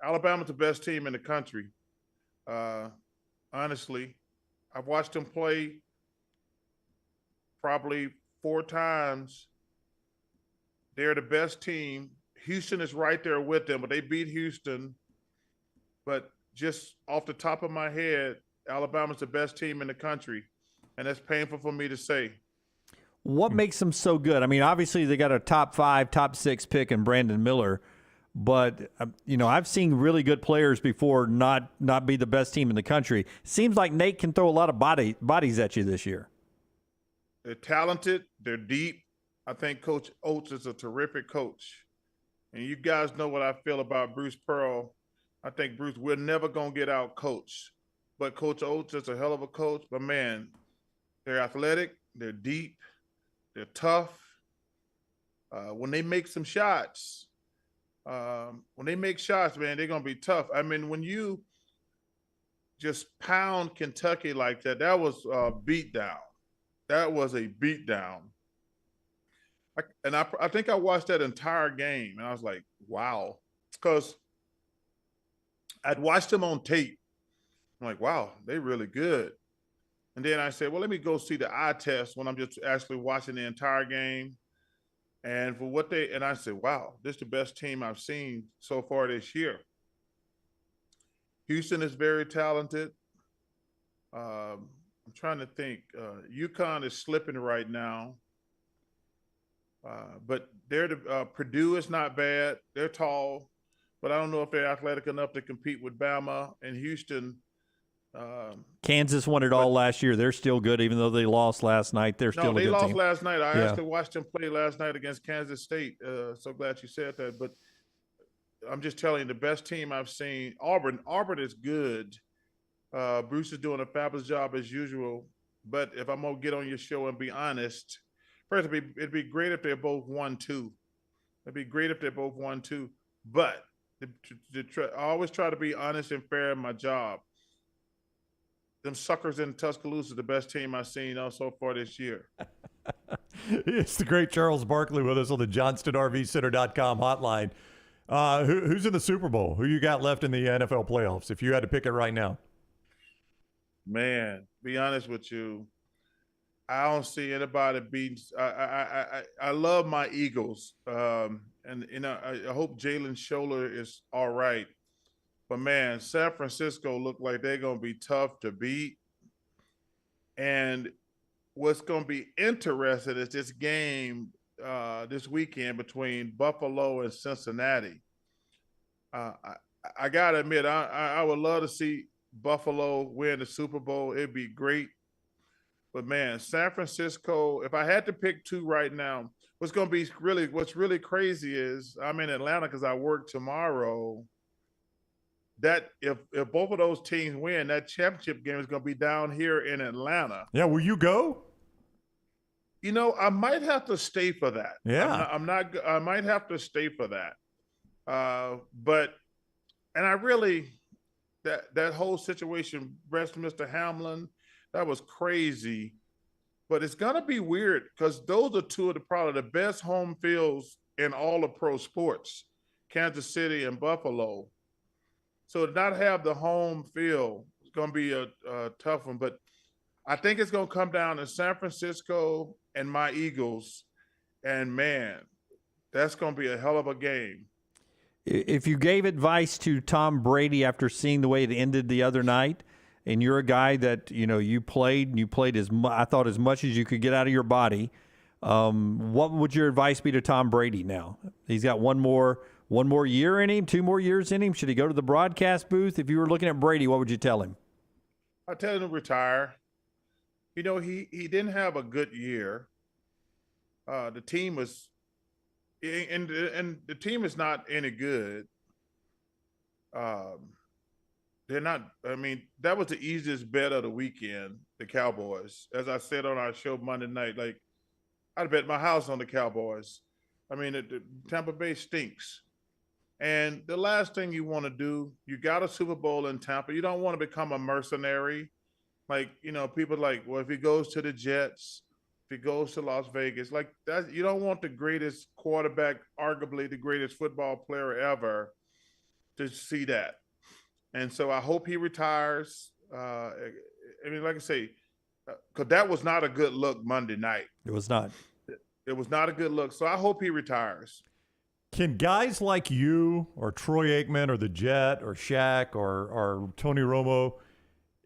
Alabama's the best team in the country. Honestly, I've watched them play probably 4 times. They're the best team. Houston is right there with them, but they beat Houston. But just off the top of my head, Alabama's the best team in the country, and that's painful for me to say. What makes them so good? I mean, obviously they got a top 5, top 6 pick in Brandon Miller, but I've seen really good players before not be the best team in the country. Seems like Nate can throw a lot of bodies at you this year. They're talented. They're deep. I think Coach Oates is a terrific coach. And you guys know what I feel about Bruce Pearl. I think Bruce, we're never going to get out coached. But Coach Oates is a hell of a coach. But, man, they're athletic. They're deep. They're tough. When they make some shots, man, they're going to be tough. I mean, when you just pound Kentucky like that, that was a beatdown. That was a beatdown. I think I watched that entire game, and I was like, wow. Because I'd watched them on tape. I'm like, wow, they're really good. And then I said, well, let me go see the eye test when I'm just actually watching the entire game. And I said, wow, this is the best team I've seen so far this year. Houston is very talented. I'm trying to think. UConn is slipping right now. But Purdue is not bad. They're tall, but I don't know if they're athletic enough to compete with Bama and Houston. Kansas won it all last year. They're still good, even though they lost last night. They're still a good team. They lost last night. I actually watched them play last night against Kansas State. So glad you said that. But I'm just telling you, the best team I've seen, Auburn is good. Bruce is doing a fabulous job as usual. But if I'm going to get on your show and be honest, first, it'd be great if they're both 1-2. It'd be great if they're both 1-2. But I always try to be honest and fair in my job. Them suckers in Tuscaloosa, the best team I've seen so far this year. It's the great Charles Barkley with us on the JohnstonRVCenter.com hotline. Who's in the Super Bowl? Who you got left in the NFL playoffs if you had to pick it right now? Man, be honest with you, I don't see anybody beating. I love my Eagles, and I hope Jalen Scholler is all right. But man, San Francisco look like they're going to be tough to beat. And what's going to be interesting is this game this weekend between Buffalo and Cincinnati. I got to admit, I would love to see Buffalo win the Super Bowl. It'd be great. But man, San Francisco, if I had to pick 2 right now, what's really crazy is I'm in Atlanta because I work tomorrow. That if both of those teams win, that championship game is going to be down here in Atlanta. Yeah, will you go? I might have to stay for that. Yeah, I might have to stay for that. But I really that whole situation, rest Mr. Hamlin, that was crazy. But it's gonna be weird because those are 2 of probably the best home fields in all of pro sports, Kansas City and Buffalo. So to not have the home field is going to be a tough one. But I think it's going to come down to San Francisco and my Eagles. And, man, that's going to be a hell of a game. If you gave advice to Tom Brady after seeing the way it ended the other night, and you're a guy that, you played as much as you could get out of your body, what would your advice be to Tom Brady now? He's got one more year in him, 2 more years in him. Should he go to the broadcast booth? If you were looking at Brady, what would you tell him? I'd tell him to retire. He didn't have a good year. The team was, and the team is not any good. The they're not. I mean, that was the easiest bet of the weekend. The Cowboys, as I said on our show Monday night, like I'd bet my house on the Cowboys. I mean, the Tampa Bay stinks. And the last thing you want to do, you got a Super Bowl in Tampa. You don't want to become a mercenary. Like, you know, people like, well, if he goes to the Jets, if he goes to Las Vegas, like that, you don't want the greatest quarterback, arguably the greatest football player ever, to see that. And so I hope he retires. I mean, like I say, because that was not a good look Monday night. It was not. It was not a good look. So I hope he retires. Can guys like you or Troy Aikman or the Jet or Shaq or Tony Romo,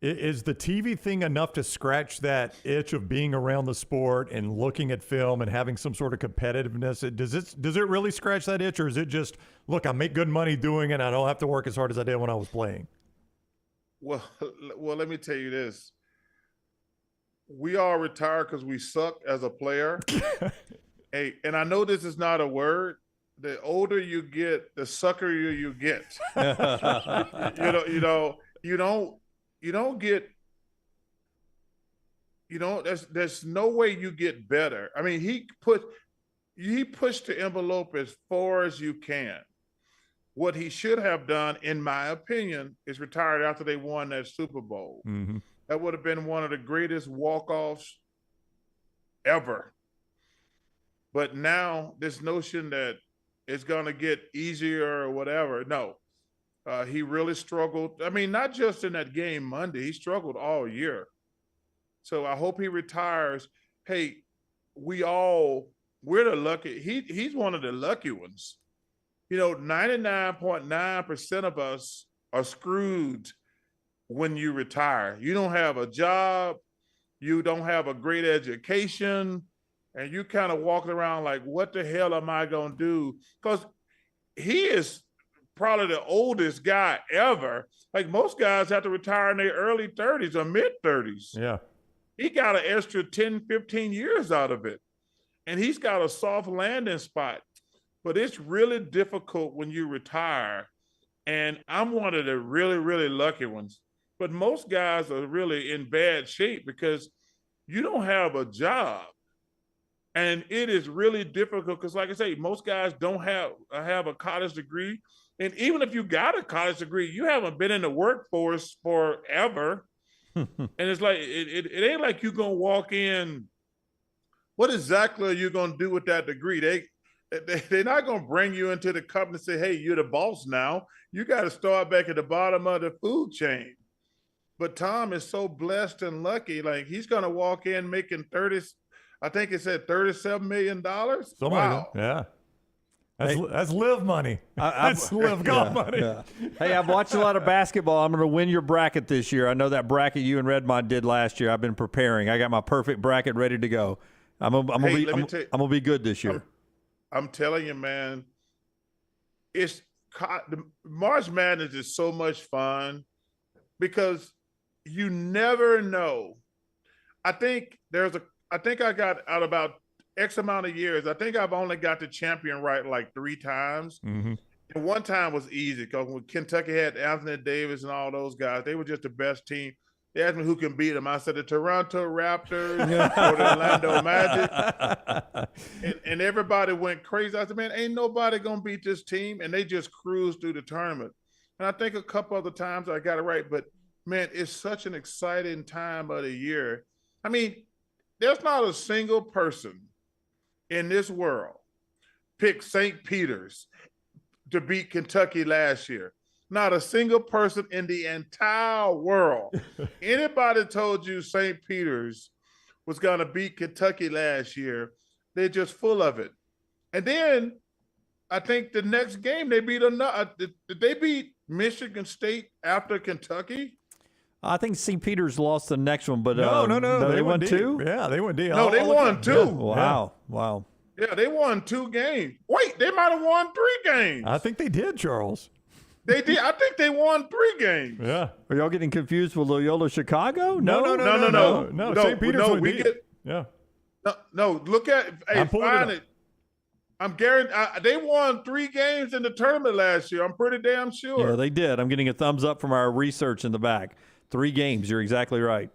is the TV thing enough to scratch that itch of being around the sport and looking at film and having some sort of competitiveness? Does it really scratch that itch, or is it just, look, I make good money doing it, I don't have to work as hard as I did when I was playing? Well, let me tell you this. We all retire because we suck as a player. Hey, and I know this is not a word. The older you get, the suckerier you get. There's no way you get better. I mean, he pushed the envelope as far as you can. What he should have done, in my opinion, is retired after they won that Super Bowl. Mm-hmm. That would have been one of the greatest walk-offs ever. But now this notion that it's going to get easier or whatever, no. He really struggled. I mean, not just in that game Monday. He struggled all year. So I hope he retires. Hey, we're the lucky. He's one of the lucky ones. You know, 99.9% of us are screwed when you retire. You don't have a job. You don't have a great education. And you kind of walking around like, what the hell am I going to do? Because he is probably the oldest guy ever. Like most guys have to retire in their early 30s or mid 30s. Yeah. He got an extra 10, 15 years out of it. And he's got a soft landing spot. But it's really difficult when you retire. And I'm one of the really, really lucky ones. But most guys are really in bad shape because you don't have a job. And it is really difficult because, like I say, most guys don't have a college degree. And even if you got a college degree, you haven't been in the workforce forever. And it's like, it ain't like you're going to walk in. What exactly are you going to do with that degree? They're not going to bring you into the company and say, hey, you're the boss now. You got to start back at the bottom of the food chain. But Tom is so blessed and lucky. Like, he's going to walk in making I think it said $37 million. Wow. Yeah. That's live money. That's live golf money. Yeah. Hey, I've watched a lot of basketball. I'm going to win your bracket this year. I know that bracket you and Redmond did last year. I've been preparing. I got my perfect bracket ready to go. I'm gonna be good this year. I'm telling you, man. March Madness is so much fun because you never know. I think I got out about X amount of years. I think I've only got the champion right like 3 times. Mm-hmm. And one time was easy because when Kentucky had Anthony Davis and all those guys, they were just the best team. They asked me who can beat them. I said the Toronto Raptors or the Orlando Magic. And everybody went crazy. I said, man, ain't nobody going to beat this team. And they just cruised through the tournament. And I think a couple other times I got it right. But, man, it's such an exciting time of the year. I mean, there's not a single person in this world picked St. Peter's to beat Kentucky last year. Not a single person in the entire world. Anybody told you St. Peter's was going to beat Kentucky last year, they're just full of it. And then I think the next game they beat did they beat Michigan State after Kentucky? I think St. Peter's lost the next one, but no, they won 2? Yeah, they won 2. No, they won 2. Yeah. Wow. Yeah, they won 2 games. Wait, they might have won 3 games. I think they did, Charles. They did. I think they won 3 games. Yeah. Are y'all getting confused with Loyola Chicago? No. St. Peter's No, look at. Hey, find it. I'm guaranteed. They won 3 games in the tournament last year. I'm pretty damn sure. Yeah, they did. I'm getting a thumbs up from our research in the back. 3 games. You're exactly right.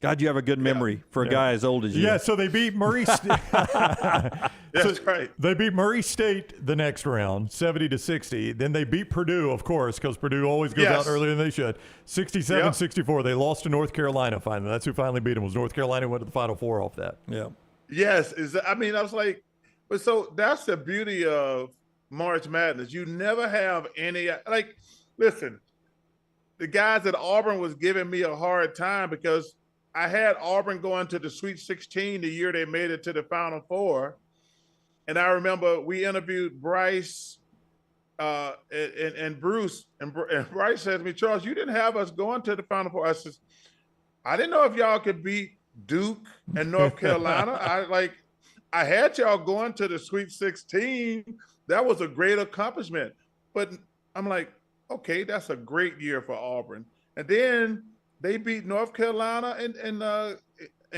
God, you have a good memory for a guy as old as you. Yeah, so they beat Murray State. That's right. They beat Murray State the next round, 70-60. Then they beat Purdue, of course, because Purdue always goes out earlier than they should. 67-64. They lost to North Carolina finally. That's who finally beat them. Was North Carolina, went to the Final Four off that. Yeah. Yes. I was like, but so that's the beauty of March Madness. You never have any, like, listen, the guys at Auburn was giving me a hard time because I had Auburn going to the Sweet 16 the year they made it to the Final Four. And I remember we interviewed Bryce and Bruce, and Bryce said to me, Charles, you didn't have us going to the Final Four. I said, I didn't know if y'all could beat Duke and North Carolina. I had y'all going to the Sweet 16. That was a great accomplishment. But I'm like, okay, that's a great year for Auburn. And then they beat North Carolina and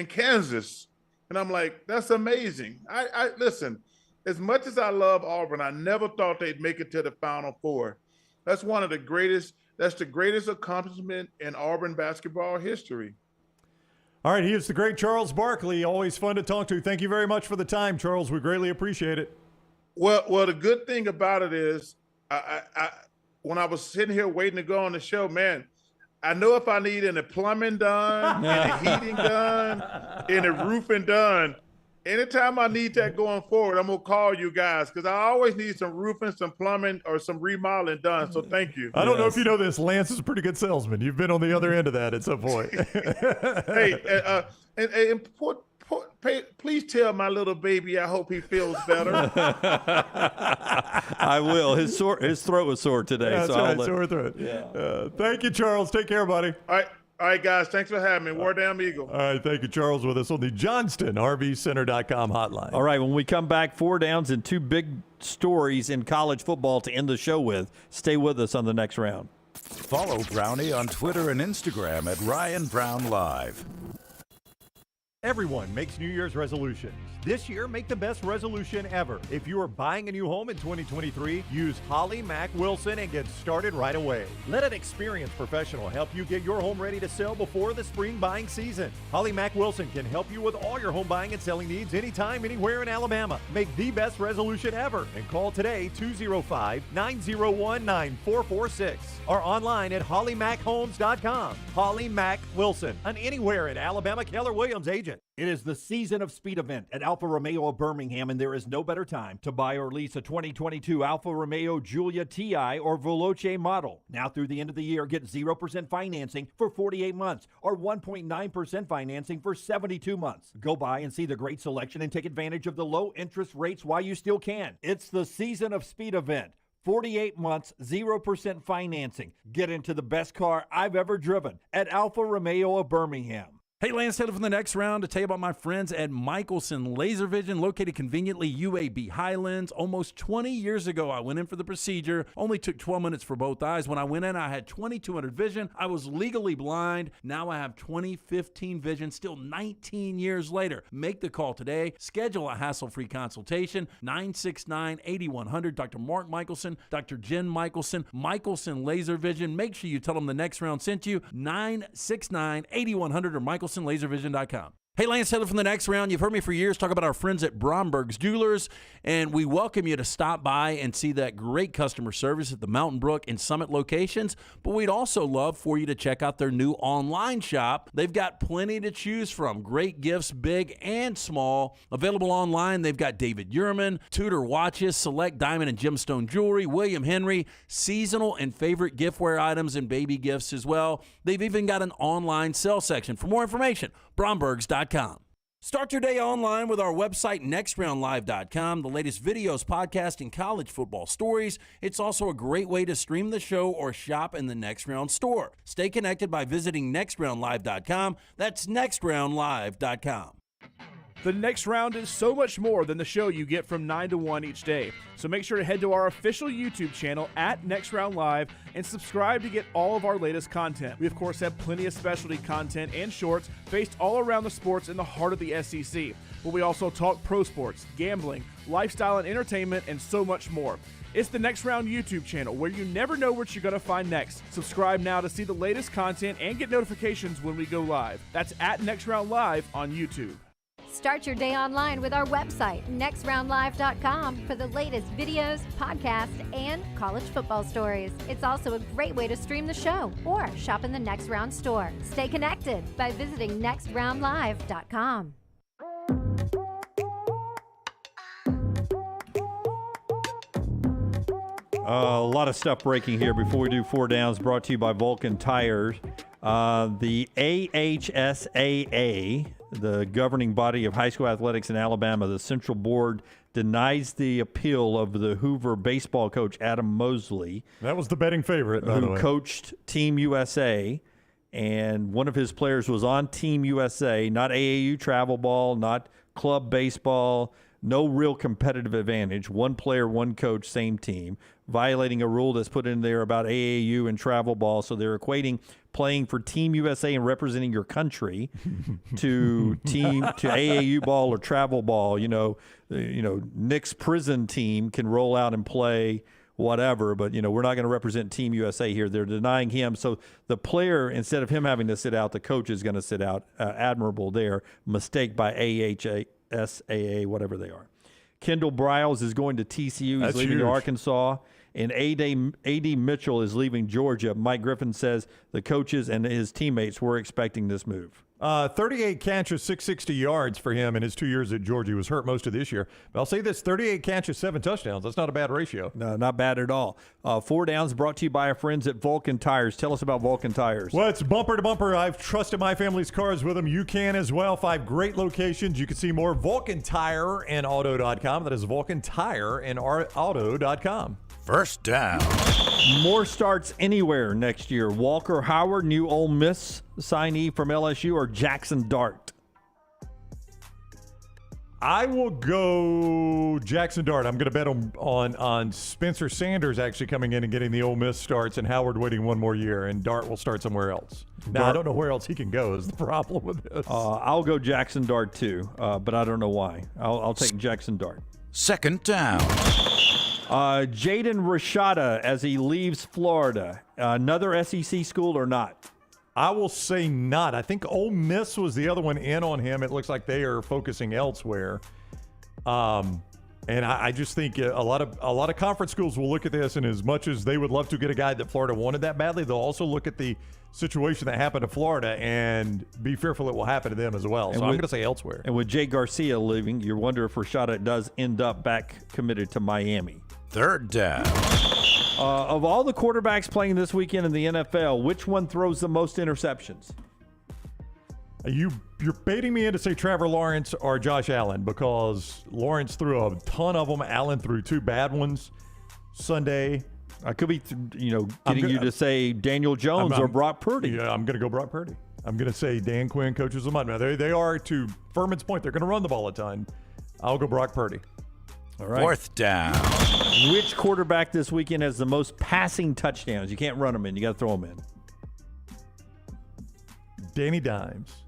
Kansas. And I'm like, that's amazing. I listen, as much as I love Auburn, I never thought they'd make it to the Final Four. That's one of the greatest, that's the greatest accomplishment in Auburn basketball history. All right, he is the great Charles Barkley. Always fun to talk to. Thank you very much for the time, Charles. We greatly appreciate it. Well, the good thing about it is, when I was sitting here waiting to go on the show, man, I know if I need any plumbing done, any heating done, any roofing done, anytime I need that going forward, I'm going to call you guys because I always need some roofing, some plumbing, or some remodeling done. So thank you. I don't know if you know this. Lance is a pretty good salesman. You've been on the other end of that at some point. Please tell my little baby I hope he feels better. I will. His throat was sore today. That's so right, sore throat. Yeah. Thank you, Charles. Take care, buddy. All right, guys. Thanks for having me. War Damn Eagle. All right, thank you, Charles, with us on the JohnstonRVCenter.com hotline. All right, when we come back, 4 downs and 2 big stories in college football to end the show with. Stay with us on the next round. Follow Brownie on Twitter and Instagram at Ryan Brown Live. Everyone makes New Year's resolutions. This year, make the best resolution ever. If you are buying a new home in 2023, use Holly Mack Wilson and get started right away. Let an experienced professional help you get your home ready to sell before the spring buying season. Holly Mack Wilson can help you with all your home buying and selling needs anytime, anywhere in Alabama. Make the best resolution ever and call today 205-901-9446 or online at hollymachomes.com. Holly Mack Wilson, an anywhere in Alabama Keller Williams agent. It is the season of speed event at Alfa Romeo of Birmingham, and there is no better time to buy or lease a 2022 Alfa Romeo Giulia TI or Veloce model. Now through the end of the year, get 0% financing for 48 months or 1.9% financing for 72 months. Go by and see the great selection and take advantage of the low interest rates while you still can. It's the season of speed event. 48 months, 0% financing. Get into the best car I've ever driven at Alfa Romeo of Birmingham. Hey, Lance Taylor from the next round to tell you about my friends at Michelson Laser Vision, located conveniently UAB Highlands. Almost 20 years ago, I went in for the procedure. Only took 12 minutes for both eyes. When I went in, I had 20/200 vision. I was legally blind. Now I have 20/15 vision, still 19 years later. Make the call today. Schedule a hassle-free consultation, 969-8100. Dr. Mark Michelson, Dr. Jen Michelson, Michelson Laser Vision. Make sure you tell them the next round sent you, 969-8100 or MichelsonLaserVision.com. Hey, Lance Taylor from the next round. You've heard me for years talk about our friends at Bromberg's Jewelers, and we welcome you to stop by and see that great customer service at the Mountain Brook and Summit locations, but we'd also love for you to check out their new online shop. They've got plenty to choose from. Great gifts, big and small. Available online, they've got David Yurman, Tudor watches, select diamond and gemstone jewelry, William Henry, seasonal and favorite giftware items and baby gifts as well. They've even got an online sale section. For more information, Brombergs.com. Start your day online with our website, nextroundlive.com. The latest videos, podcasts, and college football stories. It's also a great way to stream the show or shop in the Next Round store. Stay connected by visiting nextroundlive.com. That's nextroundlive.com. The Next Round is so much more than the show you get from 9 to 1 each day. So make sure to head to our official YouTube channel at Next Round Live and subscribe to get all of our latest content. We, of course, have plenty of specialty content and shorts based all around the sports in the heart of the SEC. But we also talk pro sports, gambling, lifestyle and entertainment, and so much more. It's the Next Round YouTube channel where you never know what you're going to find next. Subscribe now to see the latest content and get notifications when we go live. That's at Next Round Live on YouTube. Start your day online with our website, nextroundlive.com, for the latest videos, podcasts, and college football stories. It's also a great way to stream the show or shop in the Next Round store. Stay connected by visiting nextroundlive.com. A lot of stuff breaking here before we do four downs, brought to you by Vulcan Tires. The AHSAA, the governing body of high school athletics in Alabama, the Central Board, denies the appeal of the Hoover baseball coach Adam Mosley. That was the betting favorite, by the way. Who coached Team USA, and one of his players was on Team USA, not AAU travel ball, not club baseball, no real competitive advantage. One player, one coach, same team, violating a rule that's put in there about AAU and travel ball. So they're equating playing for Team USA and representing your country to AAU ball or travel ball. You know, Nick's prison team can roll out and play whatever, but we're not going to represent Team USA here. They're denying him. So the player, instead of him having to sit out, the coach is going to sit out. Admirable there. Mistake by AHSAA, whatever they are. Kendall Briles is going to TCU. He's leaving Arkansas. And A.D. Mitchell is leaving Georgia. Mike Griffin says the coaches and his teammates were expecting this move. 38 catches, 660 yards for him in his 2 years at Georgia. He was hurt most of this year. But I'll say this, 38 catches, 7 touchdowns. That's not a bad ratio. No, not bad at all. Four downs brought to you by our friends at Vulcan Tires. Tell us about Vulcan Tires. Well, it's bumper to bumper. I've trusted my family's cars with them. You can as well. 5 great locations. You can see more VulcanTireandAuto.com. That is VulcanTireandAuto.com. First down. More starts anywhere next year. Walker Howard, new Ole Miss signee from LSU, or Jackson Dart? I will go Jackson Dart. I'm going to bet on Spencer Sanders actually coming in and getting the Ole Miss starts and Howard waiting one more year, and Dart will start somewhere else. Now, I don't know where else he can go is the problem with this. I'll go Jackson Dart too, but I don't know why. I'll take Jackson Dart. Second down. Jaden Rashada as he leaves Florida. Another SEC school or not? I will say not. I think Ole Miss was the other one in on him. It looks like they are focusing elsewhere. And I just think a lot of conference schools will look at this, and as much as they would love to get a guy that Florida wanted that badly, they'll also look at the situation that happened to Florida and be fearful it will happen to them as well. So I'm going to say elsewhere. And with Jay Garcia leaving, you wonder if Rashada does end up back committed to Miami. Third down. Of all the quarterbacks playing this weekend in the NFL, which one throws the most interceptions? You're baiting me in to say Trevor Lawrence or Josh Allen, because Lawrence threw a ton of them. Allen threw 2 bad ones Sunday. I could be, getting you to say Daniel Jones or Brock Purdy. Yeah, I'm going to go Brock Purdy. I'm going to say Dan Quinn coaches them up. Now, they are, to Furman's point, they're going to run the ball a ton. I'll go Brock Purdy. All right. Fourth down. Which quarterback this weekend has the most passing touchdowns? You can't run them in. You got to throw them in. Danny Dimes.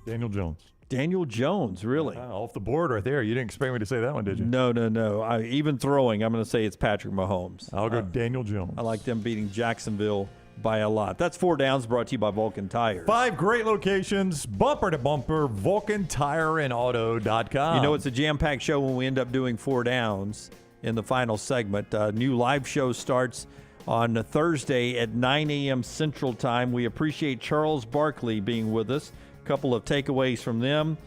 Daniel Jones. Daniel Jones, really? Off the board right there. You didn't expect me to say that one, did you? No. Even throwing, I'm going to say it's Patrick Mahomes. I'll go Daniel Jones. I like them beating Jacksonville by a lot. That's four downs, brought to you by Vulcan Tires. 5 great locations, bumper to bumper, VulcanTireandAuto.com. You know, it's a jam-packed show when we end up doing four downs in the final segment. New live show starts on Thursday at 9 a.m. Central Time. We appreciate Charles Barkley being with us. A couple of takeaways from them.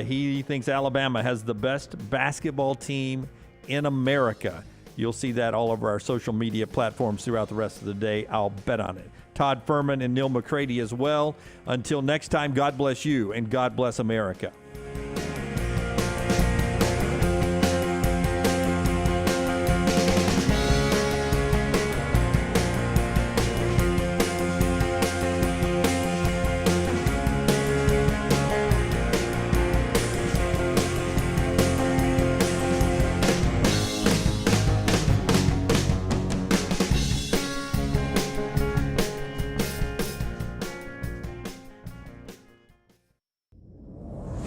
He thinks Alabama has the best basketball team in America. You'll see that all over our social media platforms throughout the rest of the day. I'll bet on it. Todd Furman and Neal McCready as well. Until next time, God bless you and God bless America.